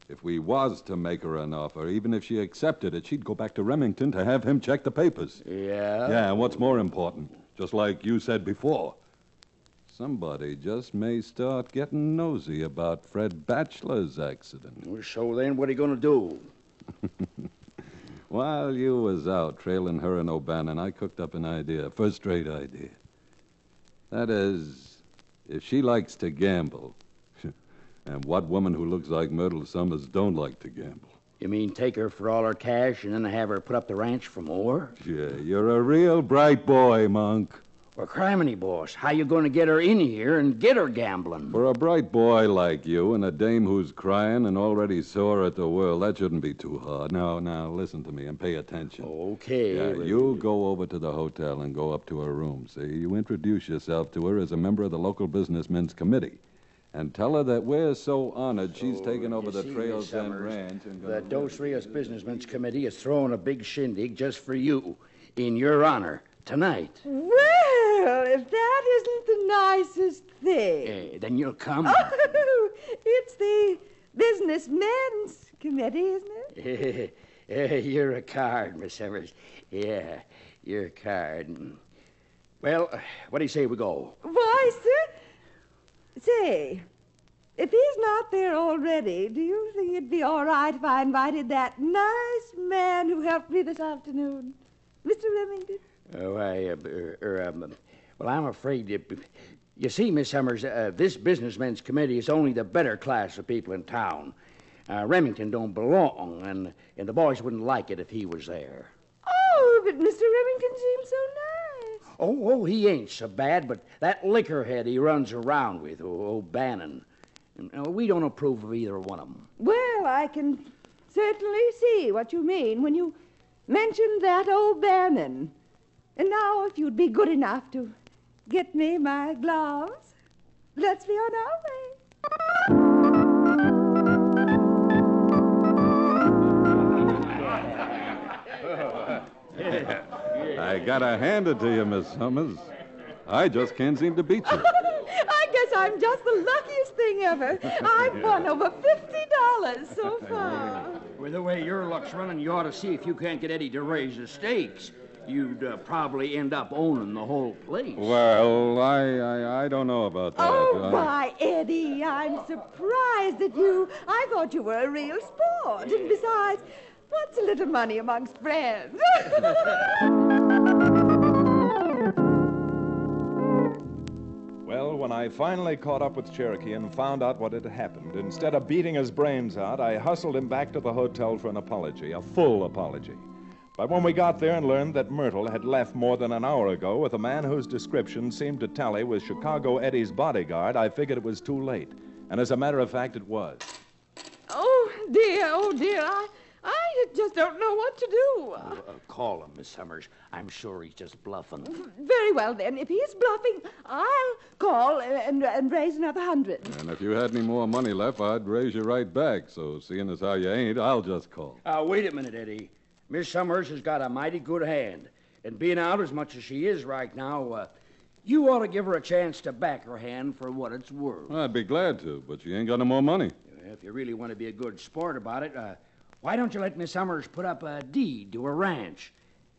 If we was to make her an offer, even if she accepted it, she'd go back to Remington to have him check the papers. Yeah? Yeah, and what's more important, just like you said before, somebody just may start getting nosy about Fred Batchelor's accident. Well, so then what are you going to do? While you was out trailing her and O'Bannon, I cooked up an idea, first-rate idea. That is, if she likes to gamble, and what woman who looks like Myrtle Summers don't like to gamble? You mean take her for all her cash and then have her put up the ranch for more? Yeah, you're a real bright boy, Monk. Well, criminy, boss, how you going to get her in here and get her gambling? For a bright boy like you and a dame who's crying and already sore at the world, that shouldn't be too hard. Now, listen to me and pay attention. Okay. Yeah, you go over to the hotel and go up to her room, see? You introduce yourself to her as a member of the local businessmen's committee. And tell her that we're so honored she's taken over the Trails End Ranch. And the Dos Rios Businessmen's Committee is throwing a big shindig just for you, in your honor, tonight. Well, if that isn't the nicest thing. Then you'll come. Oh, it's the Businessmen's Committee, isn't it? You're a card, Miss Evers. Yeah, you're a card. Well, what do you say we go? Why, sir... Say, if he's not there already, do you think it'd be all right if I invited that nice man who helped me this afternoon, Mr. Remington? Well, I'm afraid you see, Miss Summers, this businessmen's committee is only the better class of people in town. Remington don't belong, and the boys wouldn't like it if he was there. Oh, but Mr. Remington seems so nice. Oh, he ain't so bad, but that lickerhead he runs around with, old Bannon, we don't approve of either one of them. Well, I can certainly see what you mean when you mentioned that old Bannon. And now, if you'd be good enough to get me my gloves, let's be on our way. I gotta hand it to you, Miss Summers. I just can't seem to beat you. I guess I'm just the luckiest thing ever. I've won over $50 so far. With the way your luck's running, you ought to see if you can't get Eddie to raise the stakes. You'd probably end up owning the whole place. Well, I don't know about that. Oh, why, Eddie, I'm surprised at you. I thought you were a real sport. And besides, what's a little money amongst friends? Well, when I finally caught up with Cherokee and found out what had happened, instead of beating his brains out, I hustled him back to the hotel for an apology, a full apology. But when we got there and learned that Myrtle had left more than an hour ago with a man whose description seemed to tally with Chicago Eddie's bodyguard, I figured it was too late. And as a matter of fact, it was. Oh, dear, I just don't know what to do. Call him, Miss Summers. I'm sure he's just bluffing. Very well, then. If he's bluffing, I'll call and raise another 100. And if you had any more money left, I'd raise you right back. So, seeing as how you ain't, I'll just call. Wait a minute, Eddie. Miss Summers has got a mighty good hand. And being out as much as she is right now, you ought to give her a chance to back her hand for what it's worth. I'd be glad to, but she ain't got no more money. If you really want to be a good sport about it, why don't you let Miss Summers put up a deed to a ranch?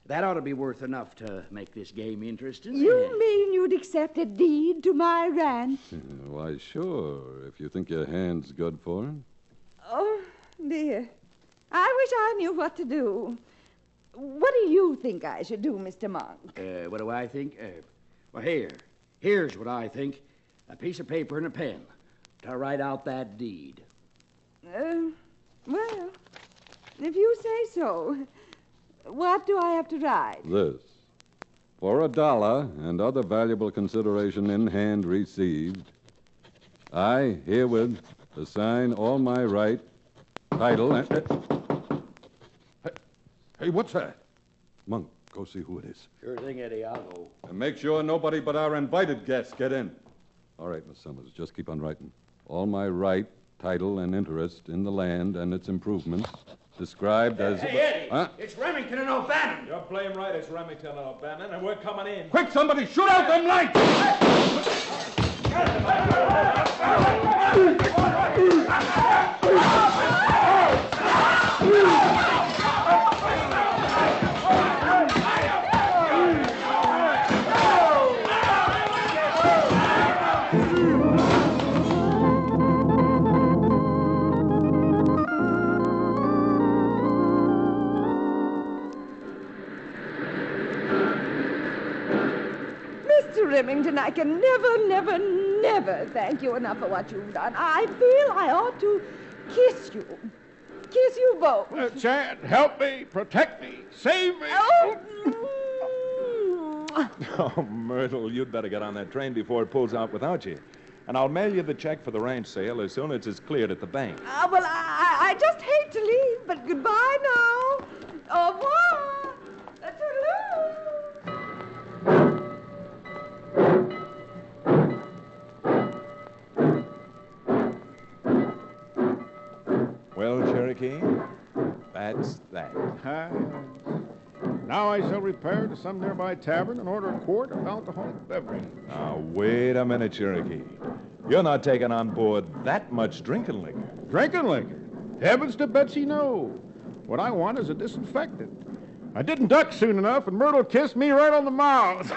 That ought to be worth enough to make this game interesting. You mean you'd accept a deed to my ranch? Why, sure, if you think your hand's good for it. Oh, dear. I wish I knew what to do. What do you think I should do, Mr. Monk? What do I think? Well, here's what I think. A piece of paper and a pen to write out that deed. Well, if you say so. What do I have to write? This. For $1 and other valuable consideration in hand received, I herewith assign all my right, title, and... Hey, what's that? Monk, go see who it is. Sure thing, Eddie. I'll go. And make sure nobody but our invited guests get in. All right, Miss Summers, just keep on writing. All my right, title, and interest in the land and its improvements, described as... Hey, Eddie! Huh? It's Remington and O'Bannon. You're playing right, it's Remington and O'Bannon, and we're coming in. Quick, somebody, shoot out them lights! Remington, I can never thank you enough for what you've done. I feel I ought to kiss you. Kiss you both. Chad, help me, protect me, save me. Oh. Oh, Myrtle, you'd better get on that train before it pulls out without you. And I'll mail you the check for the ranch sale as soon as it's cleared at the bank. Well, I just hate to leave, but goodbye now. Au revoir. Toodaloo. Well, Cherokee, that's that. Now I shall repair to some nearby tavern and order a quart of alcoholic beverage. Now, wait a minute, Cherokee. You're not taking on board that much drinking liquor. Drinking liquor? Heavens to Betsy, no. What I want is a disinfectant. I didn't duck soon enough, and Myrtle kissed me right on the mouth.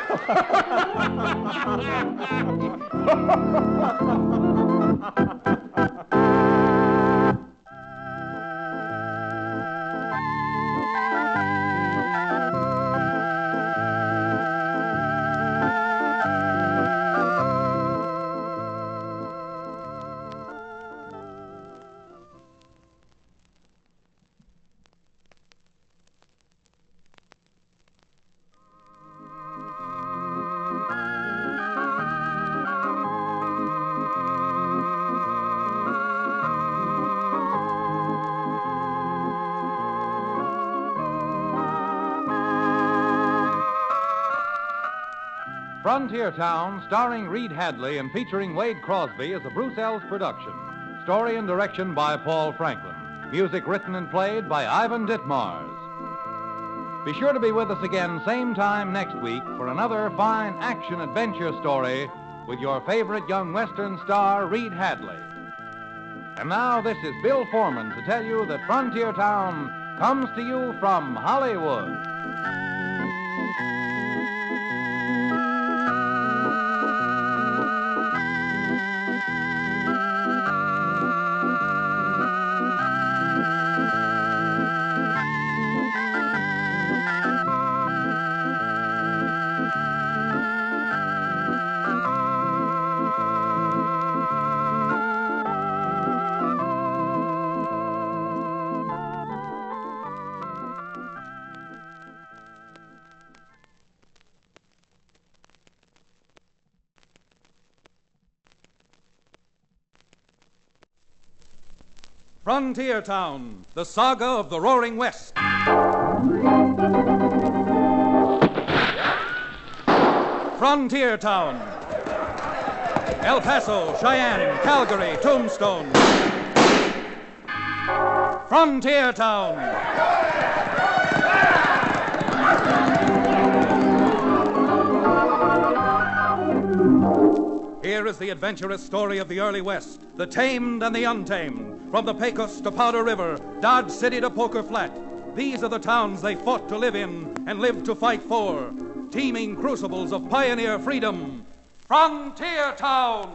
Frontier Town, starring Reed Hadley and featuring Wade Crosby, is a Bruce Ells production. Story and direction by Paul Franklin. Music written and played by Ivan Ditmars. Be sure to be with us again same time next week for another fine action-adventure story with your favorite young Western star, Reed Hadley. And now this is Bill Foreman to tell you that Frontier Town comes to you from Hollywood. Frontier Town, the saga of the Roaring West. Frontier Town. El Paso, Cheyenne, Calgary, Tombstone. Frontier Town. Here is the adventurous story of the early West, the tamed and the untamed. From the Pecos to Powder River, Dodge City to Poker Flat. These are the towns they fought to live in and lived to fight for. Teeming crucibles of pioneer freedom. Frontier Town!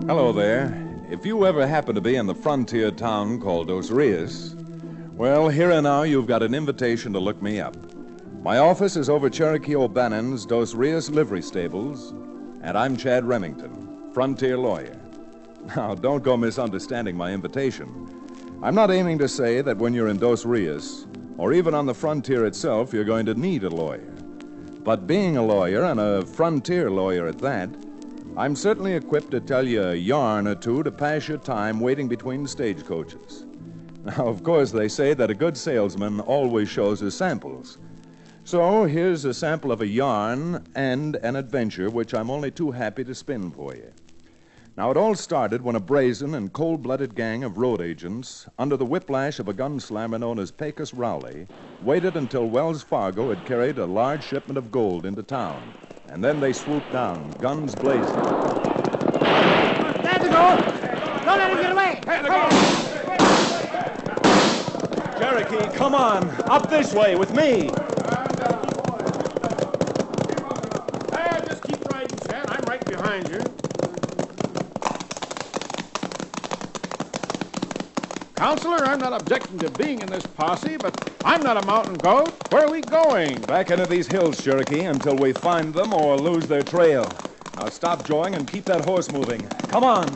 Hello there. If you ever happen to be in the frontier town called Dos Rios, well, here and now you've got an invitation to look me up. My office is over Cherokee O'Bannon's Dos Rios livery stables, and I'm Chad Remington, frontier lawyer. Now, don't go misunderstanding my invitation. I'm not aiming to say that when you're in Dos Rios, or even on the frontier itself, you're going to need a lawyer. But being a lawyer, and a frontier lawyer at that, I'm certainly equipped to tell you a yarn or two to pass your time waiting between stagecoaches. Now, of course, they say that a good salesman always shows his samples. So here's a sample of a yarn and an adventure which I'm only too happy to spin for you. Now, it all started when a brazen and cold-blooded gang of road agents, under the whiplash of a gunslammer known as Pecos Rowley, waited until Wells Fargo had carried a large shipment of gold into town. And then they swooped down, guns blazing. There's the gold! Don't let him get away! Cherokee, come on! Up this way with me! Just keep riding, Chad. I'm right behind you. Counselor, I'm not objecting to being in this posse, but I'm not a mountain goat. Where are we going? Back into these hills, Cherokee, until we find them or lose their trail. Now stop jawing and keep that horse moving. Come on!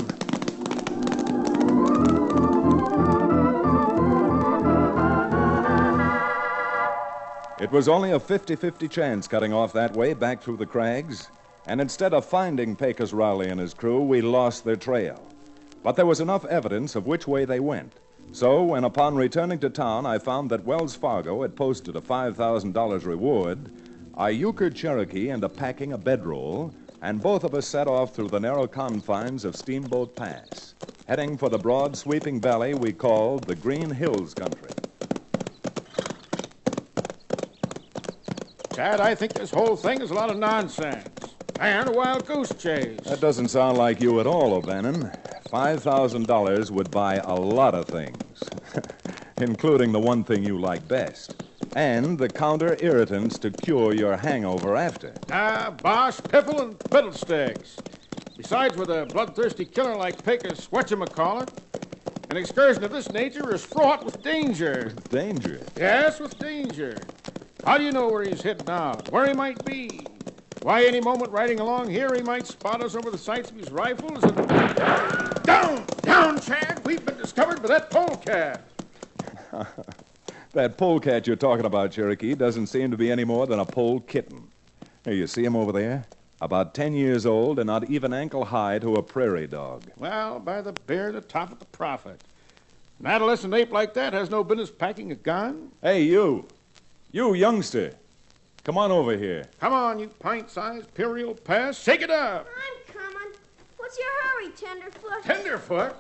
It was only a 50-50 chance cutting off that way back through the crags, and instead of finding Pecos Rowley and his crew, we lost their trail. But there was enough evidence of which way they went. So, when upon returning to town, I found that Wells Fargo had posted a $5,000 reward, I euchred Cherokee into packing a bedroll, and both of us set off through the narrow confines of Steamboat Pass, heading for the broad, sweeping valley we called the Green Hills country. Chad, I think this whole thing is a lot of nonsense. And a wild goose chase. That doesn't sound like you at all, O'Bannon. $5,000 would buy a lot of things, including the one thing you like best, and the counter-irritants to cure your hangover after. Bosh, piffle, and fiddlesticks. Besides, with a bloodthirsty killer like Pecos, whatchamacallit, An excursion of this nature is fraught with danger. Danger? Yes, with danger. How do you know where he's heading out? Where he might be? Why, any moment riding along here, he might spot us over the sights of his rifles and... Down! Down, Chad! We've been discovered by that polecat. That polecat you're talking about, Cherokee, doesn't seem to be any more than a pole kitten. Hey, you see him over there? About 10 years old and not even ankle high to a prairie dog. Well, by the bear, the top of the prophet. An adolescent ape like that has no business packing a gun. Hey, you. You, youngster. Come on over here. Come on, you pint-sized Imperial Pass. Shake it up. I'm coming. What's your hurry, Tenderfoot? Tenderfoot?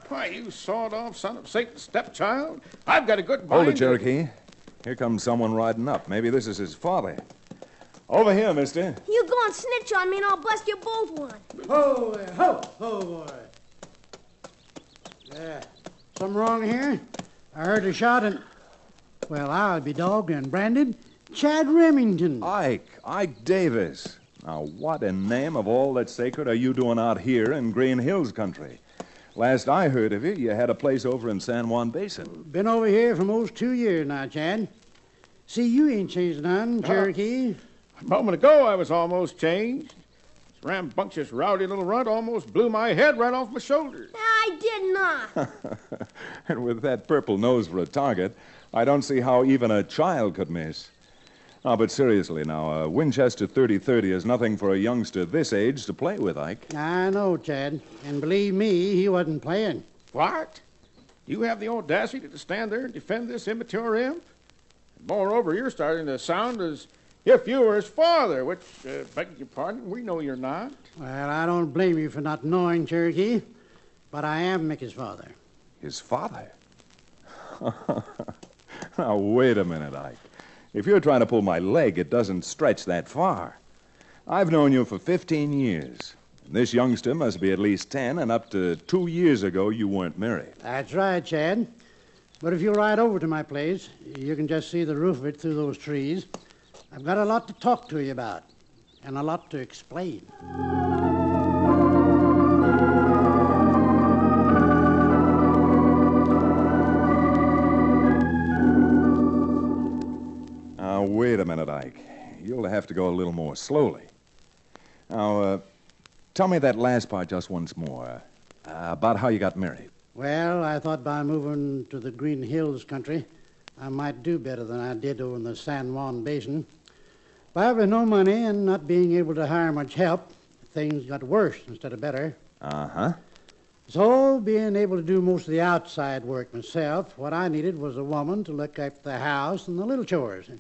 Why, you sawed-off son of Satan's stepchild. I've got a good mind. Hold it, Cherokee. Here comes someone riding up. Maybe this is his father. Over here, mister. You go and snitch on me and I'll bust you both one. Ho, there, ho, boy. Yeah. Something wrong here? I heard a shot and... Well, I'll be dogged and branded Chad Remington. Ike Davis. Now, what in name of all that's sacred are you doing out here in Green Hills country? Last I heard of you had a place over in San Juan Basin. Been over here for most 2 years now, Chad. See, you ain't changed none, Cherokee. A moment ago, I was almost changed. This rambunctious, rowdy little runt almost blew my head right off my shoulders. I did not. And with that purple nose for a target, I don't see how even a child could miss. Oh, but seriously now, a Winchester 30-30 is nothing for a youngster this age to play with, Ike. I know, Chad. And believe me, he wasn't playing. What? You have the audacity to stand there and defend this immature imp? Moreover, you're starting to sound as if you were his father, which, beg your pardon, we know you're not. Well, I don't blame you for not knowing, Cherokee, but I am Mickey's father. His father? Now, wait a minute, Ike. If you're trying to pull my leg, it doesn't stretch that far. I've known you for 15 years. This youngster must be at least 10, and up to 2 years ago, you weren't married. That's right, Chad. But if you ride over to my place, you can just see the roof of it through those trees. I've got a lot to talk to you about, and a lot to explain. Now, wait a minute, Ike. You'll have to go a little more slowly. Now, tell me that last part just once more, about how you got married. Well, I thought by moving to the Green Hills country, I might do better than I did over in the San Juan Basin. But with no money and not being able to hire much help, things got worse instead of better. Uh-huh. So, being able to do most of the outside work myself, what I needed was a woman to look after the house and the little chores.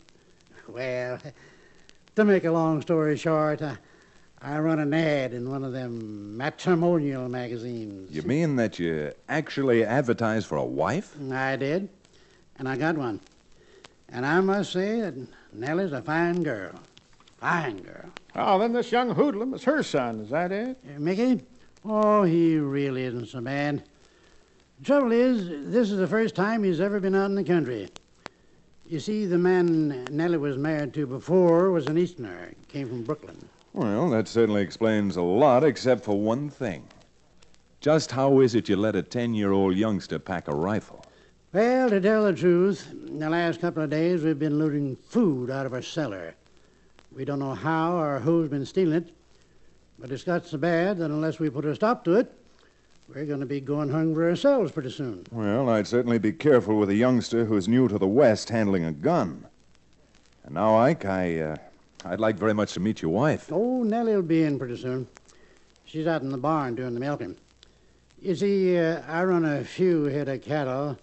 Well, to make a long story short, I run an ad in one of them matrimonial magazines. You mean that you actually advertised for a wife? I did, and I got one. And I must say that Nellie's a fine girl. Fine girl. Oh, then this young hoodlum is her son, is that it? Mickey? Oh, he really isn't so bad. The trouble is, this is the first time he's ever been out in the country. You see, the man Nellie was married to before was an Easterner. Came from Brooklyn. Well, that certainly explains a lot, except for one thing. Just how is it you let a 10-year-old youngster pack a rifle? Well, to tell the truth, the last couple of days we've been looting food out of our cellar. We don't know how or who's been stealing it, but it's got so bad that unless we put a stop to it, we're going to be going hungry ourselves pretty soon. Well, I'd certainly be careful with a youngster who's new to the West handling a gun. And now, Ike, I'd like very much to meet your wife. Oh, Nellie'll be in pretty soon. She's out in the barn doing the milking. You see, I run a few head of cattle,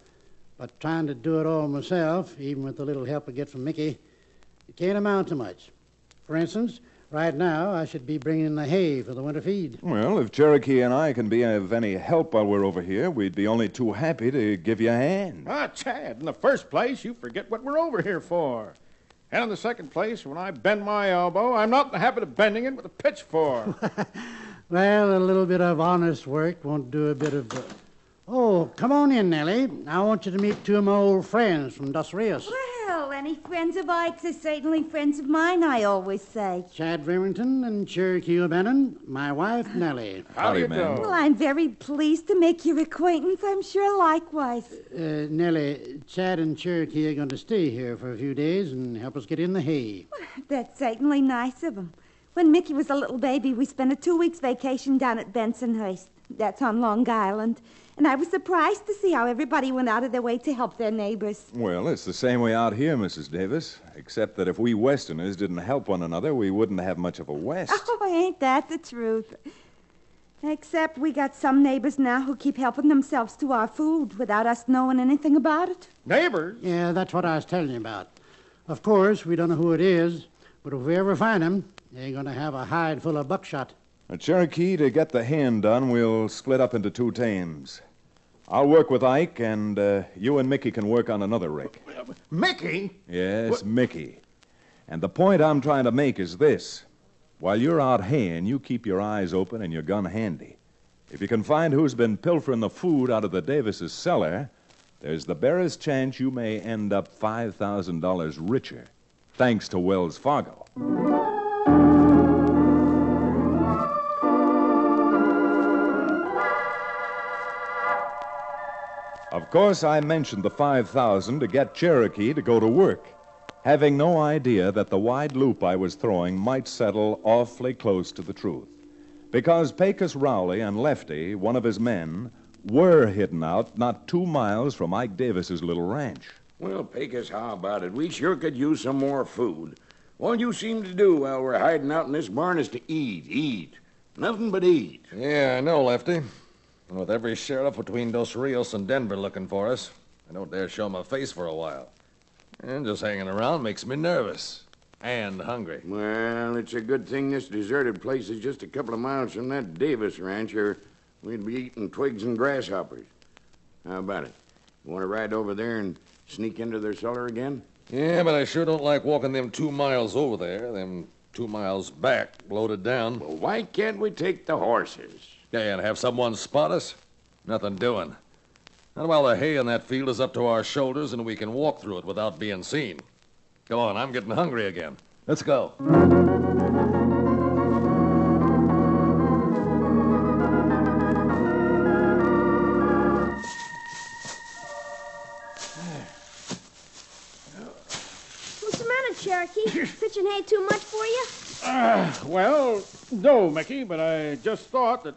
but trying to do it all myself, even with the little help I get from Mickey, it can't amount to much. For instance, right now, I should be bringing in the hay for the winter feed. Well, if Cherokee and I can be of any help while we're over here, we'd be only too happy to give you a hand. Ah, Chad, in the first place, you forget what we're over here for. And in the second place, when I bend my elbow, I'm not in the habit of bending it with a pitchfork. Well, a little bit of honest work won't do a bit of... Oh, come on in, Nellie. I want you to meet two of my old friends from Dos Rios. Well, Any friends of Ike's are certainly friends of mine, I always say. Chad Remington and Cherokee O'Bannon, my wife, Nellie. How do you do? Well, I'm very pleased to make your acquaintance. I'm sure likewise. Nellie, Chad and Cherokee are going to stay here for a few days and help us get in the hay. That's certainly nice of them. When Mickey was a little baby, we spent a 2 weeks vacation down at Bensonhurst. That's on Long Island. And I was surprised to see how everybody went out of their way to help their neighbors. Well, it's the same way out here, Mrs. Davis. Except that if we Westerners didn't help one another, we wouldn't have much of a West. Oh, ain't that the truth? Except we got some neighbors now who keep helping themselves to our food without us knowing anything about it. Neighbors? Yeah, that's what I was telling you about. Of course, we don't know who it is, but if we ever find them, they're going to have a hide full of buckshot. Cherokee, to get the hand done, we'll split up into 2 teams. I'll work with Ike, and you and Mickey can work on another rig. Mickey? Yes, Mickey. And the point I'm trying to make is this. While you're out haying, you keep your eyes open and your gun handy. If you can find who's been pilfering the food out of the Davis' cellar, there's the barest chance you may end up $5,000 richer, thanks to Wells Fargo. Of course, I mentioned the $5,000 to get Cherokee to go to work, having no idea that the wide loop I was throwing might settle awfully close to the truth. Because Pecos Rowley and Lefty, one of his men, were hidden out not 2 miles from Ike Davis's little ranch. Well, Pecos, how about it? We sure could use some more food. All you seem to do while we're hiding out in this barn is to eat. Nothing but eat. Yeah, I know, Lefty. And with every sheriff between Dos Rios and Denver looking for us, I don't dare show my face for a while. And just hanging around makes me nervous. And hungry. Well, it's a good thing this deserted place is just a couple of miles from that Davis ranch, or we'd be eating twigs and grasshoppers. How about it? You want to ride over there and sneak into their cellar again? Yeah, but I sure don't like walking them 2 miles over there, them 2 miles back, loaded down. Well, why can't we take the horses? Yeah, and have someone spot us? Nothing doing. Not while the hay in that field is up to our shoulders and we can walk through it without being seen. Come on, I'm getting hungry again. Let's go. What's the matter, Cherokee? Pitching hay too much for you? Well, no, Mickey, but I just thought that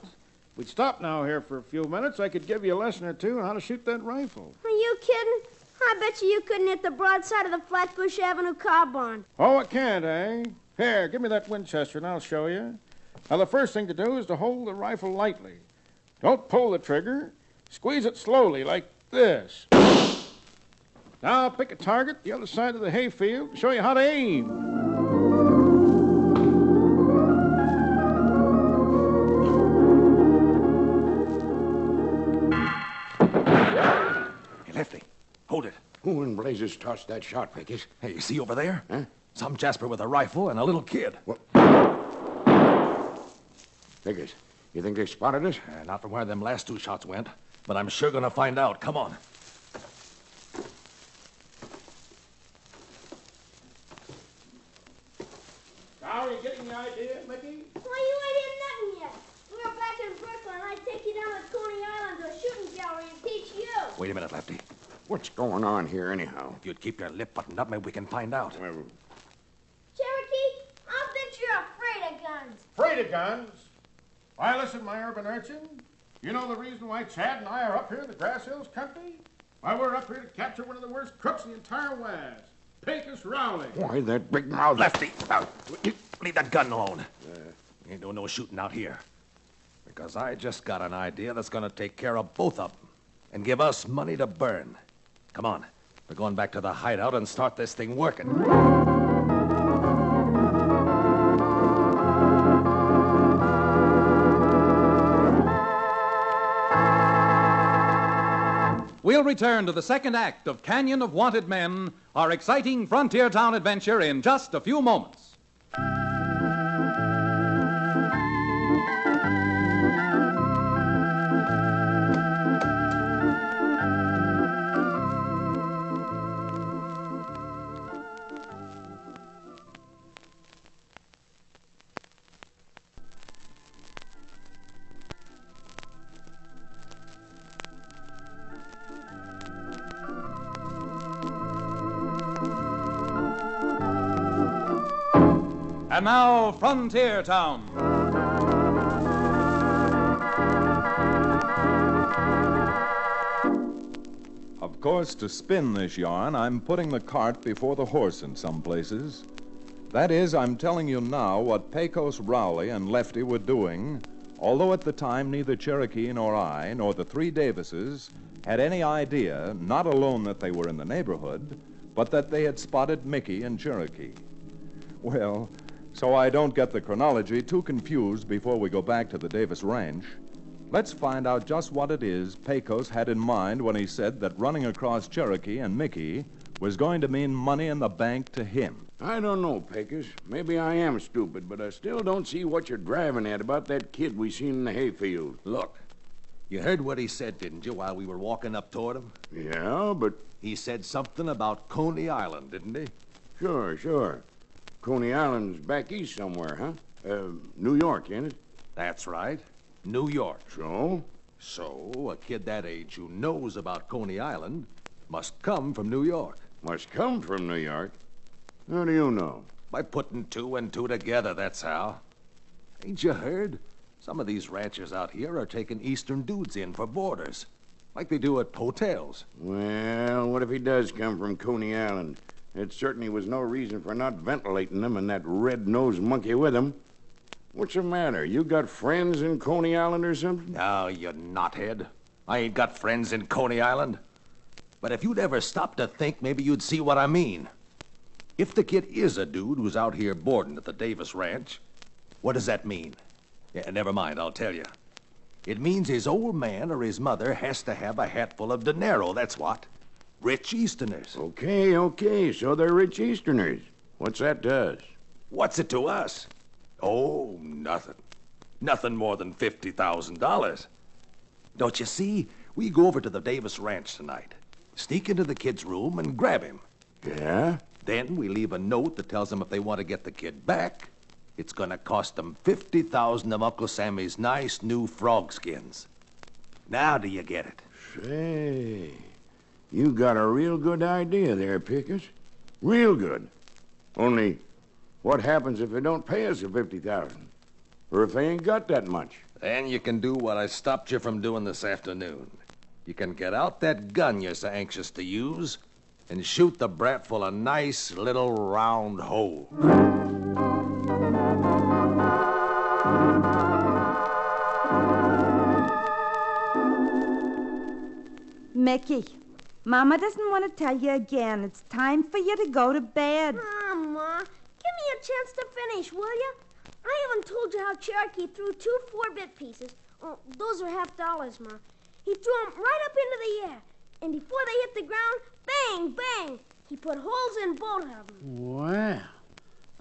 we'd stop now here for a few minutes. I could give you a lesson or two on how to shoot that rifle. Are you kidding? I bet you couldn't hit the broadside of the Flatbush Avenue car barn. Oh, I can't, eh? Here, give me that Winchester and I'll show you. Now, the first thing to do is to hold the rifle lightly. Don't pull the trigger. Squeeze it slowly, like this. Now, I'll pick a target the other side of the hayfield and show you how to aim. Lefty, hold it. Who in blazes tossed that shot, Pecos? Hey, you see over there? Huh? Some Jasper with a rifle and a little kid. Pecos, you think they spotted us? Not from where them last 2 shots went, but I'm sure gonna find out. Come on. Now, are you getting the idea, Mickey? Why, you ain't in nothing yet. We were back in Brooklyn. I'd take you down to Coney Island to a shooting gallery and teach you. Wait a minute, Lefty. What's going on here, anyhow? If you'd keep your lip buttoned up, maybe we can find out. Cherokee, I'll bet you're afraid of guns. Afraid of guns? Why, listen, my urban urchin. You know the reason why Chad and I are up here in the Grass Hills country? Why, we're up here to capture one of the worst crooks in the entire West, Pecos Rowley. Why, that big mouth... Lefty, leave that gun alone. You ain't doing no shooting out here. Because I just got an idea that's gonna take care of both of them and give us money to burn. Come on. We're going back to the hideout and start this thing working. We'll return to the second act of Canyon of Wanted Men, our exciting frontier town adventure, in just a few moments. And now, Frontier Town. Of course, to spin this yarn, I'm putting the cart before the horse in some places. That is, I'm telling you now what Pecos Rowley and Lefty were doing, although at the time neither Cherokee nor I, nor the three Davises, had any idea, not alone that they were in the neighborhood, but that they had spotted Mickey and Cherokee. Well, so I don't get the chronology too confused before we go back to the Davis Ranch, let's find out just what it is Pecos had in mind when he said that running across Cherokee and Mickey was going to mean money in the bank to him. I don't know, Pecos. Maybe I am stupid, but I still don't see what you're driving at about that kid we seen in the hayfield. Look, you heard what he said, didn't you, while we were walking up toward him? Yeah, but... He said something about Coney Island, didn't he? Sure. Coney Island's back east somewhere, huh? New York, ain't it? That's right. New York. So? So, a kid that age who knows about Coney Island must come from New York. Must come from New York? How do you know? By putting two and two together, that's how. Ain't you heard? Some of these ranchers out here are taking Eastern dudes in for boarders, like they do at hotels. Well, what if he does come from Coney Island? It certainly was no reason for not ventilating him and that red-nosed monkey with him. What's the matter? You got friends in Coney Island or something? No, you knothead. I ain't got friends in Coney Island. But if you'd ever stop to think, maybe you'd see what I mean. If the kid is a dude who's out here boarding at the Davis Ranch, what does that mean? Yeah, never mind, I'll tell you. It means his old man or his mother has to have a hatful of dinero, that's what. Rich Easterners. Okay, so they're rich Easterners. What's that to us? What's it to us? Oh, nothing. Nothing more than $50,000. Don't you see? We go over to the Davis Ranch tonight, sneak into the kid's room and grab him. Yeah? Then we leave a note that tells them if they want to get the kid back, it's going to cost them $50,000 of Uncle Sammy's nice new frog skins. Now do you get it? Say, you got a real good idea there, Pecos. Real good. Only, what happens if they don't pay us the $50,000? Or if they ain't got that much? Then you can do what I stopped you from doing this afternoon. You can get out that gun you're so anxious to use and shoot the brat full of nice little round holes. Mickey, Mama doesn't want to tell you again. It's time for you to go to bed. Ma, give me a chance to finish, will you? I haven't told you how Cherokee threw 2 4-bit pieces. Oh, those are $50, Ma. He threw them right up into the air. And before they hit the ground, bang, bang, he put holes in both of them. Well,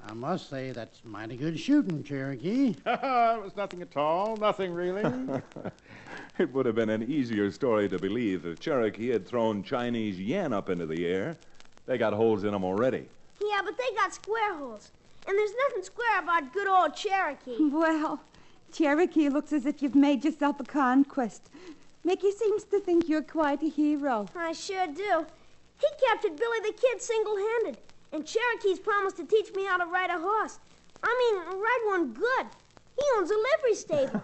I must say that's mighty good shooting, Cherokee. It was nothing at all. Nothing, really. It would have been an easier story to believe if Cherokee had thrown Chinese yen up into the air. They got holes in them already. Yeah, but they got square holes. And there's nothing square about good old Cherokee. Well, Cherokee looks as if you've made yourself a conquest. Mickey seems to think you're quite a hero. I sure do. He captured Billy the Kid single-handed. And Cherokee's promised to teach me how to ride a horse. I mean, ride one good. He owns a livery stable.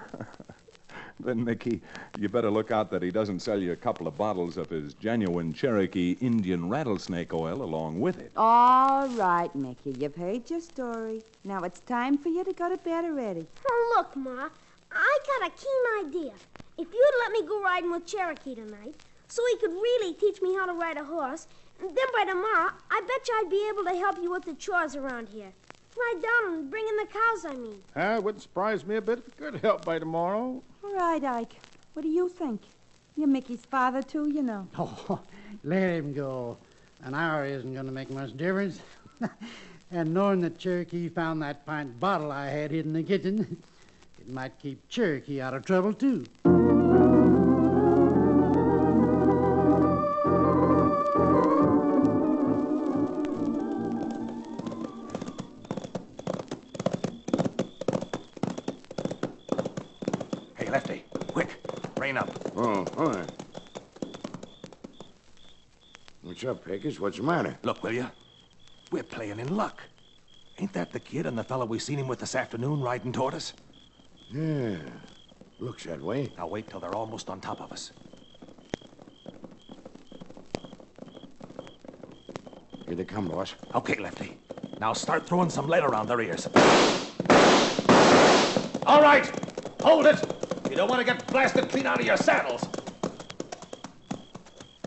Then, Mickey, you better look out that he doesn't sell you a couple of bottles of his genuine Cherokee Indian rattlesnake oil along with it. All right, Mickey, you've heard your story. Now it's time for you to go to bed already. Oh, look, Ma, I got a keen idea. If you'd let me go riding with Cherokee tonight, so he could really teach me how to ride a horse, and then by tomorrow, I bet you I'd be able to help you with the chores around here. Ride down and bring in the cows, I mean. It wouldn't surprise me a bit if it could help by tomorrow. All right, Ike. What do you think? You're Mickey's father, too, you know. Oh, let him go. An hour isn't going to make much difference. And knowing that Cherokee found that pint bottle I had hidden in the kitchen, it might keep Cherokee out of trouble, too. Lefty, quick, rein up. Oh, all right. What's up, Pecos? What's the matter? Look, will you? We're playing in luck. Ain't that the kid and the fellow we seen him with this afternoon riding toward us? Yeah, looks that way. Now wait till they're almost on top of us. Here they come, boss. Okay, Lefty. Now start throwing some lead around their ears. All right, hold it. You don't want to get blasted clean out of your saddles.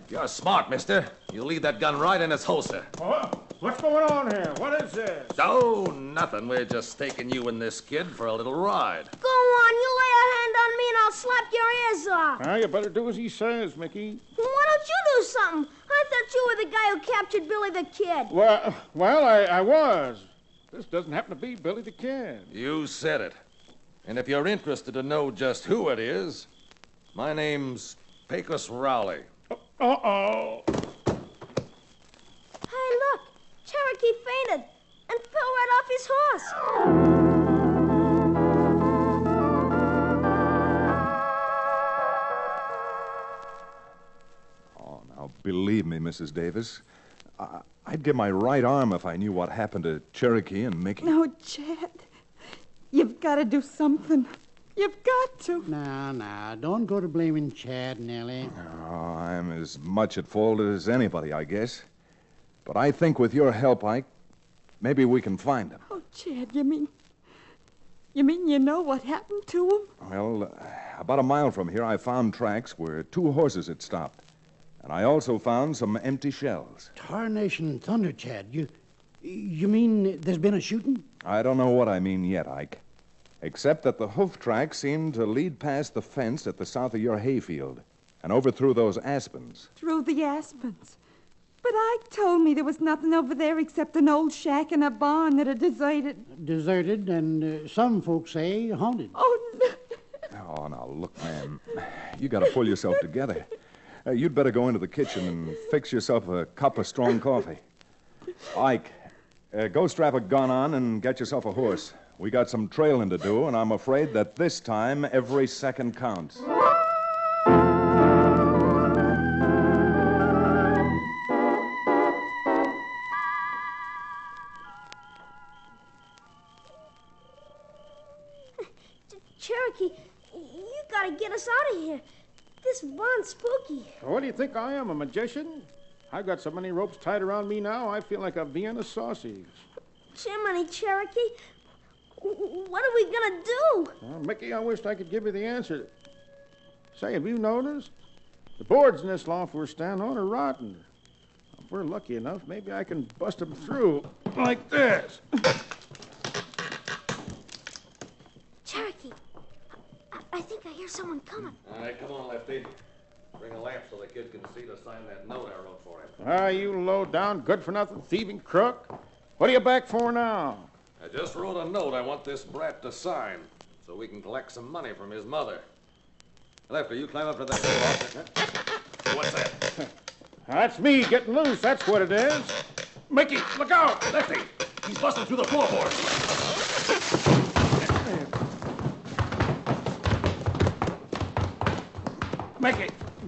You're smart, mister. You leave that gun right in its holster. What's going on here? What is this? Oh, nothing. We're just taking you and this kid for a little ride. Go on, you lay a hand on me and I'll slap your ears off. Well, you better do as he says, Mickey. Why don't you do something? I thought you were the guy who captured Billy the Kid. Well, I was. This doesn't happen to be Billy the Kid. You said it. And if you're interested to know just who it is, my name's Pecos Rowley. Uh-oh. Hey, look. Cherokee fainted and fell right off his horse. Oh, now, believe me, Mrs. Davis, I'd give my right arm if I knew what happened to Cherokee and Mickey. No, Chad. You've got to do something. You've got to. Now, don't go to blaming Chad, Nellie. Oh, I'm as much at fault as anybody, I guess. But I think with your help, Ike, maybe we can find him. Oh, Chad, you mean you know what happened to him? Well, about a mile from here, I found tracks where 2 horses had stopped. And I also found some empty shells. Tarnation thunder, Chad. You mean there's been a shooting? I don't know what I mean yet, Ike. Except that the hoof tracks seem to lead past the fence at the south of your hayfield and over through those aspens. Through the aspens. But Ike told me there was nothing over there except an old shack and a barn that are deserted. Deserted, and some folks say haunted. Oh, no. Oh, now, look, man. You got to pull yourself together. You'd better go into the kitchen and fix yourself a cup of strong coffee. Ike, go strap a gun on and get yourself a horse. We got some trailing to do, and I'm afraid that this time every second counts. Cherokee, you gotta get us out of here. This barn's spooky. What do you think I am, a magician? I've got so many ropes tied around me now, I feel like a Vienna sausage. Jiminy, Cherokee, what are we gonna do? Well, Mickey, I wished I could give you the answer. Say, have you noticed? The boards in this loft we're standing on are rotten. If we're lucky enough, maybe I can bust them through like this. Cherokee, I think I hear someone coming. All right, come on, Lefty. Bring a lamp so the kid can see to sign that note I wrote for him. You low-down, good-for-nothing thieving crook. What are you back for now? I just wrote a note I want this brat to sign so we can collect some money from his mother. Lefty, you climb up to that door. What's that? That's me getting loose, that's what it is. Mickey, look out! Lefty, he's busting through the floorboards.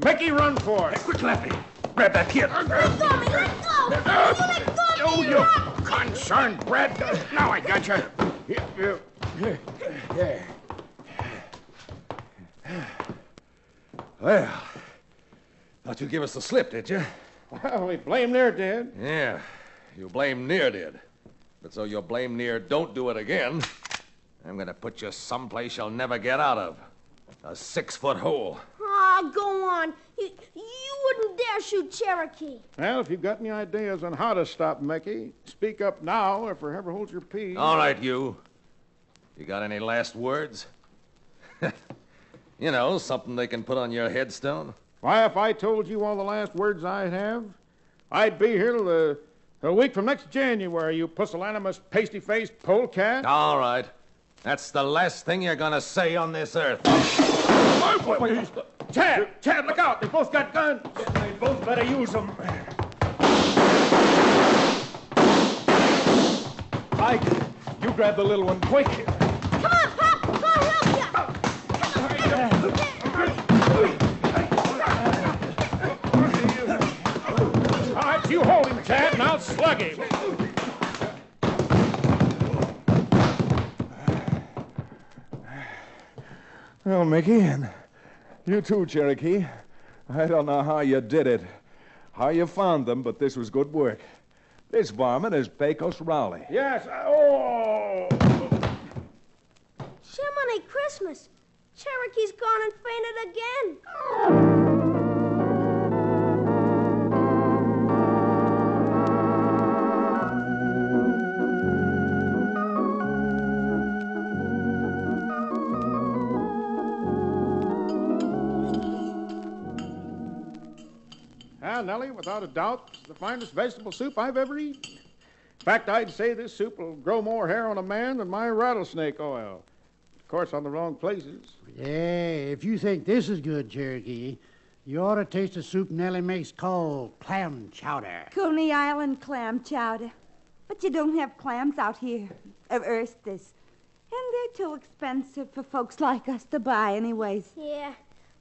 Mickey, run for it. Hey, quick, Lefty. Grab that kid. Let go, me, let go! You let go of me, You concerned brat. Now I got you. Well, thought you'd give us the slip, did you? Well, we blame near did. Yeah, you blame near did. But so you blame near don't do it again, I'm gonna put you someplace you'll never get out of. A 6-foot hole. Aw, go on. You wouldn't dare shoot Cherokee. Well, if you've got any ideas on how to stop Mickey, speak up now or forever hold your peace. All right, you. You got any last words? You know, something they can put on your headstone? Why, if I told you all the last words I'd have, I'd be here till a week from next January, you pusillanimous, pasty-faced polecat. All right. That's the last thing you're gonna say on this earth. Chad, look out! They both got guns. They both better use them. Ike, you grab the little one, quick. Come on, Pop! I'll help you! All right, you hold him, Chad, and I'll slug him. Well, Mickey, and you too, Cherokee. I don't know how you did it, how you found them, but this was good work. This varmint is Pecos Rowley. Yes. Oh! Jiminy Christmas. Cherokee's gone and fainted again. Nellie, without a doubt, it's the finest vegetable soup I've ever eaten. In fact, I'd say this soup will grow more hair on a man than my rattlesnake oil. Of course, on the wrong places. Yeah, if you think this is good, Cherokee, you ought to taste the soup Nellie makes called clam chowder. Coney Island clam chowder. But you don't have clams out here, of oysters. And they're too expensive for folks like us to buy anyways. Yeah.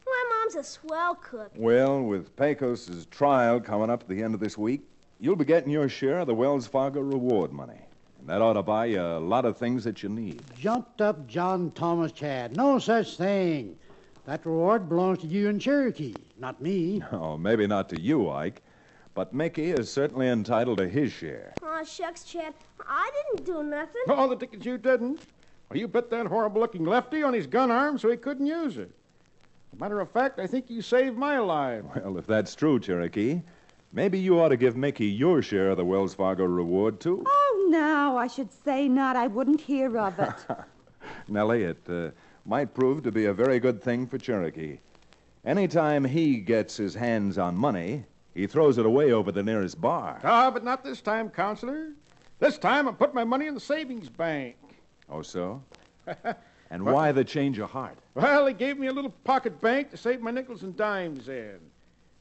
My mom's a swell cook. Well, with Pecos' trial coming up at the end of this week, you'll be getting your share of the Wells Fargo reward money. And that ought to buy you a lot of things that you need. Jumped up John Thomas Chad. No such thing. That reward belongs to you and Cherokee, not me. Oh, maybe not to you, Ike. But Mickey is certainly entitled to his share. Aw, shucks, Chad. I didn't do nothing. Oh, the tickets you didn't. Well, you bit that horrible-looking lefty on his gun arm so he couldn't use it. Matter of fact, I think you saved my life. Well, if that's true, Cherokee, maybe you ought to give Mickey your share of the Wells Fargo reward, too. Oh, no, I should say not. I wouldn't hear of it. Nellie, it might prove to be a very good thing for Cherokee. Anytime he gets his hands on money, he throws it away over the nearest bar. Ah, but not this time, Counselor. This time I put my money in the savings bank. Oh, so? And why the change of heart? Well, he gave me a little pocket bank to save my nickels and dimes in.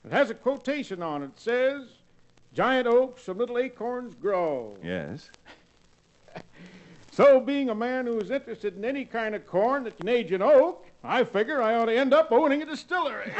It has a quotation on it. It says, "Giant oaks from little acorns grow." Yes. So, being a man who is interested in any kind of corn that can age an oak, I figure I ought to end up owning a distillery.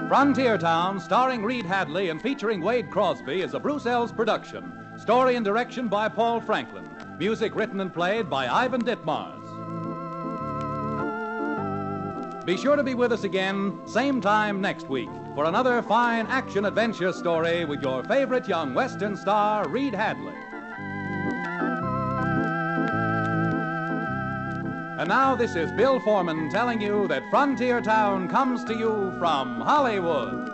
Frontier Town, starring Reed Hadley and featuring Wade Crosby, is a Bruce Ells production. Story and direction by Paul Franklin. Music written and played by Ivan Ditmars. Be sure to be with us again, same time next week, for another fine action-adventure story with your favorite young Western star, Reed Hadley. And now this is Bill Foreman telling you that Frontier Town comes to you from Hollywood.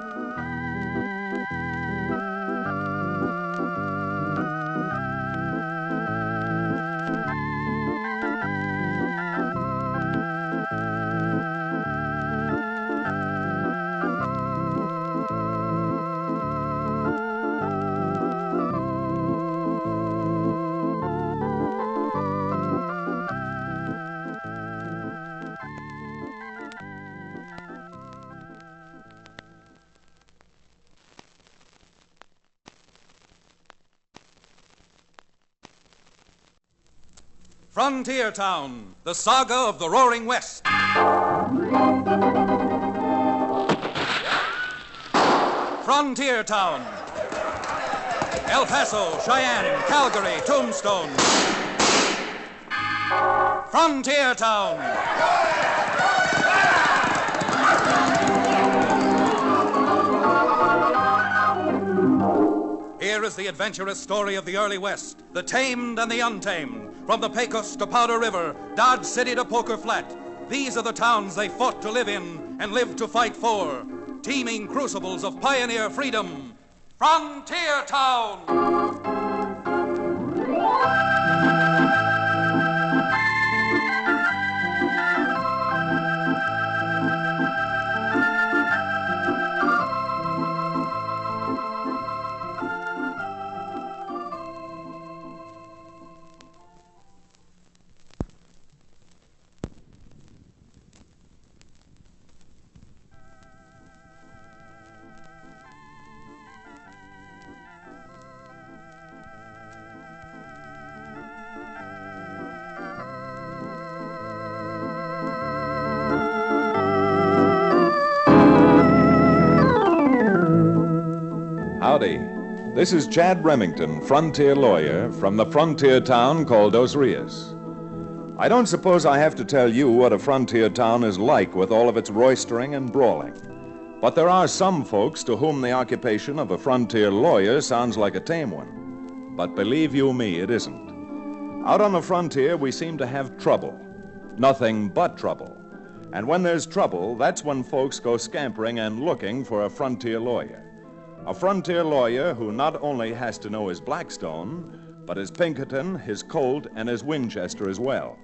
Frontier Town, the saga of the Roaring West. Frontier Town. El Paso, Cheyenne, Calgary, Tombstone. Frontier Town. Here is the adventurous story of the early West, the tamed and the untamed. From the Pecos to Powder River, Dodge City to Poker Flat, these are the towns they fought to live in and lived to fight for. Teeming crucibles of pioneer freedom. Frontier Town! Howdy. This is Chad Remington, frontier lawyer, from the frontier town called Dos Rios. I don't suppose I have to tell you what a frontier town is like with all of its roistering and brawling. But there are some folks to whom the occupation of a frontier lawyer sounds like a tame one. But believe you me, it isn't. Out on the frontier, we seem to have trouble. Nothing but trouble. And when there's trouble, that's when folks go scampering and looking for a frontier lawyer. A frontier lawyer who not only has to know his Blackstone, but his Pinkerton, his Colt, and his Winchester as well.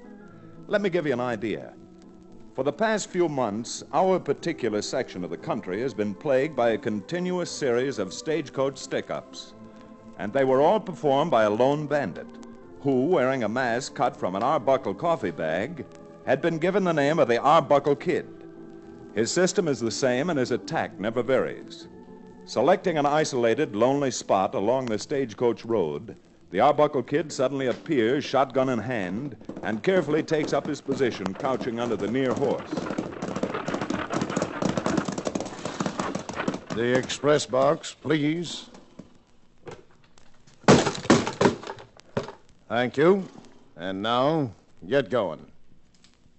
Let me give you an idea. For the past few months, our particular section of the country has been plagued by a continuous series of stagecoach stick-ups. And they were all performed by a lone bandit, who, wearing a mask cut from an Arbuckle coffee bag, had been given the name of the Arbuckle Kid. His system is the same and his attack never varies. Selecting an isolated, lonely spot along the stagecoach road, the Arbuckle Kid suddenly appears, shotgun in hand, and carefully takes up his position, crouching under the near horse. The express box, please. Thank you. And now, get going.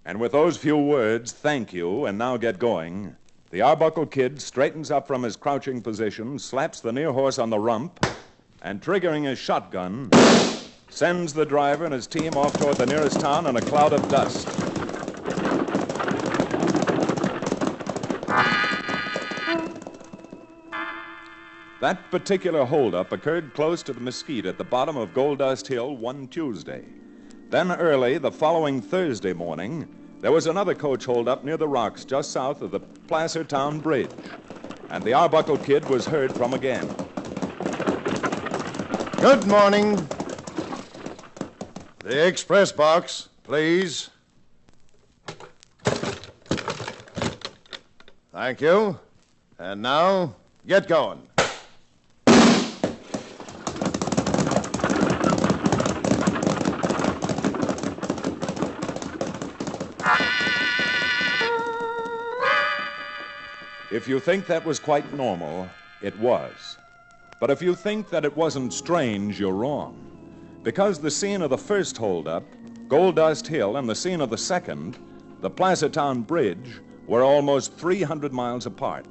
And with those few words, thank you, and now get going, the Arbuckle Kid straightens up from his crouching position, slaps the near horse on the rump, and triggering his shotgun, sends the driver and his team off toward the nearest town in a cloud of dust. That particular holdup occurred close to the mesquite at the bottom of Gold Dust Hill one Tuesday. Then early the following Thursday morning, there was another coach holdup near the rocks just south of the Placer Town Bridge, and the Arbuckle Kid was heard from again. Good morning. The express box, please. Thank you. And now, get going. If you think that was quite normal, it was. But if you think that it wasn't strange, you're wrong. Because the scene of the first holdup, Gold Dust Hill, and the scene of the second, the Placer Town Bridge, were almost 300 miles apart.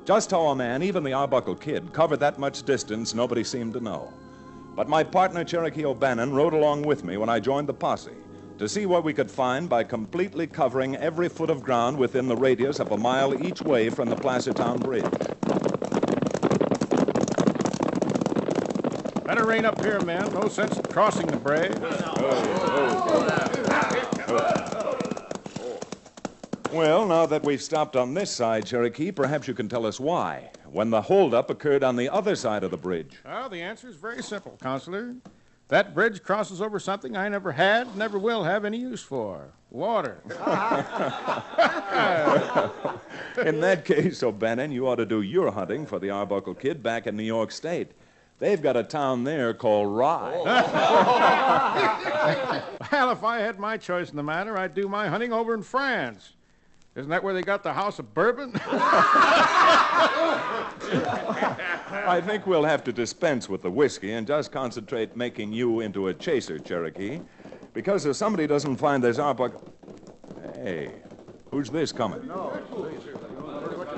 Just how a man, even the Arbuckle Kid, covered that much distance, nobody seemed to know. But my partner, Cherokee O'Bannon, rode along with me when I joined the posse to see what we could find by completely covering every foot of ground within the radius of a mile each way from the Placer Town Bridge. Better rein up here, man. No sense in crossing the bridge. Well, now that we've stopped on this side, Cherokee, perhaps you can tell us why, when the holdup occurred on the other side of the bridge. Well, the answer is very simple, Counselor. That bridge crosses over something I never had, never will have any use for. Water. In that case, O'Bannon, you ought to do your hunting for the Arbuckle Kid back in New York State. They've got a town there called Rye. Well, if I had my choice in the matter, I'd do my hunting over in France. Isn't that where they got the House of Bourbon? I think we'll have to dispense with the whiskey and just concentrate making you into a chaser, Cherokee. Because if somebody doesn't find this Arbuckle... Hey, who's this coming?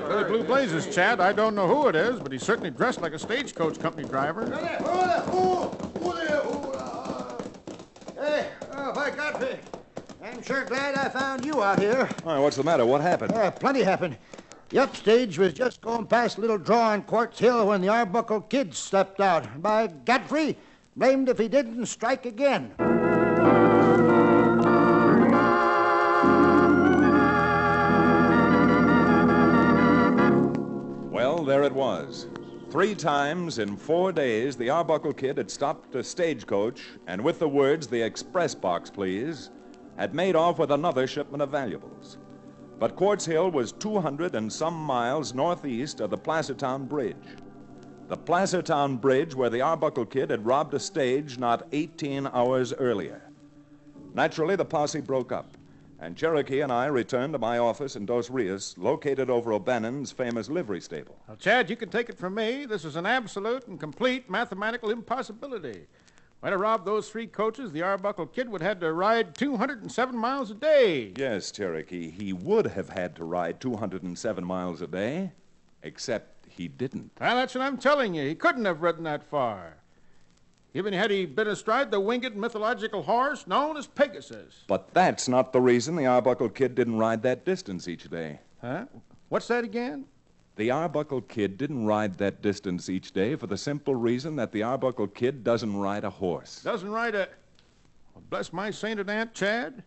Really blue blazes, Chad. I don't know who it is, but he's certainly dressed like a stagecoach company driver. Hey, by God, I'm sure glad I found you out here. All right, what's the matter? What happened? Plenty happened. The upstage was just going past a little draw on Quartz Hill when the Arbuckle Kid stepped out. By Godfrey, blamed if he didn't strike again. Well, there it was. 3 times in 4 days, the Arbuckle Kid had stopped a stagecoach, and with the words, "The express box, please," had made off with another shipment of valuables. But Quartz Hill was 200 and some miles northeast of the Placer Town Bridge. The Placer Town Bridge where the Arbuckle Kid had robbed a stage not 18 hours earlier. Naturally, the posse broke up. And Cherokee and I returned to my office in Dos Rios, located over O'Bannon's famous livery stable. Now, Chad, you can take it from me. This is an absolute and complete mathematical impossibility. When I robbed those 3 coaches, the Arbuckle Kid would have had to ride 207 miles a day. Yes, Cherokee, he would have had to ride 207 miles a day, except he didn't. Well, that's what I'm telling you. He couldn't have ridden that far. Even had he been astride the winged mythological horse known as Pegasus. But that's not the reason the Arbuckle Kid didn't ride that distance each day. Huh? What's that again? The Arbuckle Kid didn't ride that distance each day for the simple reason that the Arbuckle Kid doesn't ride a horse. Doesn't ride a... Well, bless my sainted Aunt Chad.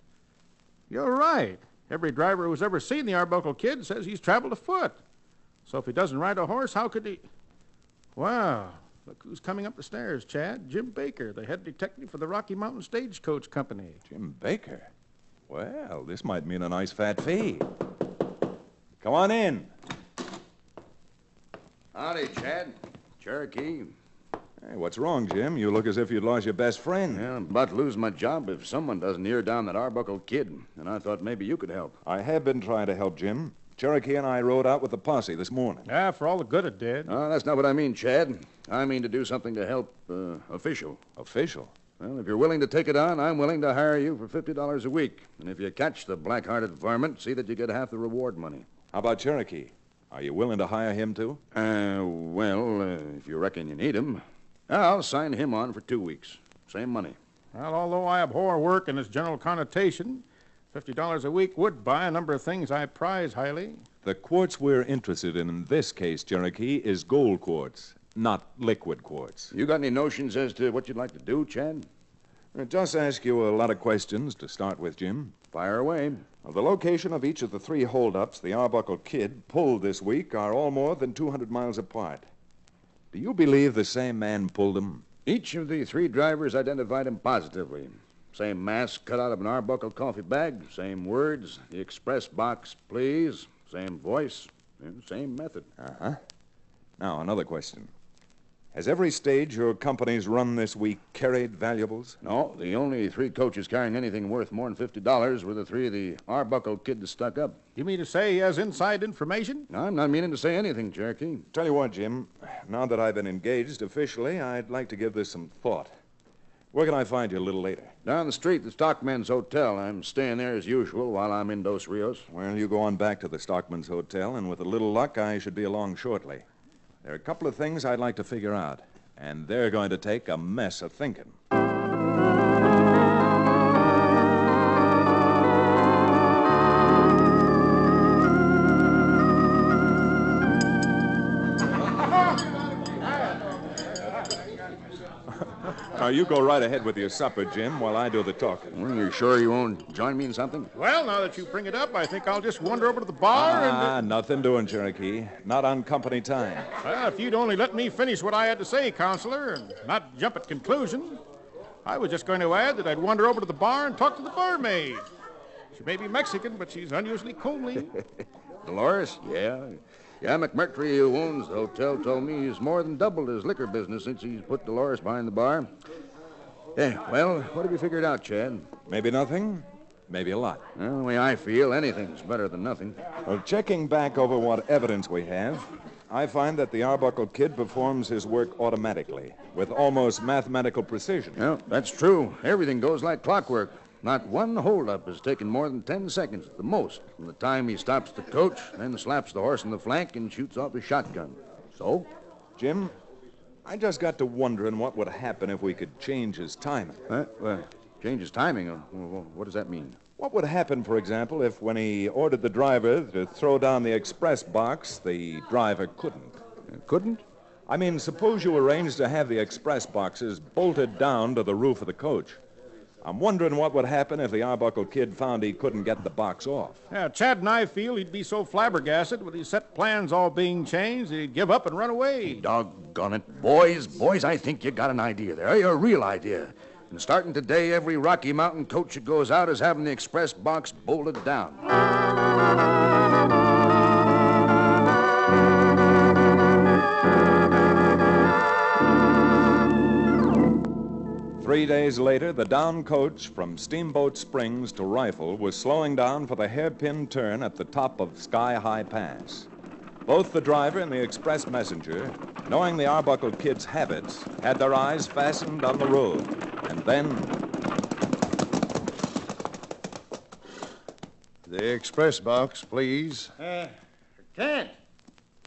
You're right. Every driver who's ever seen the Arbuckle Kid says he's traveled afoot. So if he doesn't ride a horse, how could he... Wow. Look who's coming up the stairs, Chad. Jim Baker, the head detective for the Rocky Mountain Stagecoach Company. Jim Baker? Well, this might mean a nice fat fee. Come on in. Howdy, Chad. Cherokee. Hey, what's wrong, Jim? You look as if you'd lost your best friend. Yeah, I'm about to lose my job if someone doesn't ear down that Arbuckle Kid, and I thought maybe you could help. I have been trying to help, Jim. Cherokee and I rode out with the posse this morning. Yeah, for all the good it did. That's not what I mean, Chad. I mean to do something to help official. Official? Well, if you're willing to take it on, I'm willing to hire you for $50 a week. And if you catch the black-hearted varmint, see that you get half the reward money. How about Cherokee? Are you willing to hire him, too? If you reckon you need him, I'll sign him on for 2 weeks. Same money. Well, although I abhor work in its general connotation, $50 a week would buy a number of things I prize highly. The quartz we're interested in this case, Cherokee, is gold quartz, not liquid quartz. You got any notions as to what you'd like to do, Chad? I'll just ask you a lot of questions to start with, Jim. Fire away. Well, the location of each of the 3 holdups the Arbuckle Kid pulled this week are all more than 200 miles apart. Do you believe the same man pulled them? Each of the 3 drivers identified him positively. Same mask cut out of an Arbuckle coffee bag, same words, the express box, please, same voice, and same method. Uh-huh. Now, another question. Has every stage your company's run this week carried valuables? No, the only 3 coaches carrying anything worth more than $50 were the 3 of the Arbuckle Kid that stuck up. You mean to say he has inside information? I'm not meaning to say anything, Cherokee. Tell you what, Jim, now that I've been engaged officially, I'd like to give this some thought. Where can I find you a little later? Down the street, the Stockman's Hotel. I'm staying there as usual while I'm in Dos Rios. Well, you go on back to the Stockman's Hotel, and with a little luck, I should be along shortly. There are a couple of things I'd like to figure out, and they're going to take a mess of thinking. Now, you go right ahead with your supper, Jim, while I do the talking. Well, you're sure you won't join me in something? Well, now that you bring it up, I think I'll just wander over to the bar Nothing doing, Cherokee. Not on company time. Well, if you'd only let me finish what I had to say, Counselor, and not jump at conclusions. I was just going to add that I'd wander over to the bar and talk to the barmaid. She may be Mexican, but she's unusually comely. Dolores? Yeah, McMurtry, who owns the hotel, told me he's more than doubled his liquor business since he's put Dolores behind the bar. Yeah, well, what have you figured out, Chad? Maybe nothing, maybe a lot. Well, the way I feel, anything's better than nothing. Well, checking back over what evidence we have, I find that the Arbuckle Kid performs his work automatically, with almost mathematical precision. Yeah, that's true. Everything goes like clockwork. Not one holdup has taken more than 10 seconds at the most from the time he stops the coach, then slaps the horse in the flank and shoots off his shotgun. So? Jim, I just got to wondering what would happen if we could change his timing. Change his timing? What does that mean? What would happen, for example, if when he ordered the driver to throw down the express box, the driver couldn't? Couldn't? I mean, suppose you arranged to have the express boxes bolted down to the roof of the coach. I'm wondering what would happen if the Arbuckle Kid found he couldn't get the box off. Yeah, Chad and I feel he'd be so flabbergasted with his set plans all being changed that he'd give up and run away. Doggone it. Boys, I think you got an idea there. A real idea. And starting today, every Rocky Mountain coach that goes out is having the express box bolted down. 3 days later, the down coach from Steamboat Springs to Rifle was slowing down for the hairpin turn at the top of Sky High Pass. Both the driver and the express messenger, knowing the Arbuckle Kid's habits, had their eyes fastened on the road. And then... The express box, please. Kent,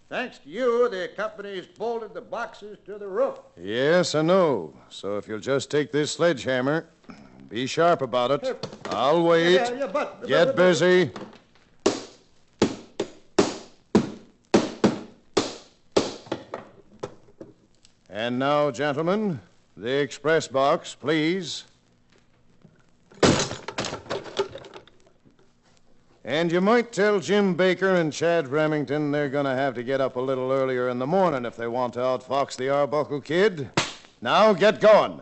thanks to you, the company's bolted the boxes to the roof. Yes, I know. So if you'll just take this sledgehammer, be sharp about it. I'll wait. Get busy. And now, gentlemen, the express box, please. And you might tell Jim Baker and Chad Remington they're going to have to get up a little earlier in the morning if they want to outfox the Arbuckle Kid. Now, get going.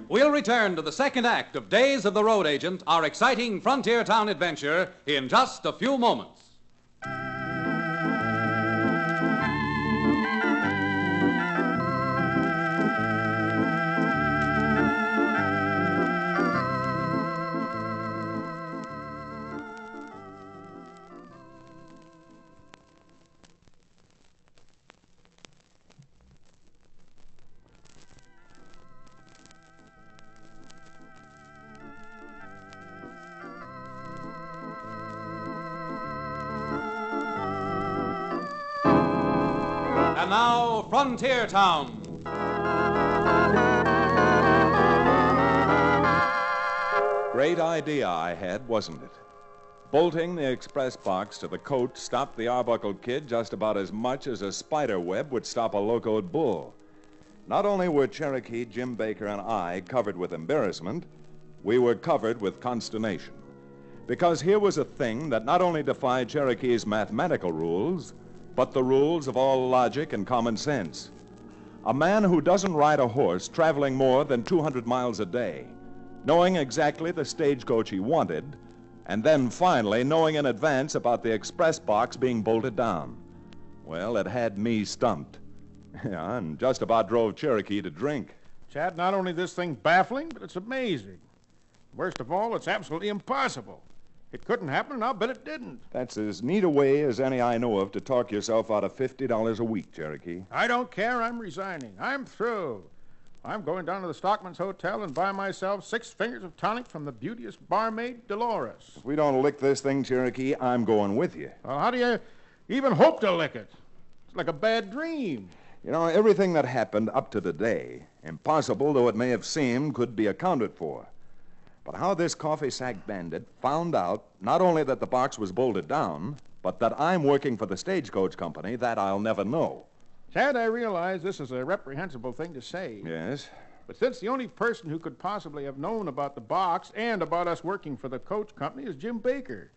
We'll return to the second act of Days of the Road Agent, our exciting frontier town adventure, in just a few moments. And now, Frontier Town. Great idea I had, wasn't it? Bolting the express box to the coach stopped the Arbuckle Kid just about as much as a spider web would stop a locoed bull. Not only were Cherokee, Jim Baker, and I covered with embarrassment, we were covered with consternation. Because here was a thing that not only defied Cherokee's mathematical rules, but the rules of all logic and common sense. A man who doesn't ride a horse traveling more than 200 miles a day, knowing exactly the stagecoach he wanted, and then finally knowing in advance about the express box being bolted down. Well, it had me stumped. Yeah, and just about drove Cherokee to drink. Chad, not only this thing baffling, but it's amazing. Worst of all, it's absolutely impossible. It couldn't happen, and I'll bet it didn't. That's as neat a way as any I know of to talk yourself out of $50 a week, Cherokee. I don't care. I'm resigning. I'm through. I'm going down to the Stockman's Hotel and buy myself 6 fingers of tonic from the beauteous barmaid, Dolores. If we don't lick this thing, Cherokee, I'm going with you. Well, how do you even hope to lick it? It's like a bad dream. You know, everything that happened up to today, impossible though it may have seemed, could be accounted for. But how this coffee sack bandit found out not only that the box was bolted down, but that I'm working for the stagecoach company, that I'll never know. Chad, I realize this is a reprehensible thing to say. Yes? But since the only person who could possibly have known about the box and about us working for the coach company is Jim Baker,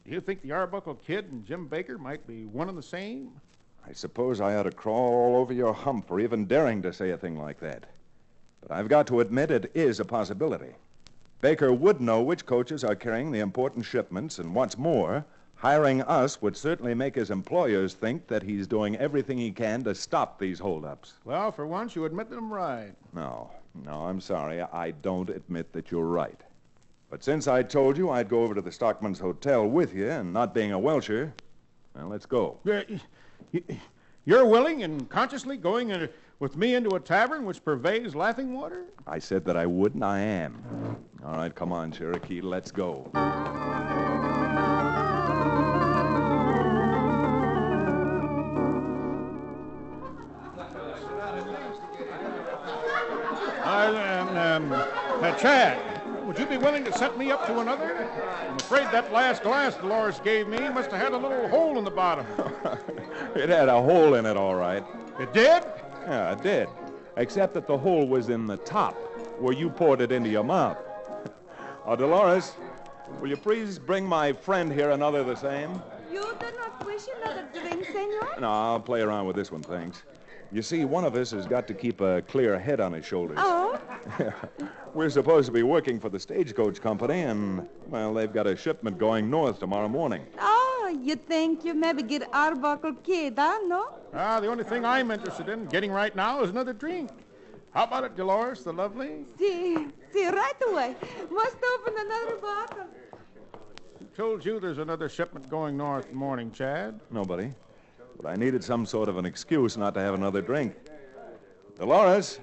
do you think the Arbuckle Kid and Jim Baker might be one and the same? I suppose I ought to crawl all over your hump for even daring to say a thing like that. But I've got to admit it is a possibility. Baker would know which coaches are carrying the important shipments, and what's more, hiring us would certainly make his employers think that he's doing everything he can to stop these holdups. Well, for once, you admit that I'm right. No, I'm sorry. I don't admit that you're right. But since I told you I'd go over to the Stockman's Hotel with you, and not being a Welcher, well, let's go. You're willing and consciously going with me into a tavern which purveys laughing water? I said that I would, and I am. All right, come on, Cherokee, let's go. Chad, would you be willing to set me up to another? I'm afraid that last glass Dolores gave me must have had a little hole in the bottom. It had a hole in it, all right. It did? Yeah, it did. Except that the hole was in the top, where you poured it into your mouth. Dolores, will you please bring my friend here another the same? You do not wish another drink, senor? No, I'll play around with this one, thanks. You see, one of us has got to keep a clear head on his shoulders. Oh? We're supposed to be working for the stagecoach company, and, well, they've got a shipment going north tomorrow morning. Oh, you think you maybe get Arbuckle Kid, huh? No? The only thing I'm interested in getting right now is another drink. How about it, Dolores, the lovely? See, right away. Must open another bottle. Who told you there's another shipment going north morning, Chad? Nobody. But I needed some sort of an excuse not to have another drink. Dolores,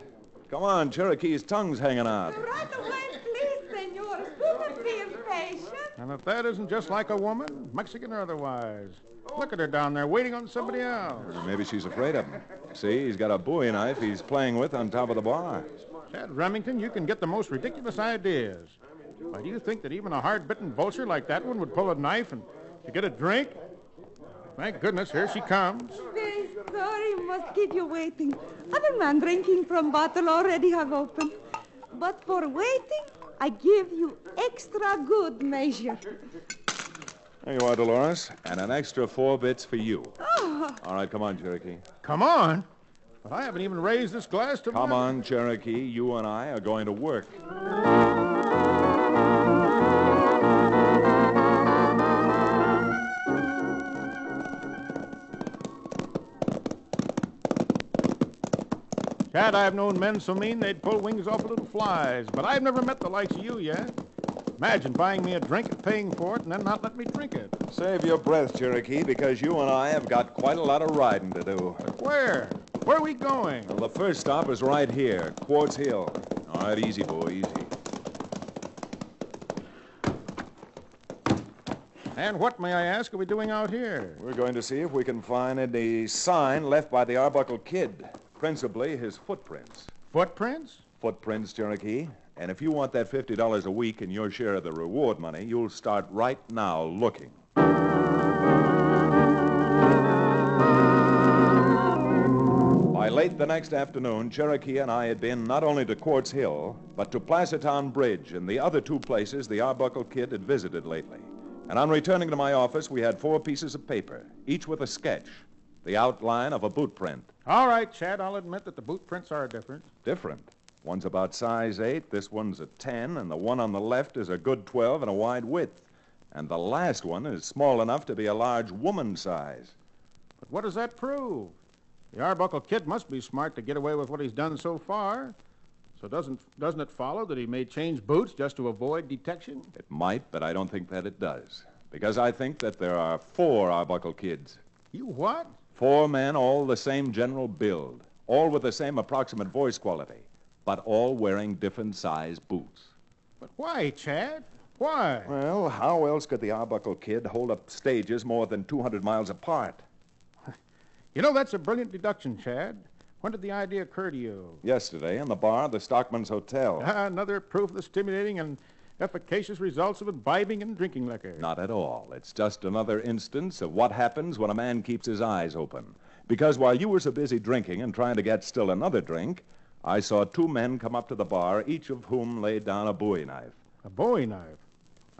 come on, Cherokee's tongue's hanging out. Right away, please, senor. Super be impatient. And if that isn't just like a woman, Mexican or otherwise. Look at her down there waiting on somebody else. Or maybe she's afraid of him. See, he's got a Bowie knife he's playing with on top of the bar. Chad Remington, you can get the most ridiculous ideas. Why, do you think that even a hard-bitten vulture like that one would pull a knife and to get a drink? Thank goodness, here she comes. Very sorry, must keep you waiting. Other man drinking from bottle already have opened. But for waiting, I give you extra good measure. There you are, Dolores, and an extra 4 bits for you. Oh. All right, come on, Cherokee. Come on? But I haven't even raised this glass to... Come on, Cherokee. You and I are going to work. Chad, I've known men so mean they'd pull wings off of little flies, but I've never met the likes of you yet. Imagine buying me a drink and paying for it and then not let me drink it. Save your breath, Cherokee, because you and I have got quite a lot of riding to do. But where? Where are we going? Well, the first stop is right here, Quartz Hill. All right, easy, boy, easy. And what, may I ask, are we doing out here? We're going to see if we can find any sign left by the Arbuckle Kid, principally his footprints. Footprints? Footprints, Cherokee. And if you want that $50 a week and your share of the reward money, you'll start right now looking. By late the next afternoon, Cherokee and I had been not only to Quartz Hill, but to Placertown Bridge and the other 2 places the Arbuckle Kid had visited lately. And on returning to my office, we had 4 pieces of paper, each with a sketch, the outline of a boot print. All right, Chad, I'll admit that the boot prints are different. Different? One's about size 8, this one's a 10, and the one on the left is a good 12 and a wide width. And the last one is small enough to be a large woman size. But what does that prove? The Arbuckle Kid must be smart to get away with what he's done so far. So doesn't it follow that he may change boots just to avoid detection? It might, but I don't think that it does. Because I think that there are 4 Arbuckle Kids. You what? 4 men, all the same general build, all with the same approximate voice quality, but all wearing different size boots. But why, Chad? Why? Well, how else could the Arbuckle Kid hold up stages more than 200 miles apart? You know, that's a brilliant deduction, Chad. When did the idea occur to you? Yesterday, in the bar of the Stockman's Hotel. Another proof of the stimulating and efficacious results of imbibing and drinking liquor. Not at all. It's just another instance of what happens when a man keeps his eyes open. Because while you were so busy drinking and trying to get still another drink, I saw 2 men come up to the bar, each of whom laid down a Bowie knife. A Bowie knife?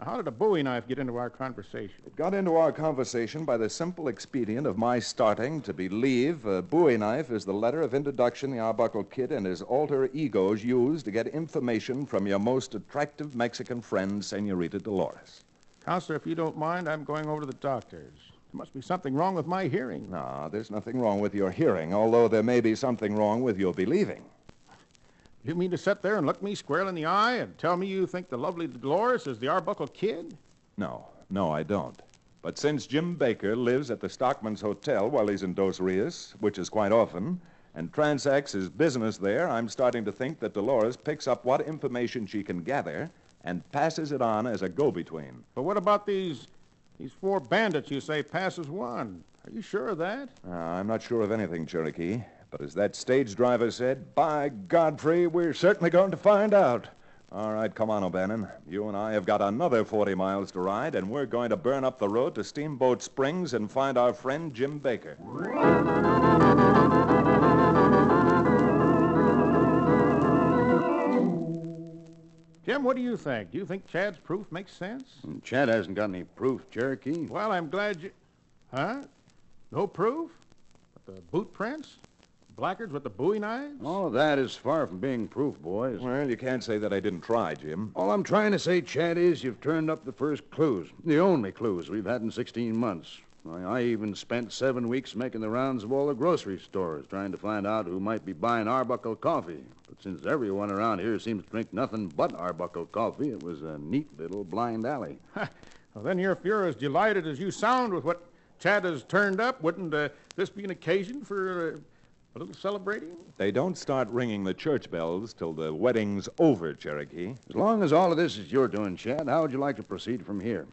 How did a Bowie knife get into our conversation? It got into our conversation by the simple expedient of my starting to believe a Bowie knife is the letter of introduction the Arbuckle Kid and his alter egos use to get information from your most attractive Mexican friend, Senorita Dolores. Counselor, if you don't mind, I'm going over to the doctor's. There must be something wrong with my hearing. No, there's nothing wrong with your hearing, although there may be something wrong with your believing. You mean to sit there and look me square in the eye and tell me you think the lovely Dolores is the Arbuckle Kid? No, I don't. But since Jim Baker lives at the Stockman's Hotel while he's in Dos Rios, which is quite often, and transacts his business there, I'm starting to think that Dolores picks up what information she can gather and passes it on as a go-between. But what about these 4 bandits you say passes one? Are you sure of that? I'm not sure of anything, Cherokee. But as that stage driver said, by Godfrey, we're certainly going to find out. All right, come on, O'Bannon. You and I have got another 40 miles to ride, and we're going to burn up the road to Steamboat Springs and find our friend Jim Baker. Jim, what do you think? Do you think Chad's proof makes sense? Chad hasn't got any proof, Cherokee. Well, I'm glad you... Huh? No proof? But the boot prints? placards with the Bowie knives? All of that is far from being proof, boys. Well, you can't say that I didn't try, Jim. All I'm trying to say, Chad, is you've turned up the first clues. The only clues we've had in 16 months. I even spent 7 weeks making the rounds of all the grocery stores, trying to find out who might be buying Arbuckle coffee. But since everyone around here seems to drink nothing but Arbuckle coffee, it was a neat little blind alley. Well, then, if you're as delighted as you sound with what Chad has turned up, wouldn't this be an occasion for a little celebrating? They don't start ringing the church bells till the wedding's over, Cherokee. As long as all of this is your doing, Chad, how would you like to proceed from here?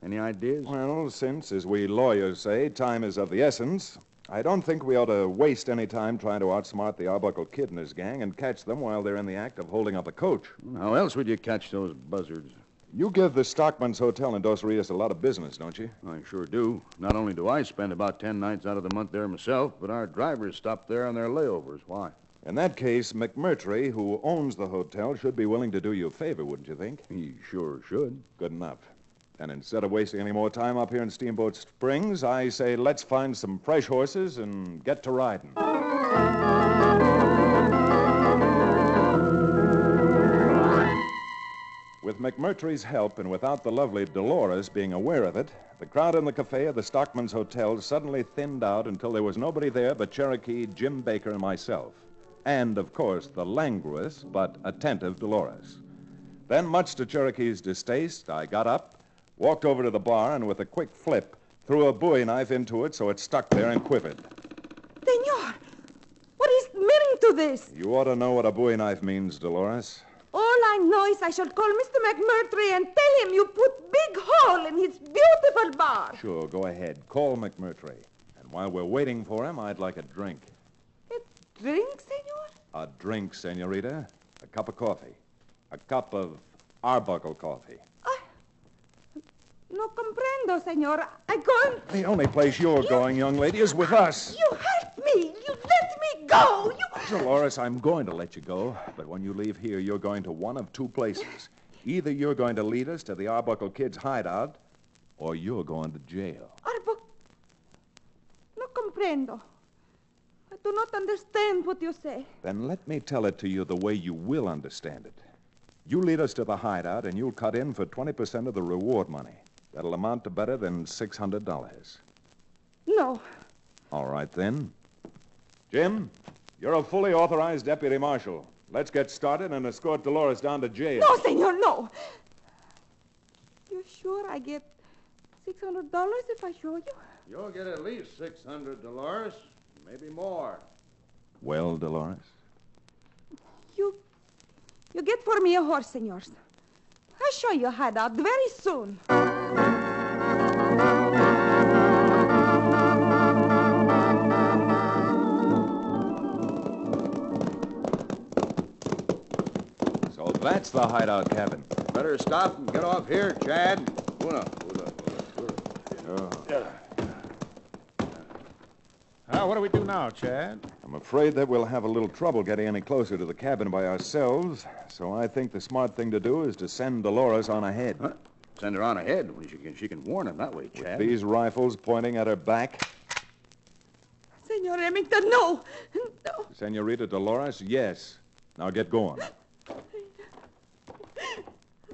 Any ideas? Well, since, as we lawyers say, time is of the essence, I don't think we ought to waste any time trying to outsmart the Arbuckle Kid and his gang and catch them while they're in the act of holding up a coach. How else would you catch those buzzards? You give the Stockman's Hotel in Dos Rios a lot of business, don't you? I sure do. Not only do I spend about 10 nights out of the month there myself, but our drivers stop there on their layovers. Why? In that case, McMurtry, who owns the hotel, should be willing to do you a favor, wouldn't you think? He sure should. Good enough. And instead of wasting any more time up here in Steamboat Springs, I say let's find some fresh horses and get to riding. With McMurtry's help and without the lovely Dolores being aware of it, the crowd in the cafe of the Stockman's Hotel suddenly thinned out until there was nobody there but Cherokee, Jim Baker, and myself. And, of course, the languorous but attentive Dolores. Then, much to Cherokee's distaste, I got up, walked over to the bar, and with a quick flip, threw a Bowie knife into it so it stuck there and quivered. Senor, what is the meaning to this? You ought to know what a Bowie knife means, Dolores. All I know is I shall call Mr. McMurtry and tell him you put big hole in his beautiful bar. Sure, go ahead. Call McMurtry. And while we're waiting for him, I'd like a drink. A drink, senor? A drink, senorita. A cup of coffee. A cup of Arbuckle coffee. No comprendo, senor. I'm going... The only place you're going, young lady, is with us. You hurt me. You let me go. Dolores, I'm going to let you go, but when you leave here, you're going to one of two places. Either you're going to lead us to the Arbuckle Kid's hideout, or you're going to jail. Arbuckle... No comprendo. I do not understand what you say. Then let me tell it to you the way you will understand it. You lead us to the hideout, and you'll cut in for 20% of the reward money. That'll amount to better than $600. No. All right, then. Jim, you're a fully authorized deputy marshal. Let's get started and escort Dolores down to jail. No, senor, no. You sure I get $600 if I show you? You'll get at least $600, Dolores. Maybe more. Well, Dolores? You get for me a horse, senors. I'll show you a hideout very soon. So that's the hideout cabin. Better stop and get off here, Chad. What do we do now, Chad? I'm afraid that we'll have a little trouble getting any closer to the cabin by ourselves, so I think the smart thing to do is to send Dolores on ahead. Huh? Send her on ahead. She can warn him that way, Chad. With these rifles pointing at her back. Senor Remington, no. No. Senorita Dolores, yes. Now get going.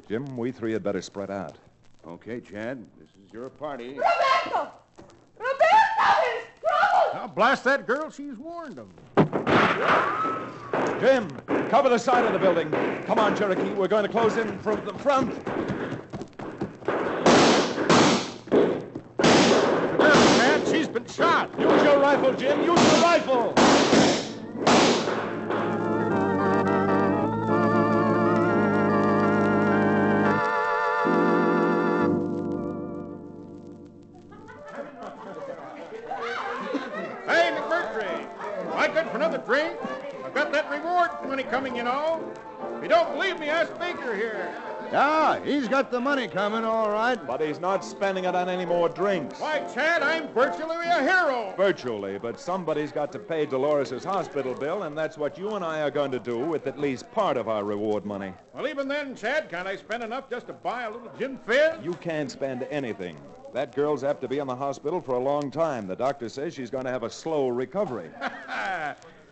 Jim, we three had better spread out. Okay, Chad. This is your party. Roberto! Roberto, there's trouble! Now, blast that girl. She's warned them. Jim, cover the side of the building. Come on, Cherokee. We're going to close in from the front. The girl, Chad, she's been shot. Use your rifle, Jim. Use your rifle. Hey, McMurtry. Am I good for another drink? I've got that reward money coming, you know. If you don't believe me, ask Baker here. Yeah, he's got the money coming, all right. But he's not spending it on any more drinks. Why, Chad, I'm virtually a hero. Virtually, but somebody's got to pay Dolores' hospital bill, and that's what you and I are going to do with at least part of our reward money. Well, even then, Chad, can't I spend enough just to buy a little gin fizz? You can't spend anything. That girl's apt to be in the hospital for a long time. The doctor says she's going to have a slow recovery.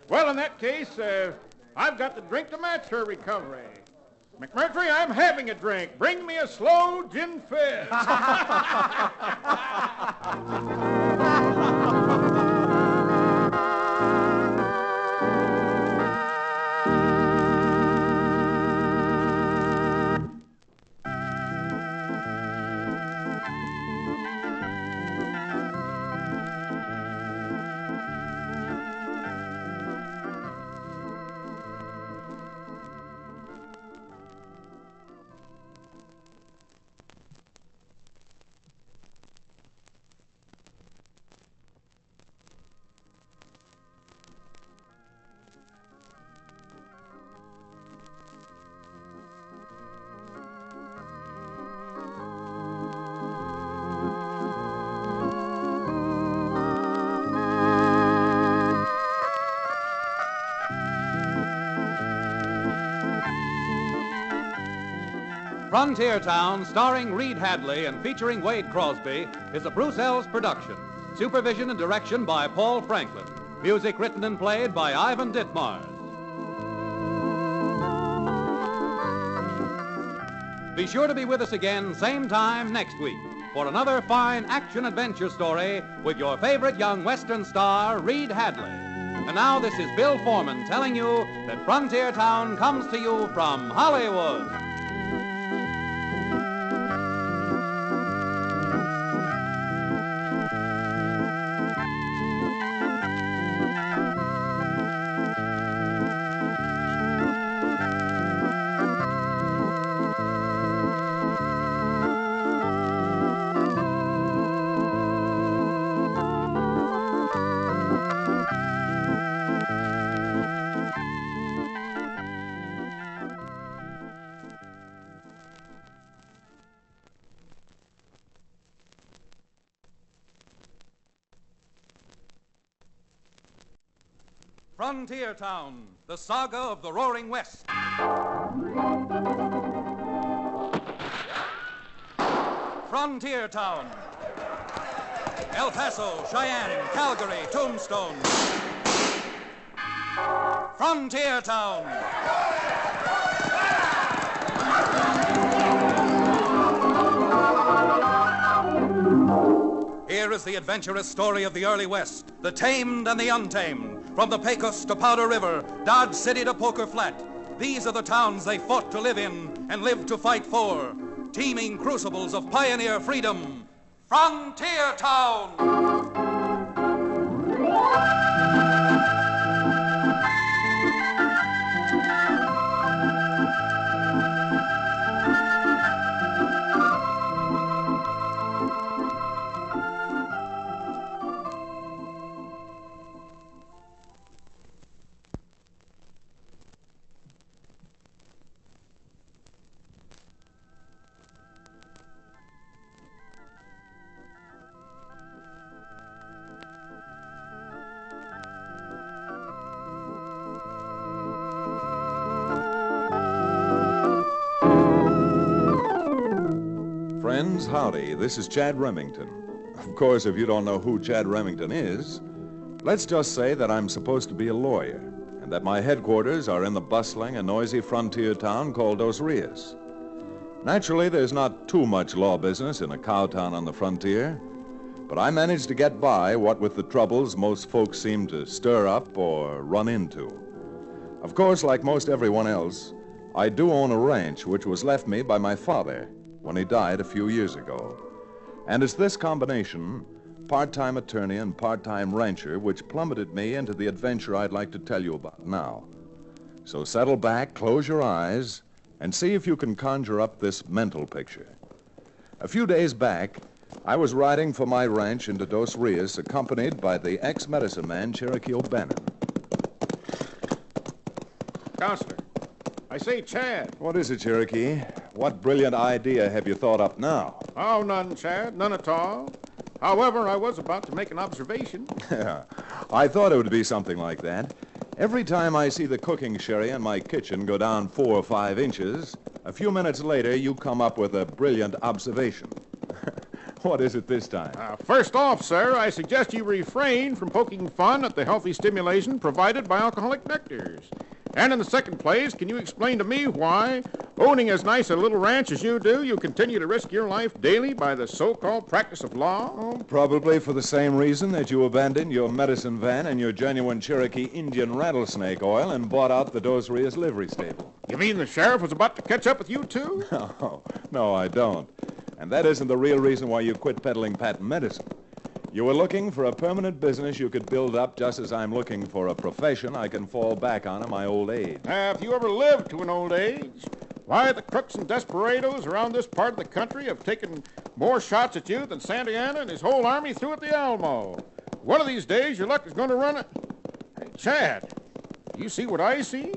Well, in that case, I've got the drink to match her recovery. McMurtry, I'm having a drink. Bring me a slow gin fizz. Frontier Town, starring Reed Hadley and featuring Wade Crosby, is a Bruce Ells production. Supervision and direction by Paul Franklin. Music written and played by Ivan Ditmars. Be sure to be with us again, same time next week, for another fine action-adventure story with your favorite young Western star, Reed Hadley. And now this is Bill Foreman telling you that Frontier Town comes to you from Hollywood. Frontier Town, the saga of the Roaring West. Frontier Town. El Paso, Cheyenne, Calgary, Tombstone. Frontier Town. Here is the adventurous story of the early West, the tamed and the untamed. From the Pecos to Powder River, Dodge City to Poker Flat, these are the towns they fought to live in and lived to fight for. Teeming crucibles of pioneer freedom. Frontier Town! Friends, howdy. This is Chad Remington. Of course, if you don't know who Chad Remington is, let's just say that I'm supposed to be a lawyer and that my headquarters are in the bustling and noisy frontier town called Dos Rios. Naturally, there's not too much law business in a cow town on the frontier, but I managed to get by what with the troubles most folks seem to stir up or run into. Of course, like most everyone else, I do own a ranch which was left me by my father when he died a few years ago. And it's this combination, part-time attorney and part-time rancher, which plummeted me into the adventure I'd like to tell you about now. So settle back, close your eyes, and see if you can conjure up this mental picture. A few days back, I was riding for my ranch into Dos Rios, accompanied by the ex-medicine man, Cherokee O'Bannon. Counselor, I say, Chad. What is it, Cherokee? What brilliant idea have you thought up now? Oh, none, Chad, none at all. However, I was about to make an observation. I thought it would be something like that. Every time I see the cooking sherry in my kitchen go down 4 or 5 inches, a few minutes later you come up with a brilliant observation. What is it this time? First off, sir, I suggest you refrain from poking fun at the healthy stimulation provided by alcoholic nectars. And in the second place, can you explain to me why, owning as nice a little ranch as you do, you continue to risk your life daily by the so-called practice of law? Oh, probably for the same reason that you abandoned your medicine van and your genuine Cherokee Indian rattlesnake oil and bought out the Dos Rios livery stable. You mean the sheriff was about to catch up with you, too? No, I don't. And that isn't the real reason why you quit peddling patent medicine. You were looking for a permanent business you could build up just as I'm looking for a profession I can fall back on in my old age. If you ever lived to an old age, why, the crooks and desperados around this part of the country have taken more shots at you than Santa Anna and his whole army threw at the Alamo. One of these days, your luck is going to run it. Hey, Chad, you see what I see?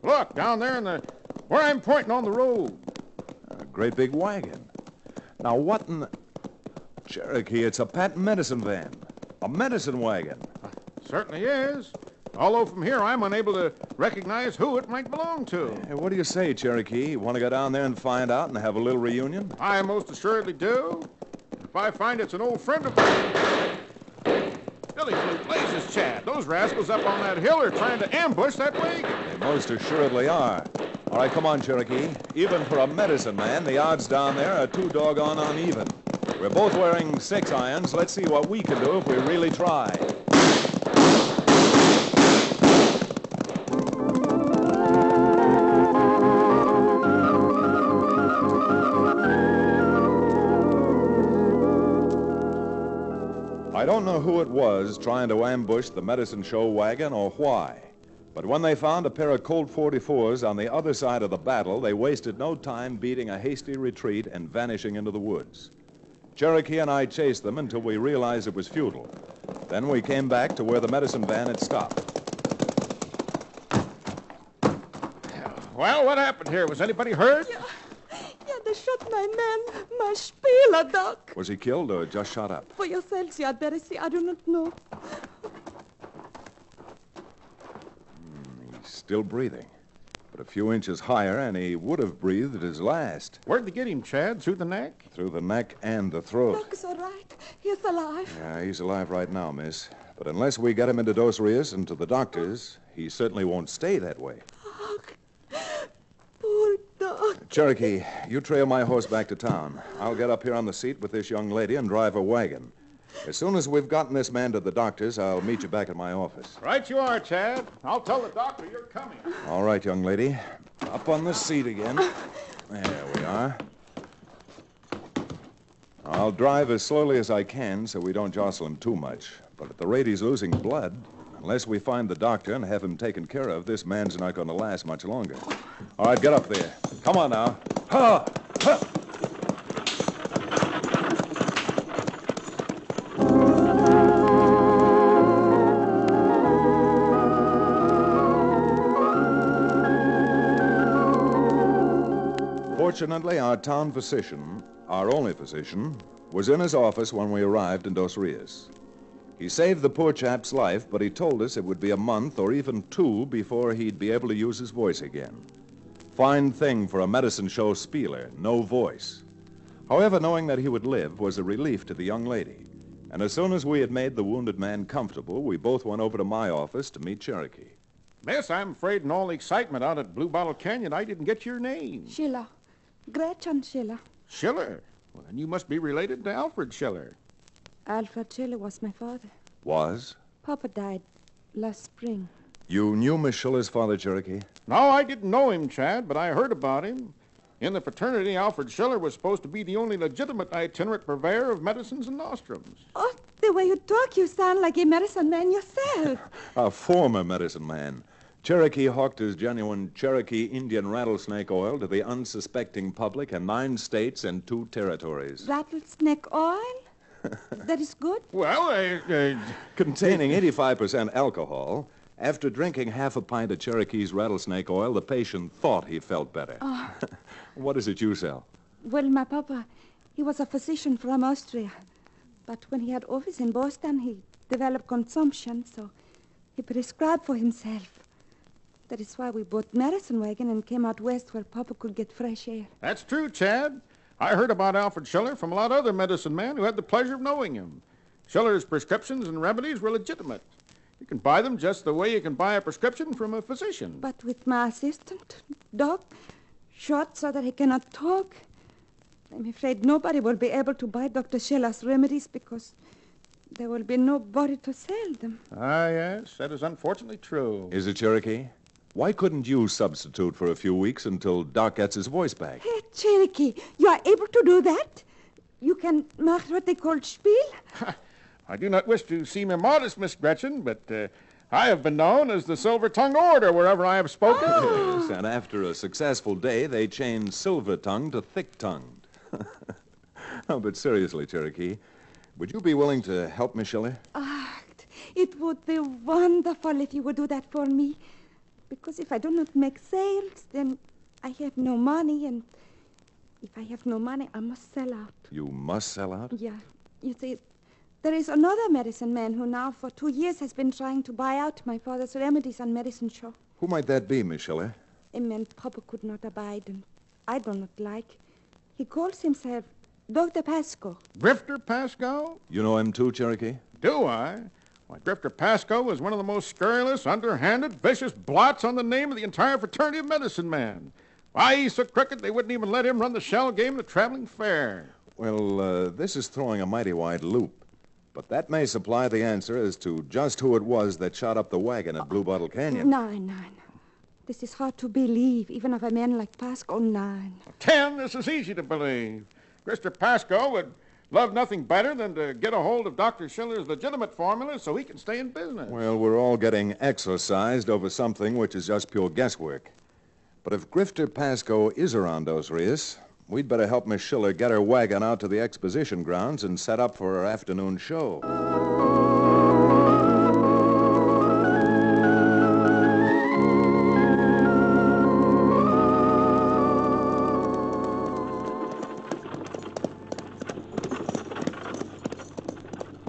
Look, down there where I'm pointing on the road. A great big wagon. Now, what in the... Cherokee, it's a patent medicine van. A medicine wagon. Certainly is. Although from here I'm unable to recognize who it might belong to. Hey, what do you say, Cherokee? Want to go down there and find out and have a little reunion? I most assuredly do. If I find it's an old friend of mine... Billy Blue blazes, Chad. Those rascals up on that hill are trying to ambush that wagon. They most assuredly are. All right, come on, Cherokee. Even for a medicine man, the odds down there are too doggone uneven. We're both wearing 6 irons. Let's see what we can do if we really try. I don't know who it was trying to ambush the medicine show wagon or why. But when they found a pair of Colt 44s on the other side of the battle, they wasted no time beating a hasty retreat and vanishing into the woods. Cherokee and I chased them until we realized it was futile. Then we came back to where the medicine van had stopped. Well, what happened here? Was anybody hurt? Yeah, they shot my man, my Spieler, Doc. Was he killed or just shot up? For yourselves, you had better see. I do not know. He's still breathing. But a few inches higher, and he would have breathed his last. Where'd they get him, Chad? Through the neck? Through the neck and the throat. Doc is all right. He's alive. Yeah, he's alive right now, miss. But unless we get him into Dos Rios and to the doctors, he certainly won't stay that way. Poor Doc. Cherokee, you trail my horse back to town. I'll get up here on the seat with this young lady and drive her wagon. As soon as we've gotten this man to the doctor's, I'll meet you back at my office. Right you are, Chad. I'll tell the doctor you're coming. All right, young lady. Up on the seat again. There we are. I'll drive as slowly as I can so we don't jostle him too much. But at the rate he's losing blood, unless we find the doctor and have him taken care of, this man's not going to last much longer. All right, get up there. Come on now. Ha! Ha! Fortunately, our town physician, our only physician, was in his office when we arrived in Dos Rios. He saved the poor chap's life, but he told us it would be a month or even 2 before he'd be able to use his voice again. Fine thing for a medicine show spieler, no voice. However, knowing that he would live was a relief to the young lady. And as soon as we had made the wounded man comfortable, we both went over to my office to meet Cherokee. Miss, I'm afraid in all the excitement out at Blue Bottle Canyon, I didn't get your name. Schiller. Gretchen Schiller. Schiller? Well, then you must be related to Alfred Schiller. Alfred Schiller was my father. Was? Papa died last spring. You knew Miss Schiller's father, Cherokee? No, I didn't know him, Chad, but I heard about him. In the fraternity, Alfred Schiller was supposed to be the only legitimate itinerant purveyor of medicines and nostrums. Oh, the way you talk, you sound like a medicine man yourself. A former medicine man. Cherokee hawked his genuine Cherokee Indian rattlesnake oil to the unsuspecting public in 9 states and 2 territories. Rattlesnake oil? That is good? Well, containing 85% alcohol. After drinking half a pint of Cherokee's rattlesnake oil, the patient thought he felt better. Oh. What is it you sell? Well, my papa, he was a physician from Austria. But when he had office in Boston, he developed consumption, so he prescribed for himself. That is why we bought medicine wagon and came out west where Papa could get fresh air. That's true, Chad. I heard about Alfred Schiller from a lot of other medicine men who had the pleasure of knowing him. Schiller's prescriptions and remedies were legitimate. You can buy them just the way you can buy a prescription from a physician. But with my assistant, Doc, short so that he cannot talk, I'm afraid nobody will be able to buy Dr. Schiller's remedies because there will be nobody to sell them. Ah, yes, that is unfortunately true. Is it, Cherokee? Why couldn't you substitute for a few weeks until Doc gets his voice back? Hey, Cherokee, you are able to do that? You can make what they call spiel? I do not wish to seem immodest, Miss Gretchen, but I have been known as the silver-tongued orator wherever I have spoken. Yes, and after a successful day, they changed silver-tongued to thick-tongued. Oh, but seriously, Cherokee, would you be willing to help Miss Schiller? Ah, it would be wonderful if you would do that for me. Because if I do not make sales, then I have no money, and if I have no money, I must sell out. You must sell out? Yeah. You see, there is another medicine man who now for 2 years has been trying to buy out my father's remedies on medicine show. Who might that be, Miss Schiller? A man Papa could not abide, and I do not like. He calls himself Dr. Pasco. Grifter Pasco? You know him too, Cherokee? Do I? Why, Grifter Pasco was one of the most scurrilous, underhanded, vicious blots on the name of the entire fraternity of medicine men. Why, he's so crooked they wouldn't even let him run the shell game at a traveling fair. Well, this is throwing a mighty wide loop. But that may supply the answer as to just who it was that shot up the wagon at Blue Bottle Canyon. No. This is hard to believe, even of a man like Pasco. No. Ken, this is easy to believe. Grifter Pasco would love nothing better than to get a hold of Dr. Schiller's legitimate formula so he can stay in business. Well, we're all getting exorcised over something which is just pure guesswork. But if Grifter Pasco is around Dos Rios, we'd better help Miss Schiller get her wagon out to the exposition grounds and set up for her afternoon show.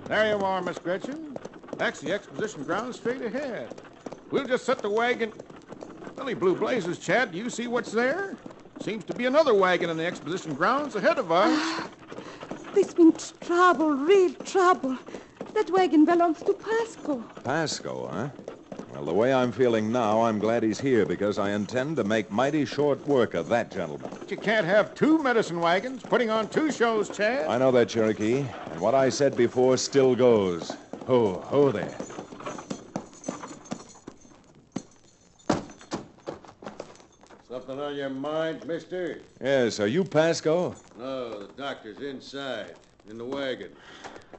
There you are, Miss Gretchen. That's the exposition grounds straight ahead. We'll just set the wagon... Billy Blue Blazes, Chad, do you see what's there? Seems to be another wagon in the exposition grounds ahead of us. This means trouble, real trouble. That wagon belongs to Pasco. Pasco, huh? Well, the way I'm feeling now, I'm glad he's here because I intend to make mighty short work of that gentleman. But you can't have 2 medicine wagons putting on 2 shows, Chad. I know that, Cherokee. And what I said before still goes. Ho there. Something on your mind, mister? Yes, are you Pasco? No, the doctor's inside, in the wagon,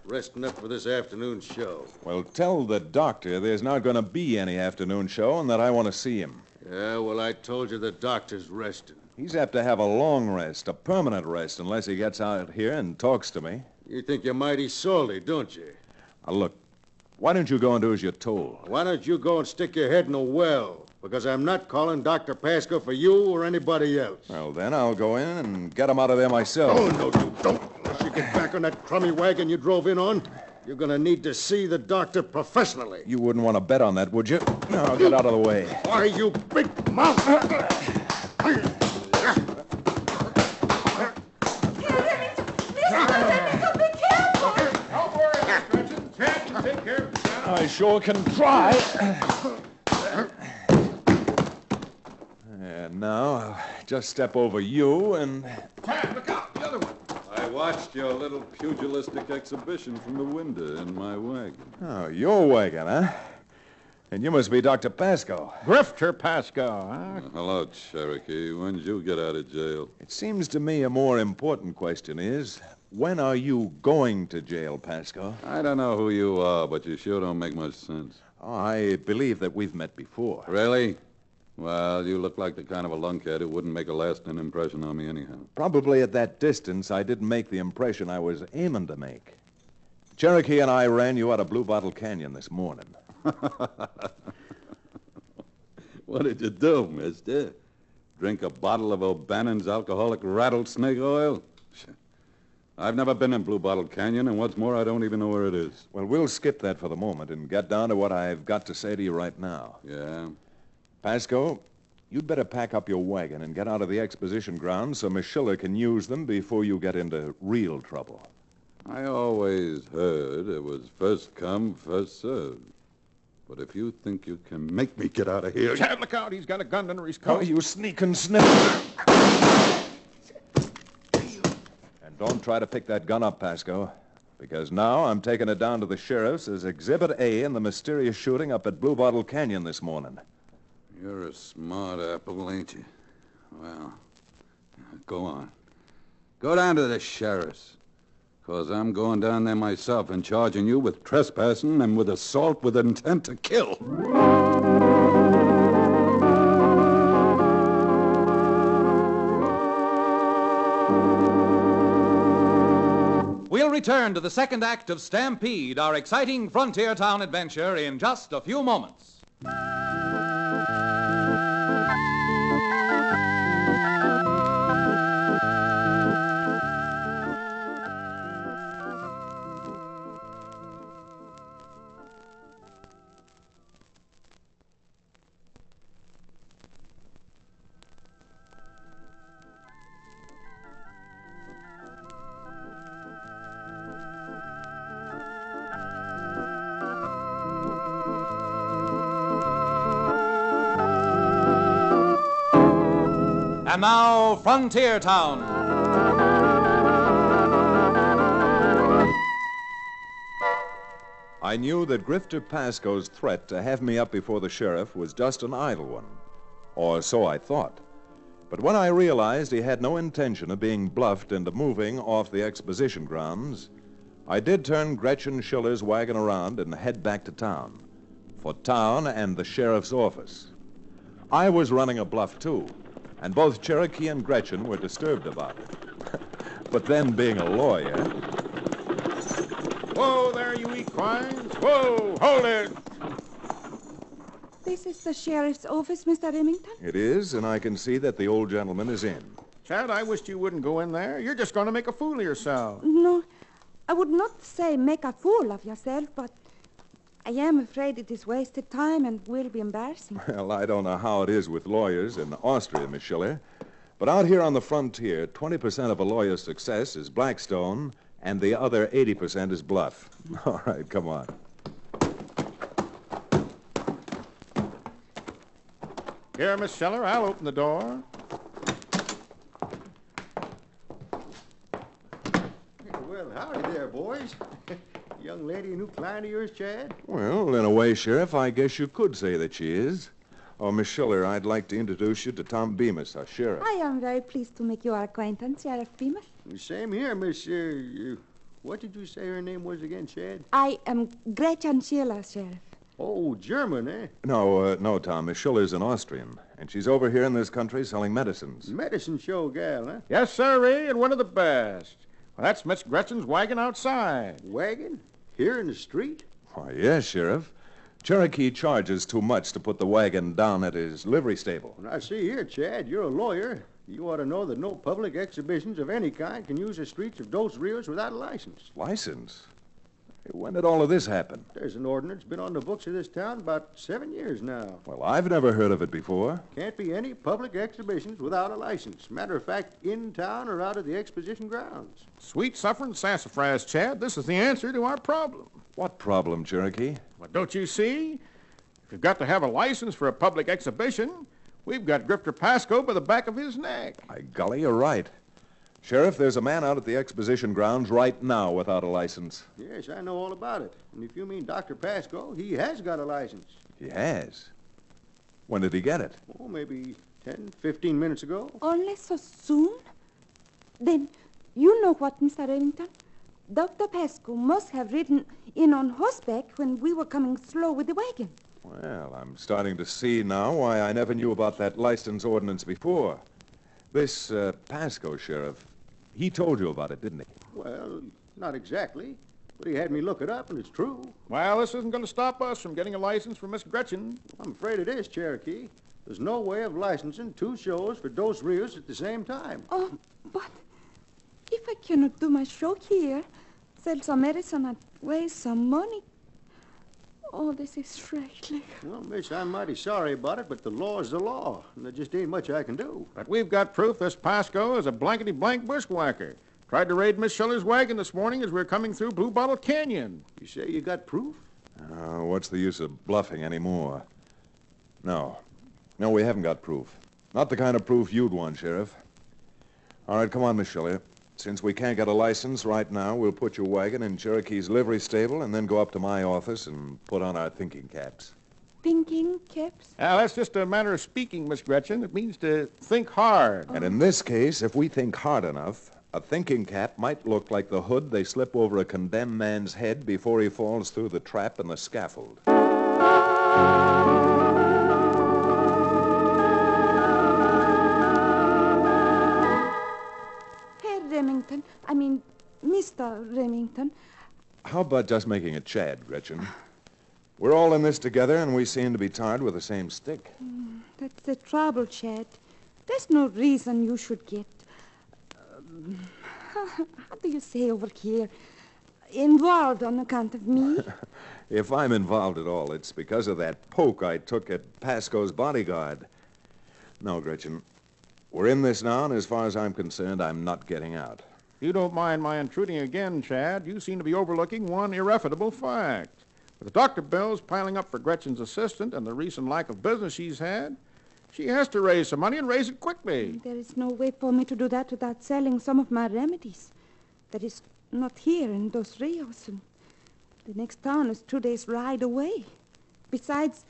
resting up for this afternoon show. Well, tell the doctor there's not going to be any afternoon show and that I want to see him. Yeah, well, I told you the doctor's resting. He's apt to have a long rest, a permanent rest, unless he gets out here and talks to me. You think you're mighty salty, don't you? Now, look, why don't you go and do as you're told? Why don't you go and stick your head in a well? Because I'm not calling Dr. Pasco for you or anybody else. Well, then I'll go in and get him out of there myself. Oh, no, you don't. Unless you get back on that crummy wagon you drove in on, you're going to need to see the doctor professionally. You wouldn't want to bet on that, would you? No, get out of the way. Why, you big mouth! I sure can try. And now I'll just step over you and... Chad, look out! The other one! I watched your little pugilistic exhibition from the window in my wagon. Oh, your wagon, huh? And you must be Dr. Pasco. Grifter Pasco, huh? Hello, Cherokee. When did you get out of jail? It seems to me a more important question is, when are you going to jail, Pasco? I don't know who you are, but you sure don't make much sense. Oh, I believe that we've met before. Really? Well, you look like the kind of a lunkhead who wouldn't make a lasting impression on me anyhow. Probably at that distance, I didn't make the impression I was aiming to make. Cherokee and I ran you out of Blue Bottle Canyon this morning. What did you do, mister? Drink a bottle of O'Bannon's alcoholic rattlesnake oil? I've never been in Blue Bottle Canyon, and what's more, I don't even know where it is. Well, we'll skip that for the moment and get down to what I've got to say to you right now. Yeah? Pasco, You'd better pack up your wagon and get out of the exposition grounds so Miss Schiller can use them before you get into real trouble. I always heard it was first come, first served. But if you think you can make me get out of here... Chad, look out. He's got a gun under his coat. Oh, you sneaking sniffer. And don't try to pick that gun up, Pasco, because now I'm taking it down to the sheriff's as Exhibit A in the mysterious shooting up at Blue Bottle Canyon this morning. You're a smart apple, ain't you? Well, go on. Go down to the sheriff's. Because I'm going down there myself and charging you with trespassing and with assault with intent to kill. We'll return to the second act of Stampede, our exciting frontier town adventure, in just a few moments. And now, Frontier Town. I knew that Grifter Pasco's threat to have me up before the sheriff was just an idle one. Or so I thought. But when I realized he had no intention of being bluffed into moving off the exposition grounds, I did turn Gretchen Schiller's wagon around and head back to town. For town and the sheriff's office. I was running a bluff, too. And both Cherokee and Gretchen were disturbed about it. But then, being a lawyer... Whoa there, you equines. Whoa, hold it. This is the sheriff's office, Mr. Remington? It is, and I can see that the old gentleman is in. Chad, I wished you wouldn't go in there. You're just going to make a fool of yourself. No, I would not say make a fool of yourself, but I am afraid it is wasted time and will be embarrassing. Well, I don't know how it is with lawyers in Austria, Miss Schiller, but out here on the frontier, 20% of a lawyer's success is Blackstone, and the other 80% is bluff. All right, come on. Here, Miss Schiller, I'll open the door. Well, howdy there, boys. Young lady, a new client of yours, Chad? Well, in a way, Sheriff, I guess you could say that she is. Oh, Miss Schiller, I'd like to introduce you to Tom Bemis, our sheriff. I am very pleased to make your acquaintance, Sheriff Bemis. Same here, Miss... what did you say her name was again, Chad? I am Gretchen Schiller, Sheriff. Oh, German, eh? No, Tom. Miss Schiller's an Austrian, and she's over here in this country selling medicines. Medicine show gal, huh? Yes, sirree, and one of the best. Well, that's Miss Gretchen's wagon outside. Wagon? Here in the street? Why, yes, Sheriff. Cherokee charges too much to put the wagon down at his livery stable. Now, see here, Chad, you're a lawyer. You ought to know that no public exhibitions of any kind can use the streets of Dos Rios without a license. License? When did all of this happen? There's an ordinance been on the books of this town about 7 years now. Well, I've never heard of it before. Can't be any public exhibitions without a license. Matter of fact, in town or out of the exposition grounds. Sweet suffering sassafras, Chad. This is the answer to our problem. What problem, Cherokee? Well, don't you see? If you've got to have a license for a public exhibition, we've got Grifter Pasco by the back of his neck. By golly, you're right. Sheriff, there's a man out at the exposition grounds right now without a license. Yes, I know all about it. And if you mean Dr. Pasco, he has got a license. He has? When did he get it? Oh, maybe 10, 15 minutes ago. Only so soon? Then you know what, Mr. Remington? Dr. Pasco must have ridden in on horseback when we were coming slow with the wagon. Well, I'm starting to see now why I never knew about that license ordinance before. This Pasco, Sheriff, he told you about it, didn't he? Well, not exactly. But he had me look it up, and it's true. Well, this isn't going to stop us from getting a license for Miss Gretchen. I'm afraid it is, Cherokee. There's no way of licensing 2 shows for Dos Rios at the same time. Oh, but if I cannot do my show here, sell some medicine and raise some money... Oh, Oh, this is frightful. Well, miss, I'm mighty sorry about it, but the law's the law, and there just ain't much I can do. But we've got proof this Pasco is a blankety-blank bushwhacker. Tried to raid Miss Schiller's wagon this morning as we were coming through Blue Bottle Canyon. You say you got proof? What's the use of bluffing anymore? No, we haven't got proof. Not the kind of proof you'd want, Sheriff. All right, come on, Miss Schiller. Since we can't get a license right now, we'll put your wagon in Cherokee's livery stable and then go up to my office and put on our thinking caps. Thinking caps? That's just a matter of speaking, Miss Gretchen. It means to think hard. And in this case, if we think hard enough, a thinking cap might look like the hood they slip over a condemned man's head before he falls through the trap and the scaffold. Remington. I mean, Mr. Remington. How about just making it Chad, Gretchen? We're all in this together, and we seem to be tarred with the same stick. That's the trouble, Chad. There's no reason you should get... how do you say over here? Involved on account of me? If I'm involved at all, it's because of that poke I took at Pasco's bodyguard. No, Gretchen. We're in this now, and as far as I'm concerned, I'm not getting out. You don't mind my intruding again, Chad. You seem to be overlooking one irrefutable fact. With the doctor bills piling up for Gretchen's assistant and the recent lack of business she's had, she has to raise some money and raise it quickly. There is no way for me to do that without selling some of my remedies. That is not here in Dos Rios. And the next town is 2 days' ride away. Besides,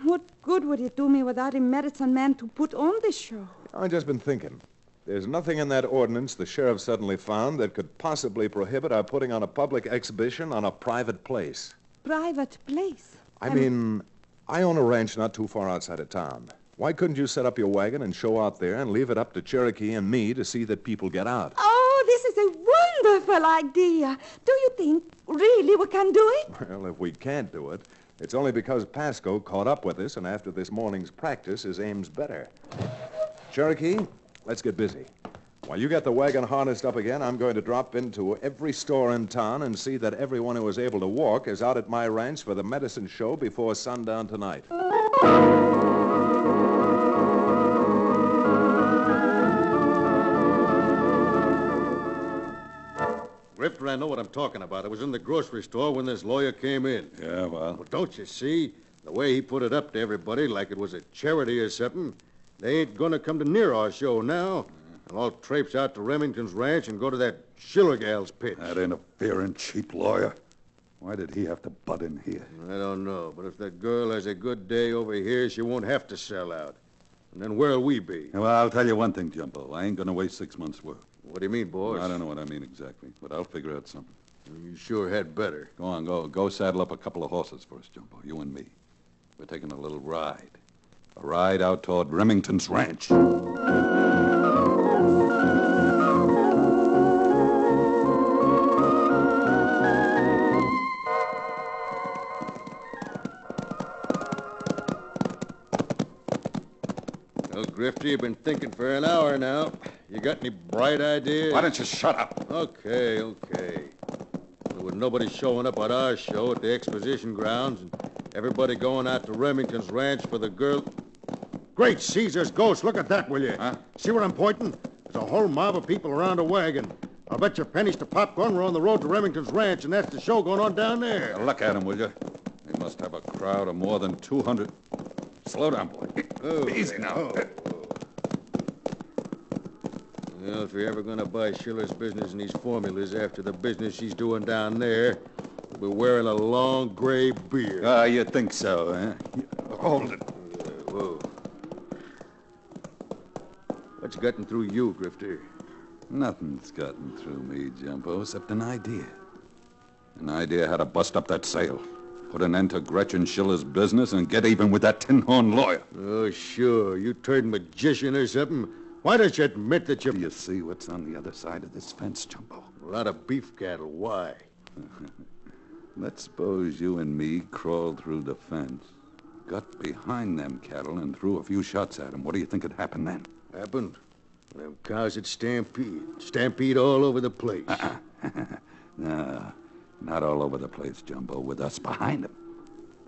what good would it do me without a medicine man to put on this show? I've just been thinking. There's nothing in that ordinance the sheriff suddenly found that could possibly prohibit our putting on a public exhibition on a private place. Private place? I mean, I own a ranch not too far outside of town. Why couldn't you set up your wagon and show out there and leave it up to Cherokee and me to see that people get out? Oh, this is a wonderful idea. Do you think really we can do it? Well, if we can't do it, it's only because Pasco caught up with us, and after this morning's practice, his aim's better. Cherokee, let's get busy. While you get the wagon harnessed up again, I'm going to drop into every store in town and see that everyone who is able to walk is out at my ranch for the medicine show before sundown tonight. Grifter, I know what I'm talking about. I was in the grocery store when this lawyer came in. Yeah, well? Well, don't you see? The way he put it up to everybody like it was a charity or something, they ain't gonna come to near our show now. They'll all traipse out to Remington's ranch and go to that Schiller gal's pitch. That interfering cheap lawyer. Why did he have to butt in here? I don't know, but if that girl has a good day over here, she won't have to sell out. And then where'll we be? Well, I'll tell you one thing, Jumbo. I ain't gonna waste 6 months' work. What do you mean, boss? I don't know what I mean exactly, but I'll figure out something. You sure had better. Go on, go saddle up a couple of horses for us, Jumbo, you and me. We're taking a little ride. A ride out toward Remington's ranch. Well, Grifter, you've been thinking for an hour now. You got any bright ideas? Why don't you shut up? Okay. Well, with nobody showing up at our show at the exposition grounds and everybody going out to Remington's ranch for the girl... Great Caesar's ghost, look at that, will you? Huh? See where I'm pointing? There's a whole mob of people around a wagon. I'll bet your pennies to popcorn we're on the road to Remington's ranch, and that's the show going on down there. Look at him, will you? They must have a crowd of more than 200... Slow down, boy. Easy now. Well, if you're ever going to buy Schiller's business in these formulas after the business she's doing down there, we'll be wearing a long gray beard. You think so, huh? Hold it. Whoa. What's gotten through you, Grifter? Nothing's gotten through me, Jumbo, except an idea. An idea how to bust up that sale, put an end to Gretchen Schiller's business, and get even with that tin-horn lawyer. Oh, sure. You turned magician or something. Why don't you admit that you... Do you see what's on the other side of this fence, Jumbo? A lot of beef cattle. Why? Let's suppose you and me crawled through the fence, got behind them cattle, and threw a few shots at them. What do you think would happen then? Happened? Them cows would stampede. Stampede all over the place. No, not all over the place, Jumbo, with us behind them.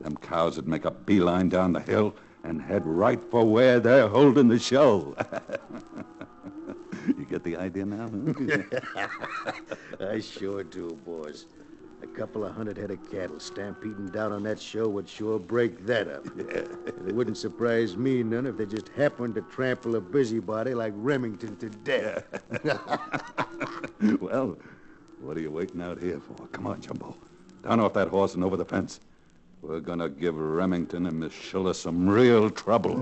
them cows would make a beeline down the hill and head right for where they're holding the show. You get the idea now? Huh? I sure do, boss. A couple of 100 head of cattle stampeding down on that show would sure break that up. Yeah. It wouldn't surprise me none if they just happened to trample a busybody like Remington to death. Well, what are you waiting out here for? Come on, Jumbo. Down off that horse and over the fence. We're gonna give Remington and Miss Schiller some real trouble.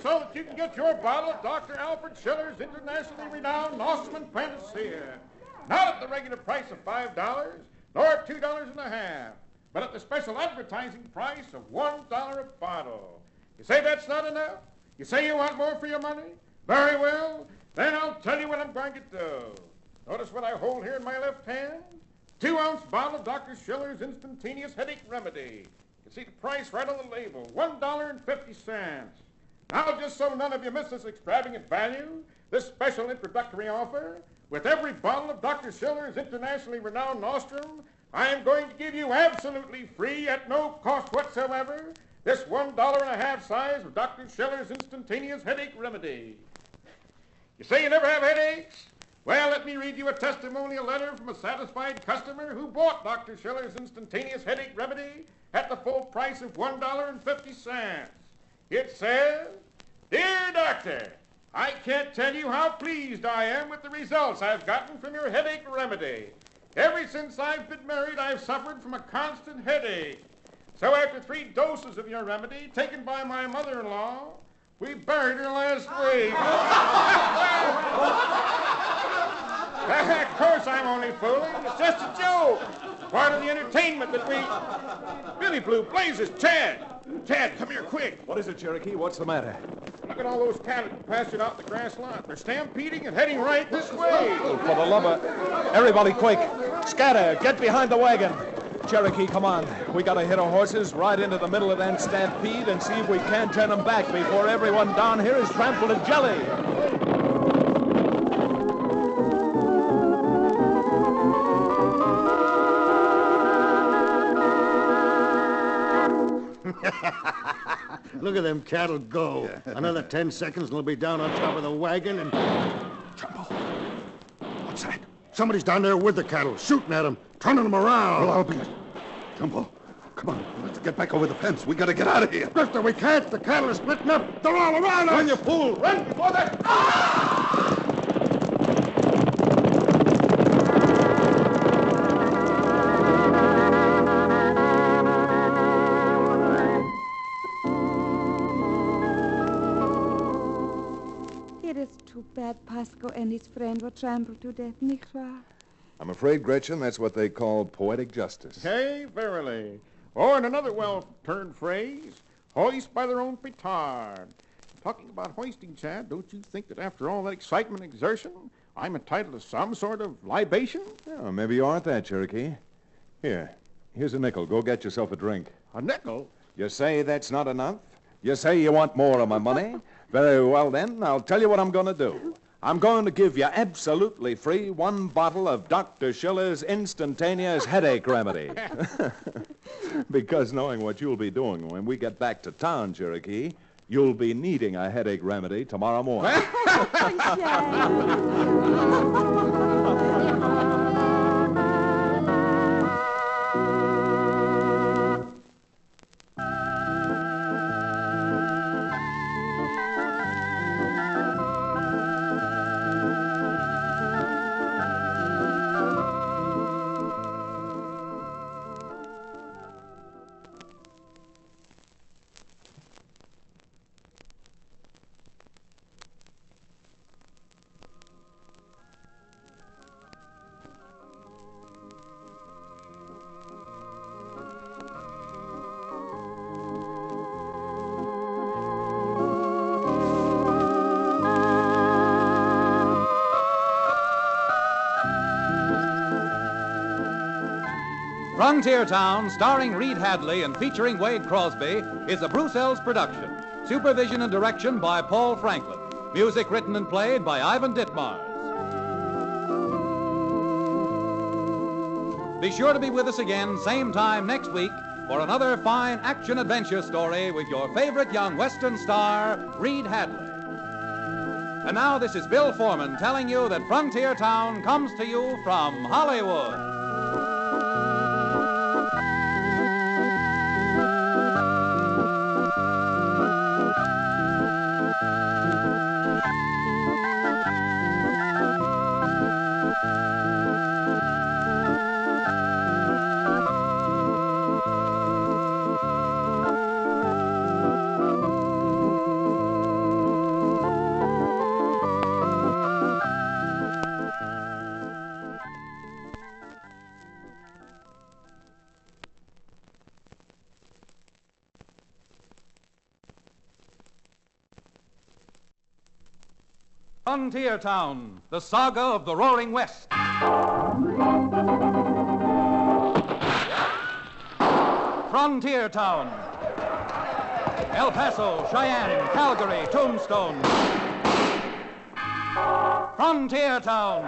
So that you can get your bottle of Dr. Alfred Schiller's internationally renowned Austrian Panacea. Not at the regular price of $5, nor at $2.50, but at the special advertising price of $1 a bottle. You say that's not enough? You say you want more for your money? Very well, then I'll tell you what I'm going to do. Notice what I hold here in my left hand? 2-ounce bottle of Dr. Schiller's instantaneous headache remedy. You can see the price right on the label, $1.50. Now, just so none of you miss this extravagant value, this special introductory offer, with every bottle of Dr. Schiller's internationally renowned nostrum, I am going to give you absolutely free, at no cost whatsoever, this $1.50 size of Dr. Schiller's instantaneous headache remedy. You say you never have headaches? Well, let me read you a testimonial letter from a satisfied customer who bought Dr. Schiller's instantaneous headache remedy at the full price of $1.50. It says, "Dear Doctor, I can't tell you how pleased I am with the results I've gotten from your headache remedy. Ever since I've been married, I've suffered from a constant headache. So after 3 doses of your remedy, taken by my mother-in-law, we buried her last week." Of course, I'm only fooling. It's just a joke. Part of the entertainment that we... Billy Blue Blazes, Chad! Chad, come here quick. What is it, Cherokee? What's the matter? Look at all those cattle pastured out in the grass lot. They're stampeding and heading right this way. Oh, for the love of... Everybody quick. Scatter. Get behind the wagon. Cherokee, come on. We gotta hit our horses right into the middle of that stampede and see if we can't turn them back before everyone down here is trampled to jelly. Look at them cattle go. Yeah. Another 10 seconds and they'll be down on top of the wagon and... Jumbo. What's that? Somebody's down there with the cattle, shooting at them, turning them around. Well, I'll be it. Jumbo, come on. Let's get back over the fence. We gotta get out of here. Drifter, we can't. The cattle are splitting up. They're all around us. Run, you fool. Run before that... Too bad Pasco and his friend were trampled to death, nicht wahr? I'm afraid, Gretchen, that's what they call poetic justice. Hey, verily. Or in another well-turned phrase, hoist by their own petard. Talking about hoisting, Chad, don't you think that after all that excitement and exertion, I'm entitled to some sort of libation? Oh, maybe you aren't that, Cherokee. Here's a nickel. Go get yourself a drink. A nickel? You say that's not enough? You say you want more of my money? Very well, then, I'll tell you what I'm going to do. I'm going to give you absolutely free 1 bottle of Dr. Schiller's instantaneous headache remedy. Because knowing what you'll be doing when we get back to town, Cherokee, you'll be needing a headache remedy tomorrow morning. Frontier Town, starring Reed Hadley and featuring Wade Crosby, is a Bruce Ells production. Supervision and direction by Paul Franklin. Music written and played by Ivan Ditmars. Be sure to be with us again, same time next week, for another fine action-adventure story with your favorite young Western star, Reed Hadley. And now this is Bill Foreman telling you that Frontier Town comes to you from Hollywood. Frontier Town, the saga of the Roaring West. Frontier Town. El Paso, Cheyenne, Calgary, Tombstone. Frontier Town.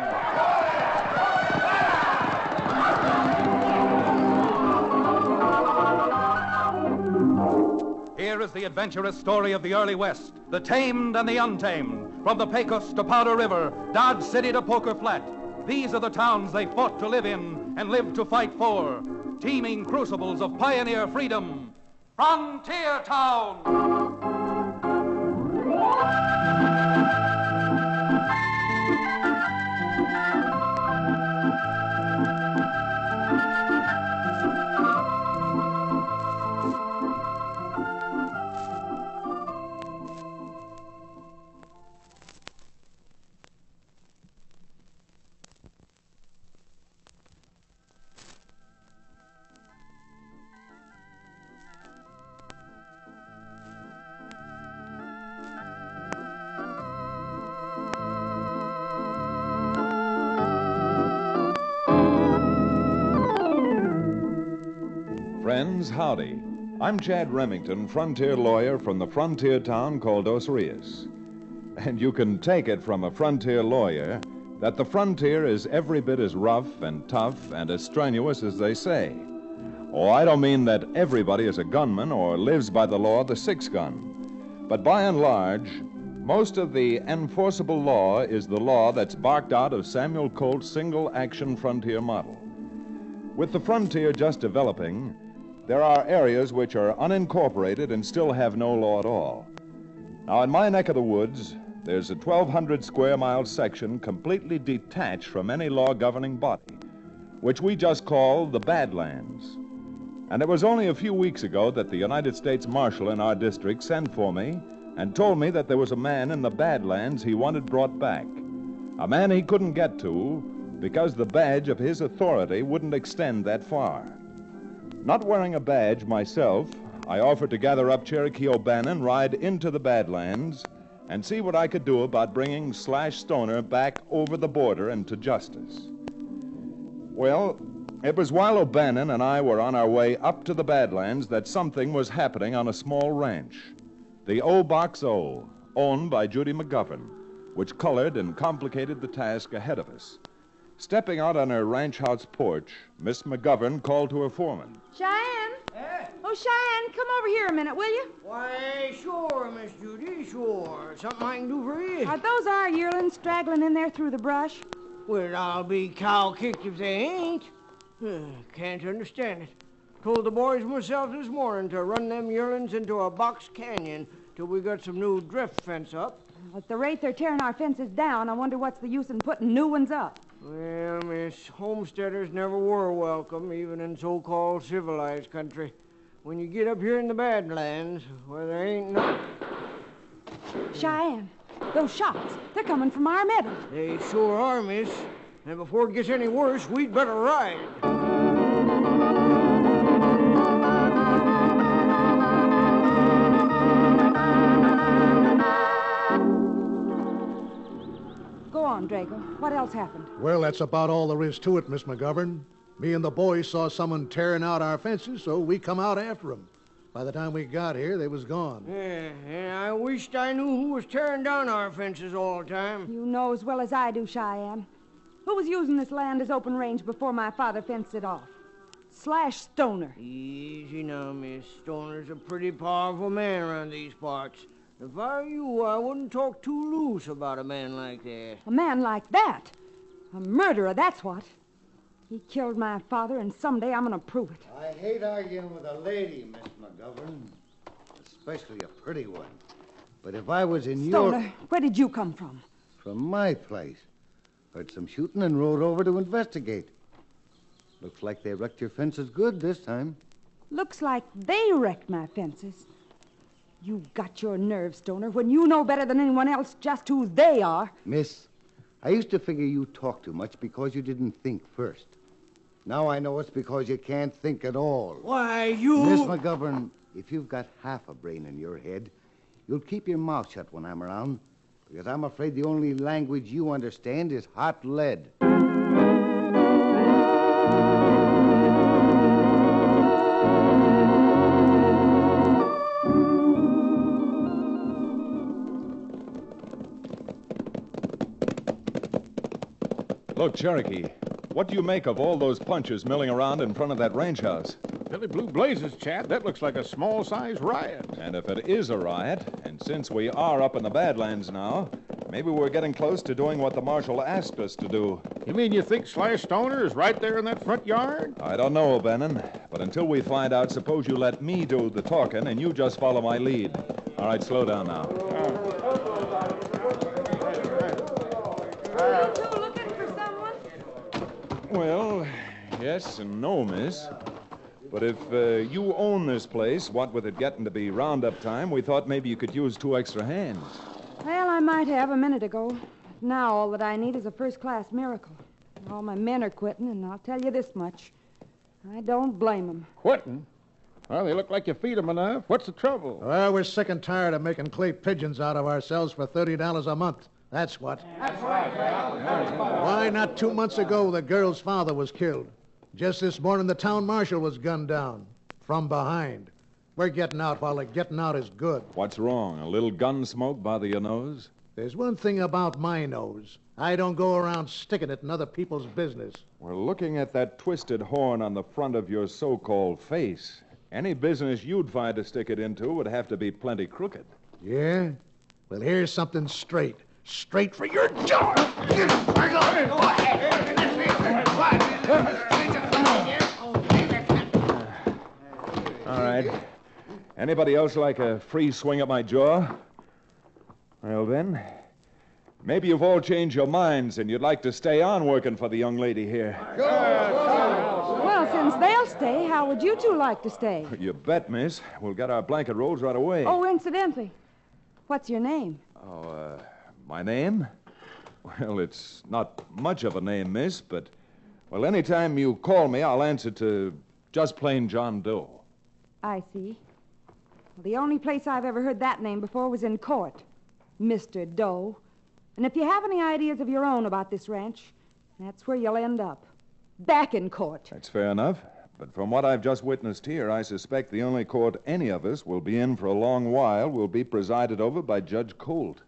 Here is the adventurous story of the early West, the tamed and the untamed. From the Pecos to Powder River, Dodge City to Poker Flat. These are the towns they fought to live in and lived to fight for. Teeming crucibles of pioneer freedom. Frontier Town! Friends, howdy. I'm Chad Remington, frontier lawyer from the frontier town called Dos Rios. And you can take it from a frontier lawyer that the frontier is every bit as rough and tough and as strenuous as they say. Oh, I don't mean that everybody is a gunman or lives by the law of the six-gun. But by and large, most of the enforceable law is the law that's barked out of Samuel Colt's single-action frontier model. With the frontier just developing, there are areas which are unincorporated and still have no law at all. Now, in my neck of the woods, there's a 1,200 square mile section completely detached from any law governing body, which we just call the Badlands. And it was only a few weeks ago that the United States Marshal in our district sent for me and told me that there was a man in the Badlands he wanted brought back. A man he couldn't get to because the badge of his authority wouldn't extend that far. Not wearing a badge myself, I offered to gather up Cherokee O'Bannon, ride into the Badlands, and see what I could do about bringing Slash Stoner back over the border and to justice. Well, it was while O'Bannon and I were on our way up to the Badlands that something was happening on a small ranch, the O-Box O, owned by Judy McGovern, which colored and complicated the task ahead of us. Stepping out on her ranch house porch, Miss McGovern called to her foreman. Cheyenne? Oh, Cheyenne, come over here a minute, will you? Why, sure, Miss Judy, sure. Something I can do for you. Are those our yearlings straggling in there through the brush? Well, I'll be cow-kicked if they ain't. Can't understand it. Told the boys myself this morning to run them yearlings into a box canyon till we got some new drift fence up. At the rate they're tearing our fences down, I wonder what's the use in putting new ones up. Well, Miss, homesteaders never were welcome, even in so-called civilized country. When you get up here in the Badlands, where there ain't no... Cheyenne, those shots, they're coming from our meadow. They sure are, Miss. And before it gets any worse, we'd better ride. Go on, Drago. What else happened? Well, that's about all there is to it, Miss McGovern. Me and the boys saw someone tearing out our fences, so we come out after them. By the time we got here, they was gone. Yeah, I wished I knew who was tearing down our fences all the time. You know as well as I do, Cheyenne. Who was using this land as open range before my father fenced it off? Slash Stoner. Easy now, Miss. Stoner's a pretty powerful man around these parts. If I were you, I wouldn't talk too loose about a man like that. A man like that? A murderer, that's what. He killed my father, and someday I'm going to prove it. I hate arguing with a lady, Miss McGovern, especially a pretty one. But if I was in Stoner, where did you come from? From my place. Heard some shooting and rode over to investigate. Looks like they wrecked your fences good this time. Looks like they wrecked my fences. You got your nerve, Stoner, when you know better than anyone else just who they are. Miss, I used to figure you talked too much because you didn't think first. Now I know it's because you can't think at all. Why, you... Miss McGovern, if you've got half a brain in your head, you'll keep your mouth shut when I'm around, because I'm afraid the only language you understand is hot lead. Look, Cherokee, what do you make of all those punches milling around in front of that range house? Billy Blue Blazes, Chad, that looks like a small-sized riot. And if it is a riot, and since we are up in the Badlands now, maybe we're getting close to doing what the marshal asked us to do. You mean you think Slash Stoner is right there in that front yard? I don't know, O'Bannon, but until we find out, suppose you let me do the talking and you just follow my lead. All right, slow down now. Well, yes and no, miss. But if you own this place, what with it getting to be roundup time, we thought maybe you could use 2 extra hands. Well, I might have a minute ago. Now all that I need is a first-class miracle. All my men are quitting, and I'll tell you this much. I don't blame them. Quitting? Well, they look like you feed them enough. What's the trouble? Well, we're sick and tired of making clay pigeons out of ourselves for $30 a month. That's what. That's right. Why, not 2 months ago, the girl's father was killed. Just this morning, the town marshal was gunned down. From behind. We're getting out while the getting out is good. What's wrong? A little gun smoke bother your nose? There's one thing about my nose. I don't go around sticking it in other people's business. We're looking at that twisted horn on the front of your so-called face. Any business you'd find to stick it into would have to be plenty crooked. Yeah? Well, here's something straight. Straight for your jaw. All right. Anybody else like a free swing at my jaw? Well, then, maybe you've all changed your minds and you'd like to stay on working for the young lady here. Well, since they'll stay, how would you two like to stay? You bet, miss. We'll get our blanket rolls right away. Oh, incidentally, what's your name? My name? Well, it's not much of a name, miss, but, well, anytime you call me, I'll answer to just plain John Doe. I see. Well, the only place I've ever heard that name before was in court. Mr. Doe. And if you have any ideas of your own about this ranch, that's where you'll end up. Back in court. That's fair enough. But from what I've just witnessed here, I suspect the only court any of us will be in for a long while will be presided over by Judge Colt.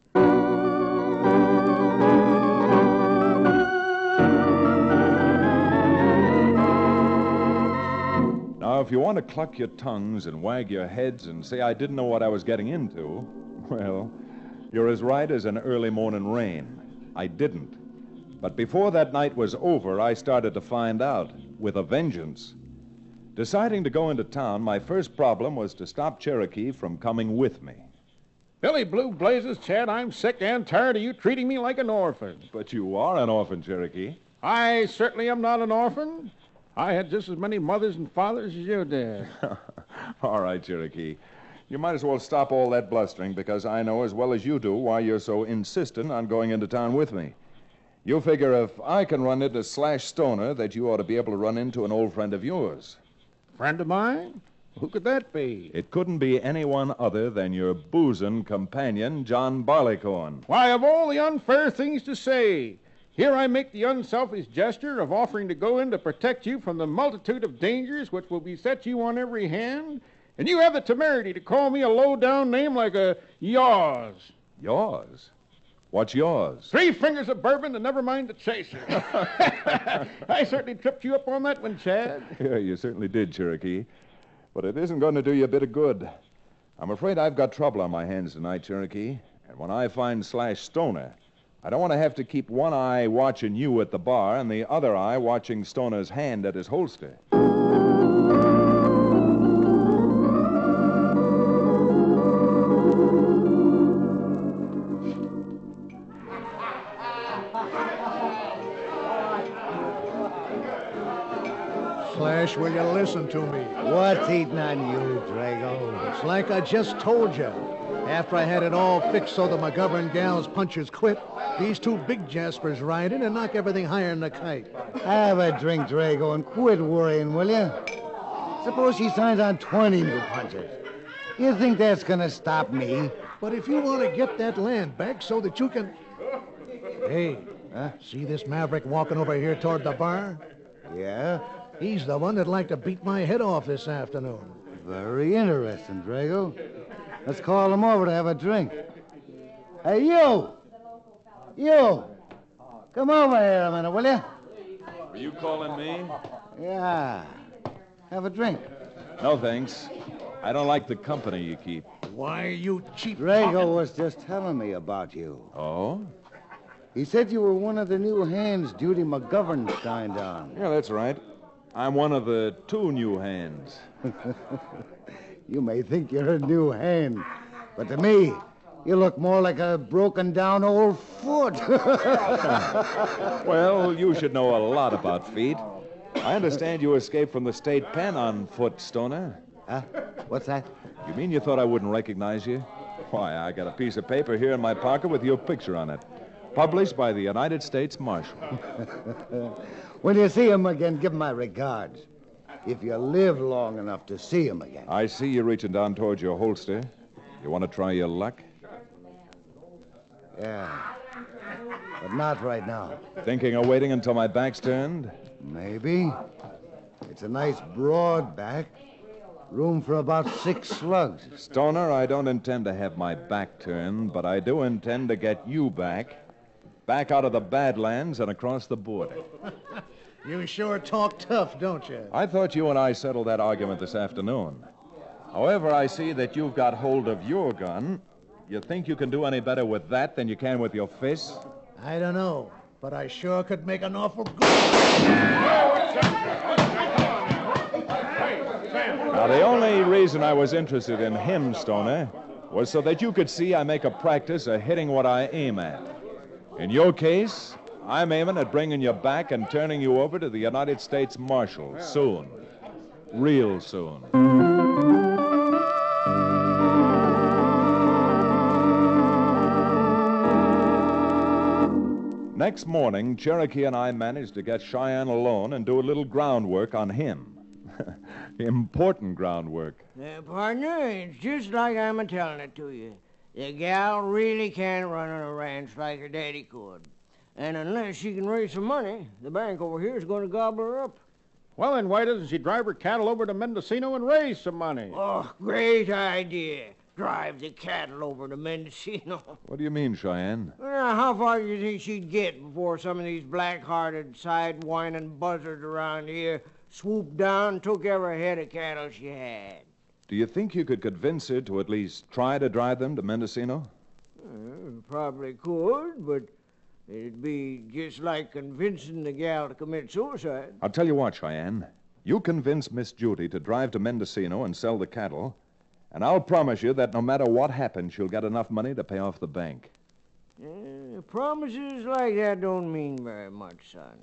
Now, if you want to cluck your tongues and wag your heads and say I didn't know what I was getting into, well, you're as right as an early morning rain. I didn't. But before that night was over, I started to find out, with a vengeance. Deciding to go into town, my first problem was to stop Cherokee from coming with me. Billy Blue Blazes, Chad, I'm sick and tired of you treating me like an orphan. But you are an orphan, Cherokee. I certainly am not an orphan. I had just as many mothers and fathers as you did. All right, Cherokee. You might as well stop all that blustering, because I know as well as you do why you're so insistent on going into town with me. You figure if I can run into Slash Stoner, that you ought to be able to run into an old friend of yours. Friend of mine? Who could that be? It couldn't be anyone other than your boozing companion, John Barleycorn. Why, of all the unfair things to say, Here I make the unselfish gesture of offering to go in to protect you from the multitude of dangers which will beset you on every hand, and you have the temerity to call me a low-down name like a yaws. Yours? What's yours? 3 fingers of bourbon and never mind the chaser. I certainly tripped you up on that one, Chad. Yeah, you certainly did, Cherokee. But it isn't going to do you a bit of good. I'm afraid I've got trouble on my hands tonight, Cherokee. And when I find Slash Stoner, I don't want to have to keep one eye watching you at the bar and the other eye watching Stoner's hand at his holster. Slash, will you listen to me? What's eating on you, Drago? It's like I just told you. After I had it all fixed so the McGovern gal's punchers quit, these 2 big jaspers ride in and knock everything higher than a kite. Have a drink, Drago, and quit worrying, will you? Suppose she signs on 20 new punchers. You think that's gonna stop me? But if you want to get that land back so that you can... Hey, see this maverick walking over here toward the bar? Yeah? He's the one that'd like to beat my head off this afternoon. Very interesting, Drago. Let's call him over to have a drink. Hey, you! You! Come over here a minute, will you? Were you calling me? Yeah. Have a drink. No, thanks. I don't like the company you keep. Why, you cheap... Drago was just telling me about you. Oh? He said you were one of the new hands Judy McGovern signed on. Yeah, that's right. I'm one of the 2 new hands. You may think you're a new hand, but to me, you look more like a broken-down old foot. Well, you should know a lot about feet. I understand you escaped from the state pen on foot, Stoner. Huh? What's that? You mean you thought I wouldn't recognize you? Why, I got a piece of paper here in my pocket with your picture on it. Published by the United States Marshal. When you see him again, give him my regards. If you live long enough to see him again. I see you reaching down towards your holster. You want to try your luck? Yeah. But not right now. Thinking of waiting until my back's turned? Maybe. It's a nice broad back. Room for about 6 slugs. Stoner, I don't intend to have my back turned, but I do intend to get you back. Back out of the Badlands and across the border. You sure talk tough, don't you? I thought you and I settled that argument this afternoon. However, I see that you've got hold of your gun. You think you can do any better with that than you can with your fists? I don't know, but I sure could make an awful good... Now, the only reason I was interested in him, Stoner, was so that you could see I make a practice of hitting what I aim at. In your case, I'm aiming at bringing you back and turning you over to the United States Marshal soon. Real soon. Next morning, Cherokee and I managed to get Cheyenne alone and do a little groundwork on him. Important groundwork. Partner, it's just like I'm a-telling it to you. The gal really can't run on a ranch like her daddy could. And unless she can raise some money, the bank over here is going to gobble her up. Well, then why doesn't she drive her cattle over to Mendocino and raise some money? Oh, great idea. Drive the cattle over to Mendocino. What do you mean, Cheyenne? Well, how far do you think she'd get before some of these black-hearted, side-whining buzzards around here swooped down and took every head of cattle she had? Do you think you could convince her to at least try to drive them to Mendocino? Probably could, but it'd be just like convincing the gal to commit suicide. I'll tell you what, Cheyenne. You convince Miss Judy to drive to Mendocino and sell the cattle, and I'll promise you that no matter what happens, she'll get enough money to pay off the bank. Promises like that don't mean very much, son.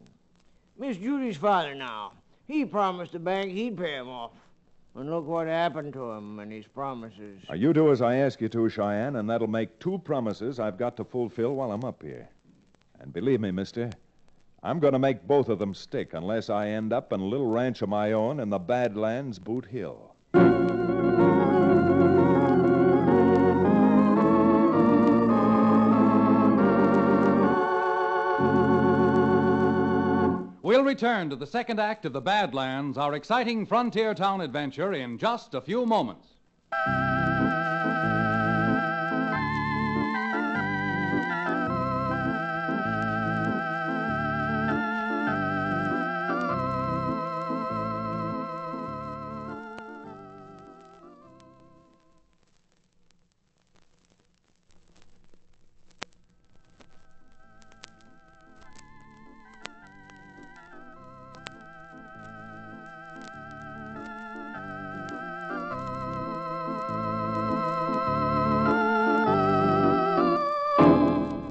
Miss Judy's father now, he promised the bank he'd pay him off. And look what happened to him and his promises. Now, you do as I ask you to, Cheyenne, and that'll make 2 promises I've got to fulfill while I'm up here. And believe me, mister, I'm going to make both of them stick unless I end up in a little ranch of my own in the Badlands, Boot Hill. We'll return to the second act of the Badlands, our exciting frontier town adventure, in just a few moments.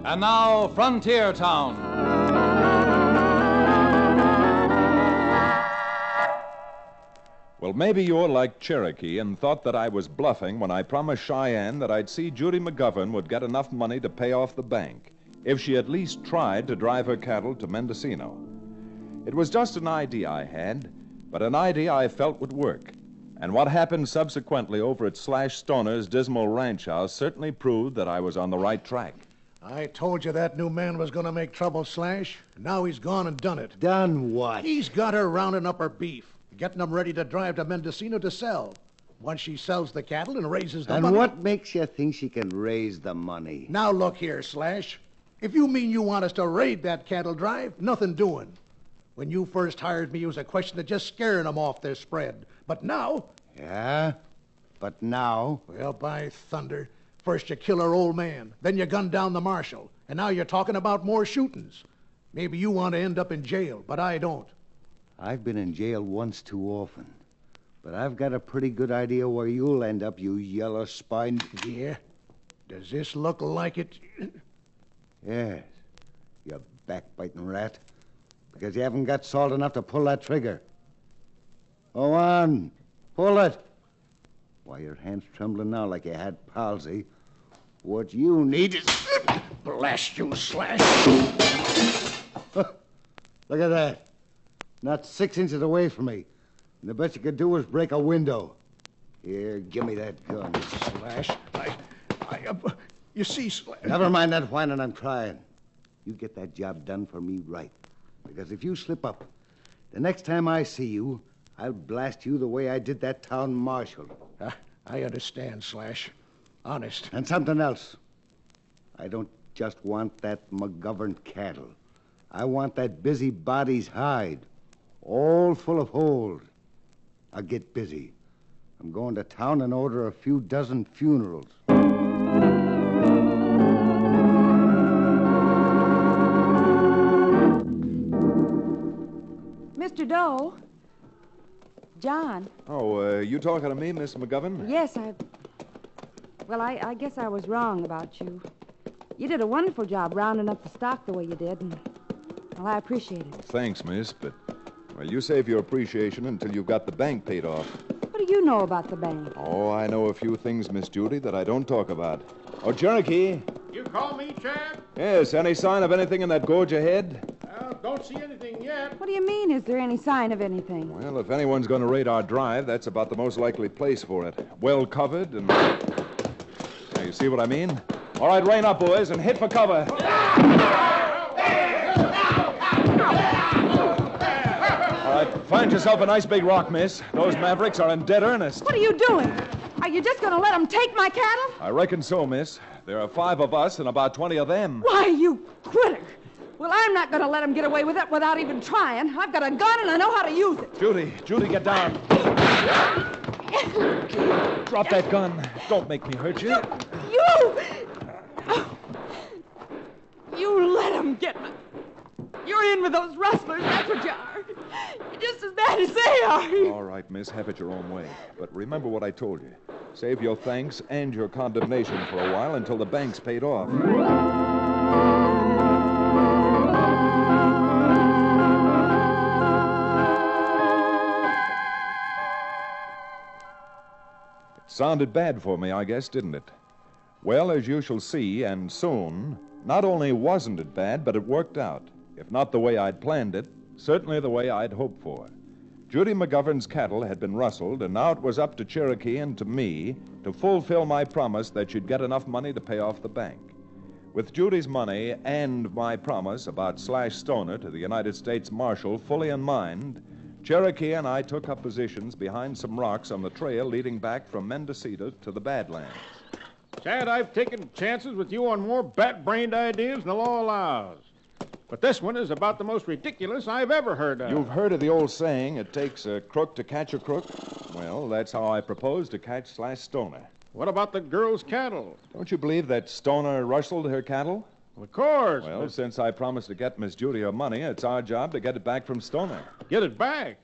And now, Frontier Town. Well, maybe you're like Cherokee and thought that I was bluffing when I promised Cheyenne that I'd see Judy McGovern would get enough money to pay off the bank if she at least tried to drive her cattle to Mendocino. It was just an idea I had, but an idea I felt would work. And what happened subsequently over at Slash Stoner's dismal ranch house certainly proved that I was on the right track. I told you that new man was going to make trouble, Slash. Now he's gone and done it. Done what? He's got her rounding up her beef, getting them ready to drive to Mendocino to sell. Once she sells the cattle and raises the money... And what makes you think she can raise the money? Now look here, Slash. If you mean you want us to raid that cattle drive, nothing doing. When you first hired me, it was a question of just scaring them off their spread. But now... Yeah? But now? Well, by thunder... First you kill her old man, then you gun down the marshal, and now you're talking about more shootings. Maybe you want to end up in jail, but I don't. I've been in jail once too often, but I've got a pretty good idea where you'll end up, you yellow-spined... Yeah? Does this look like it? Yes, you backbiting rat, because you haven't got salt enough to pull that trigger. Go on, pull it. Why, your hand's trembling now like you had palsy. What you need is... Blast you, Slash! Look at that. Not 6 inches away from me. And the best you could do was break a window. Here, give me that gun. Slash, you see, Slash... Never mind that whining I'm crying. You get that job done for me right. Because if you slip up, the next time I see you, I'll blast you the way I did that town marshal. I understand, Slash. Honest. And something else. I don't just want that McGovern cattle. I want that busybody's hide, all full of holes. I'll get busy. I'm going to town and order a few dozen funerals. Mr. Doe? John. Oh, you talking to me, Miss McGovern? Yes, Well, I guess I was wrong about you. You did a wonderful job rounding up the stock the way you did, and, well, I appreciate it. Thanks, miss, but, well, you save your appreciation until you've got the bank paid off. What do you know about the bank? Oh, I know a few things, Miss Judy, that I don't talk about. Oh, Cherokee. You call me, Chad? Yes, any sign of anything in that gorge ahead? Don't see anything yet. What do you mean, is there any sign of anything? Well, if anyone's going to raid our drive, that's about the most likely place for it. Well covered and... Now, you see what I mean? All right, rein up, boys, and hit for cover. All right, find yourself a nice big rock, miss. Those Mavericks are in dead earnest. What are you doing? Are you just going to let them take my cattle? I reckon so, miss. There are 5 of us and about 20 of them. Why, you quitter. Well, I'm not going to let them get away with it without even trying. I've got a gun and I know how to use it. Judy, get down. Drop that gun. Don't make me hurt you. You let them get me. You're in with those rustlers, that's what you are. You're just as bad as they are. All right, miss, have it your own way. But remember what I told you. Save your thanks and your condemnation for a while until the bank's paid off. Sounded bad for me, I guess, didn't it? Well, as you shall see, and soon, not only wasn't it bad, but it worked out. If not the way I'd planned it, certainly the way I'd hoped for. Judy McGovern's cattle had been rustled, and now it was up to Cherokee and to me to fulfill my promise that she'd get enough money to pay off the bank. With Judy's money and my promise about Slash Stoner to the United States Marshal fully in mind, Cherokee and I took up positions behind some rocks on the trail leading back from Mendocino to the Badlands. Chad, I've taken chances with you on more bat-brained ideas than the law allows. But this one is about the most ridiculous I've ever heard of. You've heard of the old saying, it takes a crook to catch a crook? Well, that's how I propose to catch Slash Stoner. What about the girl's cattle? Don't you believe that Stoner rustled her cattle? Of course. Well, since I promised to get Miss Judy her money, it's our job to get it back from Stoner. Get it back?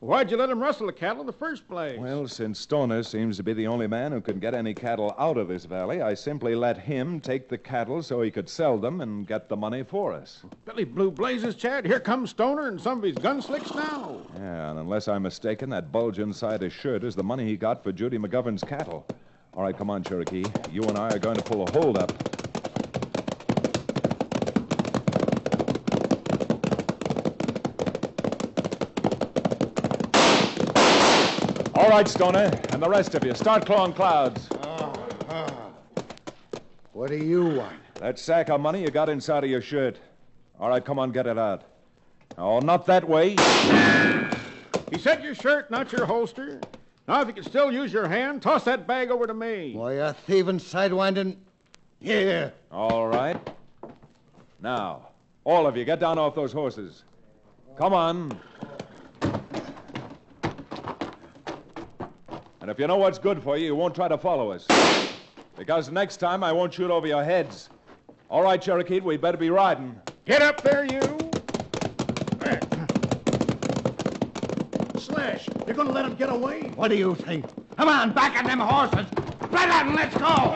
Why'd you let him rustle the cattle in the first place? Well, since Stoner seems to be the only man who can get any cattle out of this valley, I simply let him take the cattle so he could sell them and get the money for us. Billy Blue Blazes, Chad. Here comes Stoner and some of his gun slicks now. Yeah, and unless I'm mistaken, that bulge inside his shirt is the money he got for Judy McGovern's cattle. All right, come on, Cherokee. You and I are going to pull a hold-up. All right, Stoner, and the rest of you, start clawing clouds. What do you want? That sack of money you got inside of your shirt. All right, come on, get it out. Oh, not that way. He said your shirt, not your holster. Now, if you can still use your hand, toss that bag over to me. Why, you thieving, sidewinding... Here. All right. Now, all of you, get down off those horses. Come on. And if you know what's good for you, you won't try to follow us. Because next time I won't shoot over your heads. All right, Cherokee, we'd better be riding. Get up there, you. Slash, you're going to let him get away? What do you think? Come on, back on them horses. Right out and let's go.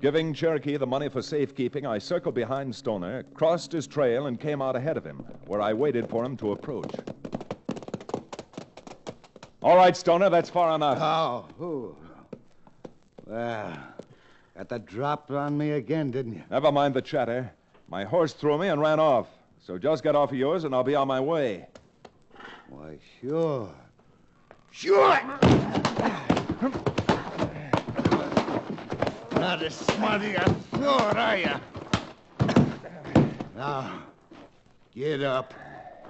Giving Cherokee the money for safekeeping, I circled behind Stoner, crossed his trail, and came out ahead of him, where I waited for him to approach. All right, Stoner, that's far enough. Oh. Well, got the drop on me again, didn't you? Never mind the chatter. My horse threw me and ran off. So just get off of yours and I'll be on my way. Why, sure. Sure. Not as smart as you thought, are you? Now, get up.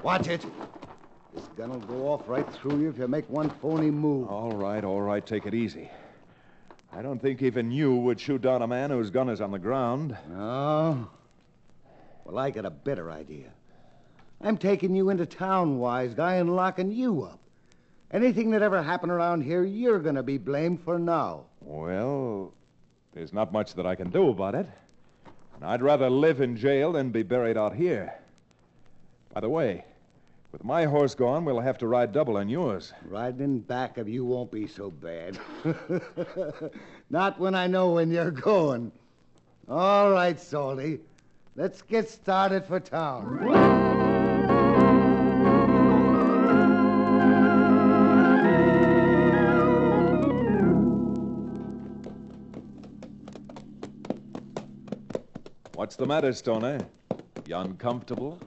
Watch it. This gun will go off right through you if you make one phony move. All right, take it easy. I don't think even you would shoot down a man whose gun is on the ground. No? Well, I got a better idea. I'm taking you into town, wise guy, and locking you up. Anything that ever happened around here, you're going to be blamed for now. Well, there's not much that I can do about it. And I'd rather live in jail than be buried out here. By the way, with my horse gone, we'll have to ride double on yours. Riding in back of you won't be so bad. Not when I know when you're going. All right, Salty. Let's get started for town. What's the matter, Stoner? You uncomfortable?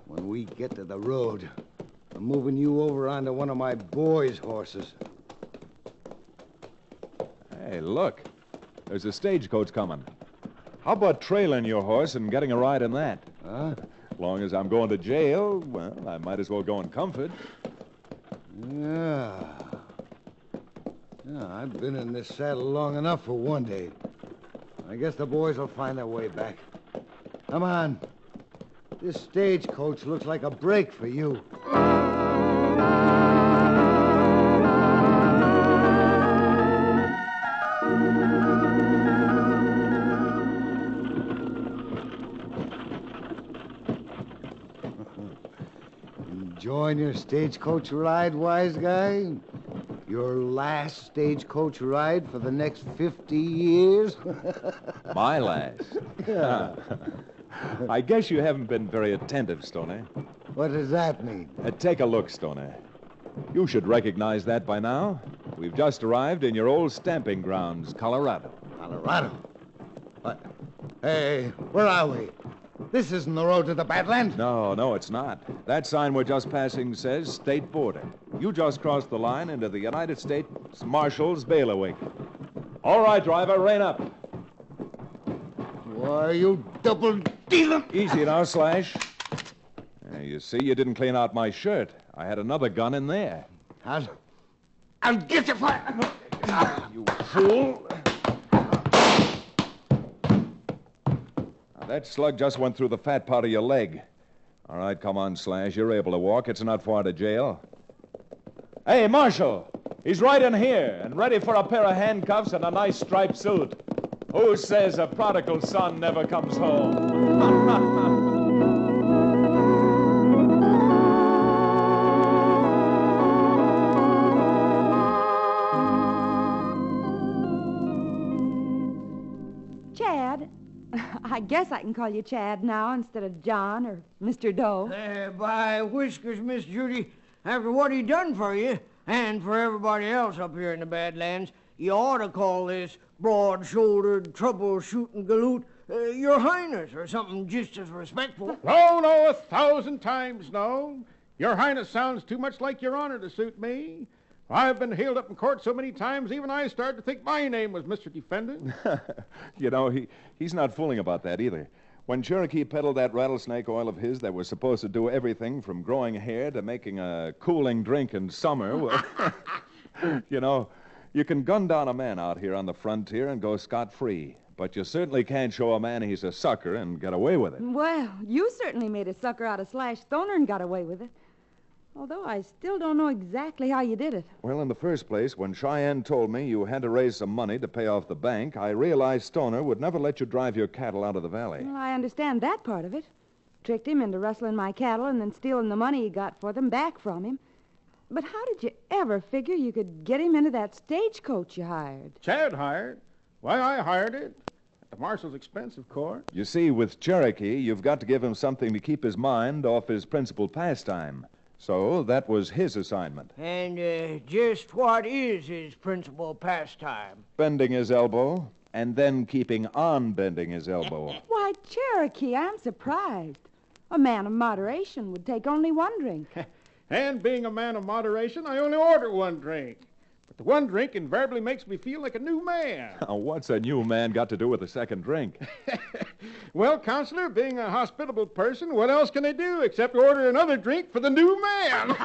When we get to the road, I'm moving you over onto one of my boys' horses. Hey, look. There's a stagecoach coming. How about trailing your horse and getting a ride in that? Huh? As long as I'm going to jail, well, I might as well go in comfort. Yeah, I've been in this saddle long enough for one day. I guess the boys will find their way back. Come on. This stagecoach looks like a break for you. Enjoying your stagecoach ride, wise guy? Your last stagecoach ride for the next 50 years? My last? Yeah. I guess you haven't been very attentive, Stoner. What does that mean? Take a look, Stoner. You should recognize that by now. We've just arrived in your old stamping grounds, Colorado. Colorado? What? Hey, where are we? This isn't the road to the Badlands. No, it's not. That sign we're just passing says state border. You just crossed the line into the United States Marshal's bailiwick. All right, driver, rein up. Why, you double dealer. Easy now, Slash. You see, you didn't clean out my shirt. I had another gun in there. I'll get you for... You fool. That slug just went through the fat part of your leg. All right, come on, Slash. You're able to walk. It's not far to jail. Hey, Marshal. He's right in here and ready for a pair of handcuffs and a nice striped suit. Who says a prodigal son never comes home? Chad, I guess I can call you Chad now instead of John or Mr. Doe. By whiskers, Miss Judy, after what he done for you, and for everybody else up here in the Badlands, you ought to call this broad-shouldered, trouble-shooting galoot Your Highness, or something just as respectful. No, 1,000 times no. Your Highness sounds too much like Your Honor to suit me. I've been hailed up in court so many times, even I started to think my name was Mr. Defendant. You know, he's not fooling about that either. When Cherokee peddled that rattlesnake oil of his that was supposed to do everything from growing hair to making a cooling drink in summer, well, you know, you can gun down a man out here on the frontier and go scot-free. But you certainly can't show a man he's a sucker and get away with it. Well, you certainly made a sucker out of Slash Stoner and got away with it. Although I still don't know exactly how you did it. Well, in the first place, when Cheyenne told me you had to raise some money to pay off the bank, I realized Stoner would never let you drive your cattle out of the valley. Well, I understand that part of it. Tricked him into rustling my cattle and then stealing the money he got for them back from him. But how did you ever figure you could get him into that stagecoach you hired? Chad hired? Why, I hired it. At the marshal's expense, of course. You see, with Cherokee, you've got to give him something to keep his mind off his principal pastime. So that was his assignment. And just what is his principal pastime? Bending his elbow, and then keeping on bending his elbow. Why, Cherokee, I'm surprised. A man of moderation would take only one drink. And being a man of moderation, I only order one drink. But the one drink invariably makes me feel like a new man. Now, what's a new man got to do with a second drink? Well, Counselor, being a hospitable person, what else can they do except order another drink for the new man?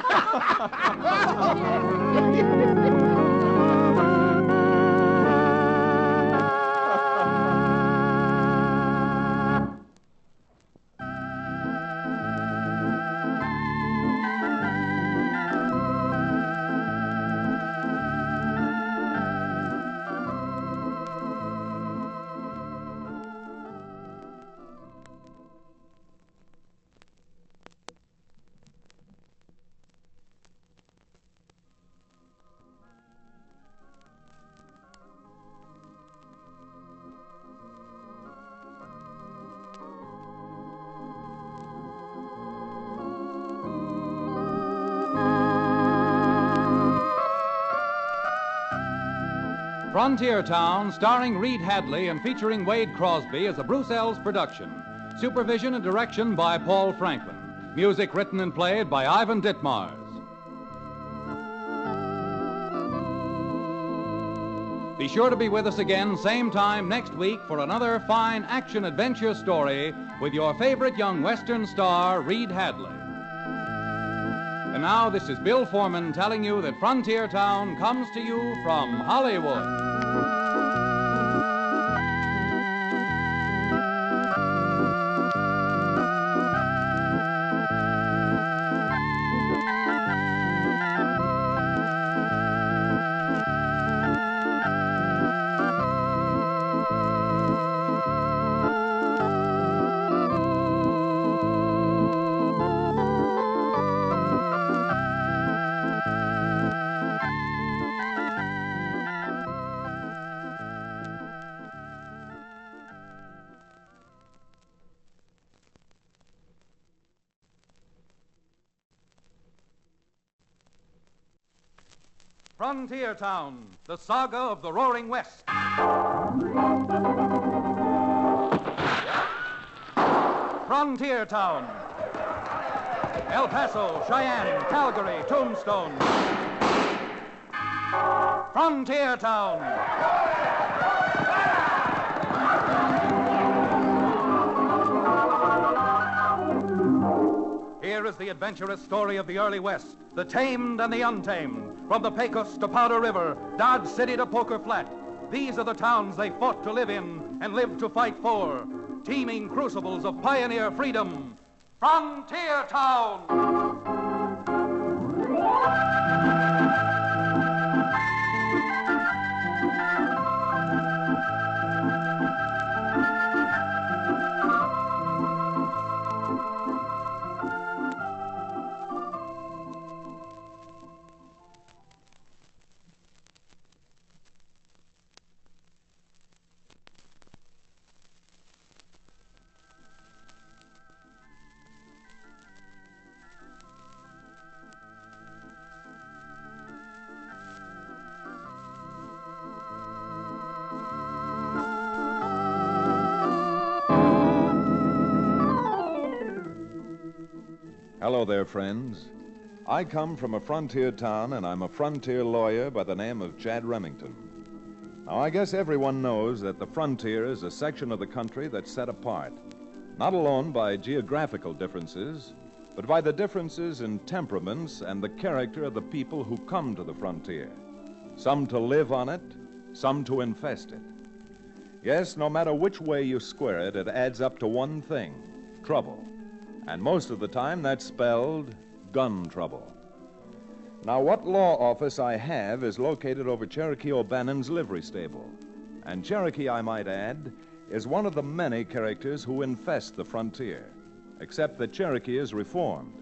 Frontier Town, starring Reed Hadley and featuring Wade Crosby, is a Bruce Ells production. Supervision and direction by Paul Franklin. Music written and played by Ivan Ditmars. Be sure to be with us again same time next week for another fine action-adventure story with your favorite young Western star, Reed Hadley. And now, this is Bill Foreman telling you that Frontier Town comes to you from Hollywood. Frontier Town, the saga of the Roaring West. Frontier Town. El Paso, Cheyenne, Calgary, Tombstone. Frontier Town. Here is the adventurous story of the early West, the tamed and the untamed. From the Pecos to Powder River, Dodge City to Poker Flat. These are the towns they fought to live in and lived to fight for. Teeming crucibles of pioneer freedom. Frontier Town! Hello there, friends. I come from a frontier town, and I'm a frontier lawyer by the name of Chad Remington. Now, I guess everyone knows that the frontier is a section of the country that's set apart, not alone by geographical differences, but by the differences in temperaments and the character of the people who come to the frontier. Some to live on it, some to infest it. Yes, no matter which way you square it, it adds up to one thing: trouble. And most of the time, that's spelled gun trouble. Now, what law office I have is located over Cherokee O'Bannon's livery stable. And Cherokee, I might add, is one of the many characters who infest the frontier, except that Cherokee is reformed,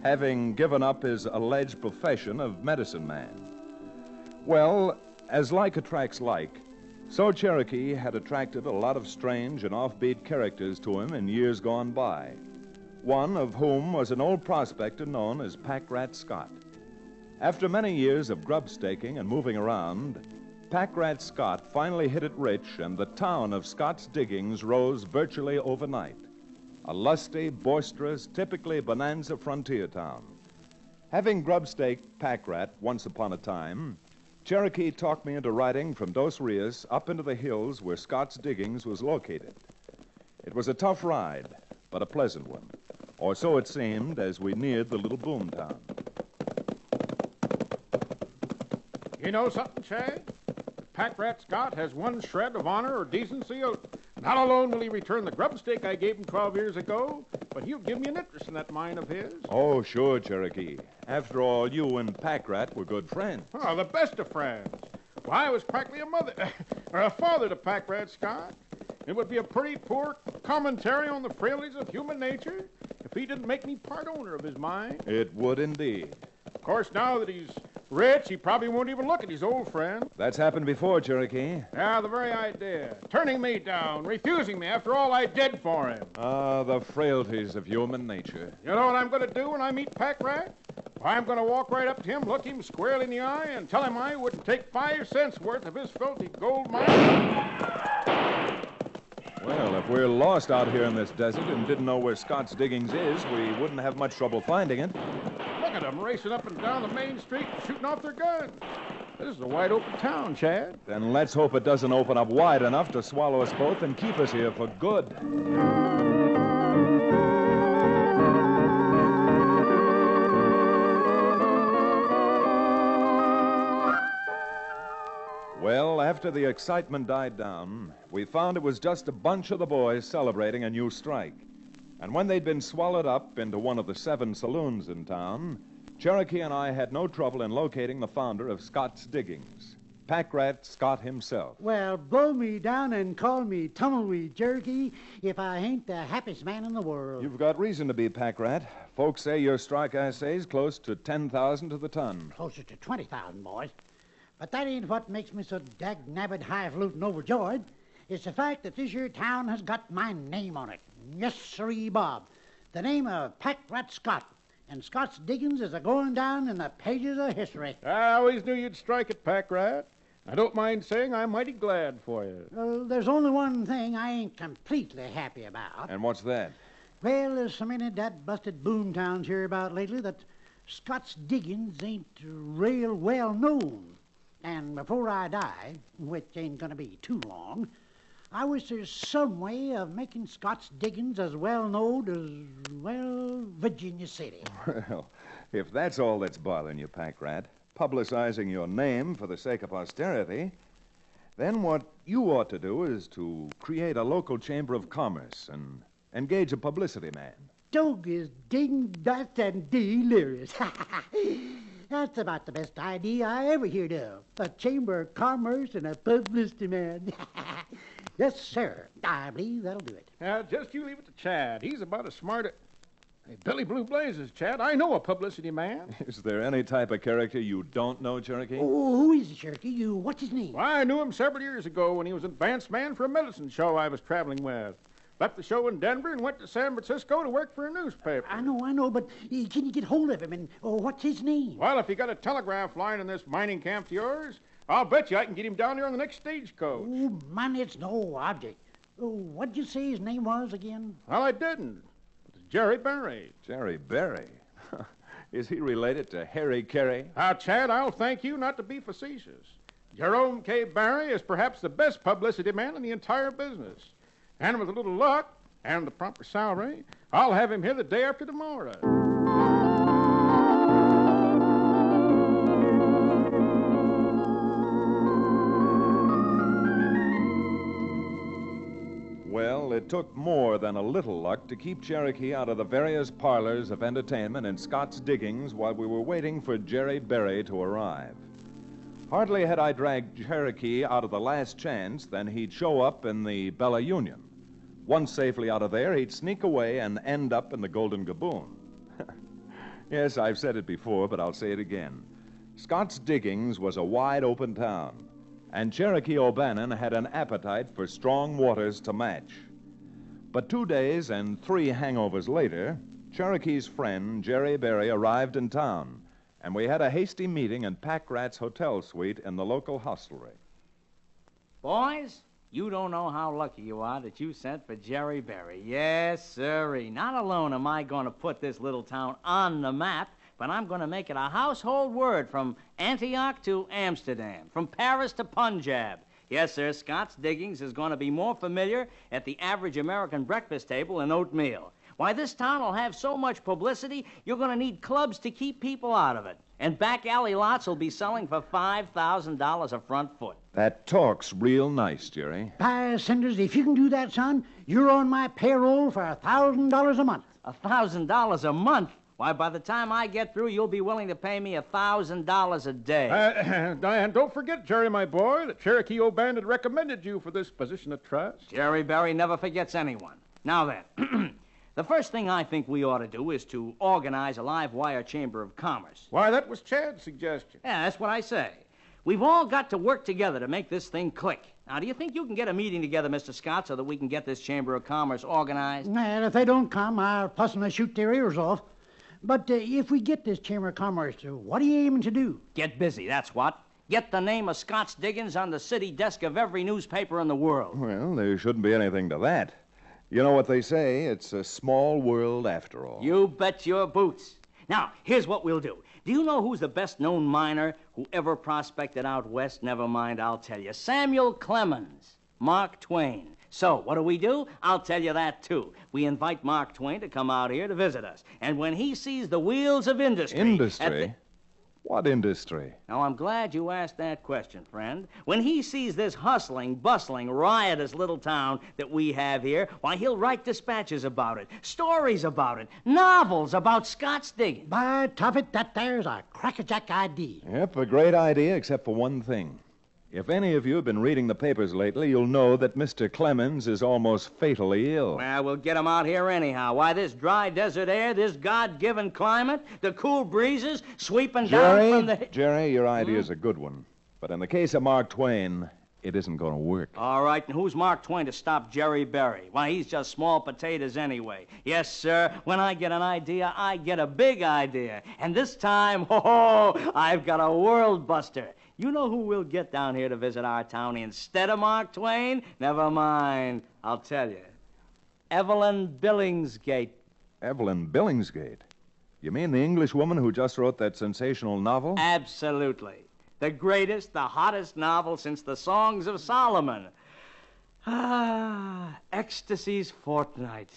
having given up his alleged profession of medicine man. Well, as like attracts like, so Cherokee had attracted a lot of strange and offbeat characters to him in years gone by, one of whom was an old prospector known as Pack Rat Scott. After many years of grub staking and moving around, Pack Rat Scott finally hit it rich, and the town of Scott's Diggings rose virtually overnight. A lusty, boisterous, typically bonanza frontier town. Having grub staked Pack Rat once upon a time, Cherokee talked me into riding from Dos Rios up into the hills where Scott's Diggings was located. It was a tough ride, but a pleasant one. Or so it seemed as we neared the little boom town. You know something, Chad? Pack Rat Scott has one shred of honor or decency. Not alone will he return the grub stake I gave him 12 years ago, but he'll give me an interest in that mine of his. Oh, sure, Cherokee. After all, you and Pack Rat were good friends. Oh, the best of friends. Why, I was practically a father to Pack Rat Scott. It would be a pretty poor commentary on the frailties of human nature if he didn't make me part owner of his mine. It would indeed. Of course, now that he's rich, he probably won't even look at his old friend. That's happened before, Cherokee. Yeah, the very idea. Turning me down, refusing me after all I did for him. Ah, the frailties of human nature. You know what I'm going to do when I meet Pack Rat? I'm going to walk right up to him, look him squarely in the eye, and tell him I wouldn't take 5 cents worth of his filthy gold mine. Well, if we're lost out here in this desert and didn't know where Scott's Diggings is, we wouldn't have much trouble finding it. Look at them racing up and down the main street, shooting off their guns. This is a wide open town, Chad. Then let's hope it doesn't open up wide enough to swallow us both and keep us here for good. Well, after the excitement died down, we found it was just a bunch of the boys celebrating a new strike. And when they'd been swallowed up into one of the 7 saloons in town, Cherokee and I had no trouble in locating the founder of Scott's Diggings, Pack Rat Scott himself. Well, blow me down and call me Tumbleweed Cherokee if I ain't the happiest man in the world. You've got reason to be, Pack Rat. Folks say your strike assay's close to 10,000 to the ton. Closer to 20,000, boys. But that ain't what makes me so dag-nabbit highfalutin overjoyed. It's the fact that this here town has got my name on it. Yes, sirree, Bob. The name of Pack Rat Scott. And Scott's Diggings is a-going down in the pages of history. I always knew you'd strike it, Pack Rat. I don't mind saying I'm mighty glad for you. Well, there's only one thing I ain't completely happy about. And what's that? Well, there's so many that busted boom towns here about lately that Scott's diggings ain't real well known. And before I die, which ain't gonna be too long, I wish there's some way of making Scott's diggings as well known as, well, Virginia City. Well, if that's all that's bothering you, Pack Rat, publicizing your name for the sake of posterity, then what you ought to do is to create a local chamber of commerce and engage a publicity man. Dog is ding-dot and delirious. That's about the best idea I ever heard of. A chamber of commerce and a publicity man. Yes, sir. I believe that'll do it. Just you leave it to Chad. He's about as smart as... Hey, Billy Blue Blazes, Chad. I know a publicity man. Is there any type of character you don't know, Cherokee? Oh, who is he, Cherokee? What's his name? Well, I knew him several years ago when he was advance man for a medicine show I was traveling with. Left the show in Denver and went to San Francisco to work for a newspaper. I know, but can you get hold of him, and what's his name? Well, if you got a telegraph line in this mining camp of yours, I'll bet you I can get him down here on the next stagecoach. Oh, man, it's no object. Oh, what'd you say his name was again? Well, I didn't. It's Jerry Berry. Jerry Berry? Is he related to Harry Carey? Now, Chad, I'll thank you not to be facetious. Jerome K. Berry is perhaps the best publicity man in the entire business. And with a little luck and the proper salary, I'll have him here the day after tomorrow. Well, it took more than a little luck to keep Cherokee out of the various parlors of entertainment in Scott's diggings while we were waiting for Jerry Berry to arrive. Hardly had I dragged Cherokee out of the Last Chance than he'd show up in the Bella Union. Once safely out of there, he'd sneak away and end up in the Golden Gaboon. Yes, I've said it before, but I'll say it again. Scott's Diggings was a wide-open town, and Cherokee O'Bannon had an appetite for strong waters to match. But 2 days and 3 hangovers later, Cherokee's friend, Jerry Berry, arrived in town, and we had a hasty meeting in Pack Rat's hotel suite in the local hostelry. Boys, you don't know how lucky you are that you sent for Jerry Berry. Yes, sirree. Not alone am I going to put this little town on the map, but I'm going to make it a household word from Antioch to Amsterdam, from Paris to Punjab. Yes, sir, Scott's Diggings is going to be more familiar at the average American breakfast table than oatmeal. Why, this town will have so much publicity, you're going to need clubs to keep people out of it. And back alley lots will be selling for $5,000 a front foot. That talk's real nice, Jerry. By Cinders, if you can do that, son, you're on my payroll for $1,000 a month. $1,000 a month? Why, by the time I get through, you'll be willing to pay me $1,000 a day. And don't forget, Jerry, my boy, that Cherokee O'Bannon had recommended you for this position of trust. Jerry Berry never forgets anyone. Now then, the first thing I think we ought to do is to organize a live wire chamber of commerce. Why, that was Chad's suggestion. Yeah, that's what I say. We've all got to work together to make this thing click. Now, do you think you can get a meeting together, Mr. Scott, so that we can get this chamber of commerce organized? And if they don't come, I'll personally shoot their ears off. But if we get this chamber of commerce, what are you aiming to do? Get busy, that's what. Get the name of Scott's Diggings on the city desk of every newspaper in the world. Well, there shouldn't be anything to that. You know what they say, it's a small world after all. You bet your boots. Now, here's what we'll do. Do you know who's the best-known miner who ever prospected out west? Never mind, I'll tell you. Samuel Clemens. Mark Twain. So, what do? I'll tell you that, too. We invite Mark Twain to come out here to visit us. And when he sees the wheels of industry... Industry? What industry? Now, I'm glad you asked that question, friend. When he sees this hustling, bustling, riotous little town that we have here, why, he'll write dispatches about it, stories about it, novels about Scott's Diggings. By Tuffet, that there's a crackerjack idea. Yep, a great idea, except for one thing. If any of you have been reading the papers lately, you'll know that Mr. Clemens is almost fatally ill. Well, we'll get him out here anyhow. Why, this dry desert air, this God-given climate, the cool breezes sweeping down from the... Jerry, your idea's a good one. But in the case of Mark Twain, it isn't going to work. All right, and who's Mark Twain to stop Jerry Berry? Why, he's just small potatoes anyway. Yes, sir, when I get an idea, I get a big idea. And this time, I've got a world buster. You know who we'll get down here to visit our town instead of Mark Twain? Never mind. I'll tell you. Evelyn Billingsgate. Evelyn Billingsgate? You mean the English woman who just wrote that sensational novel? Absolutely. The greatest, the hottest novel since the Songs of Solomon. Ecstasy's Fortnight.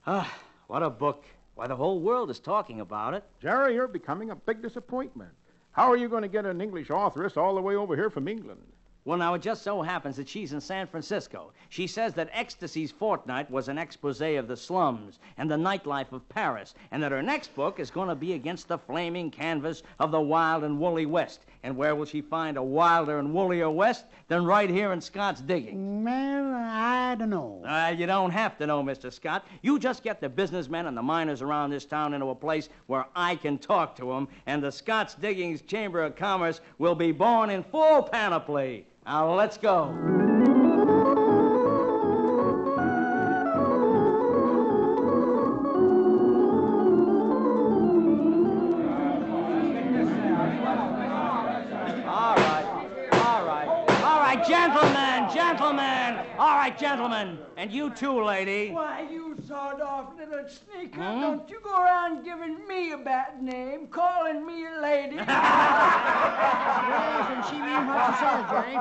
What a book. Why, the whole world is talking about it. Jerry, you're becoming a big disappointment. How are you going to get an English authoress all the way over here from England? Well, now, it just so happens that she's in San Francisco. She says that Ecstasy's Fortnight was an expose of the slums and the nightlife of Paris, and that her next book is going to be against the flaming canvas of the wild and woolly West. And where will she find a wilder and woollier West than right here in Scott's Diggings? Well, I don't know. You don't have to know, Mr. Scott. You just get the businessmen and the miners around this town into a place where I can talk to them, and the Scott's Diggings Chamber of Commerce will be born in full panoply. Now, let's go. Gentlemen. All right, gentlemen. And you too, lady. Why, you sawed-off little sneaker. Don't you go around giving me a bad name, calling me a lady. Yes, and she mean what she says, Jerry.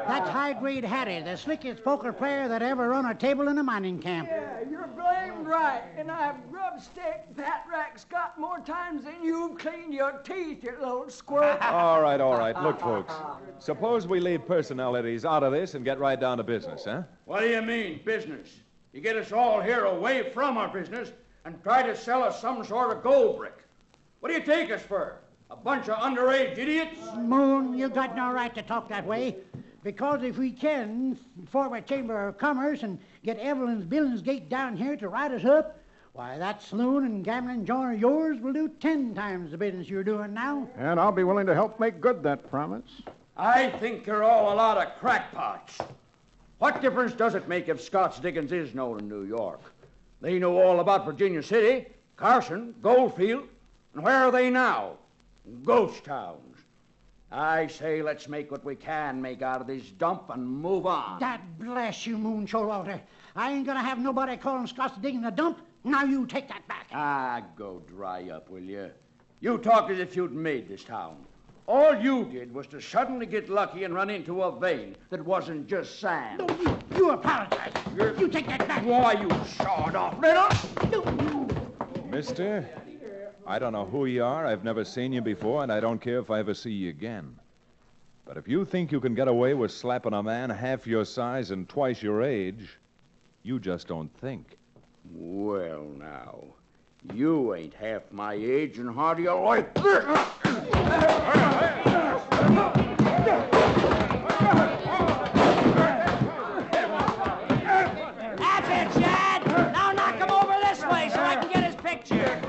That's high-grade Hattie, the slickest poker player that ever run a table in a mining camp. Yeah, you're blamed right. And I've grubbed steak Pat Rack Scott more times than you've cleaned your teeth, you little squirt. All right. Look, folks, suppose we leave personalities out of this and get right down to business, huh? What do you mean, business? You get us all here away from our business and try to sell us some sort of gold brick. What do you take us for? A bunch of underage idiots? Moon, you got no right to talk that way. Because if we can form a Chamber of Commerce and get Evelyn's Billingsgate down here to ride us up, why, that saloon and gambling joint of yours will do 10 times the business you're doing now. And I'll be willing to help make good that promise. I think you're all a lot of crackpots. What difference does it make if Scott's Diggings is known in New York? They know all about Virginia City, Carson, Goldfield, and where are they now? Ghost towns. I say let's make what we can make out of this dump and move on. God bless you, Moon Showalter. I ain't gonna have nobody calling Scott's Diggings a dump. Now you take that back. Go dry up, will you? You talk as if you'd made this town. All you did was to suddenly get lucky and run into a vein that wasn't just sand. No, you apologize. You take that back. Why, you sawed-off little... Mister, I don't know who you are. I've never seen you before, and I don't care if I ever see you again. But if you think you can get away with slapping a man half your size and twice your age, you just don't think. Well, now, you ain't half my age, and how do you like this? That's it, Chad. Now knock him over this way so I can get his picture.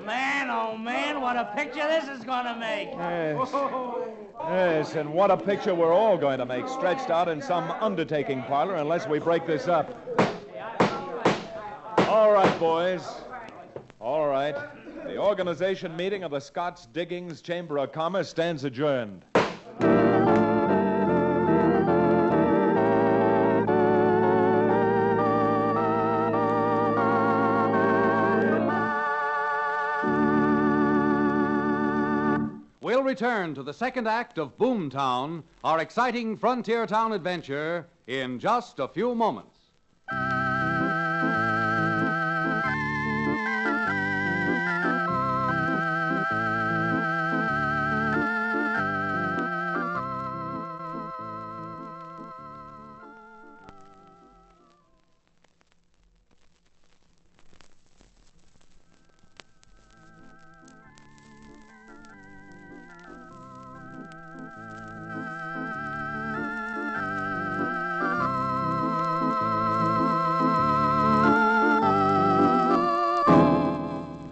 Man, oh man, what a picture this is going to make. Yes, and what a picture we're all going to make, stretched out in some undertaking parlor unless we break this up. All right, boys. All right. The organization meeting of the Scott's Diggings Chamber of Commerce stands adjourned. We'll return to the second act of Boomtown, our exciting frontier town adventure, in just a few moments.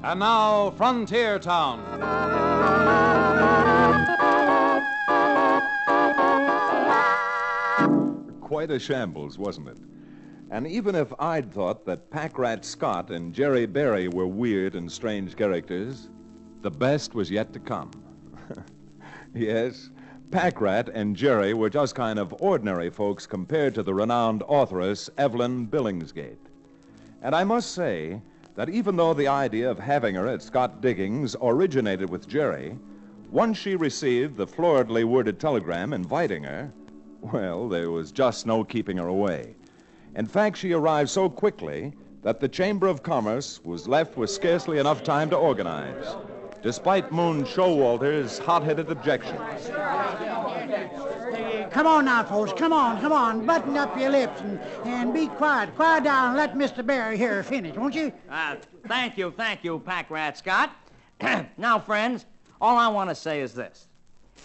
And now, Frontier Town. Quite a shambles, wasn't it? And even if I'd thought that Pack Rat Scott and Jerry Berry were weird and strange characters, the best was yet to come. Yes, Pack Rat and Jerry were just kind of ordinary folks compared to the renowned authoress Evelyn Billingsgate. And I must say that even though the idea of having her at Scott Diggings originated with Jerry, once she received the floridly worded telegram inviting her, well, there was just no keeping her away. In fact, she arrived so quickly that the Chamber of Commerce was left with scarcely enough time to organize, despite Moon Showalter's hot-headed objections. Come on now, folks. Come on. Button up your lips and be quiet. Quiet down and let Mr. Barry here finish, won't you? Thank you, Pack Rat Scott. Now, friends, all I want to say is this.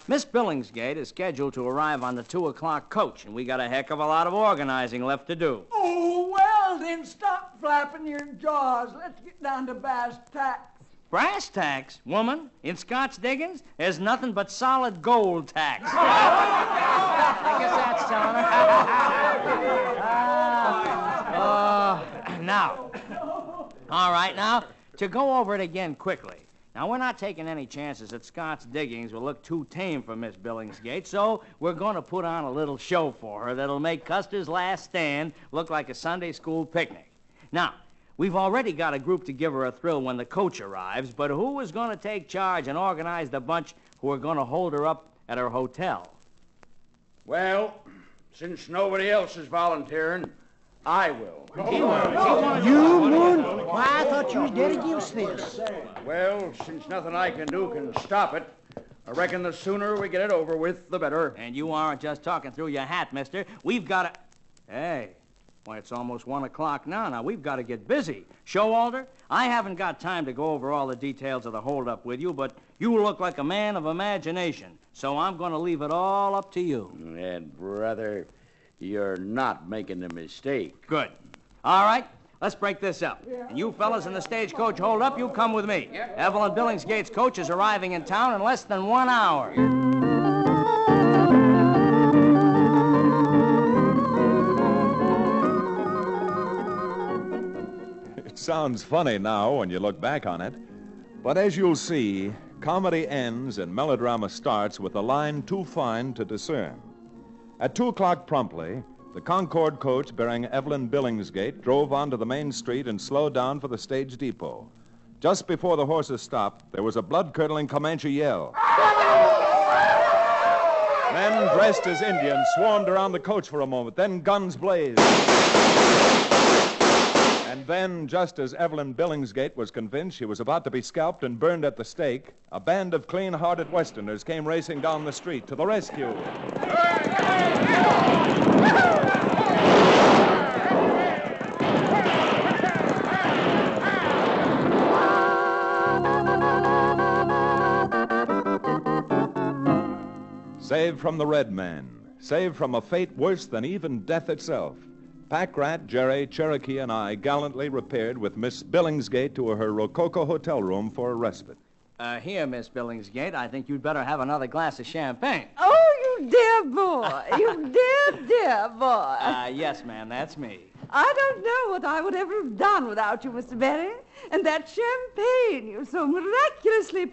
Miss Billingsgate is scheduled to arrive on the 2 o'clock coach, and we got a heck of a lot of organizing left to do. Oh, well, then stop flapping your jaws. Let's get down to brass tacks. Brass tacks, woman? In Scott's Diggings, there's nothing but solid gold tacks. I guess that's telling. Now. All right, now, to go over it again quickly. Now, we're not taking any chances that Scott's Diggings will look too tame for Miss Billingsgate, so we're going to put on a little show for her that'll make Custer's Last Stand look like a Sunday school picnic. Now, we've already got a group to give her a thrill when the coach arrives, but who is going to take charge and organize the bunch who are going to hold her up at her hotel? Well, since nobody else is volunteering, I will. You, Moon? Why, I thought you was dead against this. Well, since nothing I can do can stop it, I reckon the sooner we get it over with, the better. And you aren't just talking through your hat, mister. We've got to... Hey, why, it's almost 1 o'clock now. Now, we've got to get busy. Showalter, I haven't got time to go over all the details of the holdup with you, but you look like a man of imagination, so I'm going to leave it all up to you. And, brother, you're not making a mistake. Good. All right, let's break this up. And you fellas in the stagecoach hold up, you come with me. Evelyn Billingsgate's coach is arriving in town in less than 1 hour. It sounds funny now when you look back on it, but as you'll see, comedy ends and melodrama starts with a line too fine to discern. At 2 o'clock promptly, the Concord coach bearing Evelyn Billingsgate drove onto the main street and slowed down for the stage depot. Just before the horses stopped, there was a blood-curdling Comanche yell. Men dressed as Indians swarmed around the coach for a moment, then guns blazed. And then, just as Evelyn Billingsgate was convinced she was about to be scalped and burned at the stake, a band of clean-hearted Westerners came racing down the street to the rescue. Saved from the Red Man, saved from a fate worse than even death itself, Pack Rat, Jerry, Cherokee, and I gallantly repaired with Miss Billingsgate to her Rococo hotel room for a respite. Here, Miss Billingsgate, I think you'd better have another glass of champagne. Oh, you dear boy. You dear boy. Yes, ma'am, that's me. I don't know what I would ever have done without you, Mr. Berry. And that champagne you so miraculously...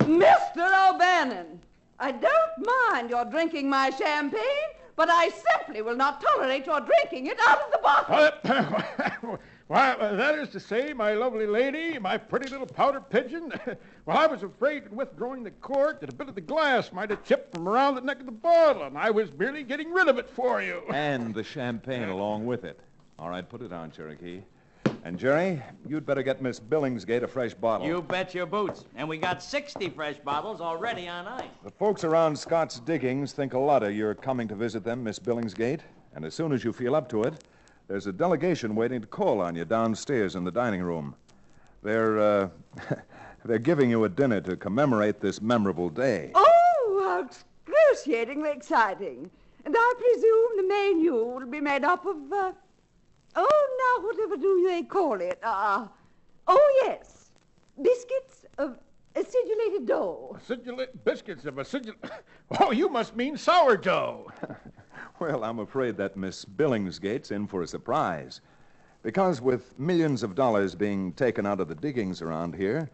Mr. O'Bannon, I don't mind your drinking my champagne, but I simply will not tolerate your drinking it out of the bottle. Why, that is to say, my lovely lady, my pretty little powder pigeon, well, I was afraid in withdrawing the cork that a bit of the glass might have chipped from around the neck of the bottle, and I was merely getting rid of it for you. And the champagne along with it. All right, put it on, Cherokee. And, Jerry, you'd better get Miss Billingsgate a fresh bottle. You bet your boots. And we got 60 fresh bottles already on ice. The folks around Scott's Diggings think a lot of your coming to visit them, Miss Billingsgate. And as soon as you feel up to it, there's a delegation waiting to call on you downstairs in the dining room. They're giving you a dinner to commemorate this memorable day. Oh, how excruciatingly exciting. And I presume the menu will be made up of, now whatever do they call it? Yes, biscuits of acidulated dough. Biscuits of acidulated... Oh, you must mean sourdough. Well, I'm afraid that Miss Billingsgate's in for a surprise. Because with millions of dollars being taken out of the diggings around here,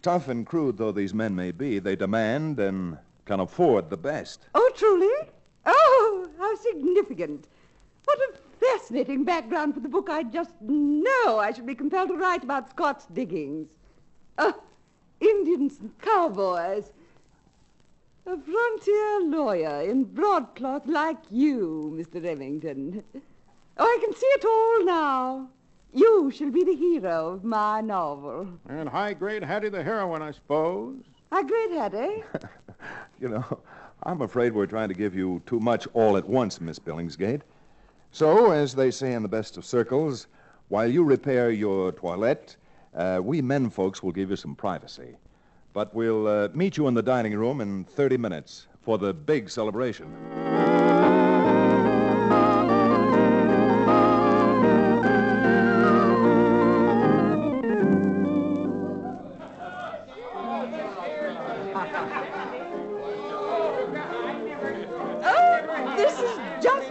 tough and crude though these men may be, they demand and can afford the best. Oh, truly? Oh, how significant. What a fascinating background for the book I just know I should be compelled to write about Scott's diggings. Indians and cowboys. A frontier lawyer in broadcloth like you, Mr. Remington. Oh, I can see it all now. You shall be the hero of my novel. And high-grade Hattie the heroine, I suppose. High-grade Hattie? You know, I'm afraid we're trying to give you too much all at once, Miss Billingsgate. So, as they say in the best of circles, while you repair your toilette, we men folks will give you some privacy. But we'll meet you in the dining room in 30 minutes for the big celebration. Oh, this is just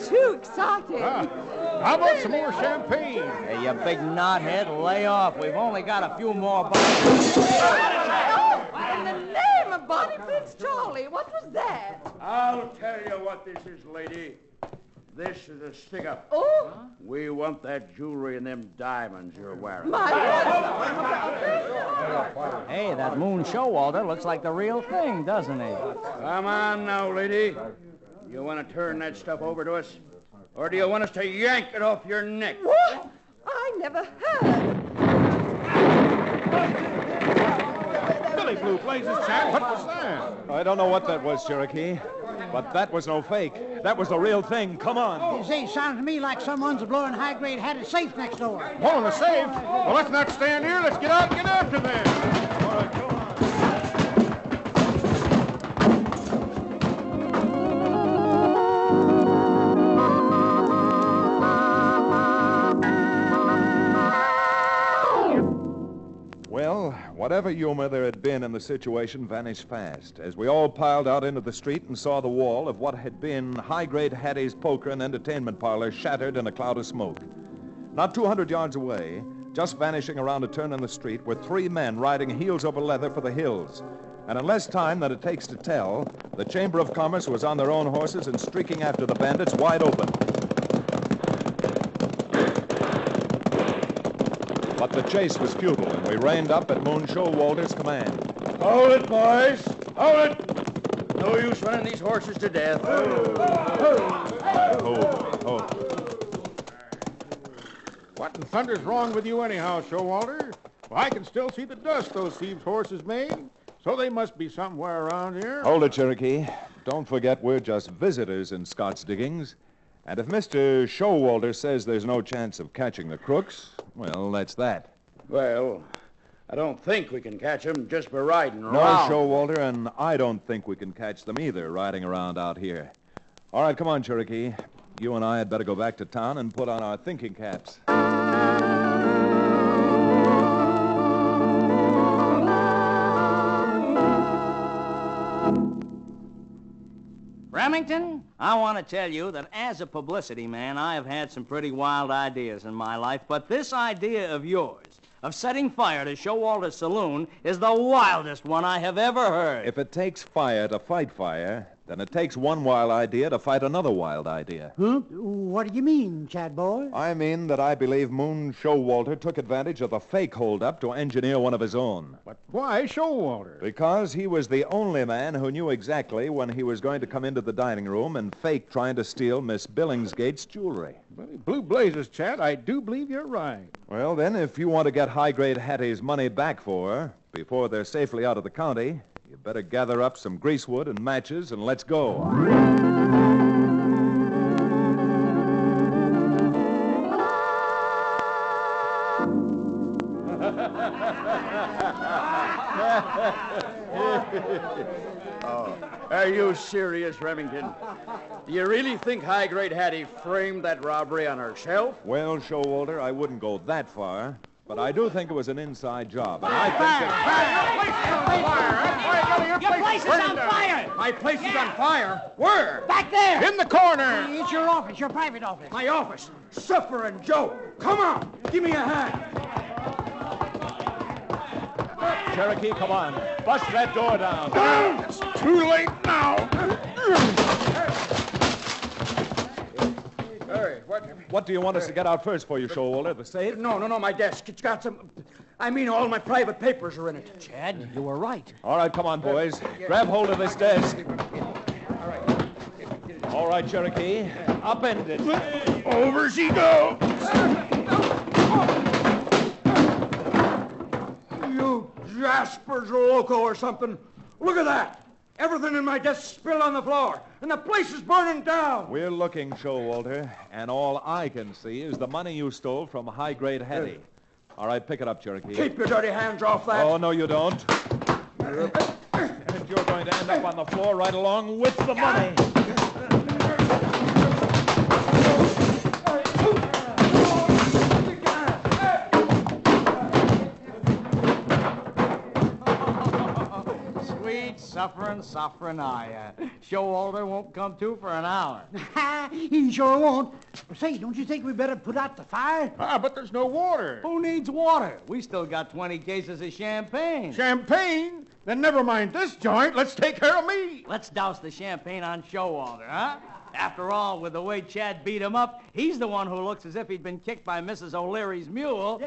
too exciting. How about some more champagne? Hey, you big knothead, lay off. We've only got a few more bottles. In the name of Bonnie Prince Charlie, what was that? I'll tell you what this is, lady. This is a stick-up. Oh? We want that jewelry and them diamonds you're wearing. Hey, that Moon Showalter looks like the real thing, doesn't he? Come on now, lady. You want to turn that stuff over to us? Or do you want us to yank it off your neck? What? I never heard. Billy Blue Blazes, Chad, what was that? I don't know what that was, Cherokee, but that was no fake. That was the real thing. Come on. You say, sounds to me like someone's blowing high-grade Hattie's safe next door. Pulling the safe? Well, let's not stand here. Let's get out and get after them. All right, come on. Well, whatever humor there had been in the situation vanished fast as we all piled out into the street and saw the wall of what had been high-grade Hattie's poker and entertainment parlor shattered in a cloud of smoke. Not 200 yards away, just vanishing around a turn in the street, were 3 men riding heels over leather for the hills. And in less time than it takes to tell, the Chamber of Commerce was on their own horses and streaking after the bandits wide open. But the chase was futile, and we reined up at Moon Showalter's command. Hold it, boys. Hold it. No use running these horses to death. What in thunder's wrong with you anyhow, Showalter? Well, I can still see the dust those thieves' horses made, so they must be somewhere around here. Hold it, Cherokee. Don't forget we're just visitors in Scott's diggings. And if Mr. Showalter says there's no chance of catching the crooks, well, that's that. Well, I don't think we can catch them just by riding around. No, Showalter, and I don't think we can catch them either riding around out here. All right, come on, Cherokee. You and I had better go back to town and put on our thinking caps. Remington, I want to tell you that as a publicity man, I have had some pretty wild ideas in my life, but this idea of yours, of setting fire to Showalter's saloon, is the wildest one I have ever heard. If it takes fire to fight fire, then it takes one wild idea to fight another wild idea. Huh? What do you mean, Chad boy? I mean that I believe Moon Showalter took advantage of the fake holdup to engineer one of his own. But why Showalter? Because he was the only man who knew exactly when he was going to come into the dining room and fake trying to steal Miss Billingsgate's jewelry. Blue blazes, Chad. I do believe you're right. Well, then, if you want to get high-grade Hattie's money back for her before they're safely out of the county, you better gather up some greasewood and matches and let's go. Oh, are you serious, Remington? Do you really think high-grade Hattie framed that robbery on herself? Well, Showalter, I wouldn't go that far, but I do think it was an inside job. And I think Your place is on fire! My place is on fire? Where? Back there! In the corner! It's your office, your private office. My office. Suffering Joe. Come on. Give me a hand. Cherokee, come on. Bust that door down. It's too late now. Hurry, what do you want us to get out first for you, Showalter? The safe? No, my desk. It's got some... I mean, all my private papers are in it. Chad, you were right. All right, come on, boys. Grab hold of this desk. All right, Cherokee. Upend it. Over she goes. You Jaspers Loco or something. Look at that. Everything in my desk spilled on the floor, and the place is burning down. We're looking, Showalter, and all I can see is the money you stole from high-grade Hattie. All right, pick it up, Cherokee. Keep your dirty hands off that. Oh, no, you don't. And you're going to end up on the floor right along with the money. Suffering I. Showalter won't come to for an hour. He sure won't. Say, don't you think we better put out the fire? But there's no water. Who needs water? We still got 20 cases of champagne. Champagne? Then never mind this joint. Let's take care of me. Let's douse the champagne on Showalter, huh? After all, with the way Chad beat him up, he's the one who looks as if he'd been kicked by Mrs. O'Leary's mule.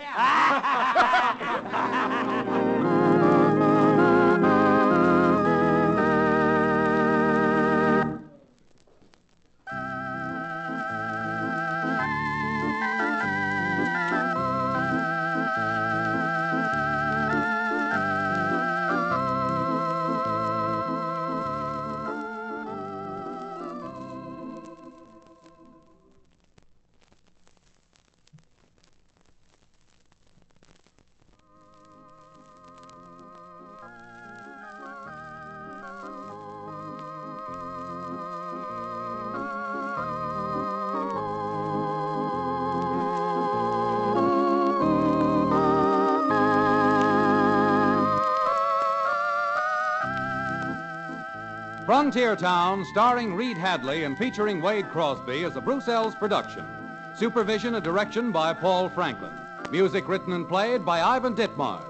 Frontier Town, starring Reed Hadley and featuring Wade Crosby, is a Bruce Ells production. Supervision and direction by Paul Franklin. Music written and played by Ivan Ditmars.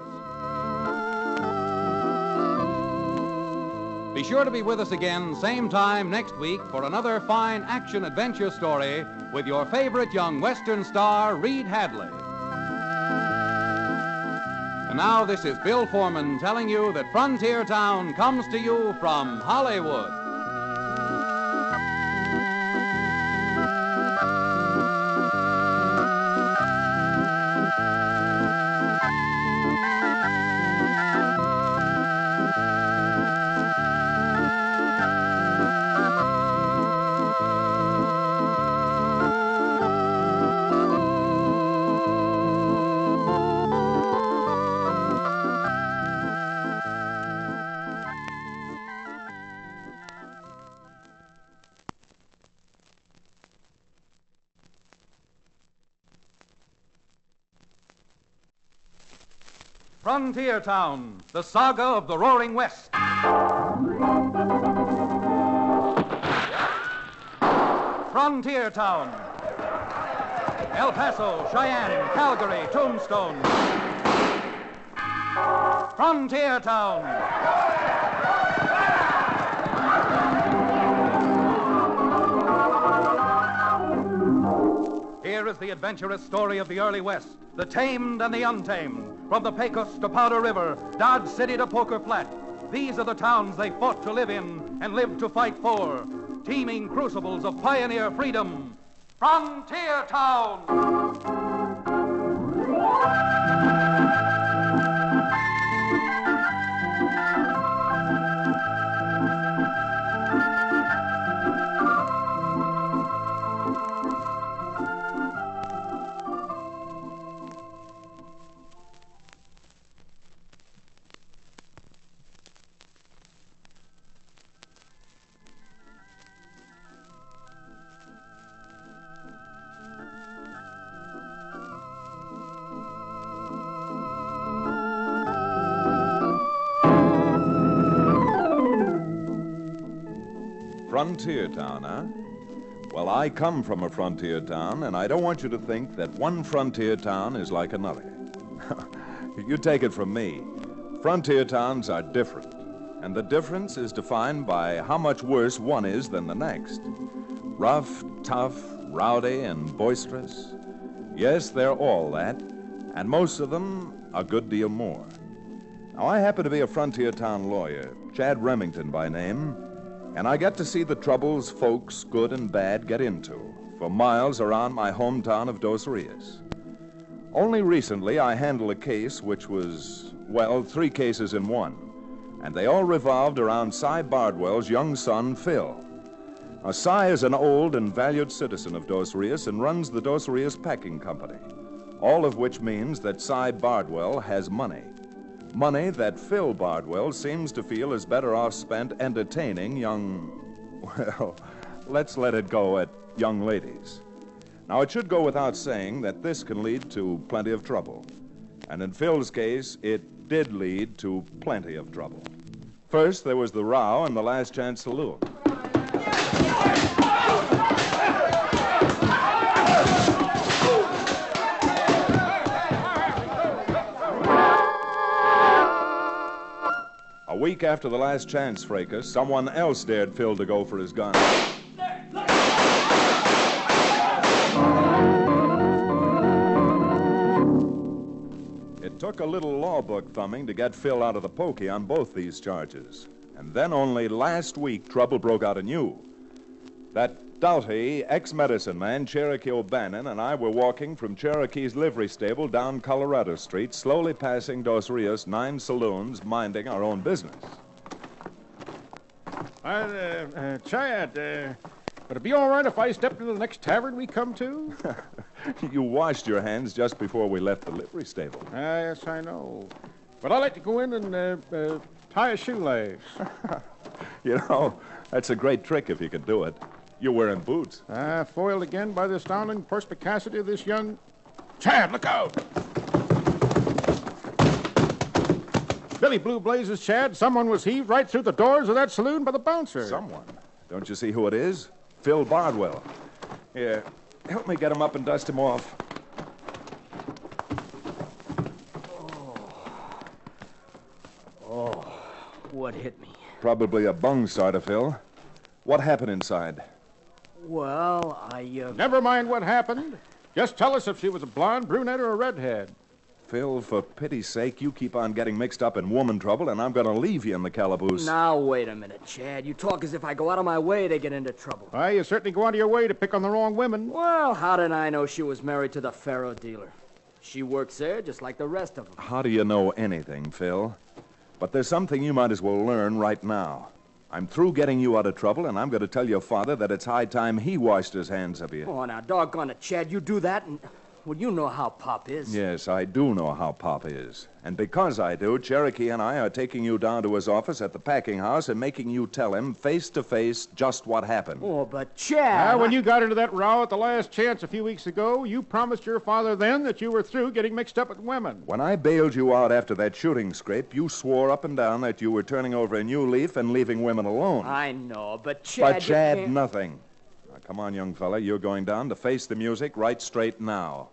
Be sure to be with us again, same time next week, for another fine action-adventure story with your favorite young Western star, Reed Hadley. And now this is Bill Foreman telling you that Frontier Town comes to you from Hollywood. Frontier Town, the saga of the Roaring West. Frontier Town. El Paso, Cheyenne, Calgary, Tombstone. Frontier Town. Here is the adventurous story of the early West, the tamed and the untamed. From the Pecos to Powder River, Dodge City to Poker Flat, these are the towns they fought to live in and lived to fight for. Teeming crucibles of pioneer freedom. Frontier Town! Frontier Town, huh? Well, I come from a frontier town, and I don't want you to think that one frontier town is like another. You take it from me. Frontier towns are different, and the difference is defined by how much worse one is than the next. Rough, tough, rowdy, and boisterous. Yes, they're all that, and most of them a good deal more. Now, I happen to be a frontier town lawyer, Chad Remington by name, and I get to see the troubles folks, good and bad, get into for miles around my hometown of Dos Rios. Only recently I handled a case which was, well, 3 cases in one, and they all revolved around Cy Bardwell's young son, Phil. Now, Cy is an old and valued citizen of Dos Rios and runs the Dos Rios Packing Company, all of which means that Cy Bardwell has money. Money that Phil Bardwell seems to feel is better off spent entertaining well, let's let it go at young ladies. Now, it should go without saying that this can lead to plenty of trouble. And in Phil's case, it did lead to plenty of trouble. First, there was the row in the Last Chance Saloon. A week after the Last Chance fracas, someone else dared Phil to go for his gun. It took a little law book thumbing to get Phil out of the pokey on both these charges. And then only last week, trouble broke out anew. That doughty ex-medicine man, Cherokee O'Bannon, and I were walking from Cherokee's livery stable down Colorado Street, slowly passing Dos Rios' 9 saloons, minding our own business. Chad, would it be all right if I stepped into the next tavern we come to? You washed your hands just before we left the livery stable. Yes, I know. But I'd like to go in and tie a shoelace. You know, that's a great trick if you can do it. You're wearing boots. Foiled again by the astounding perspicacity of this young... Chad, look out! Billy Blue Blazes, Chad, someone was heaved right through the doors of that saloon by the bouncer. Someone? Don't you see who it is? Phil Bardwell. Here, help me get him up and dust him off. Oh, what hit me? Probably a bung starter, Phil. What happened inside? Well, Never mind what happened. Just tell us if she was a blonde, brunette, or a redhead. Phil, for pity's sake, you keep on getting mixed up in woman trouble, and I'm going to leave you in the calaboose. Now, wait a minute, Chad. You talk as if I go out of my way to get into trouble. Why, you certainly go out of your way to pick on the wrong women. Well, how did I know she was married to the faro dealer? She works there just like the rest of them. How do you know anything, Phil? But there's something you might as well learn right now. I'm through getting you out of trouble, and I'm going to tell your father that it's high time he washed his hands of you. Oh, now, doggone it, Chad. You do that, and... Well, you know how Pop is. Yes, I do know how Pop is. And because I do, Cherokee and I are taking you down to his office at the packing house and making you tell him face to face just what happened. Oh, but Chad... When you got into that row at the Last Chance a few weeks ago, you promised your father then that you were through getting mixed up with women. When I bailed you out after that shooting scrape, you swore up and down that you were turning over a new leaf and leaving women alone. I know, but Chad... But Chad, nothing. Now, come on, young fella. You're going down to face the music right straight now.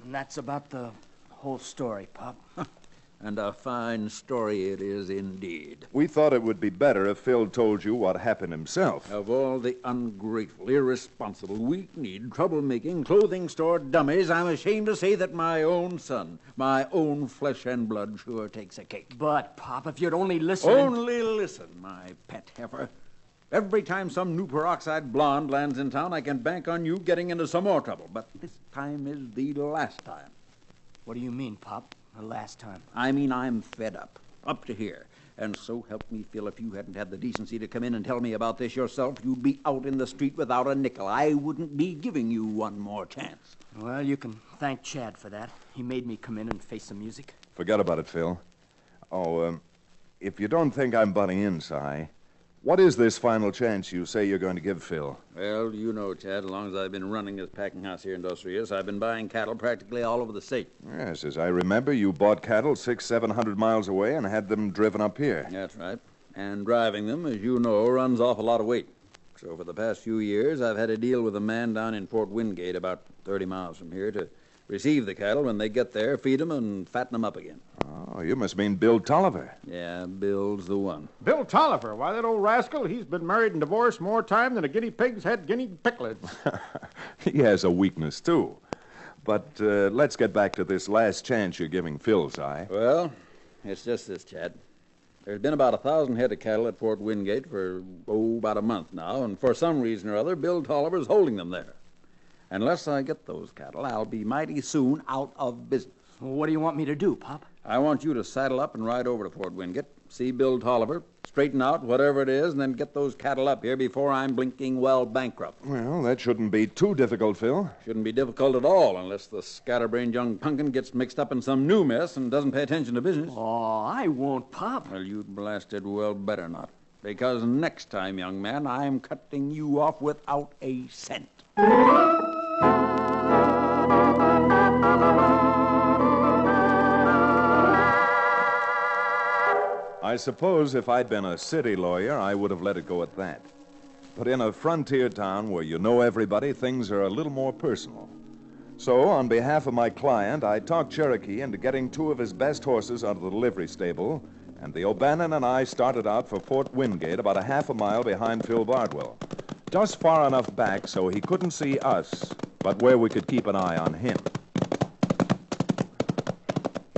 And that's about the whole story, Pop. And a fine story it is indeed. We thought it would be better if Phil told you what happened himself. Of all the ungrateful, irresponsible, weak-kneed, troublemaking, clothing store dummies, I'm ashamed to say that my own son, my own flesh and blood, sure takes a cake. But, Pop, if you'd only listen... Only listen, my pet heifer. Every time some new peroxide blonde lands in town, I can bank on you getting into some more trouble. But this time is the last time. What do you mean, Pop? The last time? I mean I'm fed up to here. And so help me, Phil, if you hadn't had the decency to come in and tell me about this yourself, you'd be out in the street without a nickel. I wouldn't be giving you one more chance. Well, you can thank Chad for that. He made me come in and face the music. Forget about it, Phil. If you don't think I'm butting in, Si, what is this final chance you say you're going to give Phil? Well, you know, Chad, as long as I've been running this packing house here in Dos Rios, I've been buying cattle practically all over the state. Yes, as I remember, you bought cattle 600-700 miles away and had them driven up here. That's right. And driving them, as you know, runs off a lot of weight. folks. Over the past few years, I've had a deal with a man down in Fort Wingate, about 30 miles from here, to receive the cattle when they get there, feed them, and fatten them up again. Oh, you must mean Bill Tolliver. Yeah, Bill's the one. Bill Tolliver? Why, that old rascal, he's been married and divorced more time than a guinea pig's had guinea piglets. He has a weakness, too. But let's get back to this last chance you're giving Phil, Si. Well, it's just this, Chad. There's been about 1,000 head of cattle at Fort Wingate for, about a month now, and for some reason or other, Bill Tolliver's holding them there. Unless I get those cattle, I'll be mighty soon out of business. Well, what do you want me to do, Pop? I want you to saddle up and ride over to Fort Wingate, see Bill Tolliver, straighten out whatever it is, and then get those cattle up here before I'm blinking well bankrupt. Well, that shouldn't be too difficult, Phil. Shouldn't be difficult at all unless the scatterbrained young punkin gets mixed up in some new mess and doesn't pay attention to business. Oh, I won't, Pop. Well, you blasted well better not. Because next time, young man, I'm cutting you off without a cent. I suppose if I'd been a city lawyer, I would have let it go at that. But in a frontier town where you know everybody, things are a little more personal. So, on behalf of my client, I talked Cherokee into getting 2 of his best horses out of the livery stable, and the O'Bannon and I started out for Fort Wingate, about a half a mile behind Phil Bardwell. Just far enough back so he couldn't see us, but where we could keep an eye on him.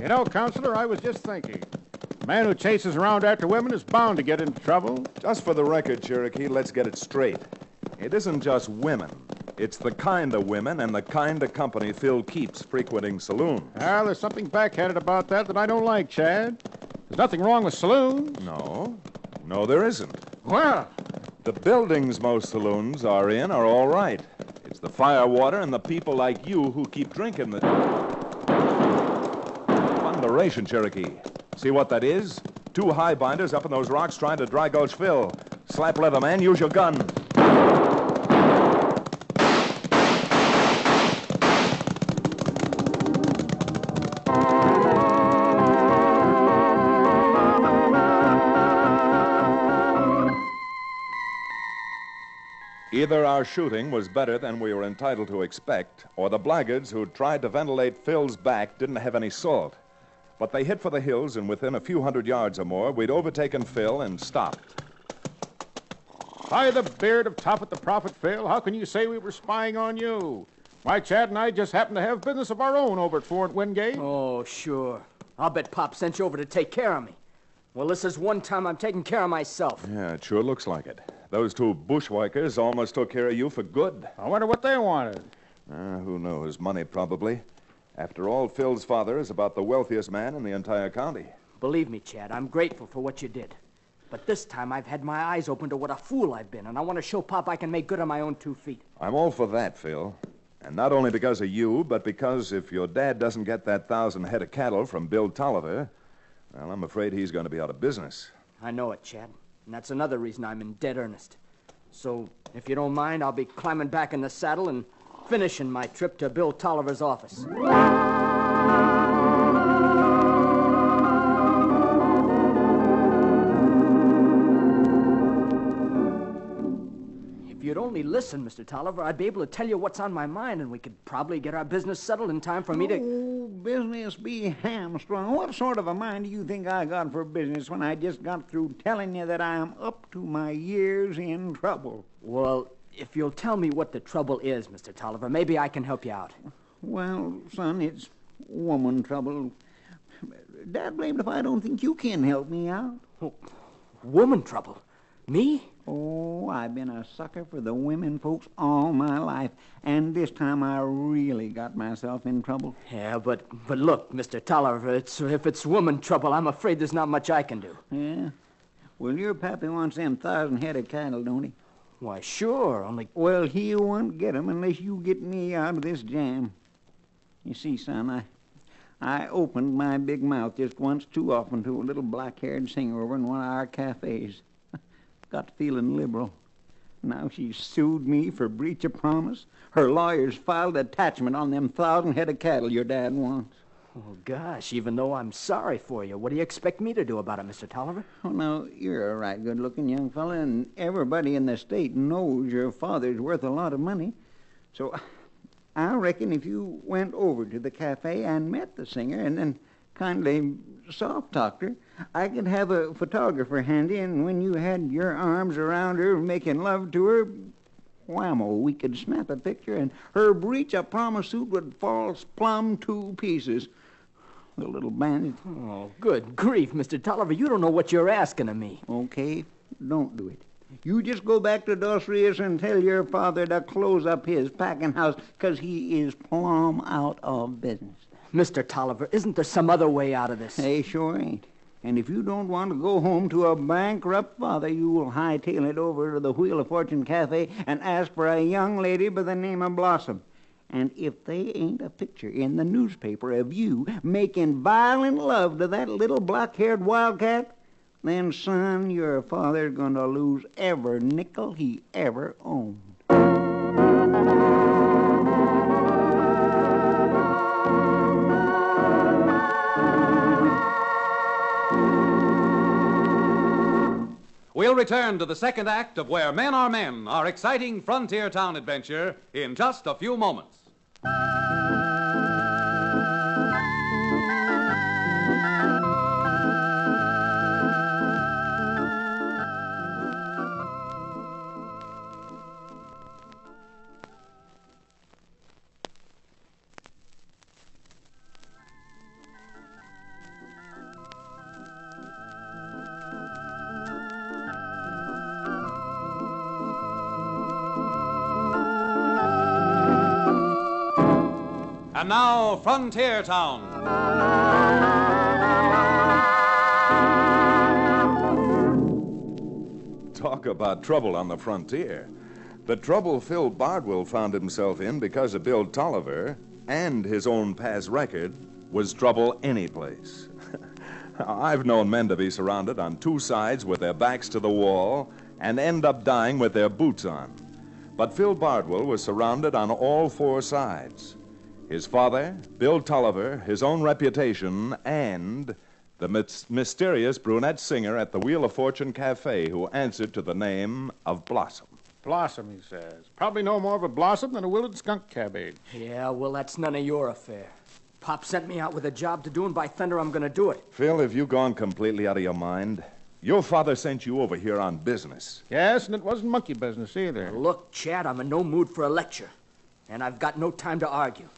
You know, Counselor, I was just thinking. A man who chases around after women is bound to get into trouble. Just for the record, Cherokee, let's get it straight. It isn't just women. It's the kind of women and the kind of company Phil keeps frequenting saloons. Well, there's something backhanded about that I don't like, Chad. There's nothing wrong with saloons. No, there isn't. Well, the buildings most saloons are in are all right. It's the firewater and the people like you who keep drinking the... Thunderation, Cherokee. See what that is? 2 highbinders up in those rocks trying to dry gulch Phil. Slap leather, man. Use your gun. Either our shooting was better than we were entitled to expect, or the blackguards who tried to ventilate Phil's back didn't have any salt. But they hit for the hills, and within a few hundred yards or more, we'd overtaken Phil and stopped. By the beard of Top at the Prophet, Phil, how can you say we were spying on you? Why, Chad and I just happened to have business of our own over at Fort Wingate. Oh, sure. I'll bet Pop sent you over to take care of me. Well, this is one time I'm taking care of myself. Yeah, it sure looks like it. Those 2 bushwhackers almost took care of you for good. I wonder what they wanted. Who knows? Money, probably. After all, Phil's father is about the wealthiest man in the entire county. Believe me, Chad, I'm grateful for what you did. But this time I've had my eyes open to what a fool I've been, and I want to show Pop I can make good on my own 2 feet. I'm all for that, Phil. And not only because of you, but because if your dad doesn't get that 1,000 head of cattle from Bill Tolliver, well, I'm afraid he's going to be out of business. I know it, Chad. And that's another reason I'm in dead earnest. So, if you don't mind, I'll be climbing back in the saddle and finishing my trip to Bill Tolliver's office. If you'd only listen, Mr. Tolliver, I'd be able to tell you what's on my mind, and we could probably get our business settled in time for me to... Oh, business be hamstrung. What sort of a mind do you think I got for business when I just got through telling you that I am up to my years in trouble? Well, if you'll tell me what the trouble is, Mr. Tolliver, maybe I can help you out. Well, son, it's woman trouble. Dad blamed if I don't think you can help me out. Oh, woman trouble? Me? Oh, I've been a sucker for the women folks all my life, and this time I really got myself in trouble. Yeah, but look, Mr. Tolliver, if it's woman trouble, I'm afraid there's not much I can do. Yeah? Well, your pappy wants them 1,000 head of cattle, don't he? Why, sure, only... Well, he won't get 'em unless you get me out of this jam. You see, son, I opened my big mouth just once too often to a little black-haired singer over in one of our cafes. Got feeling liberal. Now she's sued me for breach of promise. Her lawyers filed attachment on them 1,000 head of cattle your dad wants. Oh, gosh, even though I'm sorry for you, what do you expect me to do about it, Mr. Tolliver? Oh, now, you're a right good-looking young fella, and everybody in the state knows your father's worth a lot of money. So I reckon if you went over to the cafe and met the singer and then kindly soft-talked her, I could have a photographer handy, and when you had your arms around her making love to her, whammo, we could snap a picture, and her breech a promise suit would fall plumb to pieces. The little bandit. Oh, good grief, Mr. Tolliver. You don't know what you're asking of me. Okay, don't do it. You just go back to Dos Rios and tell your father to close up his packing house, 'cause he is plumb out of business. Mr. Tolliver, isn't there some other way out of this? Hey, sure ain't. And if you don't want to go home to a bankrupt father, you will hightail it over to the Wheel of Fortune Cafe and ask for a young lady by the name of Blossom. And if they ain't a picture in the newspaper of you making violent love to that little black-haired wildcat, then, son, your father's going to lose every nickel he ever owned. We'll return to the second act of Where Men Are Men, our exciting frontier town adventure, in just a few moments. And now, Frontier Town. Talk about trouble on the frontier. The trouble Phil Bardwell found himself in because of Bill Tolliver and his own past record was trouble any place. I've known men to be surrounded on two sides with their backs to the wall and end up dying with their boots on. But Phil Bardwell was surrounded on all four sides. His father, Bill Tolliver, his own reputation, and the mysterious brunette singer at the Wheel of Fortune Cafe who answered to the name of Blossom. Blossom, he says. Probably no more of a blossom than a wilted skunk cabbage. Yeah, well, that's none of your affair. Pop sent me out with a job to do, and by thunder, I'm going to do it. Phil, have you gone completely out of your mind? Your father sent you over here on business. Yes, and it wasn't monkey business either. Look, Chad, I'm in no mood for a lecture, and I've got no time to argue.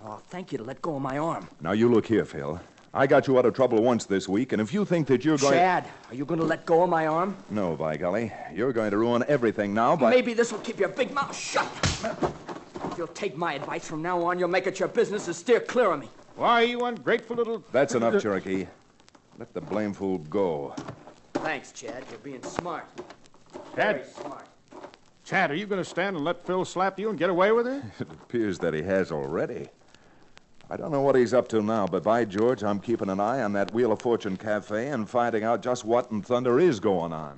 Oh, thank you to let go of my arm. Now, you look here, Phil. I got you out of trouble once this week, and if you think that you're going... Chad, are you going to let go of my arm? No, by golly. You're going to ruin everything now by... Maybe this will keep your big mouth shut. If you'll take my advice from now on, you'll make it your business to steer clear of me. Why, you ungrateful little... That's enough, Cherokee. Let the blame fool go. Thanks, Chad. You're being smart. Chad? Very smart. Chad, are you going to stand and let Phil slap you and get away with it? It appears that he has already. I don't know what he's up to now, but by George, I'm keeping an eye on that Wheel of Fortune Cafe and finding out just what in thunder is going on.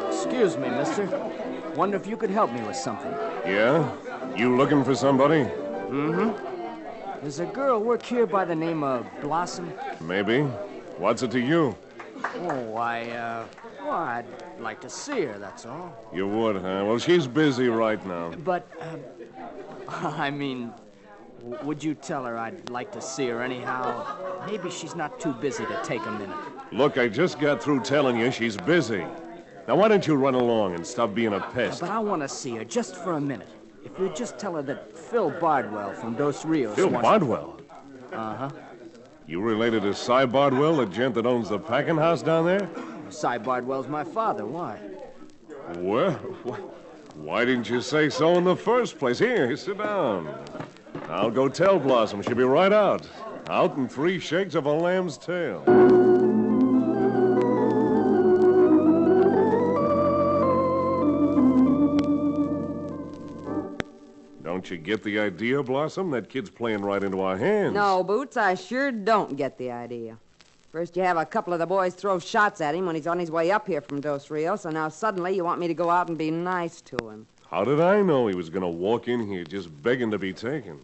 Excuse me, mister. Wonder if you could help me with something. Yeah? You looking for somebody? Mm-hmm. There's a girl work here by the name of Blossom. Maybe. What's it to you? Oh, I'd like to see her, that's all. You would, huh? Well, she's busy right now. But, I mean, would you tell her I'd like to see her anyhow? Maybe she's not too busy to take a minute. Look, I just got through telling you she's busy. Now, why don't you run along and stop being a pest? But I want to see her just for a minute. If you'd just tell her that Phil Bardwell from Dos Rios... Phil Bardwell? Uh-huh. You related to Cy Bardwell, the gent that owns the packing house down there? Cy Bardwell's my father. Why? Well, why didn't you say so in the first place? Here, sit down. I'll go tell Blossom. She'll be right out. Out in 3 shakes of a lamb's tail. Don't Don't you get the idea, Blossom? That kid's playing right into our hands. No, Boots, I sure don't get the idea. First you have a couple of the boys throw shots at him when he's on his way up here from Dos Rios, and now suddenly you want me to go out and be nice to him. How did I know he was going to walk in here just begging to be taken?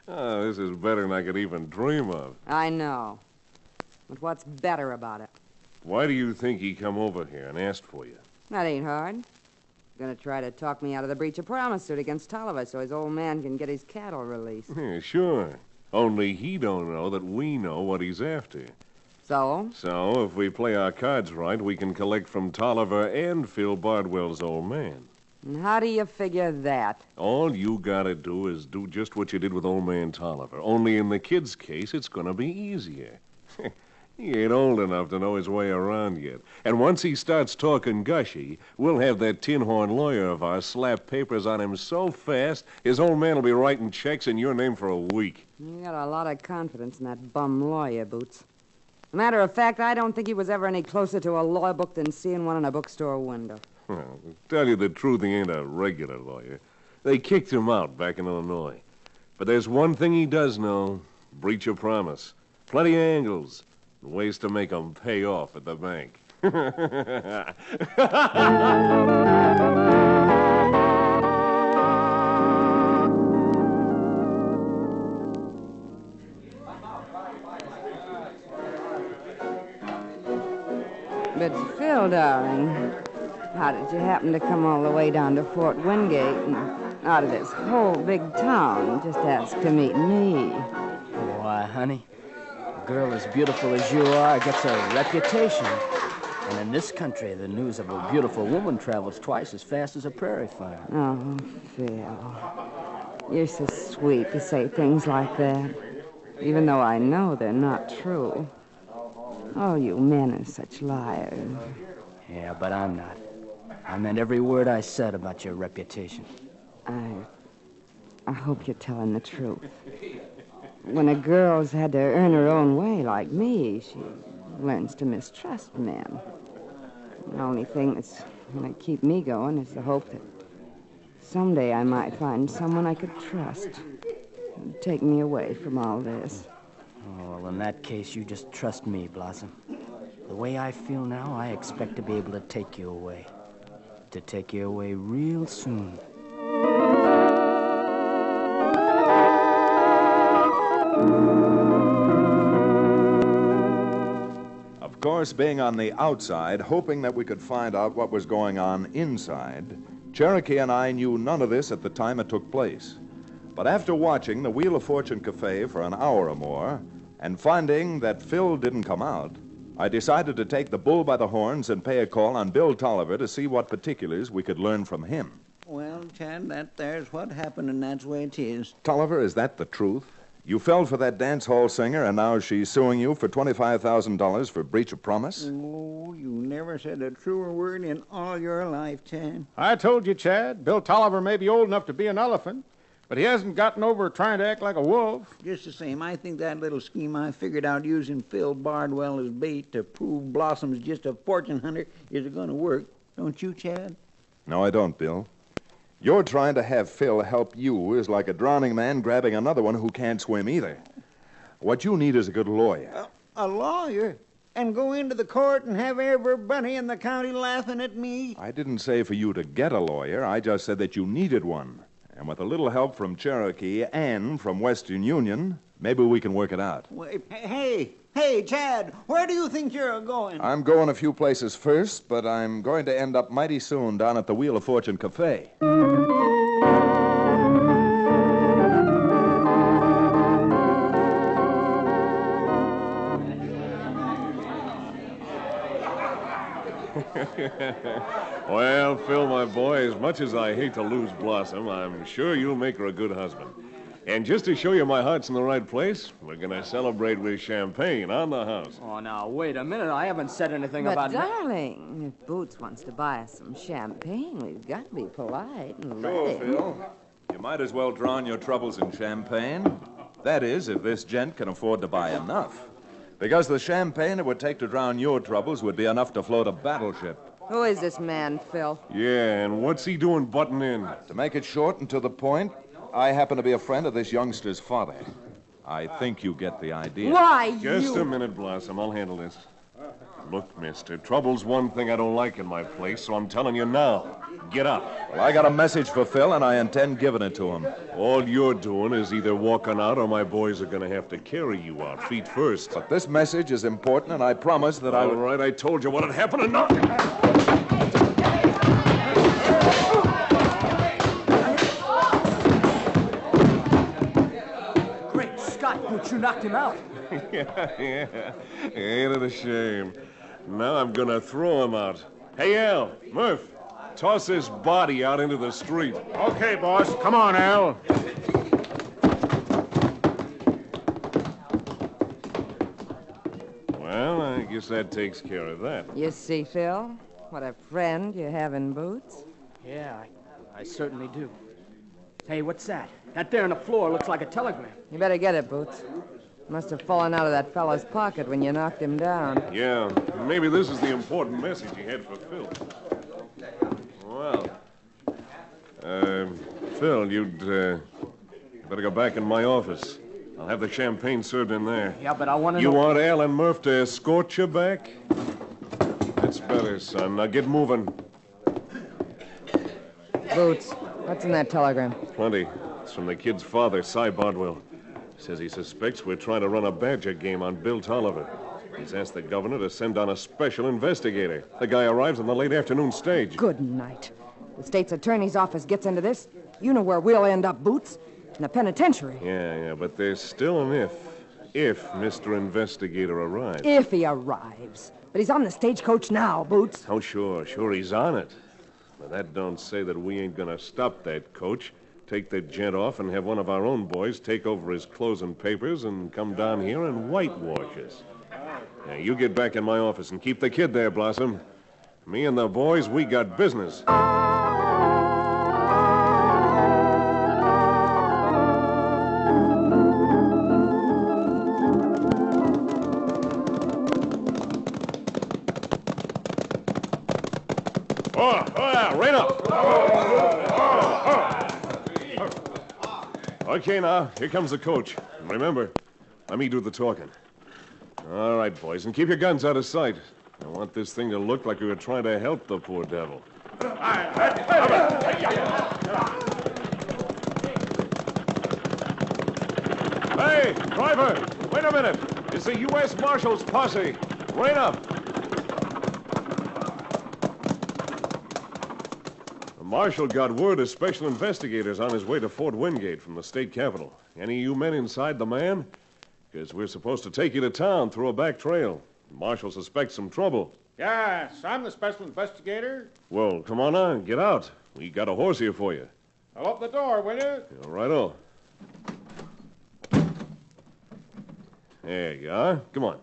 Oh, this is better than I could even dream of. I know. But what's better about it? Why do you think he come over here and asked for you? That ain't hard. Gonna try to talk me out of the breach of promise suit against Tolliver so his old man can get his cattle released. Yeah, sure. Only he don't know that we know what he's after. So? So, if we play our cards right, we can collect from Tolliver and Phil Bardwell's old man. And how do you figure that? All you gotta do is do just what you did with old man Tolliver. Only in the kid's case, it's gonna be easier. He ain't old enough to know his way around yet. And once he starts talking gushy, we'll have that tin horn lawyer of ours slap papers on him so fast, his old man will be writing checks in your name for a week. You got a lot of confidence in that bum lawyer, Boots. Matter of fact, I don't think he was ever any closer to a law book than seeing one in a bookstore window. Well, to tell you the truth, he ain't a regular lawyer. They kicked him out back in Illinois. But there's one thing he does know. Breach of promise. Plenty of angles. Ways to make 'em pay off at the bank. But Phil, darling, how did you happen to come all the way down to Fort Wingate and out of this whole big town just ask to meet me? Why, honey, a girl as beautiful as you are gets a reputation. And in this country, the news of a beautiful woman travels twice as fast as a prairie fire. Oh, Phil, you're so sweet to say things like that, even though I know they're not true. Oh, you men are such liars. Yeah, but I'm not. I meant every word I said about your reputation. I hope you're telling the truth. When a girl's had to earn her own way like me, she learns to mistrust men. The only thing that's going to keep me going is the hope that someday I might find someone I could trust and take me away from all this. Oh, well, in that case, you just trust me, Blossom. The way I feel now, I expect to be able to take you away. To take you away real soon. Of course, being on the outside, hoping that we could find out what was going on inside, Cherokee and I knew none of this at the time it took place. But after watching the Wheel of Fortune Cafe for an hour or more, and finding that Phil didn't come out, I decided to take the bull by the horns and pay a call on Bill Tolliver to see what particulars we could learn from him. Well, Chad, that there's what happened, and that's the way it is. Tolliver, is that the truth? You fell for that dance hall singer, and now she's suing you for $25,000 for breach of promise? Oh, you never said a truer word in all your life, Chad. I told you, Chad, Bill Tolliver may be old enough to be an elephant, but he hasn't gotten over trying to act like a wolf. Just the same, I think that little scheme I figured out using Phil Bardwell as bait to prove Blossom's just a fortune hunter is going to work. Don't you, Chad? No, I don't, Bill. You're trying to have Phil help you is like a drowning man grabbing another one who can't swim either. What you need is a good lawyer. A lawyer? And go into the court and have everybody in the county laughing at me? I didn't say for you to get a lawyer. I just said that you needed one. And with a little help from Cherokee and from Western Union, maybe we can work it out. Wait, hey, Chad, where do you think you're going? I'm going a few places first, but I'm going to end up mighty soon down at the Wheel of Fortune Cafe. Well, Phil, my boy, as much as I hate to lose Blossom, I'm sure you'll make her a good husband. And just to show you my heart's in the right place, we're going to celebrate with champagne on the house. Oh, now, wait a minute. I haven't said anything But, about... darling, if Boots wants to buy us some champagne, we've got to be polite and let Sure, him. Phil. You might as well drown your troubles in champagne. That is, if this gent can afford to buy enough. Because the champagne it would take to drown your troubles would be enough to float a battleship. Who is this man, Phil? Yeah, and what's he doing butting in? To make it short and to the point, I happen to be a friend of this youngster's father. I think you get the idea. Why, Just a minute, Blossom. I'll handle this. Look, mister, trouble's one thing I don't like in my place, so I'm telling you now. Get up. Well, I got a message for Phil, and I intend giving it to him. All you're doing is either walking out or my boys are going to have to carry you out, feet first. But this message is important, and I promise that I will... All right, I told you what had happened, and now... Great Scott, Boots, you knocked him out. yeah. Ain't it a shame? Now I'm going to throw him out. Hey, Al, Murph, toss this body out into the street. Okay, boss. Come on, Al. Well, I guess that takes care of that. You see, Phil, what a friend you have in Boots. Yeah, I certainly do. Hey, what's that? That there on the floor looks like a telegram. You better get it, Boots. Must have fallen out of that fella's pocket when you knocked him down. Yeah, maybe this is the important message he had for Phil. Well, Phil, you'd better go back in my office. I'll have the champagne served in there. Yeah, but I want to You know... want Al and Murph to escort you back? That's better, son. Now get moving. Boots, what's in that telegram? Plenty. It's from the kid's father, Cy Bodwell. Says he suspects we're trying to run a badger game on Bill Tolliver. He's asked the governor to send down a special investigator. The guy arrives on the late afternoon stage. Good night. The state's attorney's office gets into this. You know where we'll end up, Boots. In the penitentiary. Yeah, but there's still an if. If Mr. Investigator arrives. If he arrives. But he's on the stagecoach now, Boots. Oh, sure he's on it. But that don't say that we ain't gonna stop that coach, take the gent off, and have one of our own boys take over his clothes and papers and come down here and whitewash us. Now, you get back in my office and keep the kid there, Blossom. Me and the boys, we got business. Rain up. Okay, now, here comes the coach. Remember, let me do the talking. All right, boys, and keep your guns out of sight. I want this thing to look like we were trying to help the poor devil. Hey, driver, wait a minute. It's the U.S. Marshal's posse. Rain up. The marshal got word of special investigators on his way to Fort Wingate from the state capitol. Any of you men inside the man? Because we're supposed to take you to town through a back trail. The marshal suspects some trouble. Yes, I'm the special investigator. Well, come on on, get out. We got a horse here for you. I'll open the door, will you? All right-o. There you are. Come on.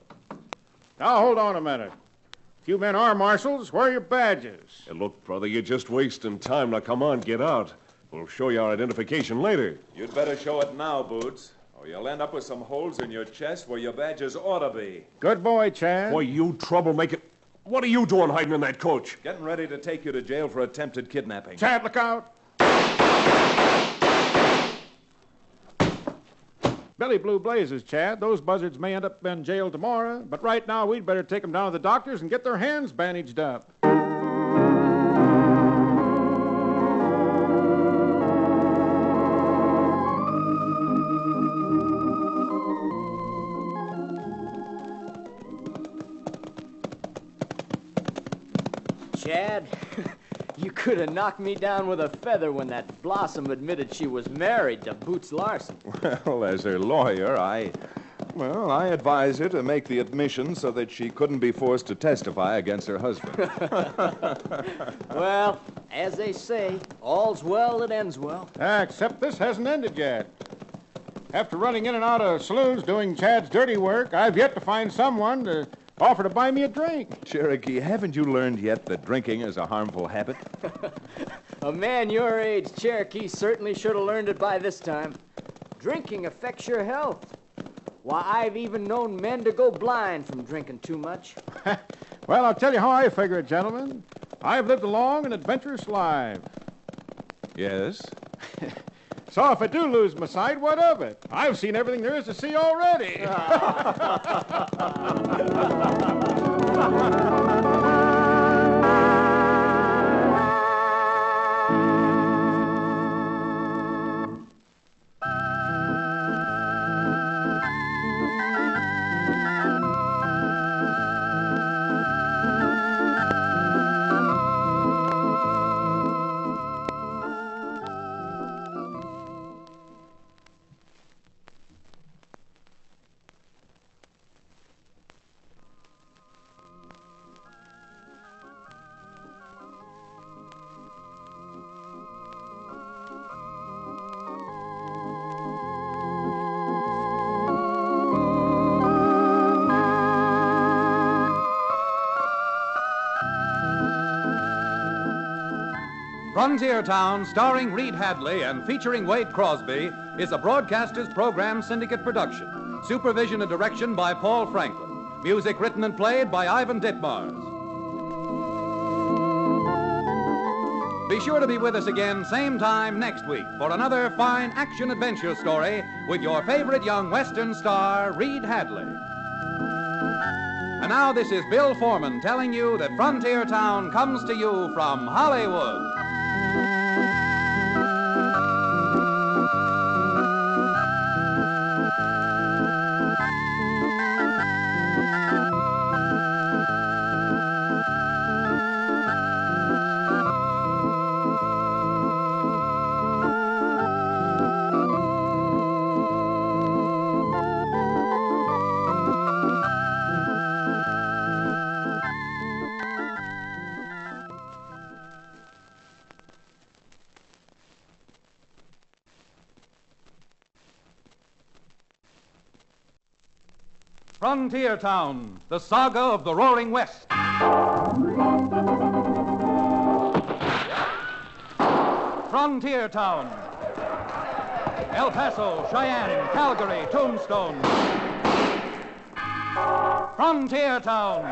Now, hold on a minute. If you men are marshals, where are your badges? Hey, look, brother, you're just wasting time. Now, come on, get out. We'll show you our identification later. You'd better show it now, Boots, or you'll end up with some holes in your chest where your badges ought to be. Good boy, Chad. Boy, you troublemaker. What are you doing hiding in that coach? Getting ready to take you to jail for attempted kidnapping. Chad, look out. Billy Blue Blazes, Chad. Those buzzards may end up in jail tomorrow, but right now we'd better take them down to the doctors and get their hands bandaged up. Chad, you could have knocked me down with a feather when that Blossom admitted she was married to Boots Larson. Well, as her lawyer, I advise her to make the admission so that she couldn't be forced to testify against her husband. Well, as they say, all's well that ends well. Except this hasn't ended yet. After running in and out of saloons doing Chad's dirty work, I've yet to find someone to offer to buy me a drink. Cherokee, haven't you learned yet that drinking is a harmful habit? A man your age, Cherokee, certainly should have learned it by this time. Drinking affects your health. Why, I've even known men to go blind from drinking too much. Well, I'll tell you how I figure it, gentlemen. I've lived a long and adventurous life. Yes? So if I do lose my sight, what of it? I've seen everything there is to see already. Frontier Town, starring Reed Hadley and featuring Wade Crosby, is a Broadcasters Program Syndicate production. Supervision and direction by Paul Franklin. Music written and played by Ivan Ditmars. Be sure to be with us again same time next week for another fine action-adventure story with your favorite young Western star, Reed Hadley. And now this is Bill Foreman telling you that Frontier Town comes to you from Hollywood. Frontier Town, the saga of the Roaring West. Frontier Town. El Paso, Cheyenne, Calgary, Tombstone. Frontier Town.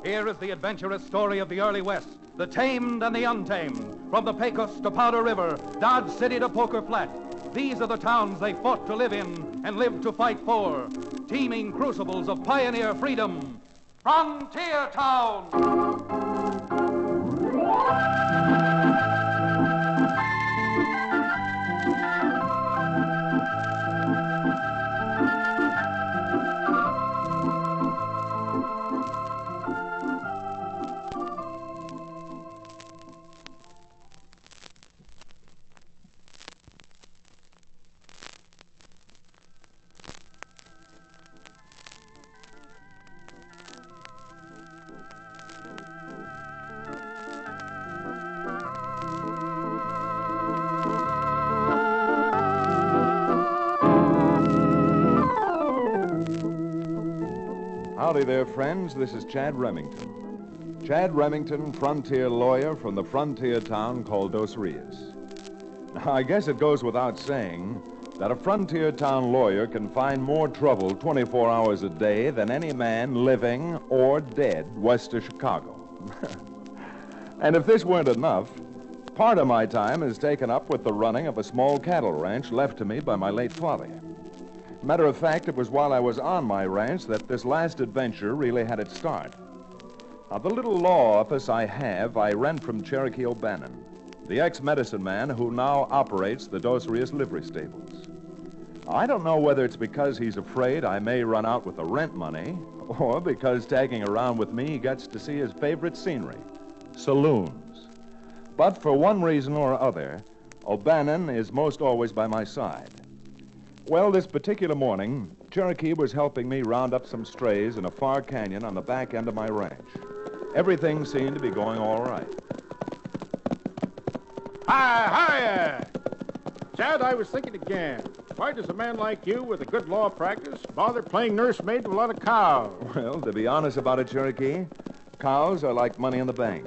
Here is the adventurous story of the early West, the tamed and the untamed. From the Pecos to Powder River, Dodge City to Poker Flat. These are the towns they fought to live in and lived to fight for. Teeming crucibles of pioneer freedom. Frontier Town! Howdy there, friends. This is Chad Remington. Chad Remington, frontier lawyer from the frontier town called Dos Rios. Now, I guess it goes without saying that a frontier town lawyer can find more trouble 24 hours a day than any man living or dead west of Chicago. And if this weren't enough, part of my time is taken up with the running of a small cattle ranch left to me by my late father. Matter of fact, it was while I was on my ranch that this last adventure really had its start. Now, the little law office I rent from Cherokee O'Bannon, the ex-medicine man who now operates the Dos Rios livery stables. I don't know whether it's because he's afraid I may run out with the rent money, or because tagging around with me he gets to see his favorite scenery, saloons. But for one reason or other, O'Bannon is most always by my side. Well, this particular morning, Cherokee was helping me round up some strays in a far canyon on the back end of my ranch. Everything seemed to be going all right. Hiya! Chad, I was thinking again. Why does a man like you with a good law practice bother playing nursemaid to a lot of cows? Well, to be honest about it, Cherokee, cows are like money in the bank,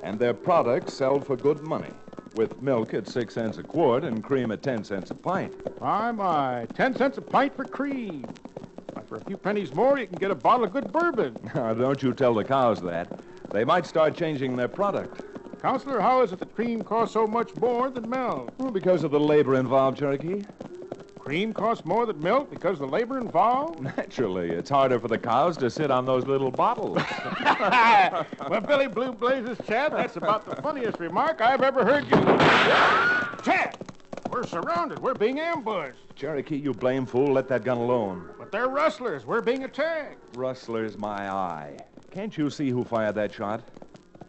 and their products sell for good money. with milk at 6 cents a quart and cream at 10 cents a pint. My. 10 cents a pint for cream. But for a few pennies more, you can get a bottle of good bourbon. Now, don't you tell the cows that. They might start changing their product. Counselor, how is it that cream costs so much more than milk? Well, because of the labor involved, Cherokee. Cream costs more than milk because of the labor involved? Naturally. It's harder for the cows to sit on those little bottles. Well, Billy Blue Blazes, Chad, that's about the funniest remark I've ever heard you. Chad! We're surrounded. We're being ambushed. Cherokee, you blame fool, let that gun alone. But they're rustlers. We're being attacked. Rustlers, my eye. Can't you see who fired that shot?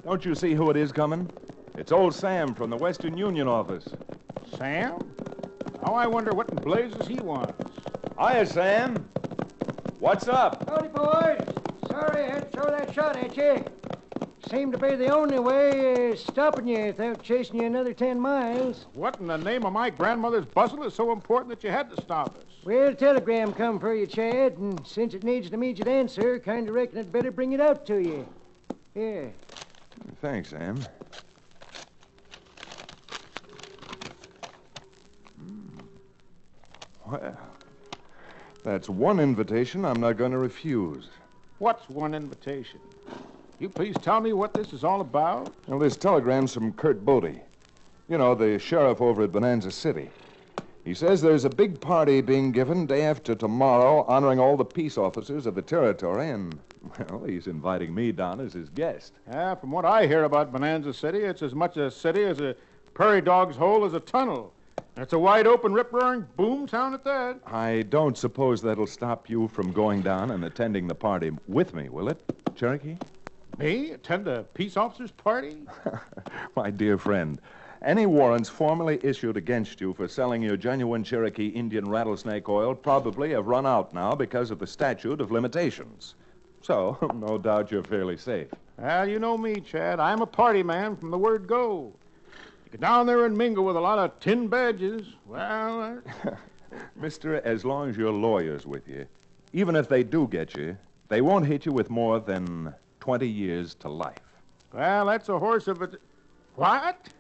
Don't you see who it is coming? It's old Sam from the Western Union office. Sam? Now I wonder what in blazes he wants. Hiya, Sam. What's up? Howdy, boys. Sorry I had to throw that shot at you. Seemed to be the only way stopping you without chasing you another 10 miles. What in the name of my grandmother's bustle is so important that you had to stop us? Well, a telegram come for you, Chad, and since it needs an immediate answer, kind of reckon I'd better bring it out to you. Here. Thanks, Sam. Well, that's one invitation I'm not going to refuse. What's one invitation? You please tell me what this is all about? Well, this telegram's from Kurt Bodie. You know, the sheriff over at Bonanza City. He says there's a big party being given day after tomorrow honoring all the peace officers of the territory, and, well, he's inviting me down as his guest. Yeah, from what I hear about Bonanza City, it's as much a city as a prairie dog's hole is a tunnel. It's a wide-open, rip-roaring boom town at that. I don't suppose that'll stop you from going down and attending the party with me, will it, Cherokee? Me? Attend a peace officer's party? My dear friend, any warrants formally issued against you for selling your genuine Cherokee Indian rattlesnake oil probably have run out now because of the statute of limitations. So, no doubt you're fairly safe. Well, you know me, Chad. I'm a party man from the word go. Get down there and mingle with a lot of tin badges. Well, Mister, as long as your lawyer's with you, even if they do get you, they won't hit you with more than 20 years to life. Well, that's a horse of a... What?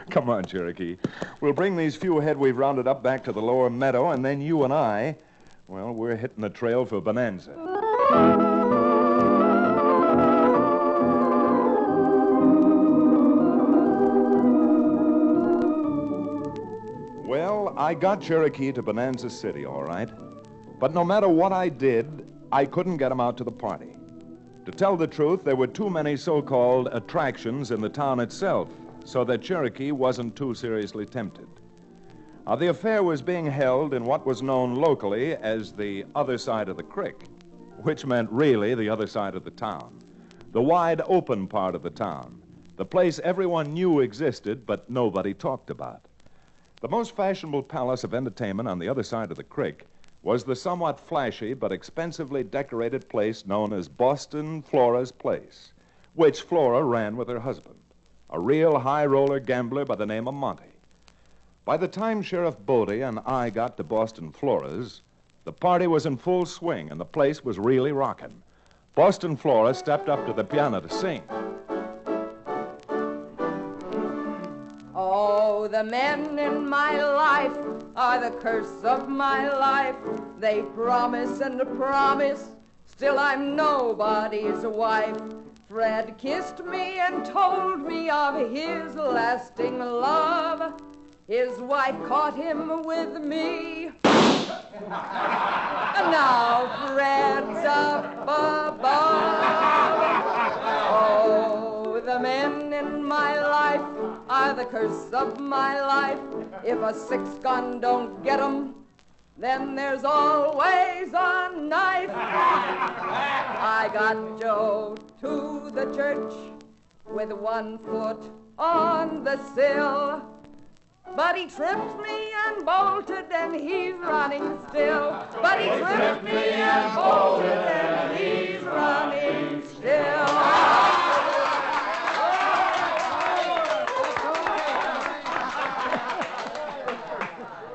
Come on, Cherokee. We'll bring these few head we've rounded up back to the lower meadow, and then you and I, well, we're hitting the trail for Bonanza. Well, I got Cherokee to Bonanza City, all right. But no matter what I did, I couldn't get him out to the party. To tell the truth, there were too many so-called attractions in the town itself, so that Cherokee wasn't too seriously tempted. Now, the affair was being held in what was known locally as the other side of the creek, which meant really the other side of the town, the wide open part of the town, the place everyone knew existed but nobody talked about. The most fashionable palace of entertainment on the other side of the creek was the somewhat flashy but expensively decorated place known as Boston Flora's Place, which Flora ran with her husband, a real high-roller gambler by the name of Monty. By the time Sheriff Bodie and I got to Boston Flora's, the party was in full swing and the place was really rocking. Boston Flora stepped up to the piano to sing. Oh, the men in my life are the curse of my life. They promise and promise, still I'm nobody's wife. Fred kissed me and told me of his lasting love. His wife caught him with me. Now Fred's up above. Oh, the men in my life are the curse of my life. If a six-gun don't get 'em, then there's always a knife. I got Joe to the church with one foot on the sill, but he tripped me and bolted and he's running still. But he tripped me and bolted and he's running still.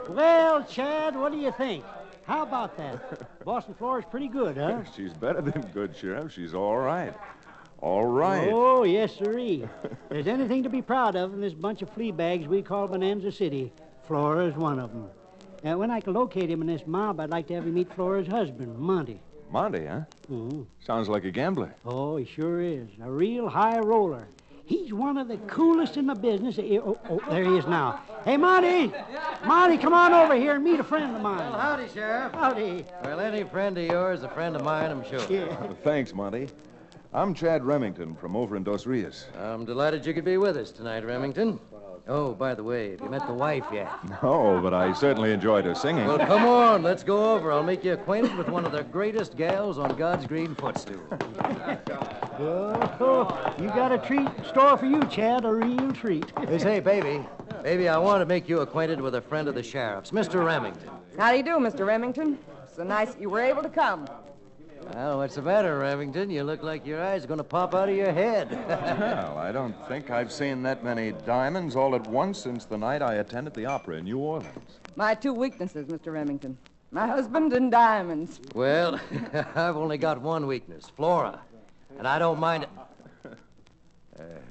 Well, Chad, what do you think? How about that? Boston Flora's pretty good, huh? She's better than good, Sheriff. She's all right. All right. Oh, yes, sirree. If there's anything to be proud of in this bunch of flea bags we call Bonanza City, Flora's one of them. And when I can locate him in this mob, I'd like to have him meet Flora's husband, Monty. Monty, huh? Mm-hmm. Sounds like a gambler. Oh, he sure is. A real high roller. He's one of the coolest in the business. Oh, there he is now. Hey, Monty! Monty, come on over here and meet a friend of mine. Well, howdy, Sheriff. Howdy. Well, any friend of yours, a friend of mine, I'm sure. Yeah. Thanks, Monty. I'm Chad Remington from over in Dos Rios. I'm delighted you could be with us tonight, Remington. Oh, by the way, have you met the wife yet? No, but I certainly enjoyed her singing. Well, come on, let's go over. I'll make you acquainted with one of the greatest gals on God's green footstool. Oh, you got a treat in store for you, Chad, a real treat. Say, baby, I want to make you acquainted with a friend of the sheriff's, Mr. Remington. How do you do, Mr. Remington? So nice that you were able to come. Well, what's the matter, Remington? You look like your eyes are going to pop out of your head. Well, I don't think I've seen that many diamonds all at once since the night I attended the opera in New Orleans. My two weaknesses, Mr. Remington. My husband and diamonds. Well, I've only got one weakness, Flora. And I don't mind it.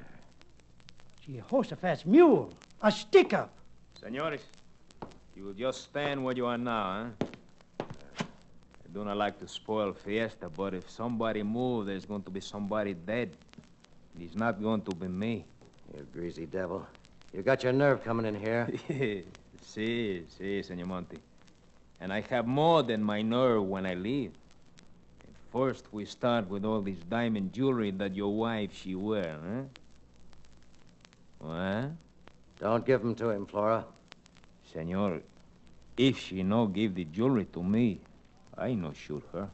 Jehoshaphat's mule. A stick-up. Senores, you will just stand where you are now, huh? I do not like to spoil fiesta, but if somebody moves, there's going to be somebody dead. It's not going to be me. You greasy devil. You got your nerve coming in here. Si, Senor Monty. And I have more than my nerve when I leave. First, we start with all this diamond jewelry that your wife, she wear, huh? What? Don't give them to him, Flora. Senor, if she no give the jewelry to me, I no shoot her.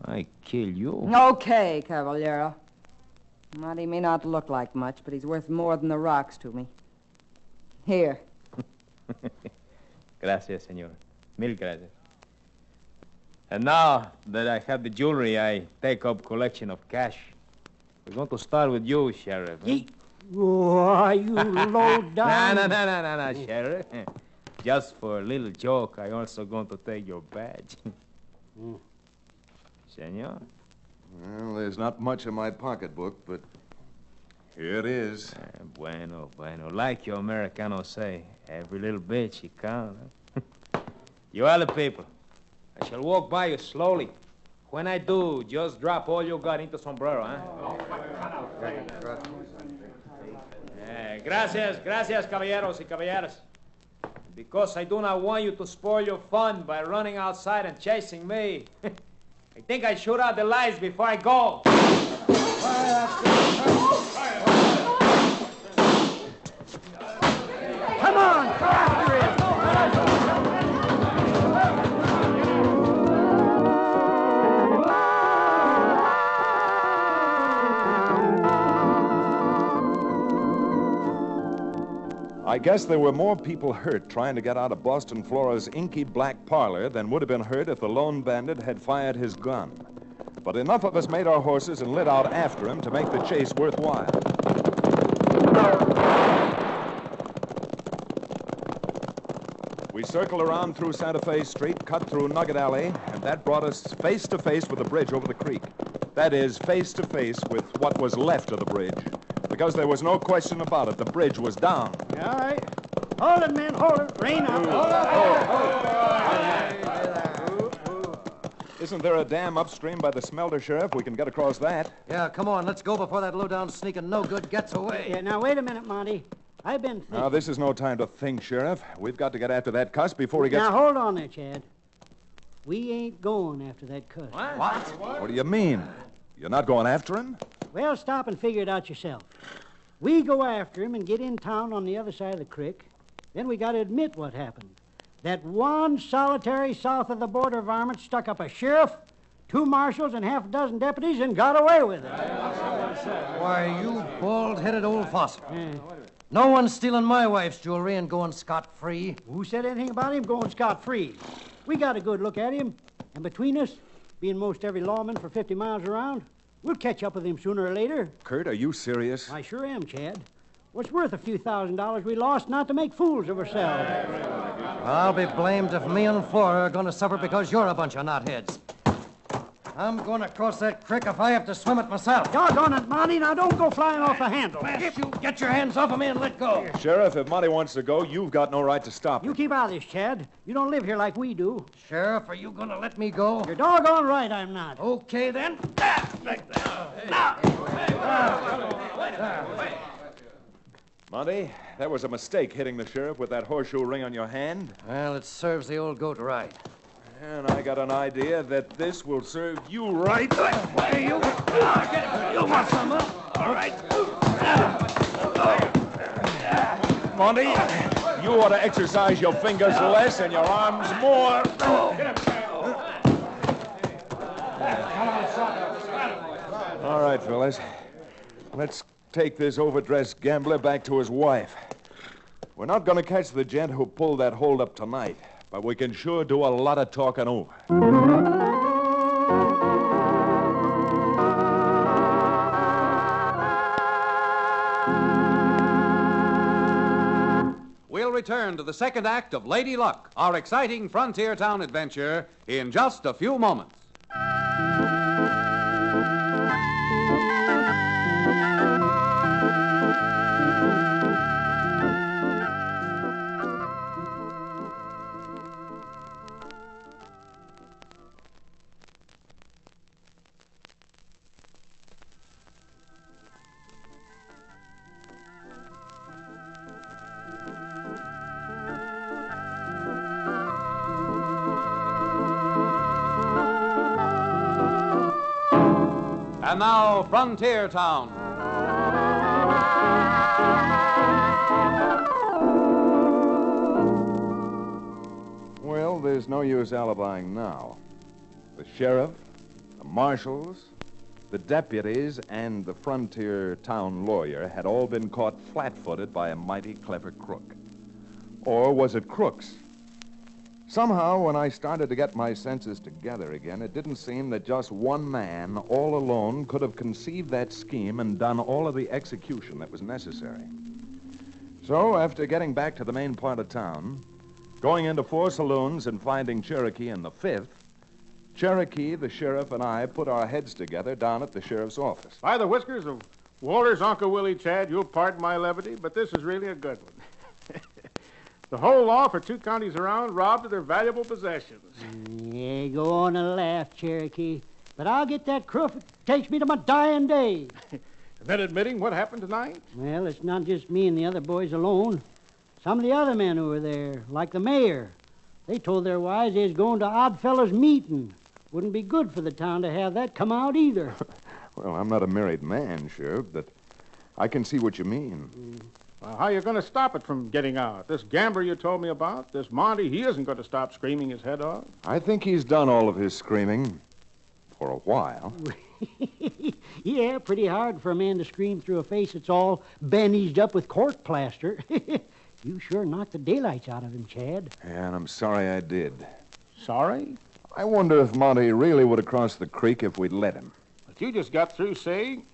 I kill you. Okay, Caballero. Monty may not look like much, but he's worth more than the rocks to me. Here. Gracias, senor. Mil gracias. And now that I have the jewelry, I take up collection of cash. We're going to start with you, Sheriff. Huh? Why, you low down. No, Sheriff. Just for a little joke, I also going to take your badge. Senor? Well, there's not much in my pocketbook, but here it is. Bueno. Like your Americanos say, every little bit she counts. Huh? You other people, I shall walk by you slowly. When I do, just drop all you got into sombrero, huh? Gracias, caballeros y caballeras. Because I do not want you to spoil your fun by running outside and chasing me. I think I shoot out the lights before I go. Come on, go after him. I guess there were more people hurt trying to get out of Boston Flora's inky black parlor than would have been hurt if the lone bandit had fired his gun. But enough of us made our horses and lit out after him to make the chase worthwhile. We circled around through Santa Fe Street, cut through Nugget Alley, and that brought us face to face with the bridge over the creek. That is, face to face with what was left of the bridge. Because there was no question about it, the bridge was down. All right. Hold it, men, hold it. Rein up. Isn't there a dam upstream by the smelter, Sheriff? We can get across that. Yeah, come on, let's go before that low-down sneaking no-good gets away. Yeah, now, wait a minute, Monty. I've been thinking. Now, this is no time to think, Sheriff. We've got to get after that cuss before he gets... Now, hold on there, Chad. We ain't going after that cuss. What do you mean? You're not going after him? Well, stop and figure it out yourself. We go after him and get in town on the other side of the creek. Then we got to admit what happened. That one solitary south of the border varmint stuck up a sheriff, 2 marshals, and half a dozen deputies and got away with it. Why, you bald-headed old fossil. No one's stealing my wife's jewelry and going scot-free. Who said anything about him going scot-free? We got a good look at him, and between us, being most every lawman for 50 miles around, we'll catch up with him sooner or later. Kurt, are you serious? I sure am, Chad. What's worth a few $1,000s we lost not to make fools of ourselves? I'll be blamed if me and Flora are going to suffer because you're a bunch of knotheads. I'm going to cross that creek if I have to swim it myself. Doggone it, Monty. Now don't go flying off the handle. Blast you, get your hands off of me and let go. Sheriff, if Monty wants to go, you've got no right to stop him. You keep out of this, Chad. You don't live here like we do. Sheriff, are you going to let me go? You're doggone right I'm not. Okay, then. Monty, that was a mistake hitting the sheriff with that horseshoe ring on your hand. Well, it serves the old goat right. And I got an idea that this will serve you right. Hey, you want some, huh? All right. Monty, you ought to exercise your fingers less and your arms more. All right, fellas. Let's take this overdressed gambler back to his wife. We're not going to catch the gent who pulled that holdup tonight, but we can sure do a lot of talking over. We'll return to the second act of Lady Luck, our exciting frontier town adventure, in just a few moments. And now, Frontier Town. Well, there's no use alibying now. The sheriff, the marshals, the deputies, and the frontier town lawyer had all been caught flat-footed by a mighty clever crook. Or was it crooks? Somehow, when I started to get my senses together again, it didn't seem that just one man, all alone, could have conceived that scheme and done all of the execution that was necessary. So, after getting back to the main part of town, going into 4 saloons and finding Cherokee in the 5th, Cherokee, the sheriff, and I put our heads together down at the sheriff's office. By the whiskers of Walter's Uncle Willie, Chad, you'll pardon my levity, but this is really a good one. The whole law for 2 counties around robbed of their valuable possessions. Yeah, go on and laugh, Cherokee. But I'll get that crook if it takes me to my dying day. And then admitting what happened tonight? Well, it's not just me and the other boys alone. Some of the other men who were there, like the mayor, they told their wives they was going to Oddfellows' meeting. Wouldn't be good for the town to have that come out either. Well, I'm not a married man, Sheriff, but I can see what you mean. Well, how are you going to stop it from getting out? This gambler you told me about, this Monty, he isn't going to stop screaming his head off. I think he's done all of his screaming for a while. Yeah, pretty hard for a man to scream through a face that's all bandaged up with court plaster. You sure knocked the daylights out of him, Chad. Yeah, and I'm sorry I did. Sorry? I wonder if Monty really would have crossed the creek if we'd let him. But you just got through saying...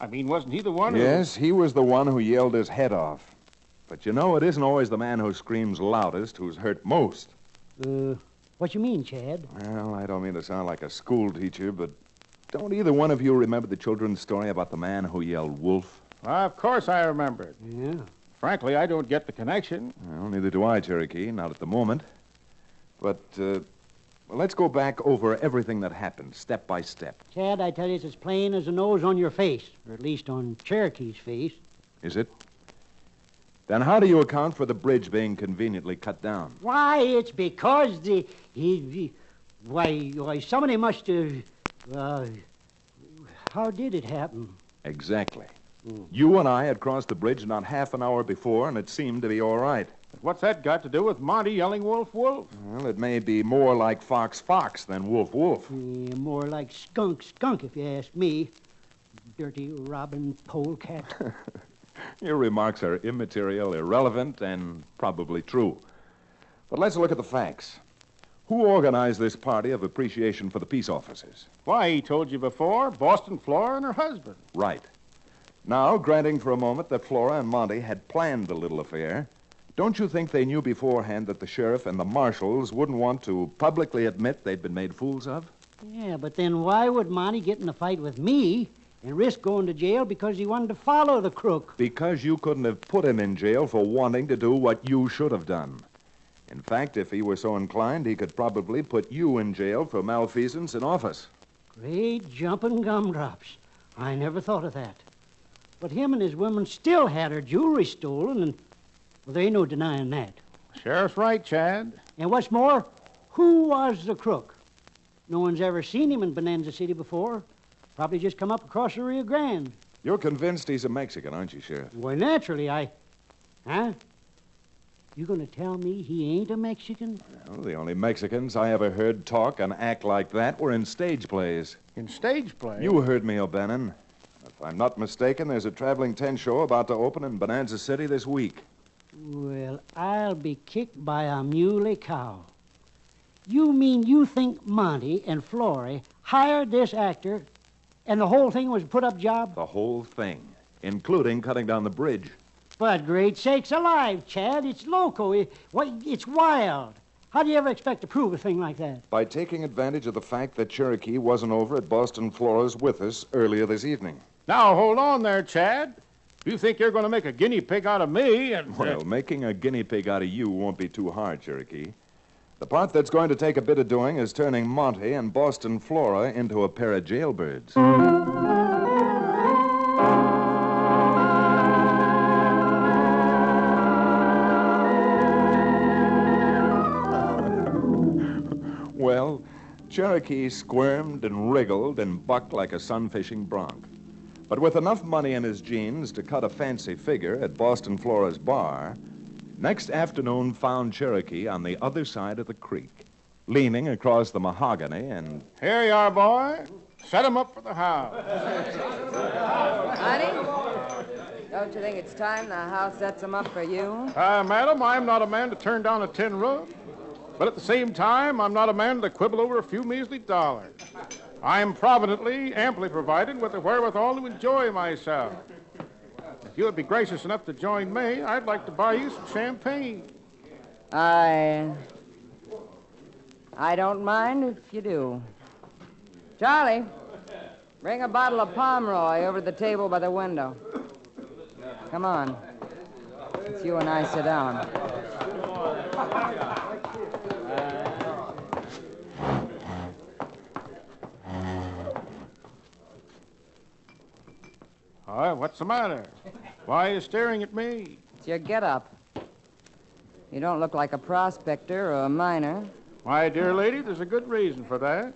wasn't he the one who... Yes, he was the one who yelled his head off. But you know, it isn't always the man who screams loudest who's hurt most. What you mean, Chad? Well, I don't mean to sound like a school teacher, but don't either one of you remember the children's story about the man who yelled wolf? Of course I remember it. Yeah. Frankly, I don't get the connection. Well, neither do I, Cherokee, not at the moment. But, let's go back over everything that happened, step by step. Chad, I tell you, it's as plain as the nose on your face, or at least on Cherokee's face. Is it? Then how do you account for the bridge being conveniently cut down? Why, it's because why, somebody must have... how did it happen? Exactly. You and I had crossed the bridge not half an hour before, and it seemed to be all right. But what's that got to do with Monty yelling wolf, wolf? Well, it may be more like fox, fox than wolf, wolf. Yeah, more like skunk, skunk, if you ask me. Dirty robbing polecat. Your remarks are immaterial, irrelevant, and probably true. But let's look at the facts. Who organized this party of appreciation for the peace officers? Why, he told you before, Boston Flora and her husband. Right. Now, granting for a moment that Flora and Monty had planned the little affair, don't you think they knew beforehand that the sheriff and the marshals wouldn't want to publicly admit they'd been made fools of? Yeah, but then why would Monty get in a fight with me and risk going to jail because he wanted to follow the crook? Because you couldn't have put him in jail for wanting to do what you should have done. In fact, if he were so inclined, he could probably put you in jail for malfeasance in office. Great jumping gumdrops. I never thought of that. But him and his woman still had her jewelry stolen, and well, there ain't no denying that. Sheriff's right, Chad. And what's more, who was the crook? No one's ever seen him in Bonanza City before. Probably just come up across the Rio Grande. You're convinced he's a Mexican, aren't you, Sheriff? Well, naturally, Huh? You gonna tell me he ain't a Mexican? Well, the only Mexicans I ever heard talk and act like that were in stage plays. In stage plays? You heard me, O'Bannon. If I'm not mistaken, there's a traveling tent show about to open in Bonanza City this week. Well, I'll be kicked by a muley cow. You mean you think Monty and Florrie hired this actor and the whole thing was a put-up job? The whole thing, including cutting down the bridge. But great sakes alive, Chad, it's loco. It's wild. How do you ever expect to prove a thing like that? By taking advantage of the fact that Cherokee wasn't over at Boston Flora's with us earlier this evening. Now, hold on there, Chad. You think you're going to make a guinea pig out of me and... Well, making a guinea pig out of you won't be too hard, Cherokee. The part that's going to take a bit of doing is turning Monty and Boston Flora into a pair of jailbirds. Well, Cherokee squirmed and wriggled and bucked like a sun-fishing bronc. But with enough money in his jeans to cut a fancy figure at Boston Flora's bar, next afternoon found Cherokee on the other side of the creek, leaning across the mahogany and... Here you are, boy. Set him up for the house. Honey, don't you think it's time the house sets him up for you? Madam, I'm not a man to turn down a tin roof. But at the same time, I'm not a man to quibble over a few measly dollars. I'm providently, amply provided with the wherewithal to enjoy myself. If you would be gracious enough to join me, I'd like to buy you some champagne. I don't mind if you do. Charlie, bring a bottle of Pomeroy over to the table by the window. Come on. It's you and I sit down. All right, what's the matter? Why are you staring at me? It's your get-up. You don't look like a prospector or a miner. My dear lady, there's a good reason for that.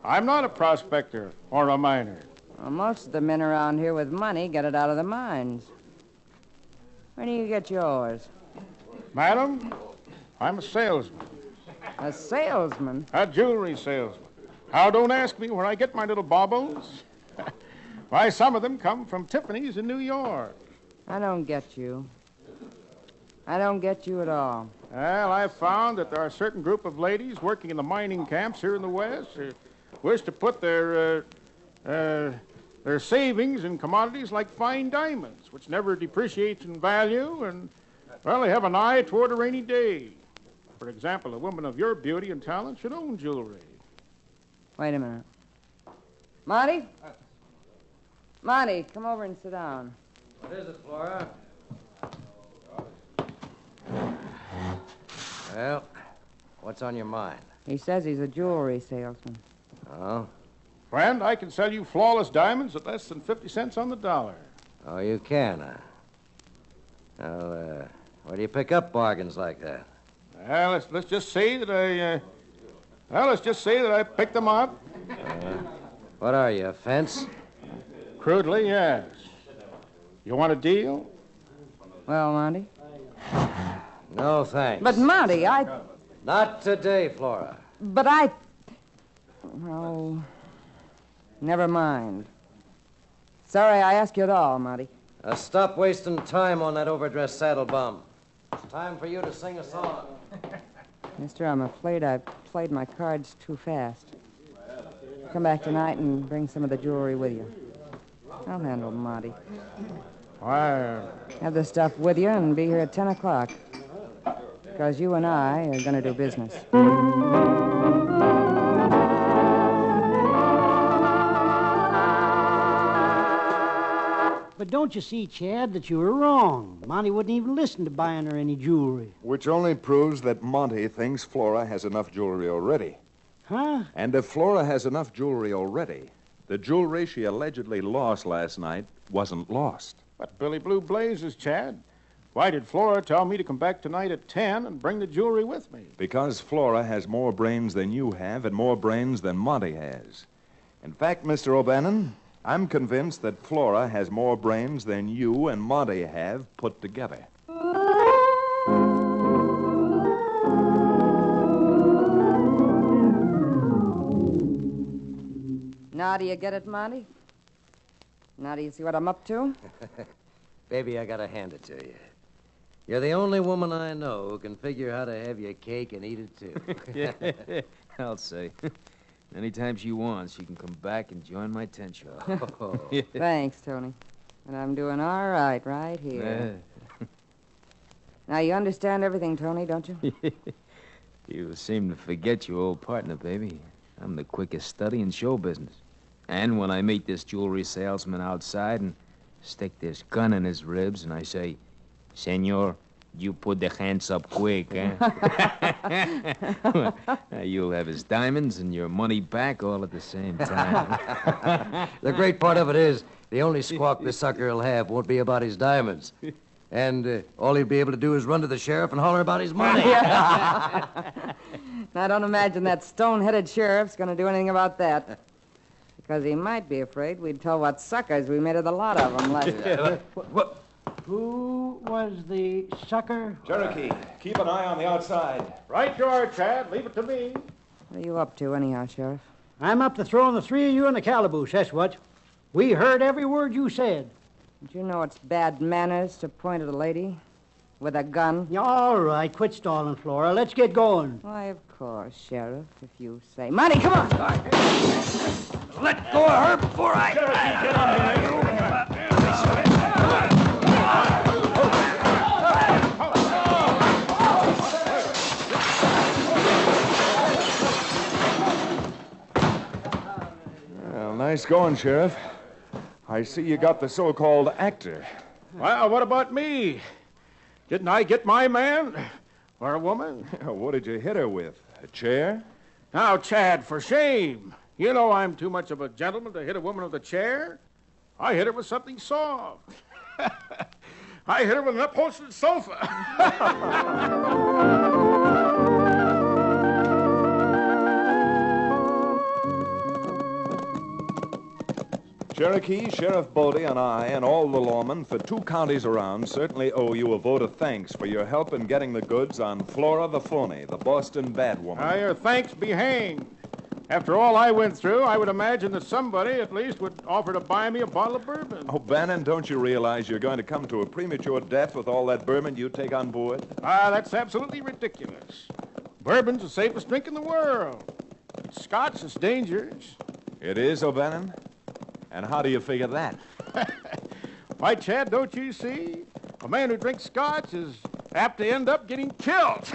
I'm not a prospector or a miner. Well, most of the men around here with money get it out of the mines. Where do you get yours? Madam, I'm a salesman. A salesman? A jewelry salesman. Now, don't ask me where I get my little baubles. Why, some of them come from Tiffany's in New York. I don't get you. I don't get you at all. Well, I've found that there are a certain group of ladies working in the mining camps here in the West who wish to put their savings in commodities like fine diamonds, which never depreciates in value, and, well, they have an eye toward a rainy day. For example, a woman of your beauty and talent should own jewelry. Wait a minute. Monty? Monty, come over and sit down. What is it, Flora? Well, what's on your mind? He says he's a jewelry salesman. Oh? Friend, I can sell you flawless diamonds at less than 50 cents on the dollar. Oh, you can, huh? Well, where do you pick up bargains like that? Well, let's just say that I picked them up. What are you, a fence? Crudely, yes. You want a deal? Well, Monty? No, thanks. But, Monty, Not today, Flora. But Oh, never mind. Sorry I asked you at all, Monty. Stop wasting time on that overdressed saddle bum. It's time for you to sing a song. Mister, I'm afraid I played my cards too fast. Come back tonight and bring some of the jewelry with you. I'll handle Monty. Why? Have the stuff with you and be here at 10 o'clock. Because you and I are going to do business. But don't you see, Chad, that you were wrong? Monty wouldn't even listen to buying her any jewelry. Which only proves that Monty thinks Flora has enough jewelry already. Huh? And if Flora has enough jewelry already, the jewelry she allegedly lost last night wasn't lost. But Billy Blue Blazes, Chad. Why did Flora tell me to come back tonight at 10 and bring the jewelry with me? Because Flora has more brains than you have and more brains than Monty has. In fact, Mr. O'Bannon, I'm convinced that Flora has more brains than you and Monty have put together. Now do you get it, Monty? Now do you see what I'm up to? Baby, I gotta hand it to you. You're the only woman I know who can figure how to have your cake and eat it, too. Yeah, I'll say. Anytime she wants, she can come back and join my tent show. Oh. Thanks, Tony. And I'm doing all right here. Now, you understand everything, Tony, don't you? You seem to forget your old partner, baby. I'm the quickest study in show business. And when I meet this jewelry salesman outside and stick this gun in his ribs and I say, Senor, you put the hands up quick, eh? You'll have his diamonds and your money back all at the same time. The great part of it is the only squawk this sucker will have won't be about his diamonds. And all he'll be able to do is run to the sheriff and holler about his money. I don't imagine that stone-headed sheriff's going to do anything about that. Because he might be afraid we'd tell what suckers we made of the lot of them last year. Who was the sucker? Cherokee, keep an eye on the outside. Right you are, Chad. Leave it to me. What are you up to, anyhow, Sheriff? I'm up to throwing the three of you in the calaboose, that's what. We heard every word you said. Don't you know it's bad manners to point at a lady with a gun? Yeah, all right, quit stalling, Flora. Let's get going. Why, of course, Sheriff, if you say. Money, come on! Let go of her before I... Cherokee, get on here, you. Well, nice going, Sheriff. I see you got the so-called actor. Well, what about me? Didn't I get my man? Or a woman? What did you hit her with? A chair? Now, Chad, for shame. You know I'm too much of a gentleman to hit a woman with a chair. I hit her with something soft. I hit her with an upholstered sofa. Cherokee, Sheriff Bodie, and I, and all the lawmen for 2 counties around certainly owe you a vote of thanks for your help in getting the goods on Flora the Phony, the Boston bad woman. Your thanks be hanged. After all I went through, I would imagine that somebody at least would offer to buy me a bottle of bourbon. Oh, Bannon, don't you realize you're going to come to a premature death with all that bourbon you take on board? That's absolutely ridiculous. Bourbon's the safest drink in the world. It's Scotch that's dangerous. It is, O'Bannon? And how do you figure that? Why, Chad, don't you see? A man who drinks Scotch is apt to end up getting killed.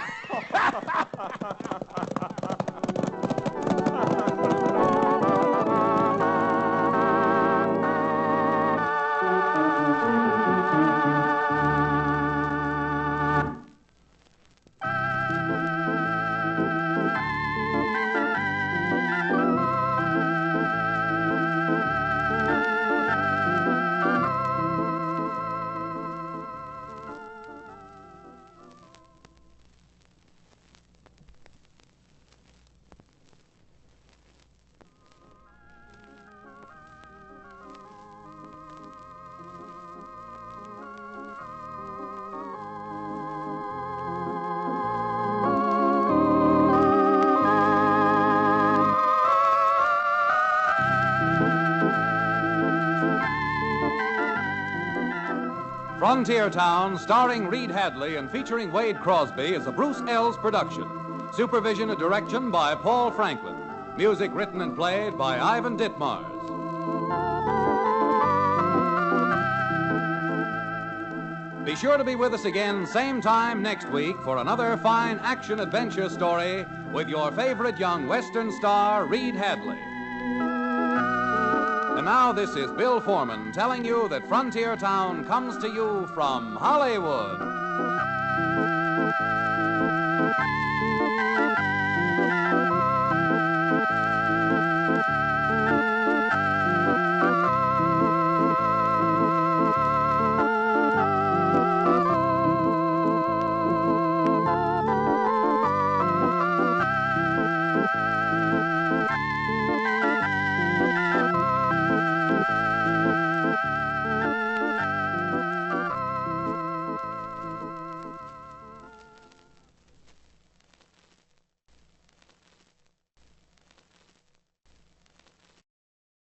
Frontier Town, starring Reed Hadley and featuring Wade Crosby, is a Bruce Ells production. Supervision and direction by Paul Franklin. Music written and played by Ivan Ditmars. Be sure to be with us again same time next week for another fine action-adventure story with your favorite young Western star, Reed Hadley. And now this is Bill Foreman telling you that Frontier Town comes to you from Hollywood.